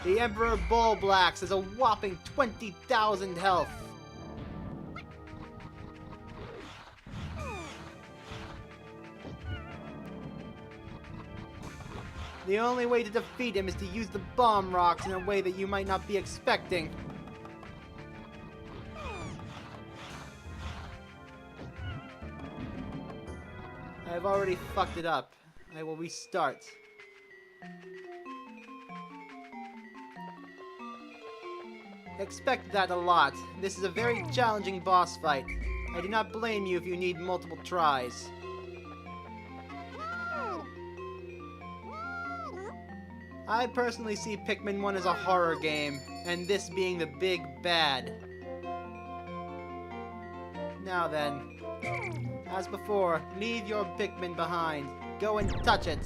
The Emperor Bull Blacks has a whopping 20,000 health. The only way to defeat him is to use the bomb rocks in a way that you might not be expecting. I've already fucked it up. I will restart. Expect that a lot. This is a very challenging boss fight. I do not blame you if you need multiple tries. I personally see Pikmin 1 as a horror game, and this being the big bad. Now then, as before, leave your Pikmin behind. Go and touch it.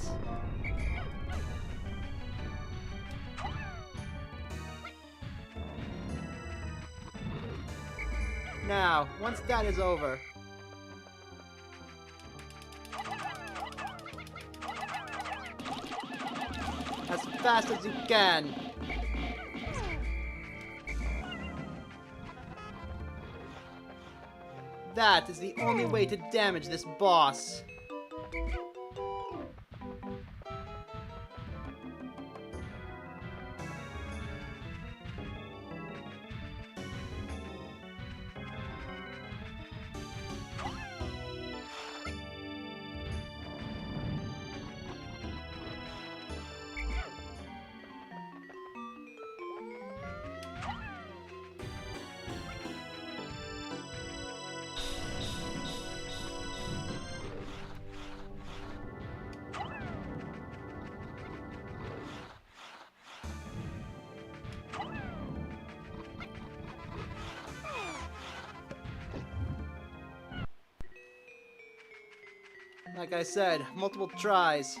Now, once that is over, as fast as you can. That is the only way to damage this boss. Like I said, multiple tries.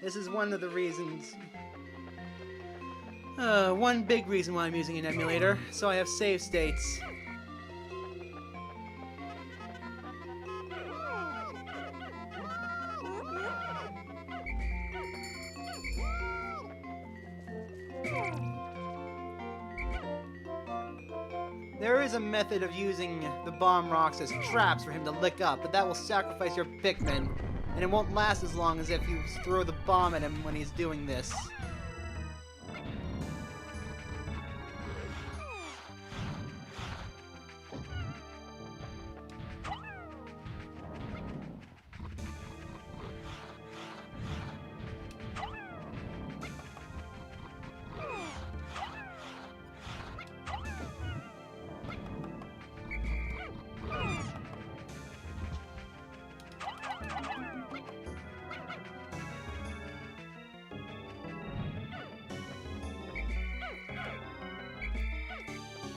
This is one of the reasons. One big reason why I'm using an emulator, so I have save states. There is a method of using the bomb rocks as traps for him to lick up, but that will sacrifice your Pikmin, and it won't last as long as if you throw the bomb at him when he's doing this.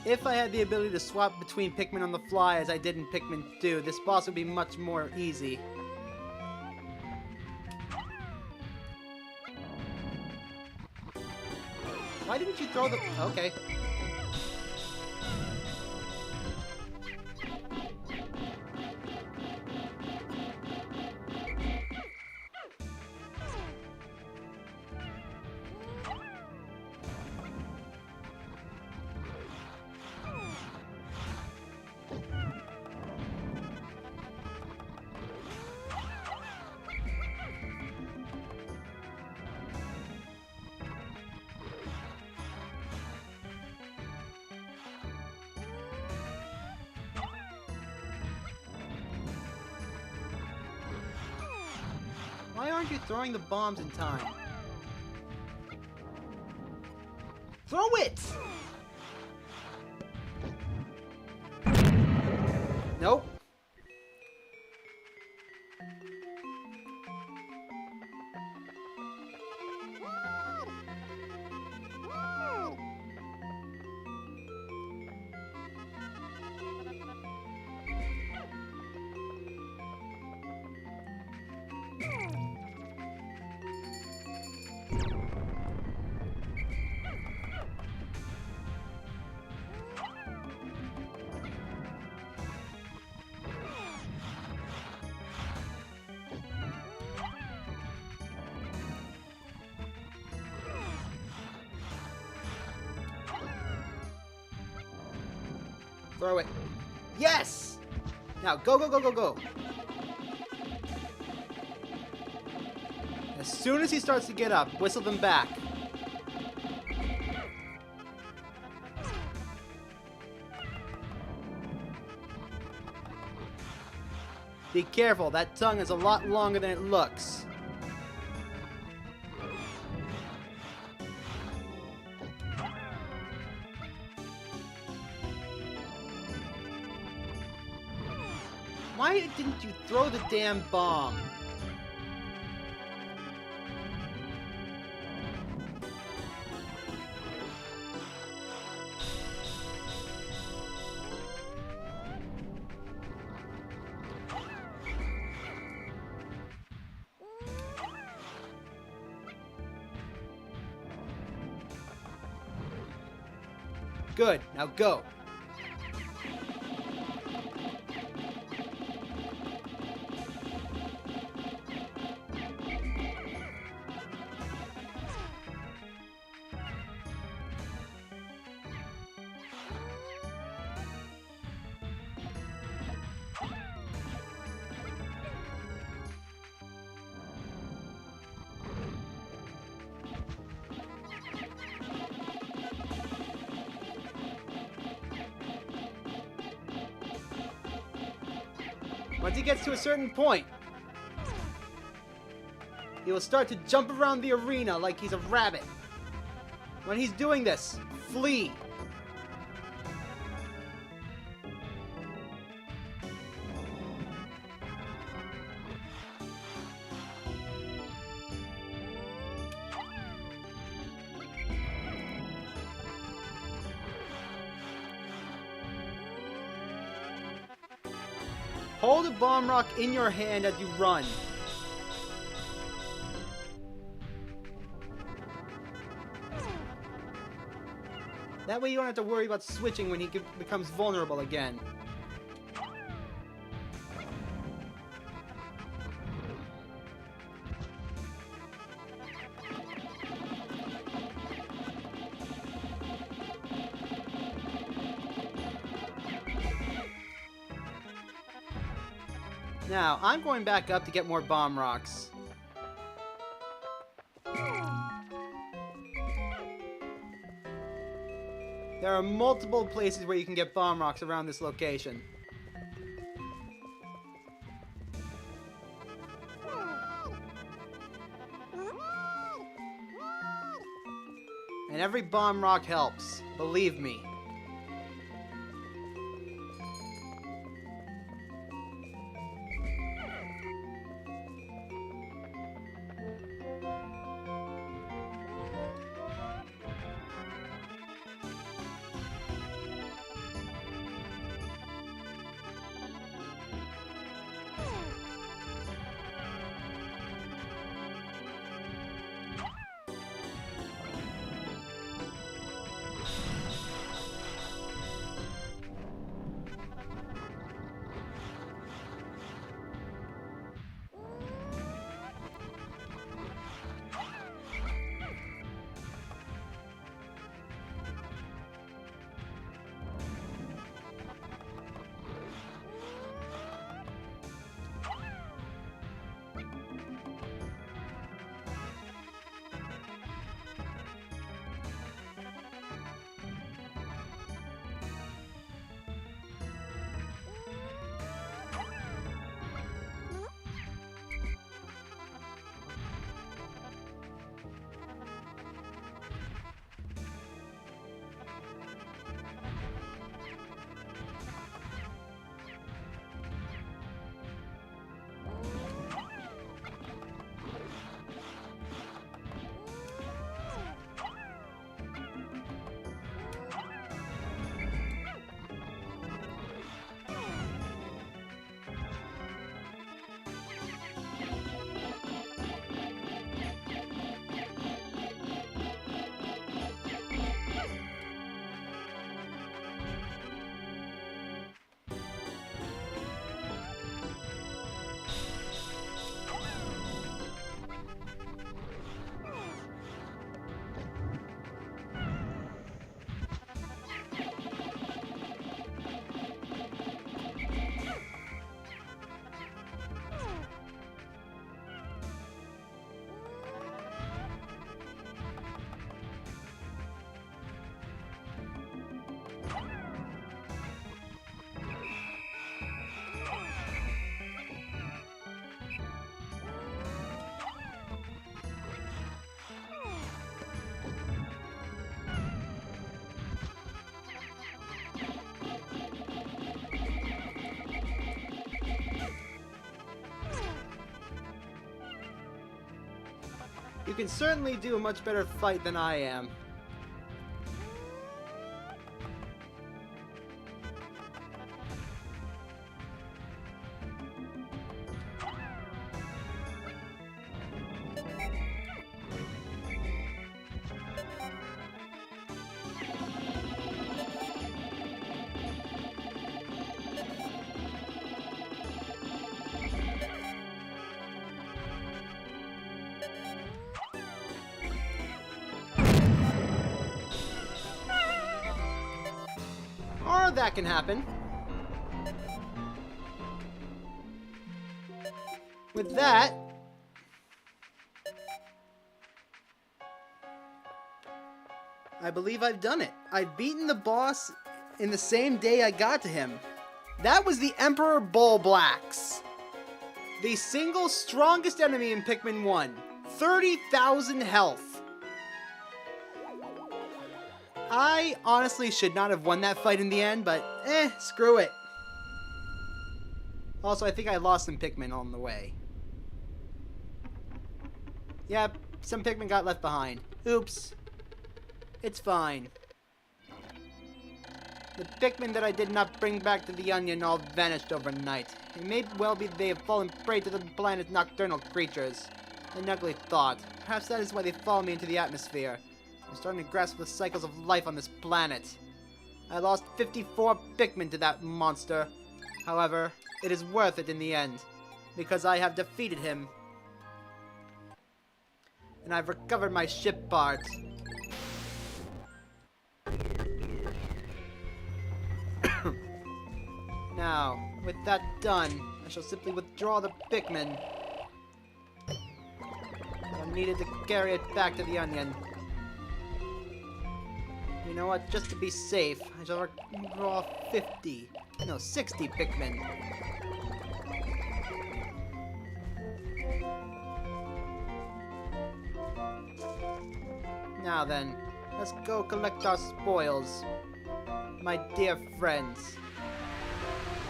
If I had the ability to swap between Pikmin on the fly as I did in Pikmin 2, this boss would be much more easy. Why didn't you throw the... Okay. Why aren't you throwing the bombs in time? Throw it! Nope. Throw it. Yes! Now, go, go, go, go, go. As soon as he starts to get up, whistle them back. Be careful, that tongue is a lot longer than it looks. Why didn't you throw the damn bomb? Good, now go. Once he gets to a certain point, he will start to jump around the arena like he's a rabbit. When he's doing this, flee. Hold a bomb rock in your hand as you run. That way you don't have to worry about switching when he becomes vulnerable again. Now, I'm going back up to get more bomb rocks. There are multiple places where you can get bomb rocks around this location. And every bomb rock helps, believe me. You can certainly do a much better fight than I am. Or that can happen. With that, I believe I've done it. I've beaten the boss in the same day I got to him. That was the Emperor Bull Blacks. The single strongest enemy in Pikmin 1. 30,000 health. I honestly should not have won that fight in the end, but screw it. Also, I think I lost some Pikmin on the way. Yep, some Pikmin got left behind. Oops. It's fine. The Pikmin that I did not bring back to the Onion all vanished overnight. It may well be they have fallen prey to the planet's nocturnal creatures. An ugly thought. Perhaps that is why they follow me into the atmosphere. I'm starting to grasp the cycles of life on this planet. I lost 54 Pikmin to that monster. However, it is worth it in the end, because I have defeated him. And I've recovered my ship part. Now, with that done, I shall simply withdraw the Pikmin. I needed to carry it back to the Onion. You know what? Just to be safe, I shall draw 60 Pikmin. Now then, let's go collect our spoils. My dear friends.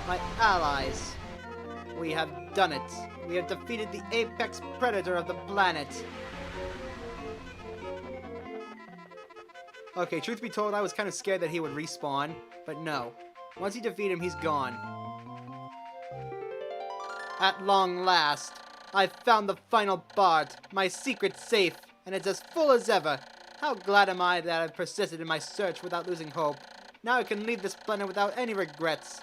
My allies. We have done it. We have defeated the apex predator of the planet. Okay, truth be told, I was kind of scared that he would respawn, but no. Once you defeat him, he's gone. At long last, I've found the final part, my secret safe, and it's as full as ever. How glad am I that I've persisted in my search without losing hope. Now I can leave this planet without any regrets.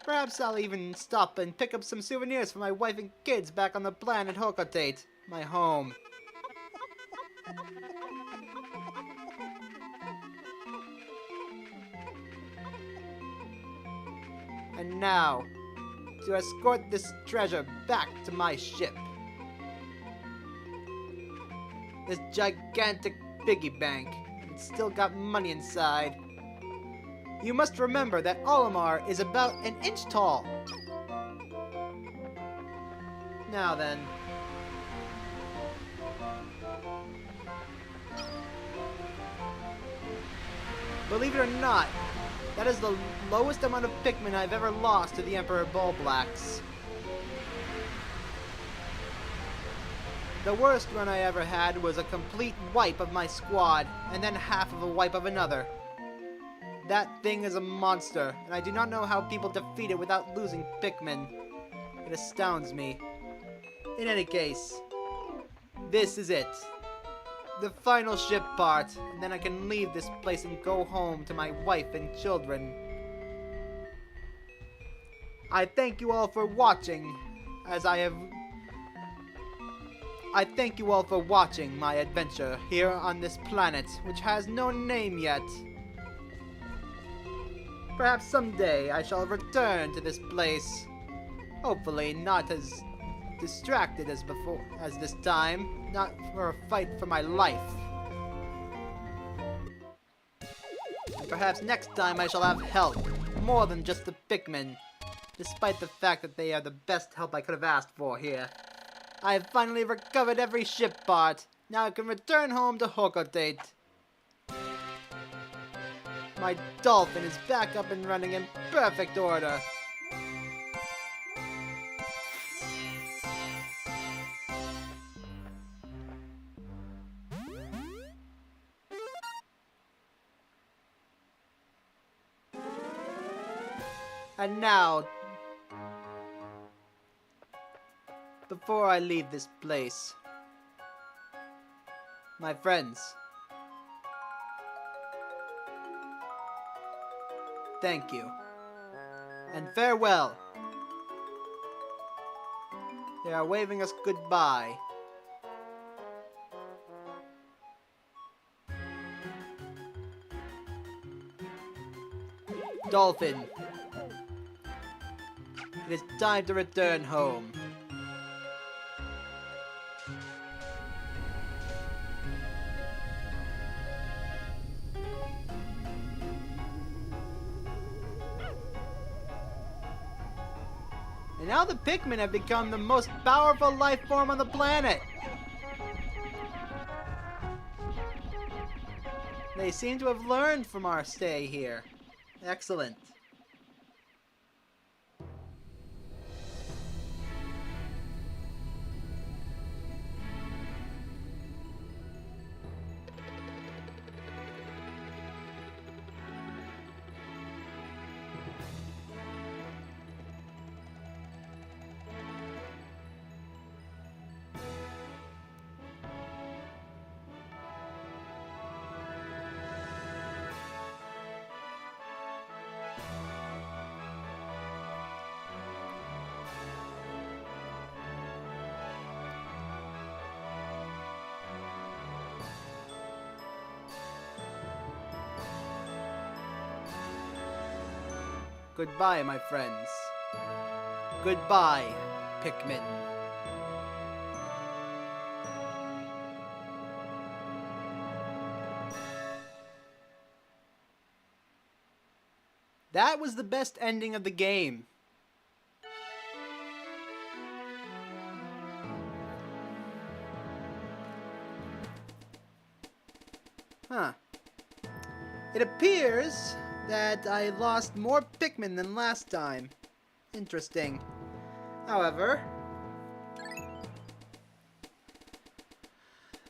Perhaps I'll even stop and pick up some souvenirs for my wife and kids back on the planet Hokotate, my home. And now, to escort this treasure back to my ship. This gigantic piggy bank. It's still got money inside. You must remember that Olimar is about an inch tall. Now then. Believe it or not, that is the lowest amount of Pikmin I've ever lost to the Emperor Bull Blacks. The worst run I ever had was a complete wipe of my squad, and then half of a wipe of another. That thing is a monster, and I do not know how people defeat it without losing Pikmin. It astounds me. In any case, this is it. The final ship part, and then I can leave this place and go home to my wife and children. I thank you all for watching, I thank you all for watching my adventure here on this planet, which has no name yet. Perhaps someday I shall return to this place. Hopefully not as distracted as before, as this time, not for a fight for my life. And perhaps next time I shall have help, more than just the Pikmin, despite the fact that they are the best help I could have asked for here. I have finally recovered every ship part. Now I can return home to Hokotate. My Dolphin is back up and running in perfect order. And now, before I leave this place, my friends, thank you, and farewell. They are waving us goodbye. Dolphin, it is time to return home. And now the Pikmin have become the most powerful life form on the planet. They seem to have learned from our stay here. Excellent. Goodbye, my friends. Goodbye, Pikmin. That was the best ending of the game. Huh. It appears that I lost more Pikmin than last time. Interesting. However,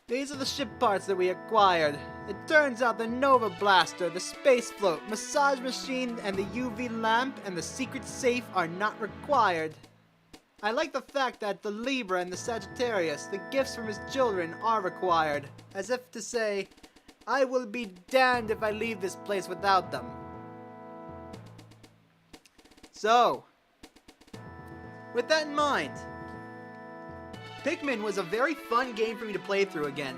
these are the ship parts that we acquired. It turns out the Nova Blaster, the Space Float, Massage Machine, and the UV Lamp and the Secret Safe are not required. I like the fact that the Libra and the Sagittarius, the gifts from his children, are required. As if to say, I will be damned if I leave this place without them. So, with that in mind, Pikmin was a very fun game for me to play through again.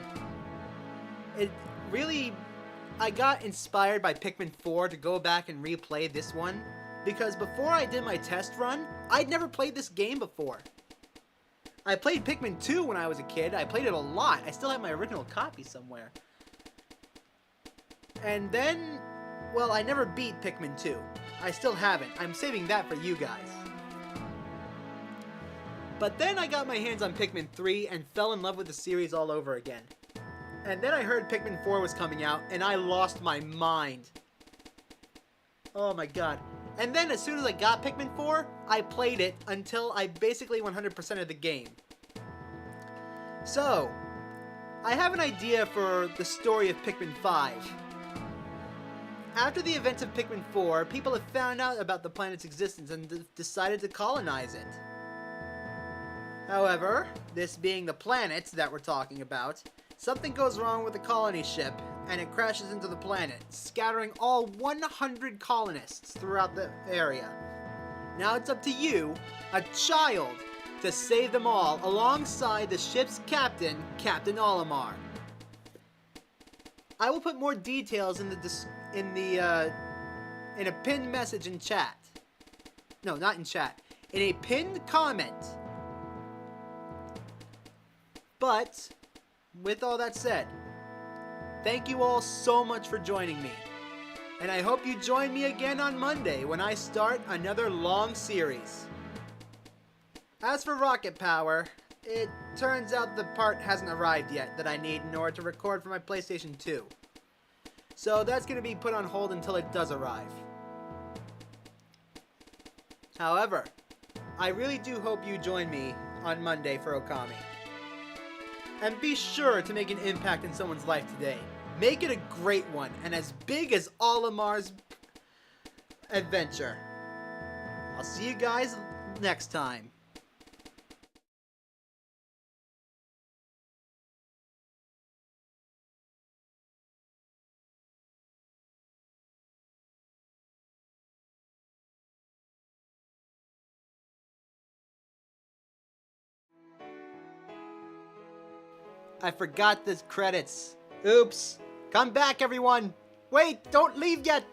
It really, I got inspired by Pikmin 4 to go back and replay this one, because before I did my test run, I'd never played this game before. I played Pikmin 2 when I was a kid. I played it a lot. I still have my original copy somewhere. And then, well, I never beat Pikmin 2. I still haven't. I'm saving that for you guys. But then I got my hands on Pikmin 3 and fell in love with the series all over again. And then I heard Pikmin 4 was coming out, and I lost my mind. Oh my god. And then as soon as I got Pikmin 4, I played it until I basically 100%ed the game. So, I have an idea for the story of Pikmin 5. After the events of Pikmin 4, people have found out about the planet's existence and decided to colonize it. However, this being the planet that we're talking about, something goes wrong with the colony ship, and it crashes into the planet, scattering all 100 colonists throughout the area. Now it's up to you, a child, to save them all alongside the ship's captain, Captain Olimar. I will put more details in a pinned message in chat. No, not in chat. In a pinned comment. But, with all that said, thank you all so much for joining me. And I hope you join me again on Monday when I start another long series. As for rocket power, it turns out the part hasn't arrived yet that I need in order to record for my PlayStation 2. So that's going to be put on hold until it does arrive. However, I really do hope you join me on Monday for Okami. And be sure to make an impact in someone's life today. Make it a great one and as big as Olimar's adventure. I'll see you guys next time. I forgot the credits. Oops. Come back, everyone. Wait, don't leave yet.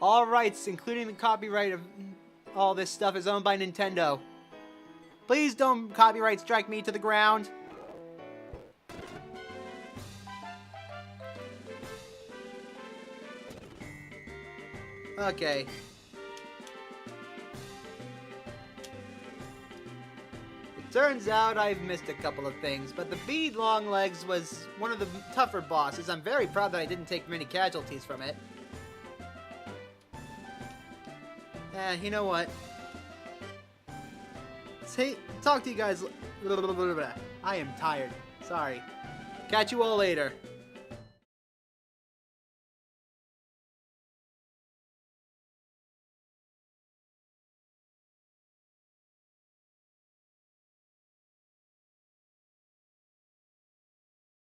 All rights, including the copyright of all this stuff, is owned by Nintendo. Please don't copyright strike me to the ground. Okay. It turns out I've missed a couple of things, but the bead Longlegs was one of the tougher bosses. I'm very proud that I didn't take many casualties from it. You know what? Say, talk to you guys. I am tired. Sorry. Catch you all later.